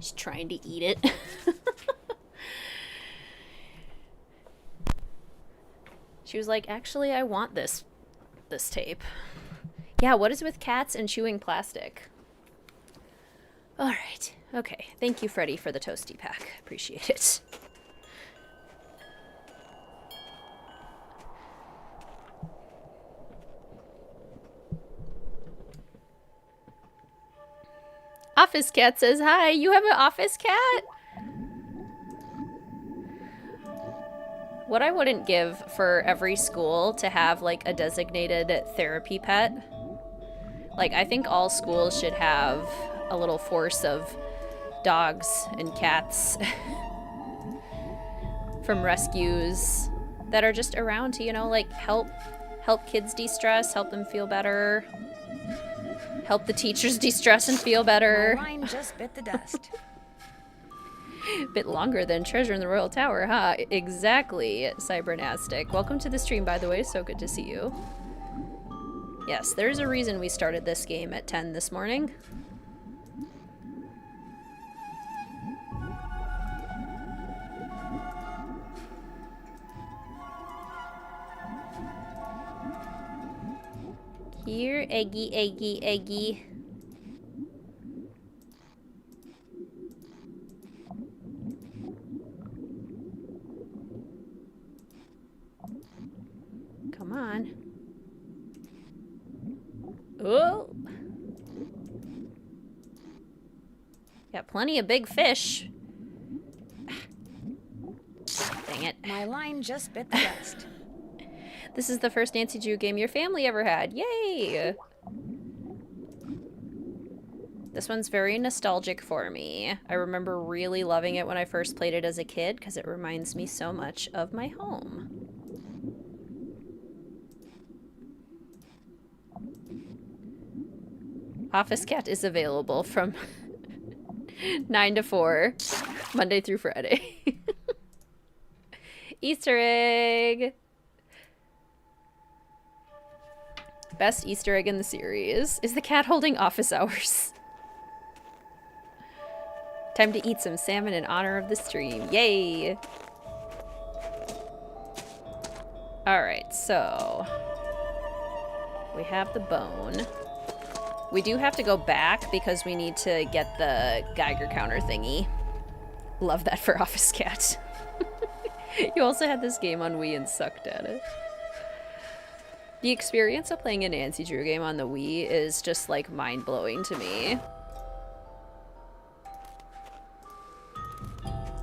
She's trying to eat it. She was like, actually, I want this this tape. Yeah, what is with cats and chewing plastic? Alright. Okay. Thank you, Freddy, for the toasty pack. Appreciate it. Office cat says hi. You have an office cat? What I wouldn't give for every school to have like a designated therapy pet. Like, I think all schools should have a little force of dogs and cats from rescues that are just around to, you know, like help kids de-stress, help them feel better. Help the teachers de-stress and feel better. My line just bit the dust. Bit longer than Treasure in the Royal Tower, huh? Exactly, Cybernastic. Welcome to the stream, by the way. So good to see you. Yes, there's a reason we started this game at 10 this morning. Here, eggy, eggy, eggy. Come on. Oh! Got plenty of big fish. Dang it. My line just bit the dust. This is the first Nancy Drew game your family ever had. Yay! This one's very nostalgic for me. I remember really loving it when I first played it as a kid because it reminds me so much of my home. Office Cat is available from 9 to 4, Monday through Friday. Easter egg! Best Easter egg in the series. Is the cat holding office hours? Time to eat some salmon in honor of the stream. Yay! Alright, so... we have the bone. We do have to go back because we need to get the Geiger counter thingy. Love that for Office Cat. You also had this game on Wii and sucked at it. The experience of playing a Nancy Drew game on the Wii is just like mind-blowing to me.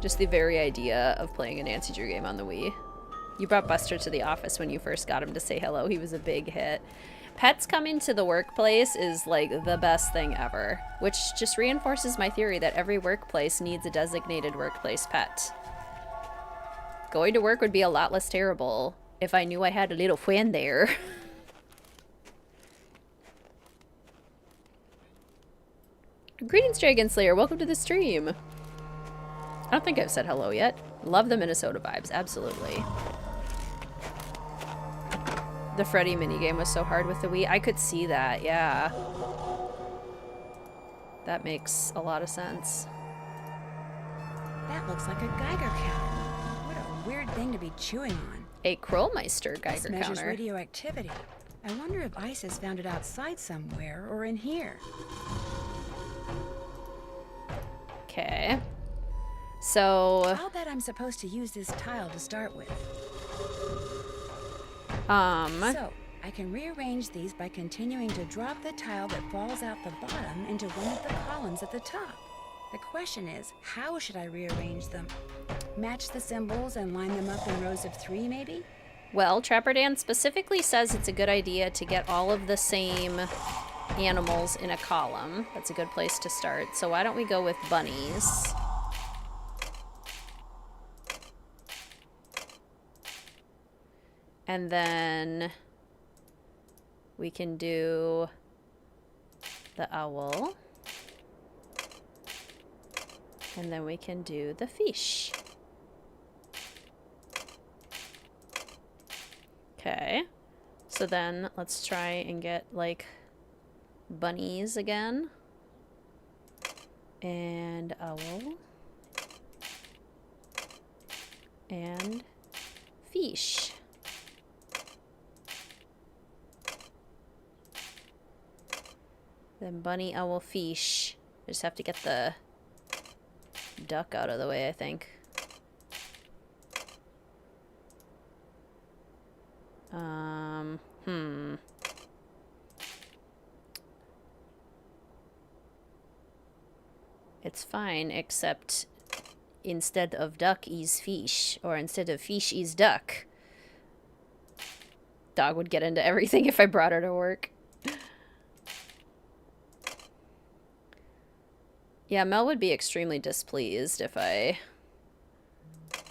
Just the very idea of playing a Nancy Drew game on the Wii. You brought Buster to the office when you first got him to say hello. He was a big hit. Pets coming to the workplace is like the best thing ever, which just reinforces my theory that every workplace needs a designated workplace pet. Going to work would be a lot less terrible if I knew I had a little friend there. Greetings, Dragon Slayer. Welcome to the stream. I don't think I've said hello yet. Love the Minnesota vibes. Absolutely. The Freddy minigame was so hard with the Wii. I could see that, yeah. That makes a lot of sense. That looks like a Geiger counter. What a weird thing to be chewing on. A Krollmeister Geiger This measures counter. radioactivity. I wonder if Ice has found it outside somewhere or in here. Okay. So... I'll bet I'm supposed to use this tile to start with. So, I can rearrange these by continuing to drop the tile that falls out the bottom into one of the columns at the top. The question is, how should I rearrange them? Match the symbols and line them up in rows of 3, maybe? Well, Trapper Dan specifically says it's a good idea to get all of the same animals in a column. That's a good place to start. So why don't we go with bunnies? And then we can do the owl. And then we can do the fish. Okay. So then let's try and get like bunnies again. And owl. And fish. Then bunny, owl, fish. I just have to get the duck out of the way, I think. It's fine, except instead of duck is fish, or instead of fish is duck. Dog would get into everything if I brought her to work. Yeah, Mel would be extremely displeased if I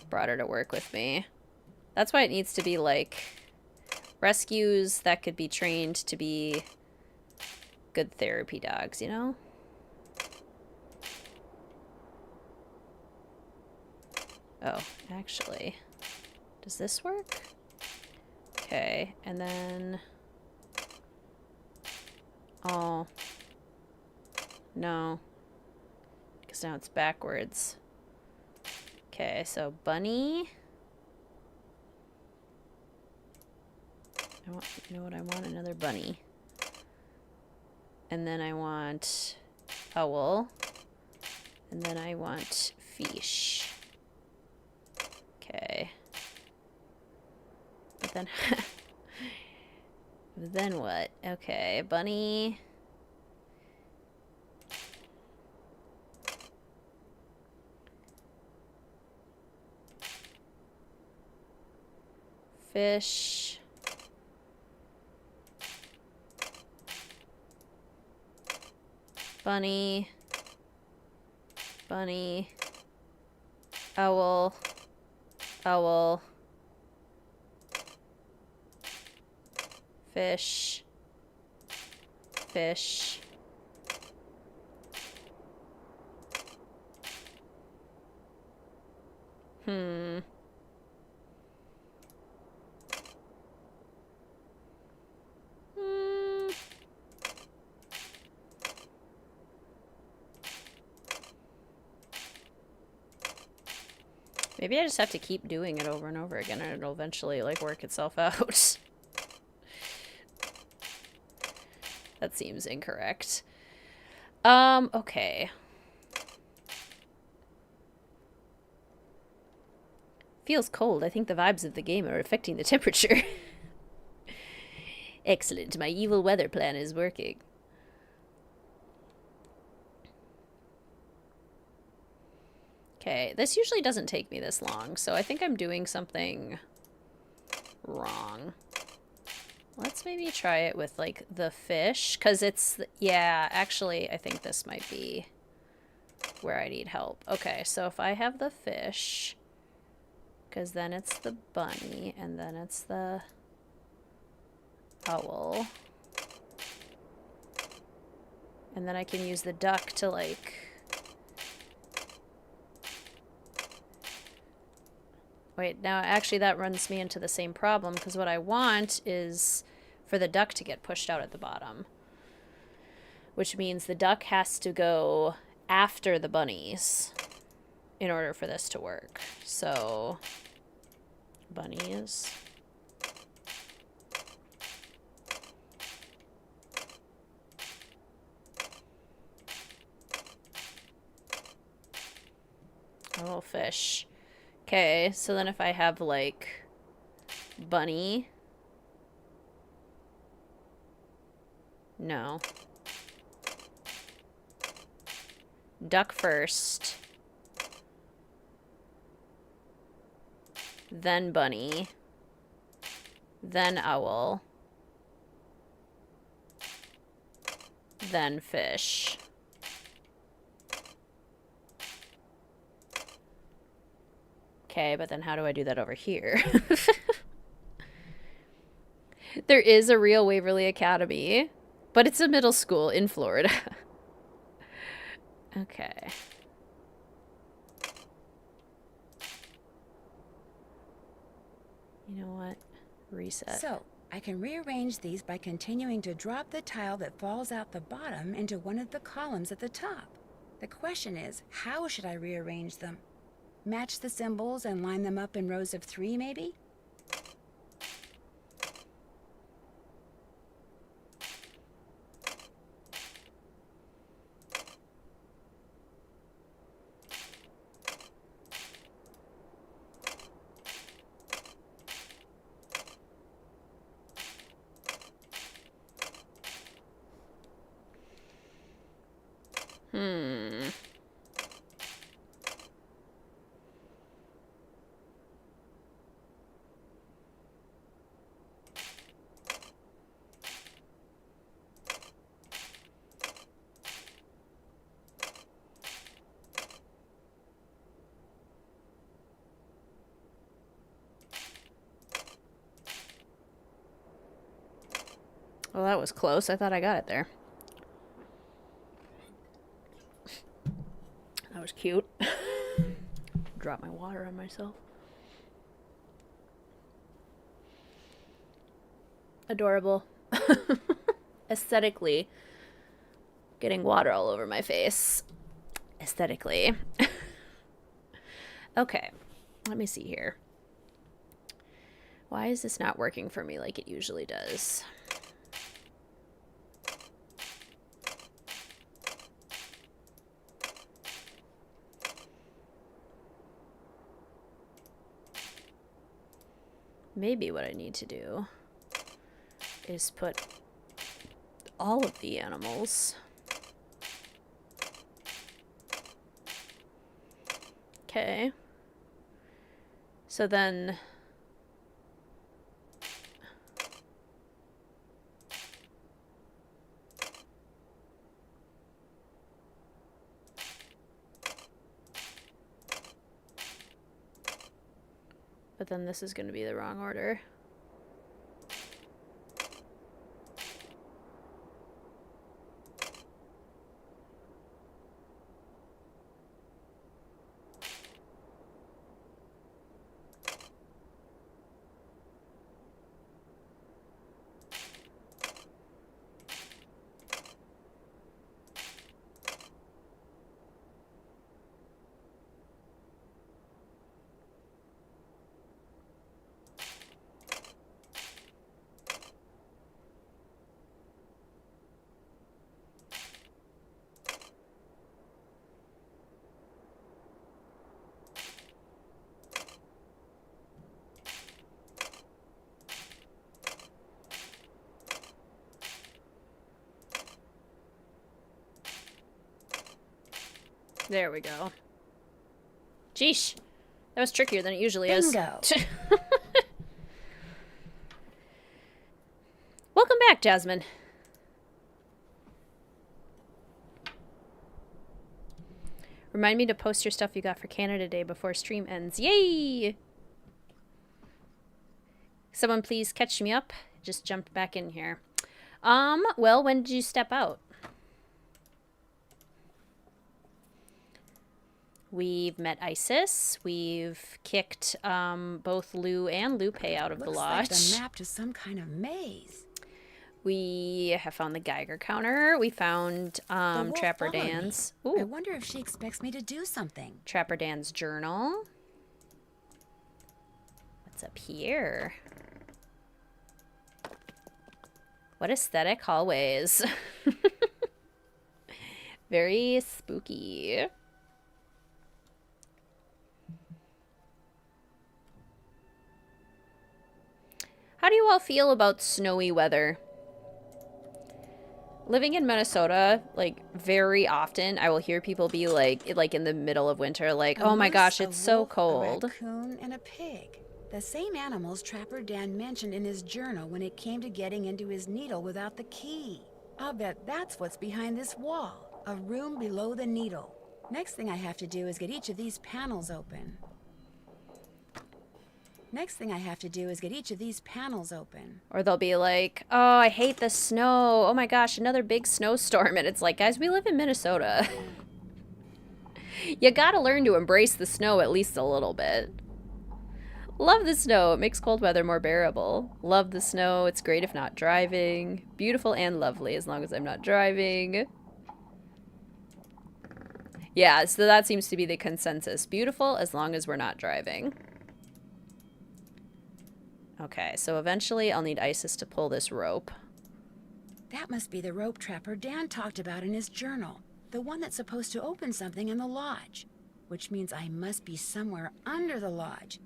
brought her to work with me. That's why it needs to be, like, rescues that could be trained to be good therapy dogs, you know? Oh, actually, does this work? Okay, and then... Oh. No. Because now it's backwards. Okay, so bunny. You know what I want? Another bunny. And then I want owl. And then I want fish. Okay. But then... then what? Okay, bunny... Fish... Bunny... Bunny... Owl... Owl... Fish... Fish... Maybe I just have to keep doing it over and over again and it'll eventually, like, work itself out. That seems incorrect. Okay. Feels cold. I think the vibes of the game are affecting the temperature. Excellent. My evil weather plan is working. Okay, this usually doesn't take me this long, so I think I'm doing something wrong. Let's maybe try it with, like, the fish, because it's... Yeah, actually, I think this might be where I need help. Okay, so if I have the fish, because then it's the bunny, and then it's the owl. And then I can use the duck to, like... Wait, now actually that runs me into the same problem, because what I want is for the duck to get pushed out at the bottom. Which means the duck has to go after the bunnies in order for this to work. So, bunnies. Oh, fish. Okay, so then if I have, like, bunny. No. Duck first. Then bunny. Then owl. Then fish. Okay, but then how do I do that over here? There is a real Waverly Academy, but it's a middle school in Florida. Okay. You know what? Reset. So, I can rearrange these by continuing to drop the tile that falls out the bottom into one of the columns at the top. The question is, how should I rearrange them? Match the symbols and line them up in rows of 3, maybe? Well, that was close. I thought I got it there. That was cute. Drop my water on myself. Adorable. Aesthetically. Getting water all over my face. Aesthetically. Okay. Let me see here. Why is this not working for me like it usually does? Maybe what I need to do is put all of the animals. Okay. So then but then this is going to be the wrong order. There we go. Jeesh. That was trickier than it usually Bingo. is. Welcome back, Jasmine. Remind me to post your stuff you got for Canada Day before stream ends. Yay! Someone please catch me up. Just jumped back in here. Well, when did you step out? We've met Isis. We've kicked both Lou and Lupe out of the lodge. Looks like the map to some kind of maze. We have found the Geiger counter. We found Trapper Dan's. I wonder if she expects me to do something. Trapper Dan's journal. What's up here? What aesthetic hallways. Very spooky. How do you all feel about snowy weather? Living in Minnesota, like, very often, I will hear people be like in the middle of winter, like, oh my gosh, it's so cold. A raccoon and a pig. The same animals Trapper Dan mentioned in his journal when it came to getting into his needle without the key. I'll bet that's what's behind this wall. A room below the needle. Next thing I have to do is get each of these panels open. Or they'll be like, oh, I hate the snow. Oh my gosh, another big snowstorm. And it's like, guys, we live in Minnesota. You gotta learn to embrace the snow at least a little bit. Love the snow. It makes cold weather more bearable. Love the snow. It's great if not driving. Beautiful and lovely as long as I'm not driving. Yeah, so that seems to be the consensus. Beautiful as long as we're not driving. Okay, so eventually I'll need Isis to pull this rope. That must be the rope Trapper Dan talked about in his journal. The one that's supposed to open something in the lodge. Which means I must be somewhere under the lodge.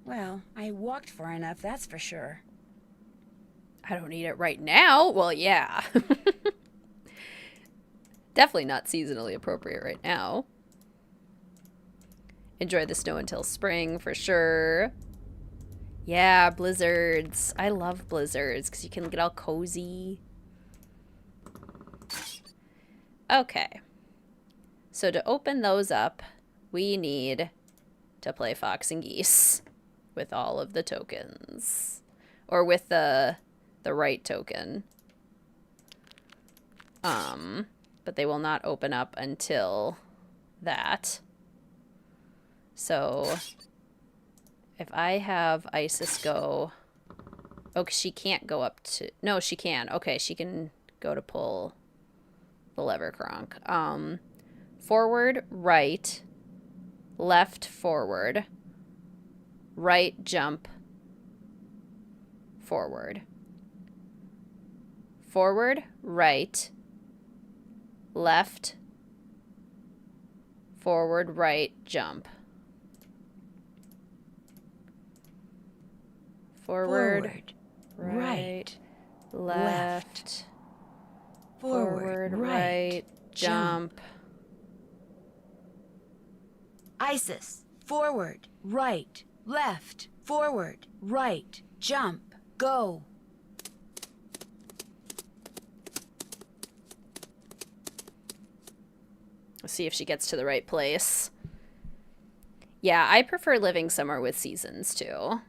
Well, I walked far enough, that's for sure. I don't need it right now. Well, yeah. Definitely not seasonally appropriate right now. Enjoy the snow until spring, for sure. Yeah, blizzards. I love blizzards because you can get all cozy. Okay. So to open those up, we need to play Fox and Geese with all of the tokens. Or with the right token. But they will not open up until that. So if I have Isis go... Oh, she can't go up to... No, she can. Okay, she can go to pull the lever cronk. Forward, right, left, forward, right, jump, forward. Forward, right, left, forward, right, jump. Forward, right, left, forward, right, jump. Isis, forward, right, left, forward, right, jump, go. Let's see if she gets to the right place. Yeah, I prefer living somewhere with seasons, too.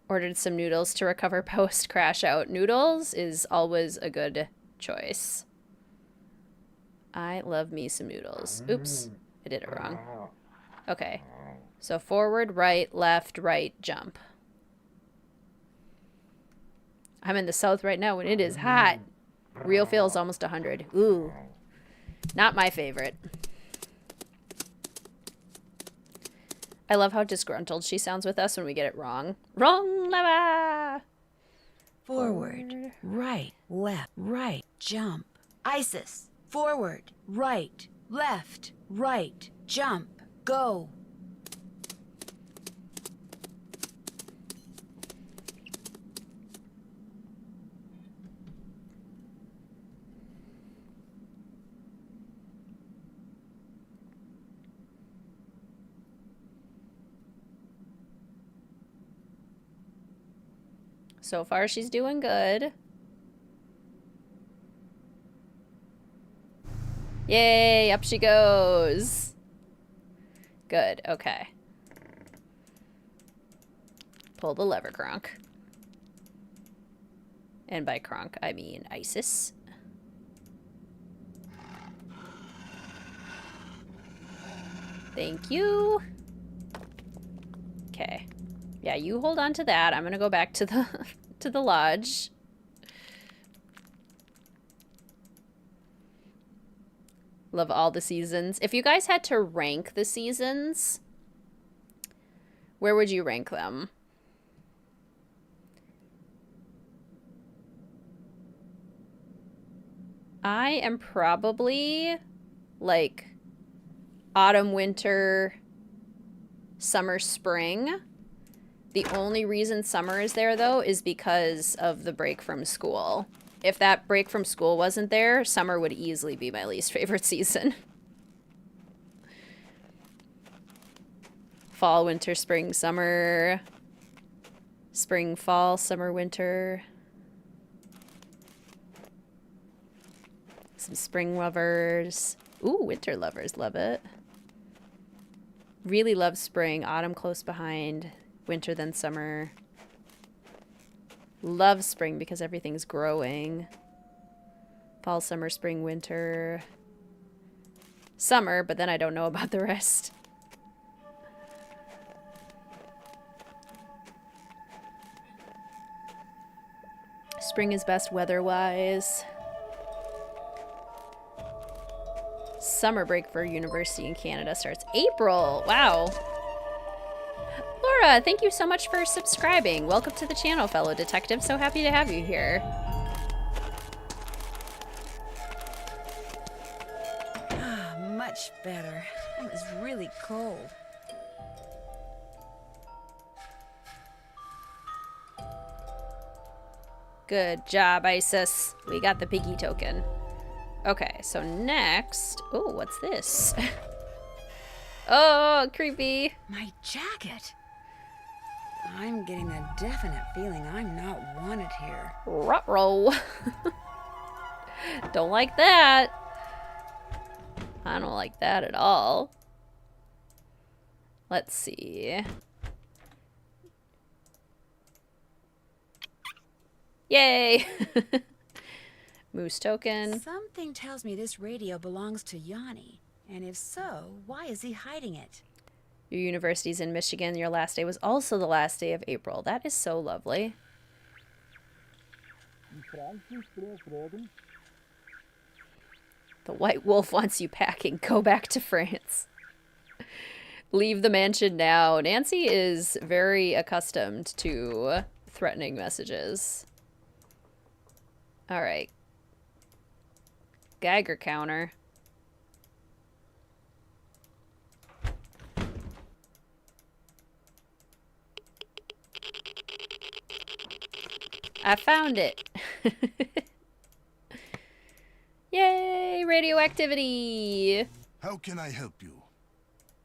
Ordered some noodles to recover post-crash out. Noodles is always a good choice. I love me some noodles. Oops, I did it wrong. Okay, so forward, right, jump. I'm in the south right now when it is hot. Real feel is almost 100. Ooh, not my favorite. I love how disgruntled she sounds with us when we get it wrong. Wrong, lava! Forward, right, left, right, jump. Isis, forward, right, left, right, jump, go. So far, she's doing good. Yay, up she goes. Good, okay. Pull the lever, Kronk. And by Kronk, I mean Isis. Thank you. Okay. Yeah, you hold on to that. I'm gonna go back to the to the lodge. Love all the seasons. If you guys had to rank the seasons, where would you rank them? I am probably like autumn, winter, summer, spring. The only reason summer is there, though, is because of the break from school. If that break from school wasn't there, summer would easily be my least favorite season. Fall, winter, spring, summer. Spring, fall, summer, winter. Some spring lovers. Ooh, winter lovers, love it. Really love spring, autumn close behind. Winter, then summer. Love spring because everything's growing. Fall, summer, spring, winter. Summer, but then I don't know about the rest. Spring is best weather-wise. Summer break for university in Canada starts April. Wow. Laura, thank you so much for subscribing. Welcome to the channel, fellow detective. So happy to have you here. Ah, much better. It was really cold. Good job, Isis. We got the piggy token. Okay, so next... Oh, what's this? Oh, creepy. My jacket. I'm getting a definite feeling I'm not wanted here. Ruh-roh. Don't like that. I don't like that at all. Let's see. Yay! Moose token. Something tells me this radio belongs to Yanni. And if so, why is he hiding it? Your university's in Michigan. Your last day was also the last day of April. That is so lovely. The White Wolf wants you packing. Go back to France. Leave the mansion now. Nancy is very accustomed to threatening messages. All right. Geiger counter. I found it. Yay, radioactivity. How can I help you?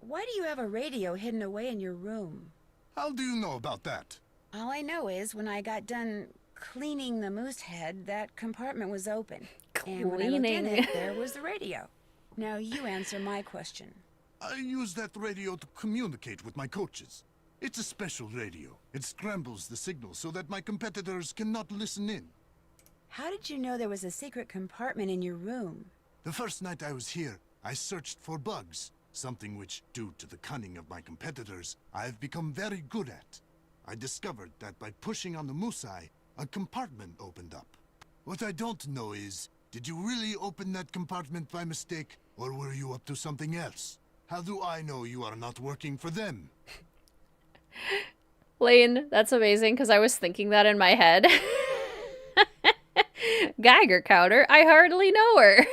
Why do you have a radio hidden away in your room? How do you know about that? All I know is when I got done cleaning the moose head, that compartment was open. And when I looked in it, there was the radio. Now you answer my question. I use that radio to communicate with my coaches. It's a special radio. It scrambles the signal so that my competitors cannot listen in. How did you know there was a secret compartment in your room? The first night I was here, I searched for bugs, something which, due to the cunning of my competitors, I have become very good at. I discovered that by pushing on the moose eye, a compartment opened up. What I don't know is, did you really open that compartment by mistake, or were you up to something else? How do I know you are not working for them? Lane, that's amazing because I was thinking that in my head. Geiger counter, I hardly know her.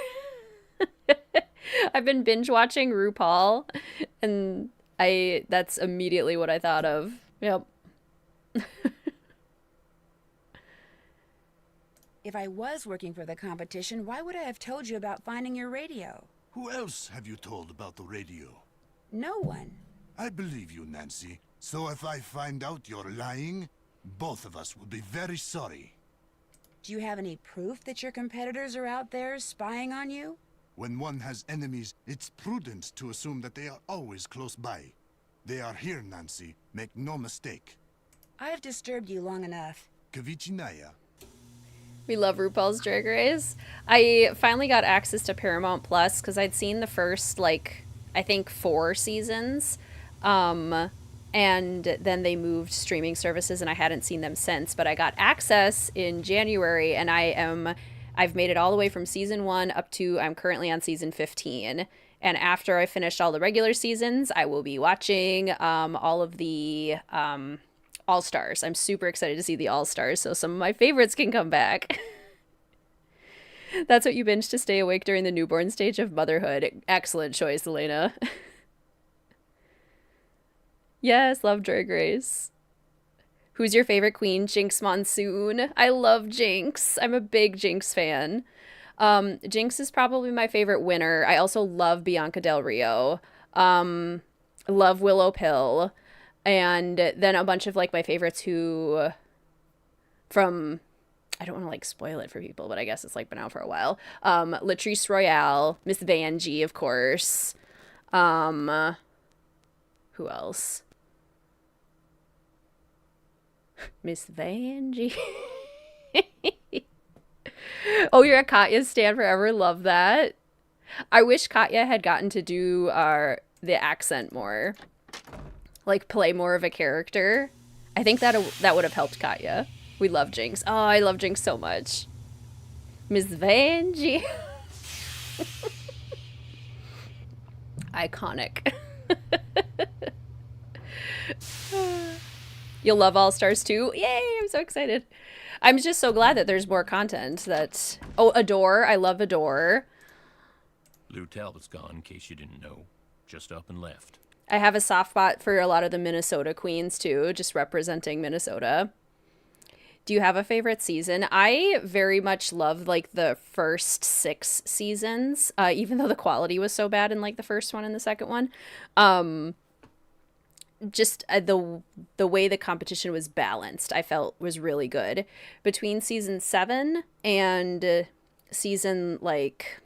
I've been binge watching RuPaul and that's immediately what I thought of. Yep. If I was working for the competition, why would I have told you about finding your radio? Who else have you told about the radio? No one. I believe you, Nancy. So if I find out you're lying, both of us will be very sorry. Do you have any proof that your competitors are out there spying on you? When one has enemies, it's prudent to assume that they are always close by. They are here, Nancy. Make no mistake. I have disturbed you long enough. Kavichinaya. We love RuPaul's Drag Race. I finally got access to Paramount Plus because I'd seen the first, like, I think 4 seasons. And then they moved streaming services and I hadn't seen them since, but I got access in January and I've made it all the way from season 1 up to I'm currently on season 15. And after I finished all the regular seasons, I will be watching all of the All-Stars. I'm super excited to see the All-Stars, so some of my favorites can come back. That's what you binge to stay awake during the newborn stage of motherhood. Excellent choice, Elena. Yes, love Drag Race. Who's your favorite queen? Jinx Monsoon. I love Jinx. I'm a big Jinx fan. Jinx is probably my favorite winner. I also love Bianca Del Rio. Love Willow Pill. And then a bunch of like my favorites who from, I don't want to like spoil it for people, but I guess it's like been out for a while. Latrice Royale, Miss Vanjie, of course. Who else? Miss Vanjie. Oh, you're a Katya stan forever. Love that. I wish Katya had gotten to do the accent more. Like, play more of a character. I think that would have helped Katya. We love Jinx. Oh, I love Jinx so much. Miss Vanjie. Iconic. You'll love All-Stars too. Yay, I'm so excited. I'm just so glad that there's more content that... Oh, Adore. I love Adore. Lou Talbot's gone, in case you didn't know. Just up and left. I have a soft spot for a lot of the Minnesota queens too, just representing Minnesota. Do you have a favorite season? I very much love like the first 6 seasons, even though the quality was so bad in like the first one and the second one. Just the way the competition was balanced, I felt was really good. Between season 7 and season like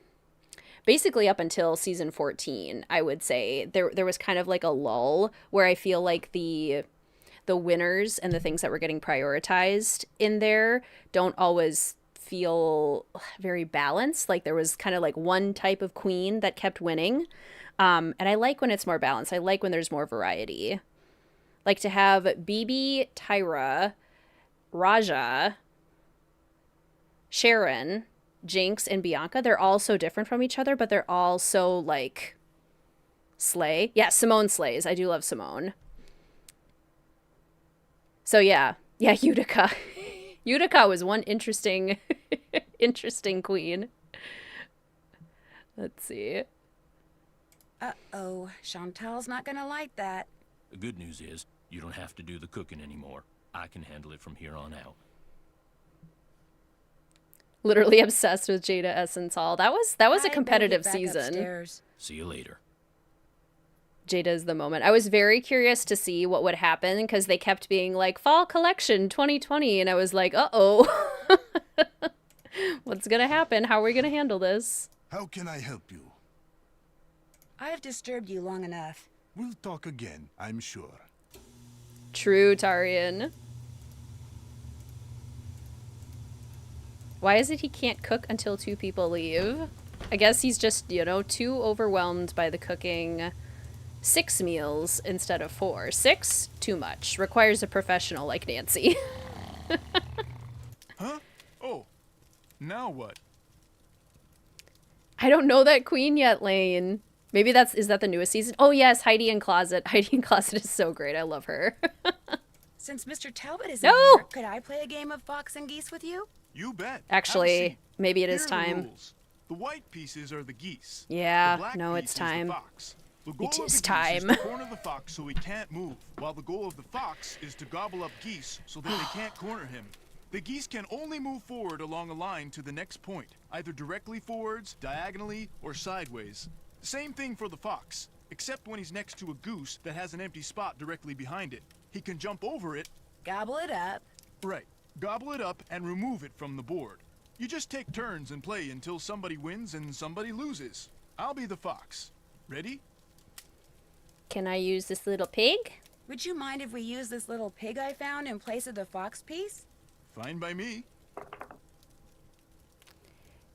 basically up until season 14, I would say there was kind of like a lull where I feel like the winners and the things that were getting prioritized in there don't always feel very balanced. Like there was kind of like one type of queen that kept winning. And I like when it's more balanced. I like when there's more variety. Like to have Bibi, Tyra, Raja, Sharon, Jinx, and Bianca. They're all so different from each other, but they're all so like slay. Yeah, Simone slays. I do love Simone. So yeah, Utica. Utica was one interesting interesting queen. Let's see. Uh-oh, Chantel's not gonna like that. The good news is, you don't have to do the cooking anymore. I can handle it from here on out. Literally obsessed with Jada Essence Hall. That was a I better competitive get back season. upstairs. See you later. Jada is the moment. I was very curious to see what would happen because they kept being like fall collection 2020 and I was like, uh-oh. What's gonna happen? How are we gonna handle this? How can I help you? I've disturbed you long enough. We'll talk again, I'm sure. True, Tarian. Why is it he can't cook until 2 people leave? I guess he's just, you know, too overwhelmed by the cooking 6 meals instead of 4. 6? Too much. Requires a professional like Nancy. Huh? Oh. Now what? I don't know that queen yet, Lane. Maybe is that the newest season? Oh yes, Heidi in Closet. Heidi in Closet is so great. I love her. Since Mr. Talbot isn't No! here, could I play a game of fox and geese with you? You bet. Have a Actually, seat. maybe it Here is are the time. rules. The white pieces are the geese. Yeah, The black no, piece it's is time. The fox. The goal It of is the geese time. is to corner the fox so he can't move, while the goal of the fox is to gobble up geese so that they can't corner him. The geese can only move forward along a line to the next point, either directly forwards, diagonally, or sideways. Same thing for the fox, except when he's next to a goose that has an empty spot directly behind it. He can jump over it. Gobble it up. Right. Gobble it up and remove it from the board. You just take turns and play until somebody wins and somebody loses. I'll be the fox. Ready? Can I use this little pig? Would you mind if we use this little pig I found in place of the fox piece? Fine by me.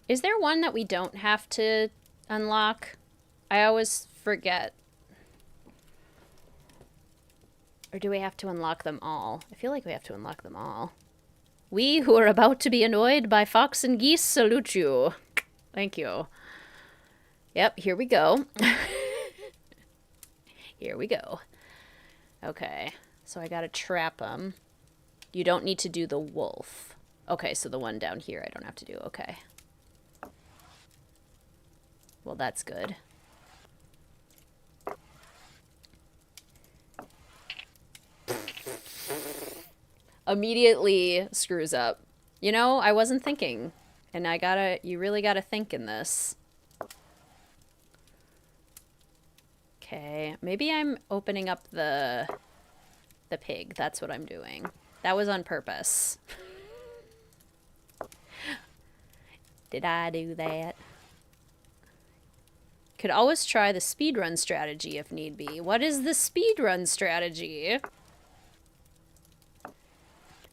Is there one that we don't have to unlock? I always forget. Or do we have to unlock them all? I feel like we have to unlock them all. We who are about to be annoyed by fox and geese salute you. Thank you. Yep, here we go. Here we go. Okay, so I gotta trap them. You don't need to do the wolf. Okay, so the one down here I don't have to do. Okay. Well, that's good. Immediately screws up. You know, I wasn't thinking. And you really gotta think in this. Okay, maybe I'm opening up the pig. That's what I'm doing. That was on purpose. Did I do that? Could always try the speedrun strategy if need be. What is the speedrun strategy?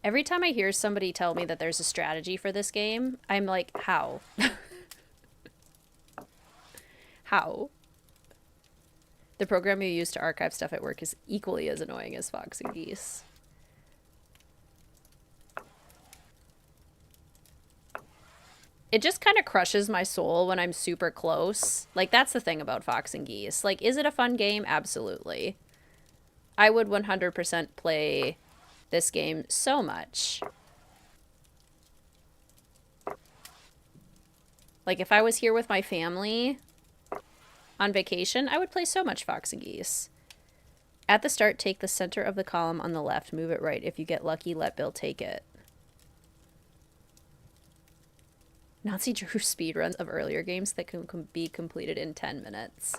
Every time I hear somebody tell me that there's a strategy for this game, I'm like, how? How? The program you use to archive stuff at work is equally as annoying as fox and geese. It just kind of crushes my soul when I'm super close. Like, that's the thing about fox and geese. Like, is it a fun game? Absolutely. I would 100% play this game so much. Like, if I was here with my family on vacation, I would play so much fox and geese. At the start, take the center of the column on the left. Move it right. If you get lucky, let Bill take it. Nazi drew speedruns of earlier games that can be completed in 10 minutes.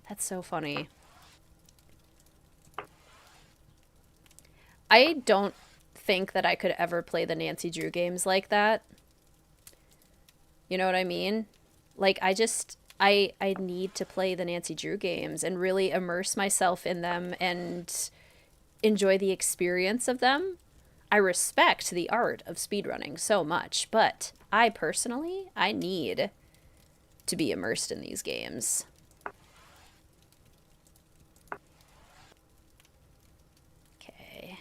That's so funny. I don't think that I could ever play the Nancy Drew games like that. You know what I mean? Like, I need to play the Nancy Drew games and really immerse myself in them and enjoy the experience of them. I respect the art of speedrunning so much, but I personally, I need to be immersed in these games. Okay.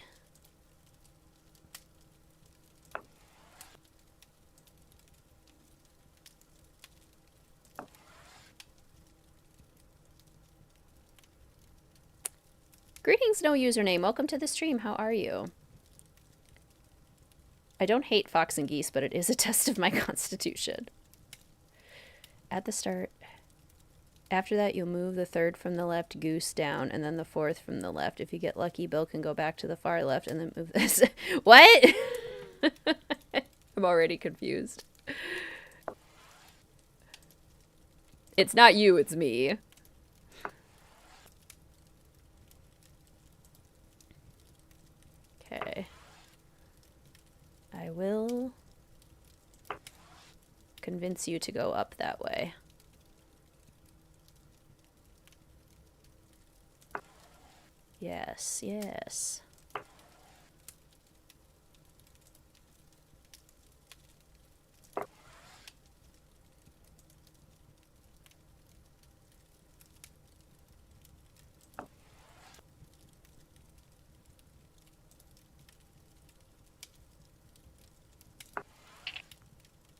Greetings, no username. Welcome to the stream. How are you? I don't hate Fox and Geese, but it is a test of my constitution. At the start. After that, you'll move the third from the left goose down, and then the fourth from the left. If you get lucky, Bill can go back to the far left and then move this. What? I'm already confused. It's not you, it's me. Okay. I will convince you to go up that way. Yes, yes.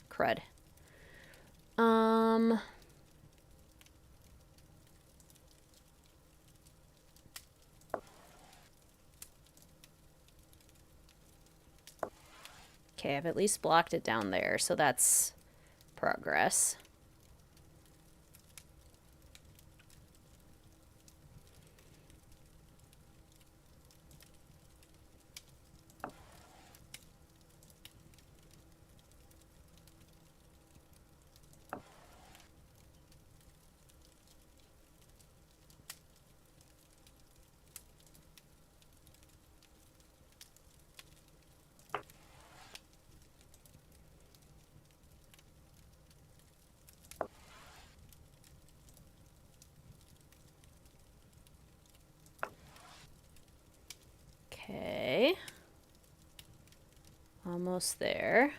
Crud. Okay, I've at least blocked it down there, so that's progress. Okay. Almost there.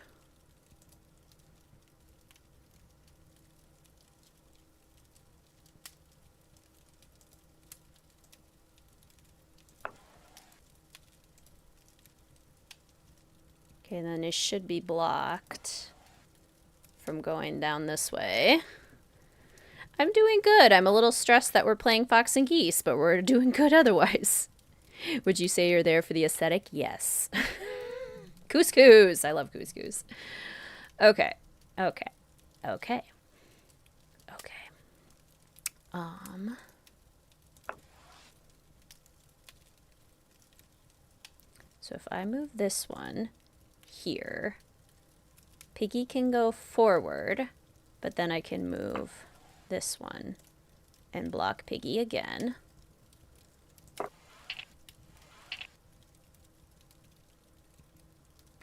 Okay, then it should be blocked from going down this way. I'm doing good. I'm a little stressed that we're playing Fox and Geese, but we're doing good otherwise. Would you say you're there for the aesthetic? Yes. Couscous. I love couscous. Okay. Okay. Okay. Okay. So if I move this one here, Piggy can go forward, but then I can move this one and block Piggy again.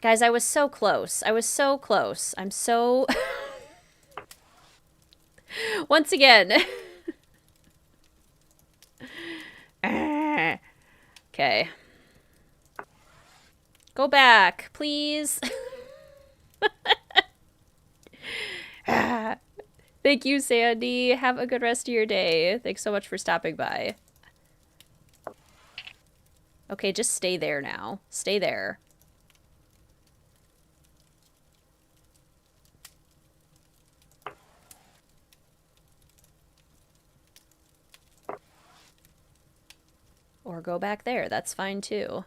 Guys, I was so close. I was so close. I'm so... Once again. Okay. Go back, please. Thank you, Sandy. Have a good rest of your day. Thanks so much for stopping by. Okay, just stay there now. Stay there. Or go back there. That's fine too.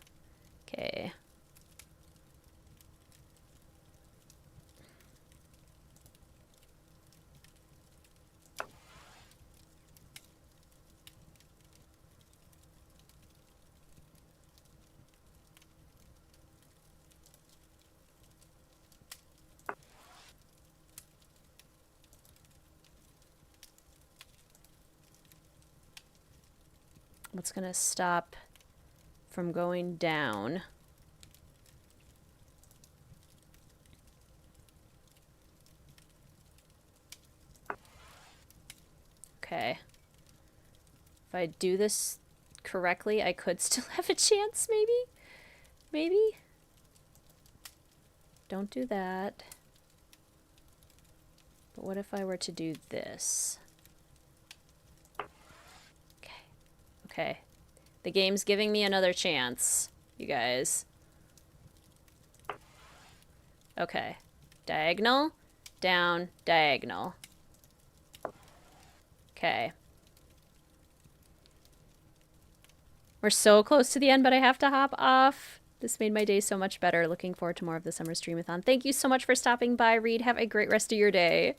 Okay. What's gonna stop from going down? Okay. If I do this correctly, I could still have a chance, maybe? Maybe? don't do that. But what if I were to do this? Okay. Okay. The game's giving me another chance, you guys. Okay. Diagonal, down, diagonal. Okay. We're so close to the end, but I have to hop off. This made my day so much better. Looking forward to more of the summer Streamathon. Thank you so much for stopping by, Reed. Have a great rest of your day.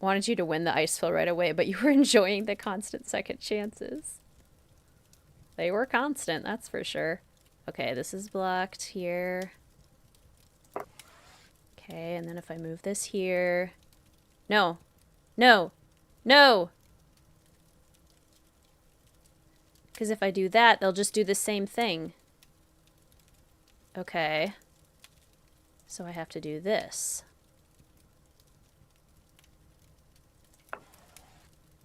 Wanted you to win the Icicle right away, but you were enjoying the constant second chances. They were constant, that's for sure. Okay, this is blocked here. Okay, and then if I move this here... No. No. No! Because if I do that, they'll just do the same thing. Okay. So I have to do this.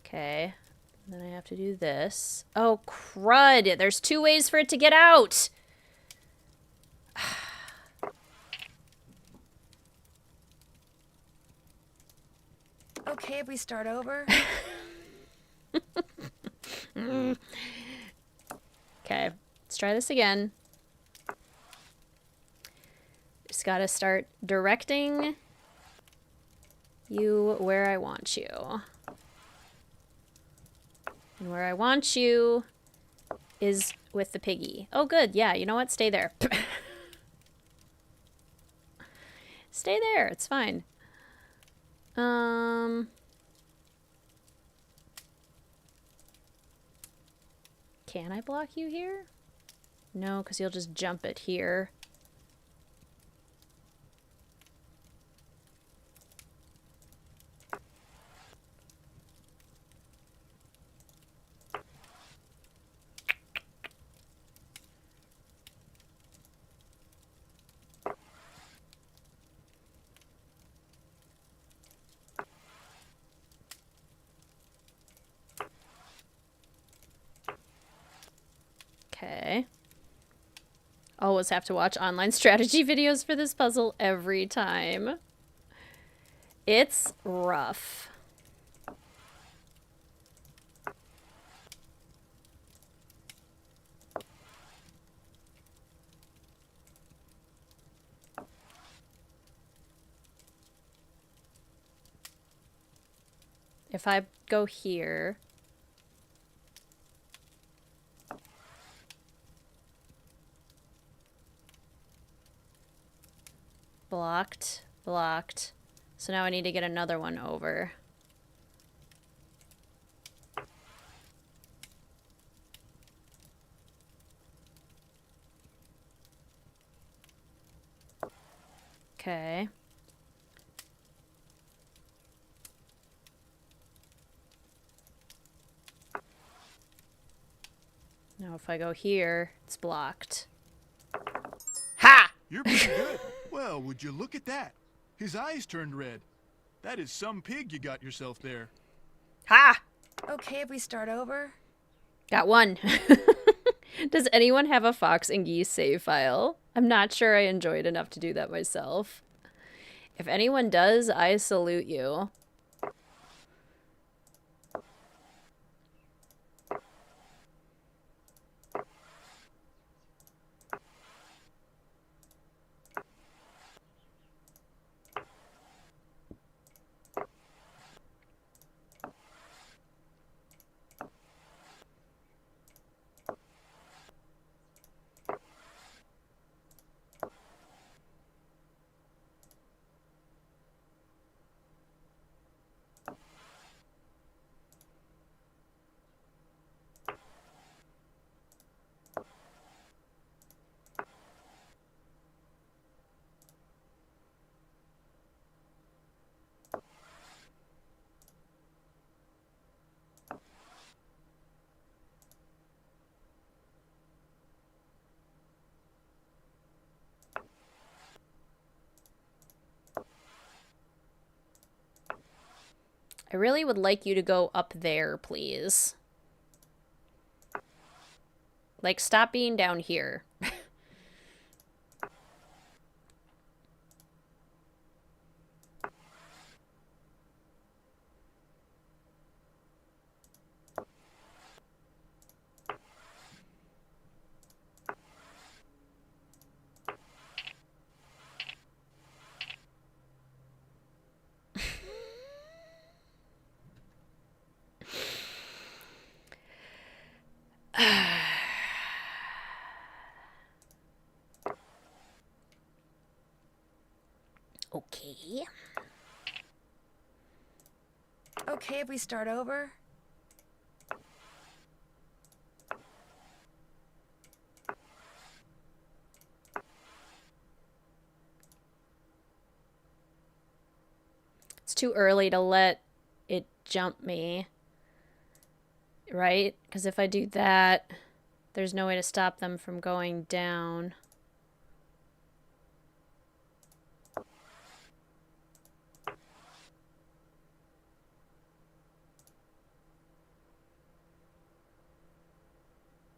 Okay. And then I have to do this. Oh, crud! There's 2 ways for it to get out! Okay, if we start over? Okay, let's try this again. Just gotta start directing you where I want you. And where I want you is with the piggy. Oh, good. Yeah, you know what? Stay there. Stay there. It's fine. Can I block you here? No, because you'll just jump it here. Okay. Always have to watch online strategy videos for this puzzle every time. It's rough. If I go here... Blocked, blocked. So now I need to get another one over. Okay. Now if I go here, it's blocked. Ha! You're pretty good. Well, would you look at that? His eyes turned red. That is some pig you got yourself there. Ha! Okay, if we start over? Got one. Does anyone have a Fox and Geese save file? I'm not sure I enjoy it enough to do that myself. If anyone does, I salute you. I really would like you to go up there, please. Like, stop being down here. Okay. Okay if we start over? It's too early to let it jump me. Right? Because if I do that, there's no way to stop them from going down.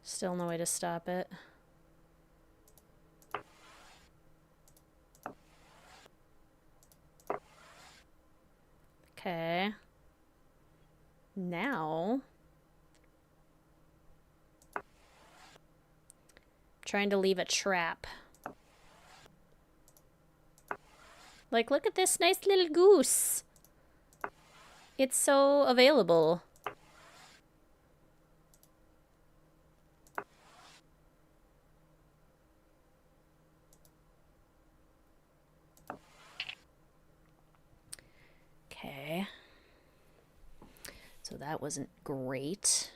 Still no way to stop it. Okay. Now, trying to leave a trap. Like, look at this nice little goose. It's so available. Okay. So that wasn't great.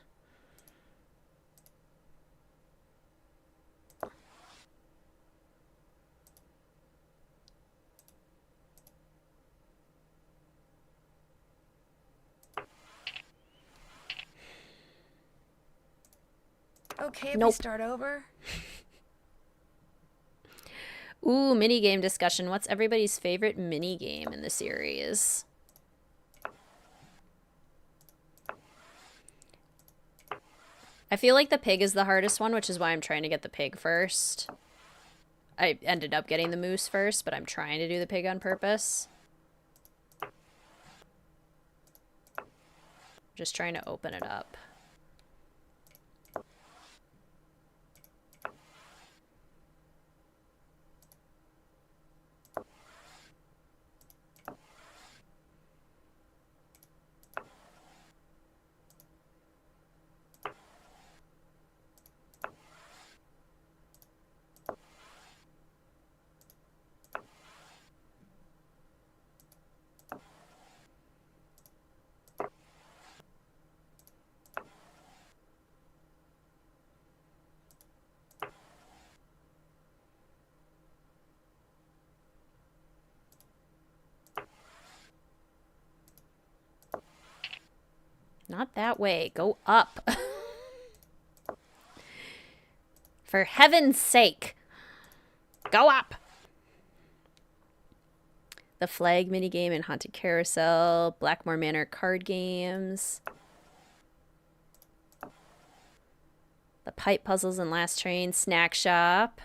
Okay if we Nope. start over? Ooh, minigame discussion. What's everybody's favorite minigame in the series? I feel like the pig is the hardest one, which is why I'm trying to get the pig first. I ended up getting the moose first, but I'm trying to do the pig on purpose. Just trying to open it up. Not that way. Go up. For heaven's sake. Go up. The flag minigame in Haunted Carousel. Blackmore Manor card games. The pipe puzzles in Last Train. Snack shop.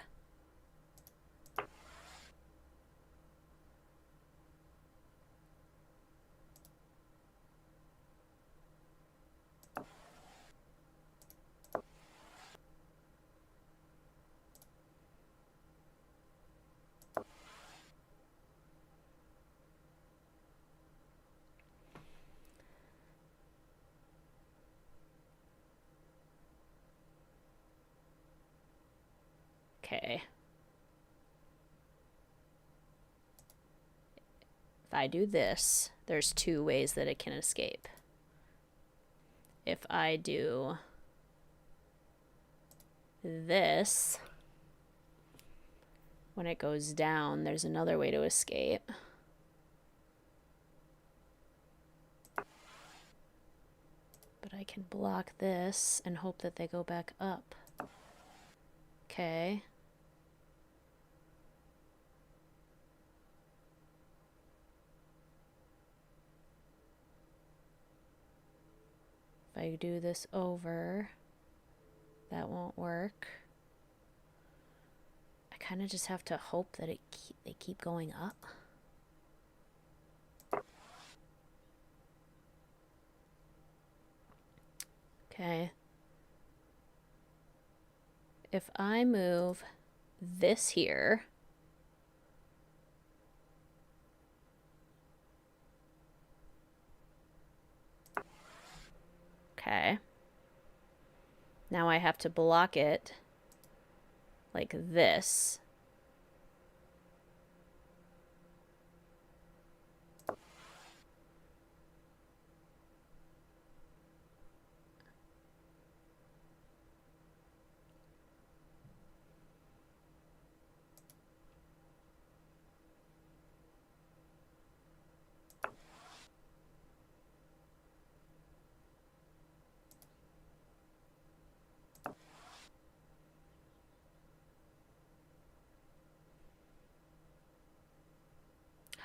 Okay. If I do this, there's two ways that it can escape. If I do this, when it goes down, there's another way to escape. But I can block this and hope that they go back up. Okay. If I do this over, that won't work. I kind of just have to hope that they keep going up. Okay. If I move this here, okay. Now I have to block it like this.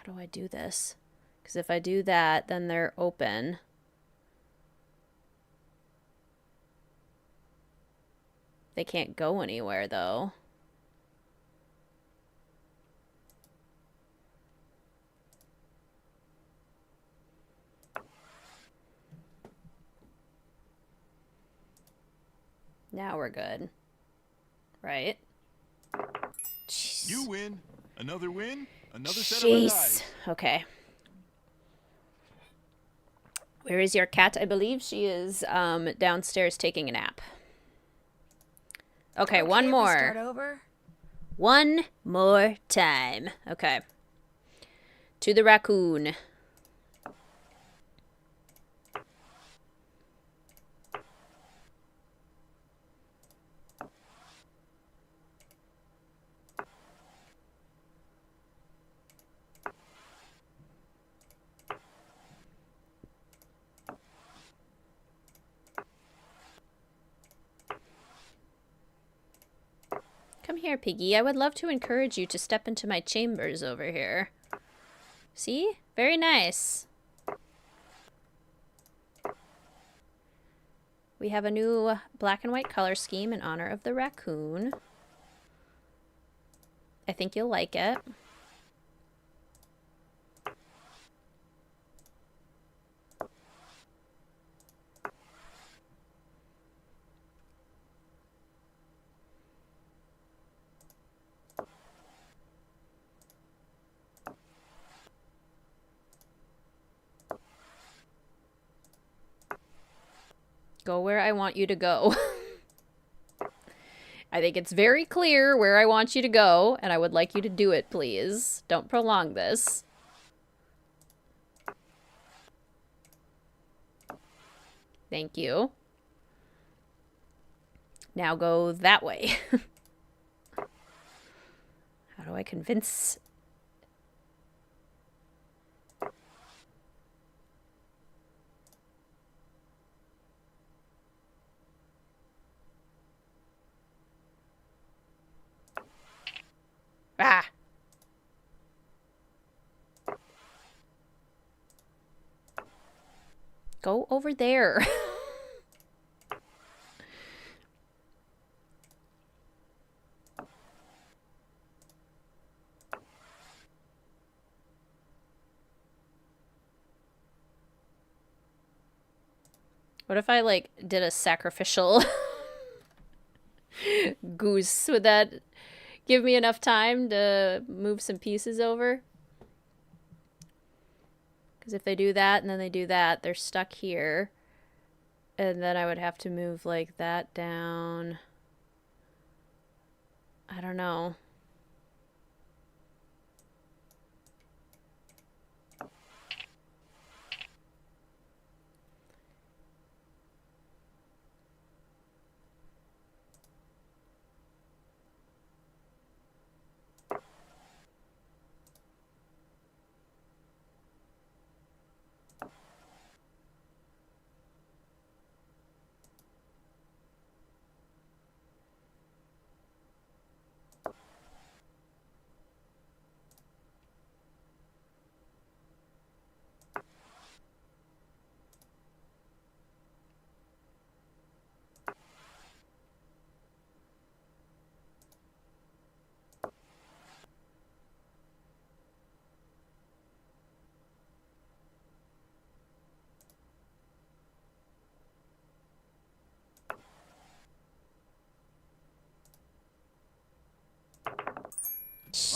How do I do this? Because if I do that, then they're open. They can't go anywhere, though. Now we're good. Right? Jeez. You win. Another win. Another set of red eyes. Okay. Where is your cat? I believe she is downstairs taking a nap. Okay, one more. Start over? One more time. Okay. To the raccoon. Come here, Piggy. I would love to encourage you to step into my chambers over here. See? Very nice. We have a new black and white color scheme in honor of the raccoon. I think you'll like it. Go where I want you to go. I think it's very clear where I want you to go, and I would like you to do it, please. Don't prolong this. Thank you. Now go that way. How do I convince... Ah! Go over there. What if I, like, did a sacrificial goose? Would that give me enough time to move some pieces over? Because if they do that and then they do that, they're stuck here. And then I would have to move like that down. I don't know.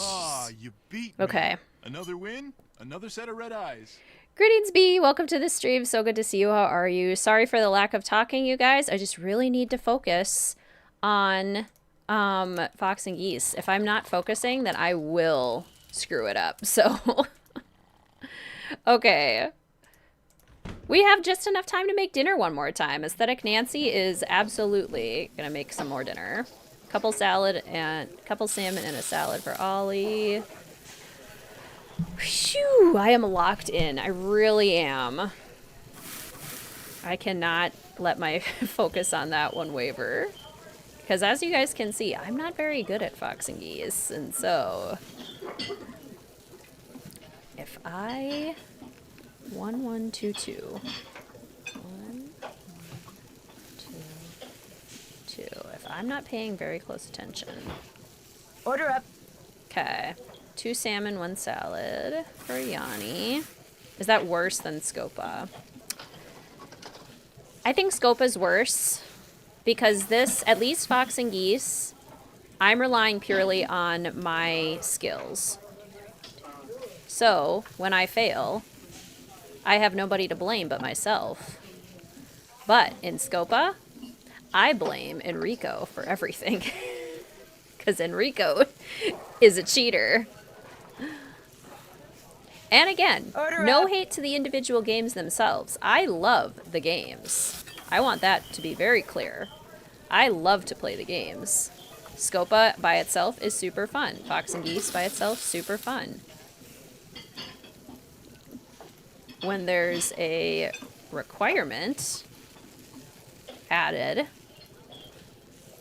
Ah, you beat me. Okay. Another win, another set of red eyes. Greetings, B. Welcome to the stream. So good to see you. How are you? Sorry for the lack of talking, you guys. I just really need to focus on Fox and Geese. If I'm not focusing, then I will screw it up. So, okay. We have just enough time to make dinner one more time. Aesthetic Nancy is absolutely gonna make some more dinner. Couple salmon and a salad for Ollie. Phew, I am locked in. I really am. I cannot let my focus on that one waver. Because as you guys can see, I'm not very good at Fox and Geese. And so If I 1122 1122. If I'm not paying very close attention. Order up. Okay. 2 salmon, 1 salad for Yanni. Is that worse than Scopa? I think Scopa's worse because this, at least Fox and Geese, I'm relying purely on my skills. So, when I fail, I have nobody to blame but myself. But in Scopa, I blame Enrico for everything. Because Enrico is a cheater. And again, no hate to the individual games themselves. I love the games. I want that to be very clear. I love to play the games. Scopa by itself is super fun. Fox and Geese by itself, super fun. When there's a requirement added,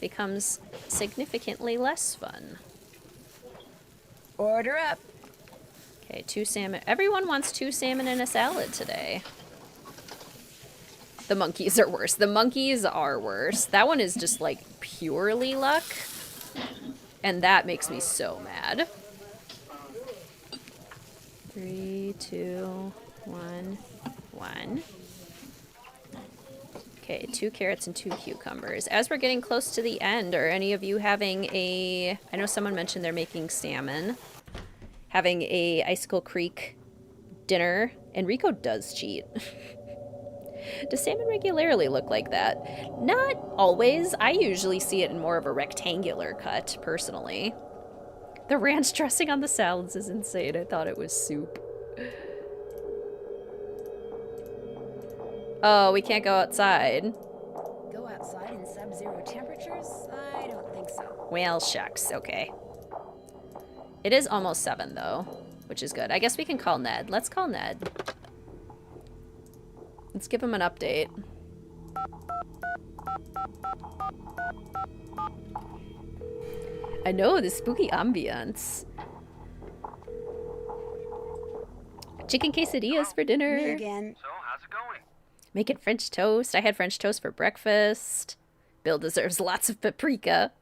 becomes significantly less fun. Order up. Okay, 2 salmon. Everyone wants 2 salmon and a salad today. The monkeys are worse. The monkeys are worse. That one is just like purely luck. And that makes me so mad. 3, 2, 1, 1. Okay, 2 carrots and 2 cucumbers. As we're getting close to the end, are any of you having a... I know someone mentioned they're making salmon. Having a Icicle Creek dinner. Enrico does cheat. Does salmon regularly look like that? Not always. I usually see it in more of a rectangular cut, personally. The ranch dressing on the salads is insane. I thought it was soup. Oh, we can't go outside. Go outside in sub-zero temperatures? I don't think so. Well, shucks. Okay. It is almost 7, though, which is good. I guess we can call Ned. Let's call Ned. Let's give him an update. I know, the spooky ambiance. Chicken quesadillas for dinner. Me again. So, how's it going? Making French toast. I had French toast for breakfast. Bill deserves lots of paprika.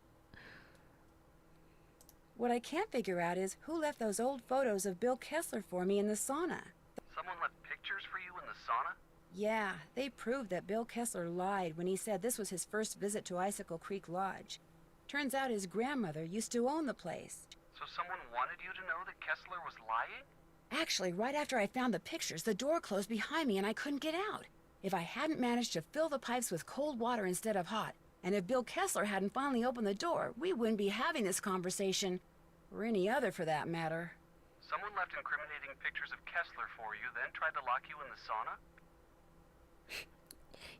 What I can't figure out is who left those old photos of Bill Kessler for me in the sauna. Someone left pictures for you in the sauna? Yeah, they proved that Bill Kessler lied when he said this was his first visit to Icicle Creek Lodge. Turns out his grandmother used to own the place. So someone wanted you to know that Kessler was lying? Actually, right after I found the pictures, the door closed behind me and I couldn't get out. If I hadn't managed to fill the pipes with cold water instead of hot, and if Bill Kessler hadn't finally opened the door, we wouldn't be having this conversation. Or any other, for that matter. Someone left incriminating pictures of Kessler for you, then tried to lock you in the sauna?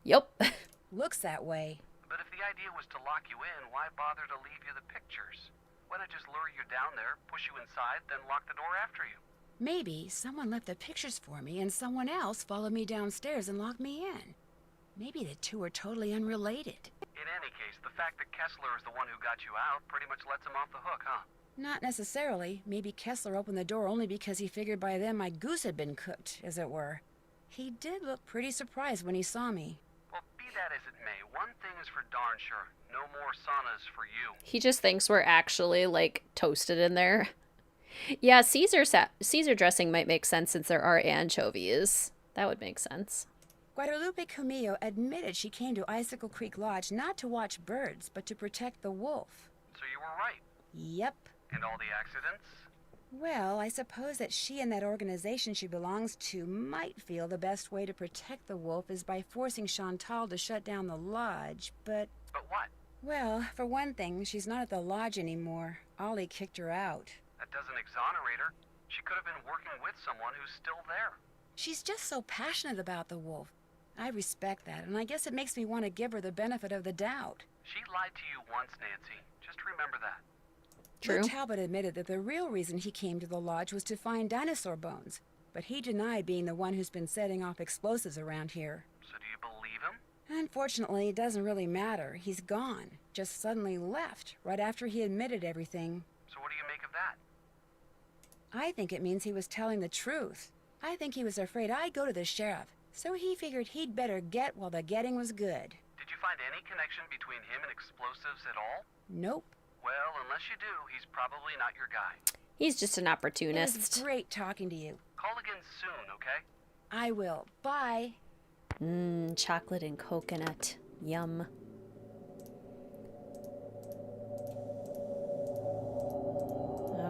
Yep. Looks that way. But if the idea was to lock you in, why bother to leave you the pictures? Why not just lure you down there, push you inside, then lock the door after you? Maybe someone left the pictures for me and someone else followed me downstairs and locked me in. Maybe the two are totally unrelated. In any case, the fact that Kessler is the one who got you out pretty much lets him off the hook, huh? Not necessarily. Maybe Kessler opened the door only because he figured by then my goose had been cooked, as it were. He did look pretty surprised when he saw me. Well, be that as it may, one thing is for darn sure. No more saunas for you. He just thinks we're actually, like, toasted in there. Yeah, Caesar dressing might make sense since there are anchovies. That would make sense. Guadalupe Camillo admitted she came to Icicle Creek Lodge not to watch birds, but to protect the wolf. So you were right. Yep. And all the accidents? Well, I suppose that she and that organization she belongs to might feel the best way to protect the wolf is by forcing Shantel to shut down the lodge, but... But what? Well, for one thing, she's not at the lodge anymore. Ollie kicked her out. That doesn't exonerate her. She could have been working with someone who's still there. She's just so passionate about the wolf. I respect that, and I guess it makes me want to give her the benefit of the doubt. She lied to you once, Nancy. Just remember that. True. Talbot admitted that the real reason he came to the lodge was to find dinosaur bones, but he denied being the one who's been setting off explosives around here. So do you believe him? Unfortunately, it doesn't really matter. He's gone. Just suddenly left, right after he admitted everything. So what do you make of that? I think it means he was telling the truth. I think he was afraid I'd go to the sheriff, so he figured he'd better get while the getting was good. Did you find any connection between him and explosives at all? Nope. Well, unless you do, he's probably not your guy. He's just an It opportunist. was great talking to you. Call again soon, okay? I will. Bye. Chocolate and coconut. Yum.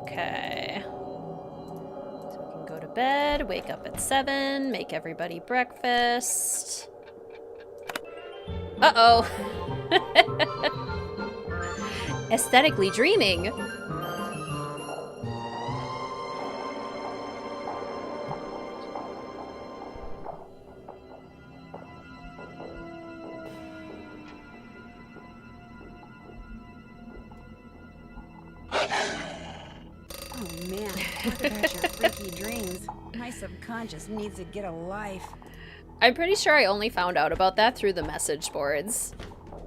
Okay. So we can go to bed, wake up at 7, make everybody breakfast. Uh-oh. Aesthetically dreaming. Oh man, talk about your freaky dreams. My subconscious needs to get a life. I'm pretty sure I only found out about that through the message boards.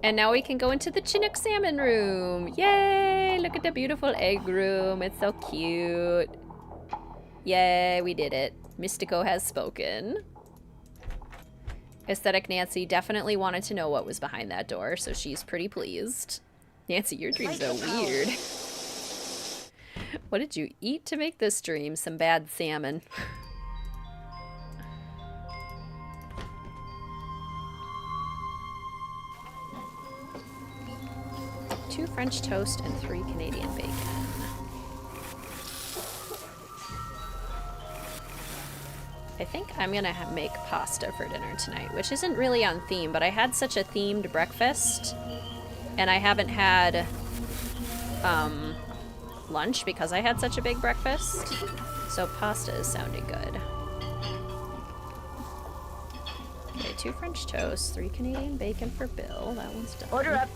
And now we can go into the Chinook salmon room. Yay! Look at the beautiful egg room. It's so cute. Yay, we did it. Mystico has spoken. Aesthetic Nancy definitely wanted to know what was behind that door, so she's pretty pleased. Nancy, your dreams are weird. What did you eat to make this dream? Some bad salmon. Two French toast and 3 Canadian bacon. I think I'm gonna make pasta for dinner tonight, which isn't really on theme, but I had such a themed breakfast, and I haven't had lunch because I had such a big breakfast, so pasta is sounding good. Okay, 2 French toast, 3 Canadian bacon for Bill. That one's done. Order up.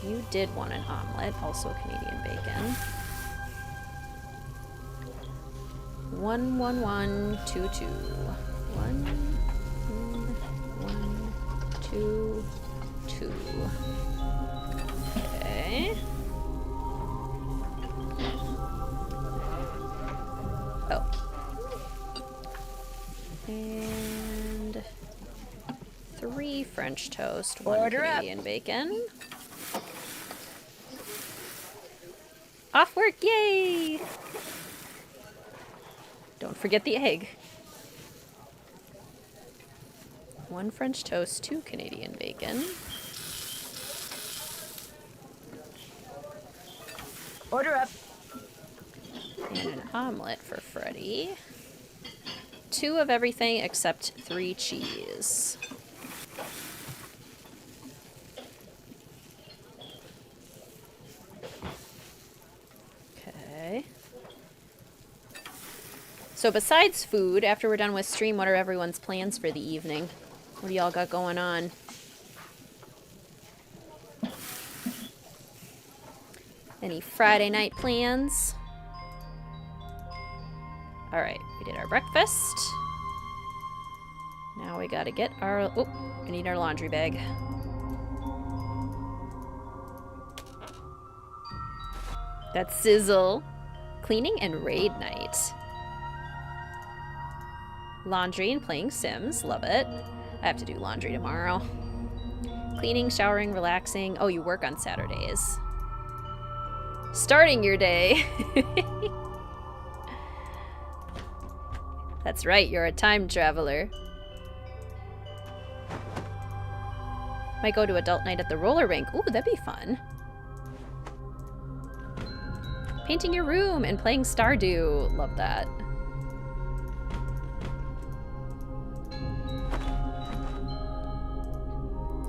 You did want an omelet, also Canadian bacon. 1 1 1 2 2. 1 1 2 2. Okay. Oh. And 3 French toast, 1 Order up. Canadian bacon. Off work, yay! Don't forget the egg. 1 French toast, 2 Canadian bacon. Order up. And an omelet for Freddy. 2 of everything except 3 cheese. Okay. So besides food, after we're done with stream, what are everyone's plans for the evening? What do y'all got going on? Any Friday night plans? Alright, we did our breakfast. Now we gotta get our... Oh, we need our laundry bag. That's sizzle. Cleaning and raid night. Laundry and playing Sims. Love it. I have to do laundry tomorrow. Cleaning, showering, relaxing. Oh, you work on Saturdays. Starting your day. That's right, you're a time traveler. Might go to adult night at the roller rink. Ooh, that'd be fun. Painting your room and playing Stardew. Love that.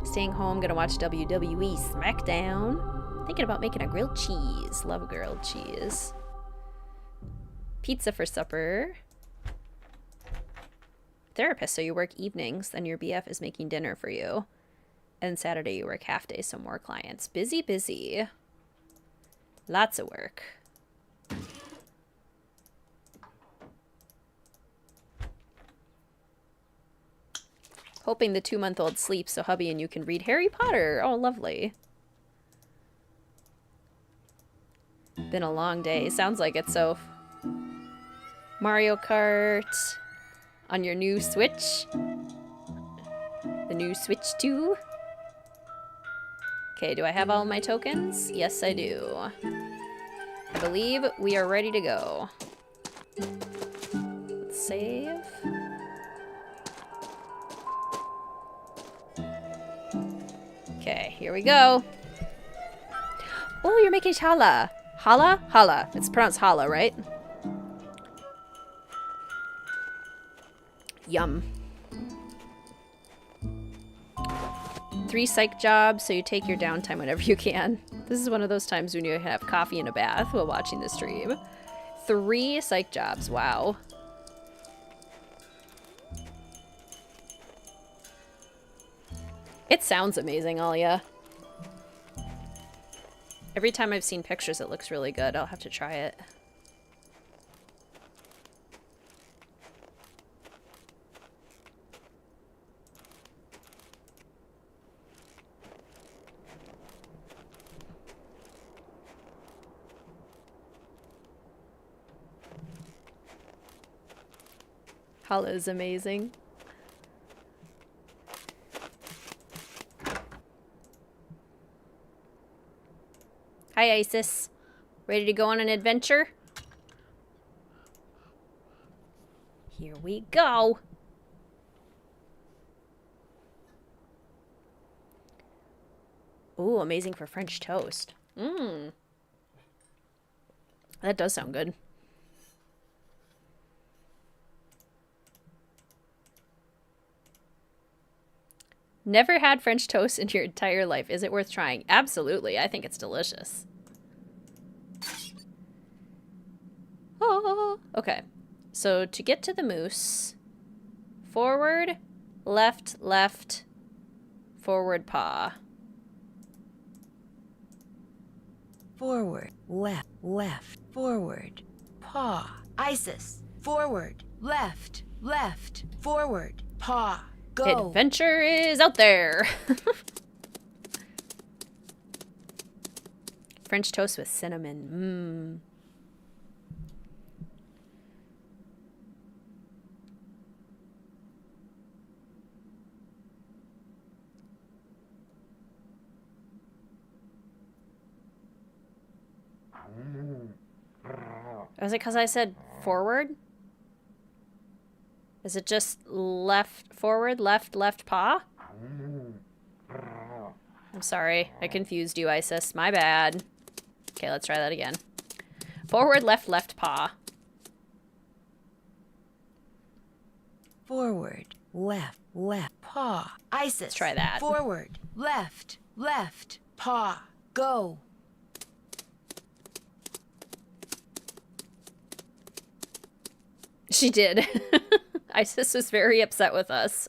Staying home, gonna watch WWE SmackDown. Thinking about making a grilled cheese. Love a grilled cheese. Pizza for supper. Therapist, so you work evenings, then your BF is making dinner for you. And Saturday you work half day, so more clients. Busy, busy. Lots of work. Hoping the 2-month-old sleeps so hubby and you can read Harry Potter. Oh, lovely. Been a long day. Sounds like it, Soph. Mario Kart on your new Switch. The new Switch 2. Okay, do I have all my tokens? Yes, I do. I believe we are ready to go. Let's save. Okay, here we go. Oh, you're making challah. Hala? Hala. It's pronounced hala, right? Yum. 3 psych jobs, so you take your downtime whenever you can. This is one of those times when you have coffee and a bath while watching the stream. 3 psych jobs, wow. It sounds amazing, Alia. Every time I've seen pictures, it looks really good. I'll have to try it. Hala is amazing. Hi, Isis. Ready to go on an adventure? Here we go. Ooh, amazing for French toast. Mmm. That does sound good. Never had French toast in your entire life. Is it worth trying? Absolutely. I think it's delicious. Oh, okay. So to get to the moose, forward, left, left, forward paw. Forward, left, left, forward, paw. Isis, forward, left, left, forward, paw. Go. Adventure is out there. French toast with cinnamon. Mmm. Was it because I said forward? Is it just left, forward, left, left paw? I'm sorry. I confused you, Isis. My bad. Okay, let's try that again. Forward, left, left paw. Forward, left, left, paw. Isis. Let's try that. Forward, left, left, paw. Go. She did. Isis was very upset with us.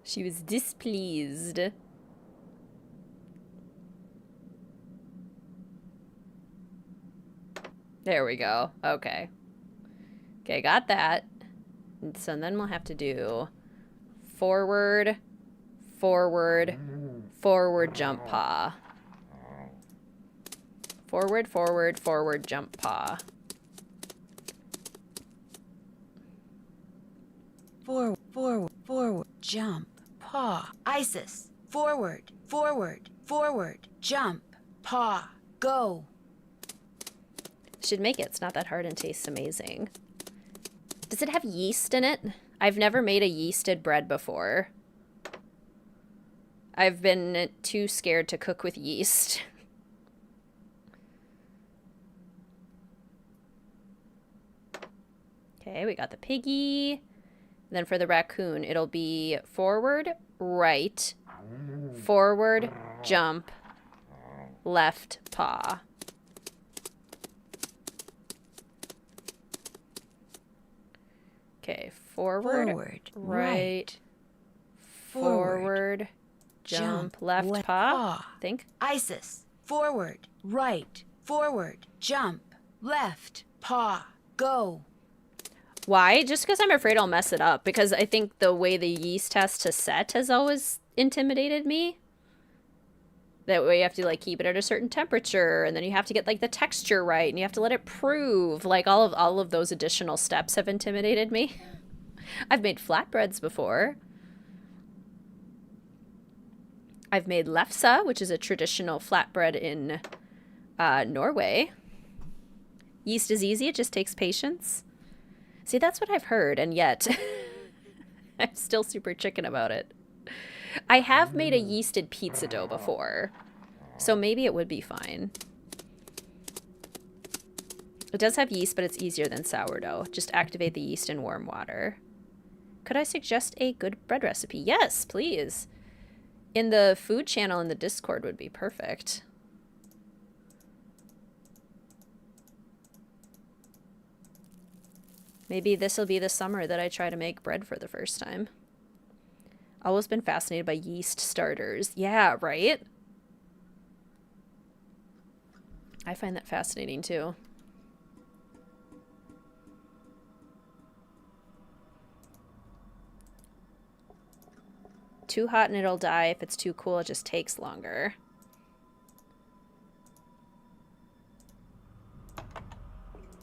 She was displeased. There we go. Okay. Okay, got that. And so then we'll have to do forward, forward, forward, jump paw. Forward, forward, forward, jump paw. Forward, forward, forward, jump, paw. Isis, forward, forward, forward, jump, paw. Go. Should make it. It's not that hard and tastes amazing. Does it have yeast in it? I've never made a yeasted bread before. I've been too scared to cook with yeast. Okay, we got the piggy. And then for the raccoon, it'll be forward, right, forward, jump, left, paw. Okay, forward, right, forward, jump, left, paw. Think. Isis, forward, right, forward, jump, left, paw. Go. Why? Just because I'm afraid I'll mess it up. Because I think the way the yeast has to set has always intimidated me. That way you have to like keep it at a certain temperature, and then you have to get like the texture right, and you have to let it prove. Like all of those additional steps have intimidated me. I've made flatbreads before. I've made lefse, which is a traditional flatbread in Norway. Yeast is easy, it just takes patience. See, that's what I've heard, and yet I'm still super chicken about it. I have made a yeasted pizza dough before, so maybe it would be fine. It does have yeast, but it's easier than sourdough. Just activate the yeast in warm water. Could I suggest a good bread recipe? Yes, please. In the food channel in the Discord would be perfect. Maybe this will be the summer that I try to make bread for the first time. Always been fascinated by yeast starters. Yeah, right? I find that fascinating too. Too hot and it'll die. If it's too cool, it just takes longer.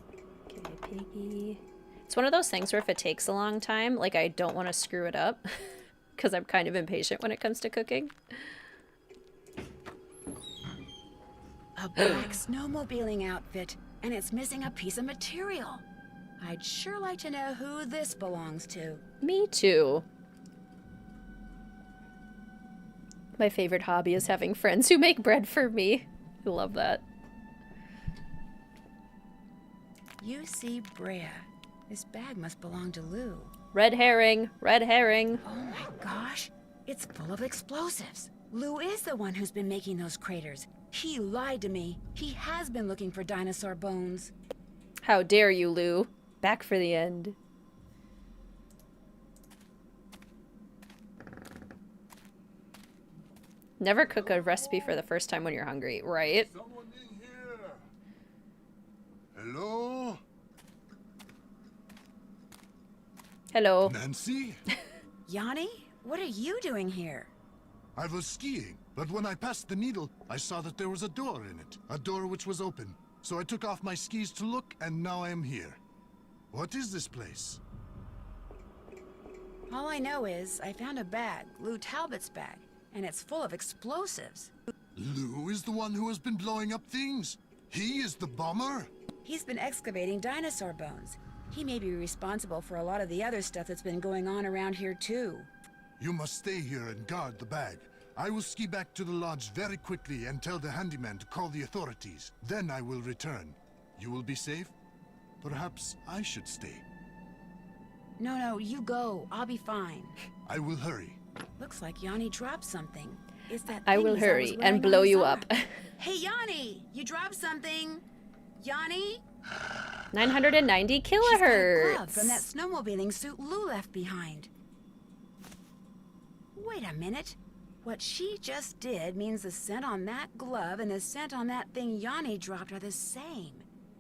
Okay, piggy. It's one of those things where if it takes a long time, like I don't want to screw it up. Because I'm kind of impatient when it comes to cooking. A black snowmobiling outfit, and it's missing a piece of material. I'd sure like to know who this belongs to. Me too. My favorite hobby is having friends who make bread for me. I love that. UC Brea. This bag must belong to Lou. Red herring, red herring. Oh my gosh, it's full of explosives. Lou is the one who's been making those craters. He lied to me. He has been looking for dinosaur bones. How dare you, Lou? Back for the end. Never cook a recipe for the first time when you're hungry, right? Someone in here. Hello? Hello. Nancy? Yanni, what are you doing here? I was skiing, but when I passed the needle, I saw that there was a door in it. A door which was open. So I took off my skis to look, and now I am here. What is this place? All I know is I found a bag, Lou Talbot's bag, and it's full of explosives. Lou is the one who has been blowing up things. He is the bomber. He's been excavating dinosaur bones. He may be responsible for a lot of the other stuff that's been going on around here, too. You must stay here and guard the bag. I will ski back to the lodge very quickly and tell the handyman to call the authorities. Then I will return. You will be safe? Perhaps I should stay. No, you go. I'll be fine. I will hurry. Looks like Yanni dropped something. Is that I thing will he's always hurry wearing and on blow his you arm. up. Hey, Yanni! You dropped something! Yanni? 990 She's got a glove kilohertz. from that snowmobiling suit Lou left behind. Wait a minute. What she just did means the scent on that glove and the scent on that thing Yanni dropped are the same.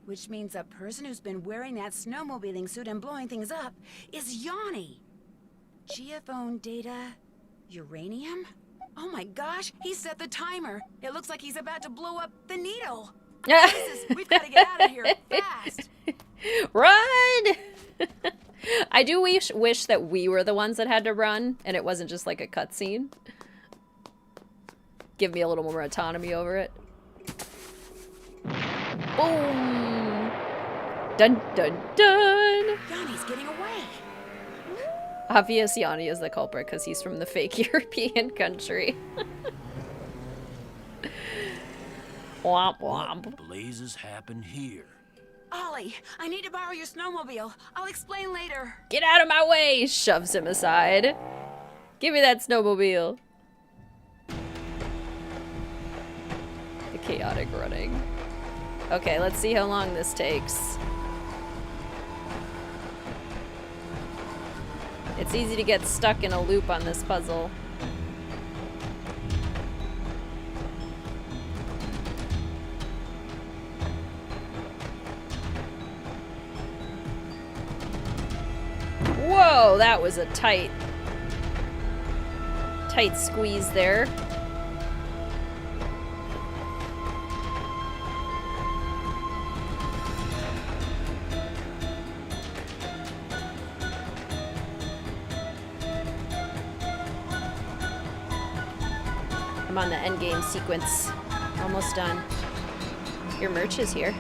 Which means a person who's been wearing that snowmobiling suit and blowing things up is Yanni. Geophone data... uranium? Oh my gosh, he set the timer. It looks like he's about to blow up the needle. We've got to get out of here fast. Run! I do wish that we were the ones that had to run and it wasn't just like a cutscene. Give me a little more autonomy over it. Boom! Dun dun dun! Yanni's getting away. Obvious Yanni is the culprit because he's from the fake European country. Womp womp. What blazes happened here? Ollie, I need to borrow your snowmobile. I'll explain later. Get out of my way! Shoves him aside. Give me that snowmobile. The chaotic running. Okay, let's see how long this takes. It's easy to get stuck in a loop on this puzzle. Whoa, that was a tight squeeze there. I'm on the end game sequence. Almost done. Your merch is here.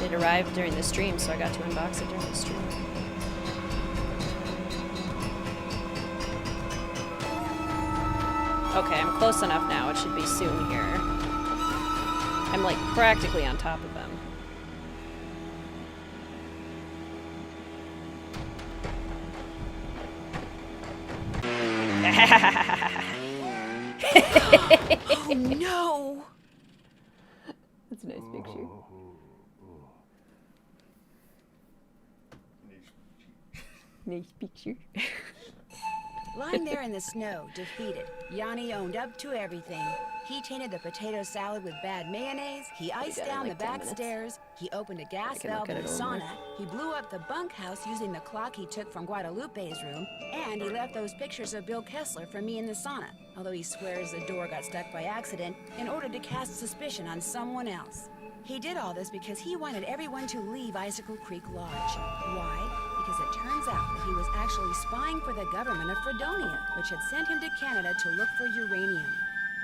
It arrived during the stream, so I got to unbox it during the stream. Okay, I'm close enough now. It should be soon here. I'm like practically on top of them. Oh no! That's a nice picture. Nice picture. Lying there in the snow, defeated, Yanni owned up to everything. He tainted the potato salad with bad mayonnaise, he iced down the back stairs, he opened a gas valve in the sauna, he blew up the bunkhouse using the clock he took from Guadalupe's room, and he left those pictures of Bill Kessler for me in the sauna, although he swears the door got stuck by accident in order to cast suspicion on someone else. He did all this because he wanted everyone to leave Icicle Creek Lodge. Why? Because it turns out that he was actually spying for the government of Fredonia, which had sent him to Canada to look for uranium.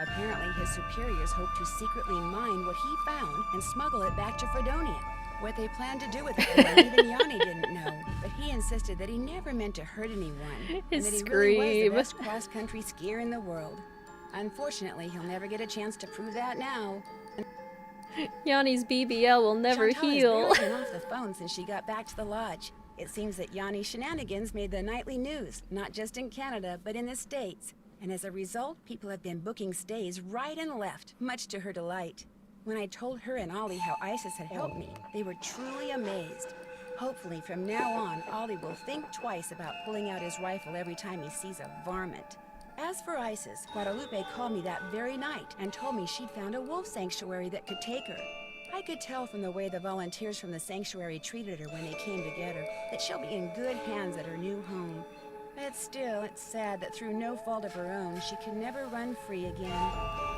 Apparently, his superiors hoped to secretly mine what he found and smuggle it back to Fredonia. What they planned to do with it, even Yanni didn't know, but he insisted that he never meant to hurt anyone, and that he really was the best cross-country skier in the world. Unfortunately, he'll never get a chance to prove that now. Yanni's BBL will never heal. Chantal has barely been off the phone since she got back to the lodge. It seems that Yanni's shenanigans made the nightly news, not just in Canada, but in the States. And as a result, people have been booking stays right and left, much to her delight. When I told her and Ollie how Isis had helped me, they were truly amazed. Hopefully, from now on, Ollie will think twice about pulling out his rifle every time he sees a varmint. As for Isis, Guadalupe called me that very night and told me she'd found a wolf sanctuary that could take her. I could tell from the way the volunteers from the sanctuary treated her when they came to get her that she'll be in good hands at her new home. But still, it's sad that through no fault of her own, she can never run free again.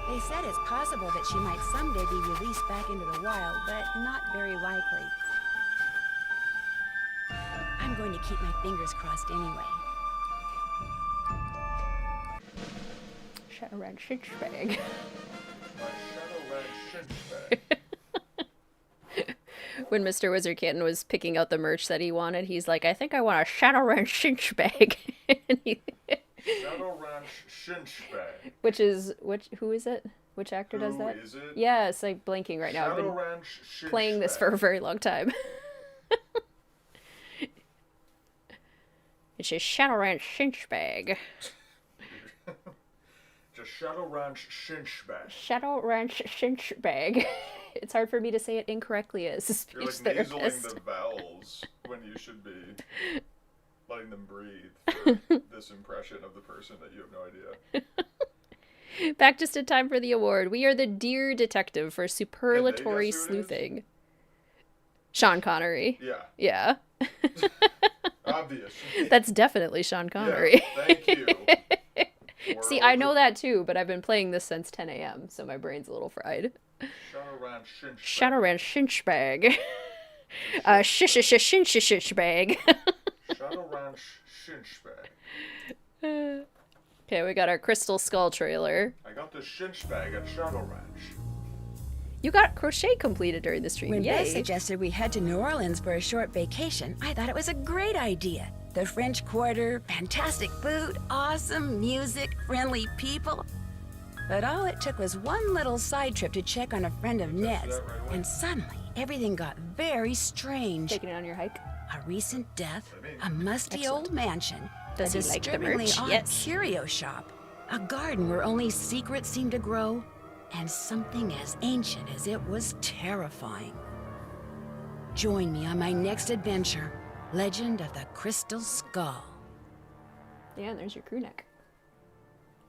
They said it's possible that she might someday be released back into the wild, but not very likely. I'm going to keep my fingers crossed anyway. Shadowran Shinchbag. When Mr. Wizard Kitten was picking out the merch that he wanted, he's like, I think I want a Shadowran Shinchbag. Shadowran Shinchbag. Who is it? Which actor does that? Who is it? Yeah, it's like blanking right now. I've been playing this for a very long time. It's a Shadowran Shinchbag. Just Shadowran Shinchbag. Shadowran Shinchbag. It's hard for me to say it incorrectly as a speech You're like therapist. nasaling the vowels when you should be letting them breathe for this impression of the person that you have no idea. Back just in time for the award. We are the Dear Detective for superlatory guess who it is? sleuthing. Sean Connery. Yeah. Yeah. Obvious. That's definitely Sean Connery. Yeah, thank you. See, I know that too, but I've been playing this since 10 a.m., so my brain's a little fried. Shadowran Shinchbag. Shadowran Shinchbag. Shinchbag. Shadowran Shinchbag. Okay, we got our Crystal Skull trailer. I got the Shinchbag at Shadow Ranch. You got crochet completed during the stream. When Yay. Beth suggested we head to New Orleans for a short vacation, I thought it was a great idea. The French Quarter, fantastic food, awesome music, friendly people. But all it took was one little side trip to check on a friend of Ned's, and suddenly everything got very strange. Taking it on your hike? A recent death, a musty old mansion, Does a he like the disturbingly merch? odd Yes. curio shop, a garden where only secrets seemed to grow, and something as ancient as it was terrifying. Join me on my next adventure, Legend of the Crystal Skull. Yeah, and there's your crew neck.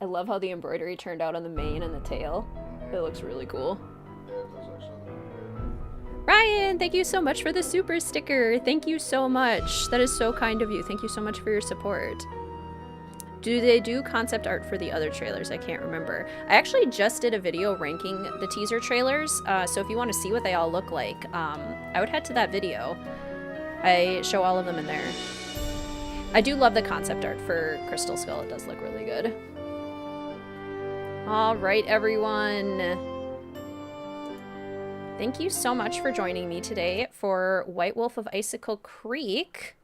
I love how the embroidery turned out on the mane and the tail. It looks really cool. Ryan, thank you so much for the super sticker. Thank you so much. That is so kind of you. Thank you so much for your support. Do they do concept art for the other trailers? I can't remember. I actually just did a video ranking the teaser trailers, so if you want to see what they all look like, I would head to that video. I show all of them in there. I do love the concept art for Crystal Skull. It does look really good. All right, everyone. Thank you so much for joining me today for White Wolf of Icicle Creek,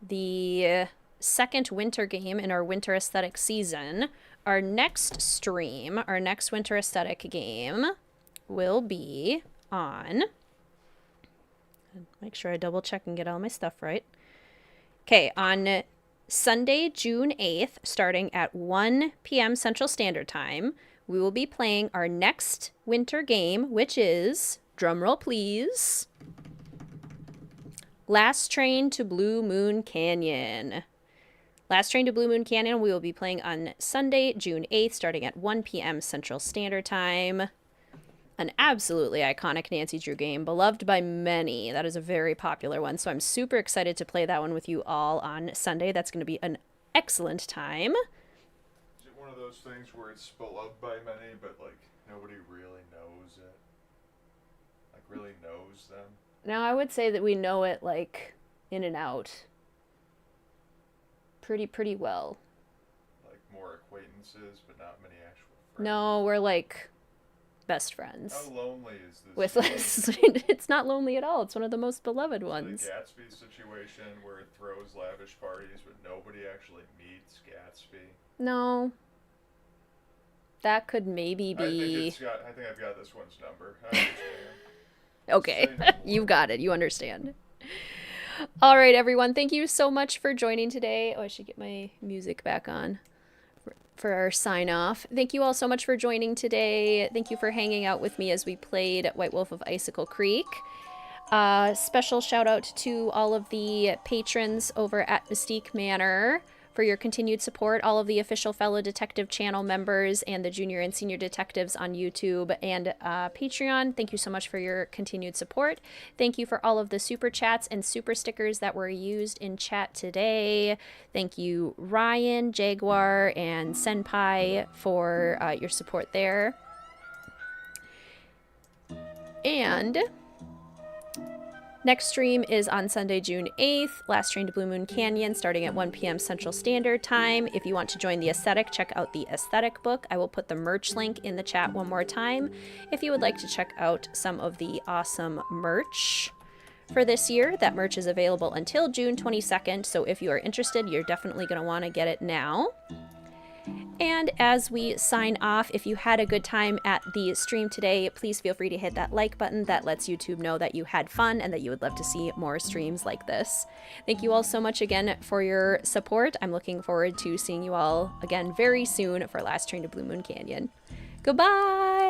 the second winter game in our winter aesthetic season. Our next stream, our next winter aesthetic game will be on... Make sure I double check and get all my stuff right. Okay, on Sunday, June 8th, starting at 1 p.m. Central Standard Time, we will be playing our next winter game, which is, drumroll please, Last Train to Blue Moon Canyon. Last Train to Blue Moon Canyon we will be playing on Sunday, June 8th, starting at 1 p.m. Central Standard Time. An absolutely iconic Nancy Drew game, beloved by many. That is a very popular one, so I'm super excited to play that one with you all on Sunday. That's going to be an excellent time. Is it one of those things where it's beloved by many, but, like, nobody really knows it? Like, really knows them? Now, I would say that we know it, like, in and out. Pretty well. Like, more acquaintances, but not many actual friends? No, we're, like... best friends. How lonely is this? With us. It's not lonely at all. It's one of the most beloved ones. The Gatsby situation where it throws lavish parties, but nobody actually meets Gatsby. No. That could maybe be... I think I've got this one's number. I understand. Okay, you got it. You understand. All right, everyone. Thank you so much for joining today. Oh, I should get my music back on for our sign off. Thank you all so much for joining today. Thank you for hanging out with me as we played White Wolf of Icicle Creek. Special shout out to all of the patrons over at Mystique Manor for your continued support, all of the official fellow detective channel members and the junior and senior detectives on YouTube and Patreon. Thank you so much for your continued support. Thank you for all of the super chats and super stickers that were used in chat today. Thank you, Ryan, Jaguar, and Senpai for your support there. And next stream is on Sunday, June 8th, Last Train to Blue Moon Canyon, starting at 1 p.m. Central Standard Time. If you want to join the aesthetic, check out the aesthetic book. I will put the merch link in the chat one more time if you would like to check out some of the awesome merch for this year. That merch is available until June 22nd, so if you are interested, you're definitely going to want to get it now. And as we sign off, if you had a good time at the stream today, please feel free to hit that like button. That lets YouTube know that you had fun and that you would love to see more streams like this. Thank you all so much again for your support. I'm looking forward to seeing you all again very soon for Last Train to Blue Moon Canyon. Goodbye!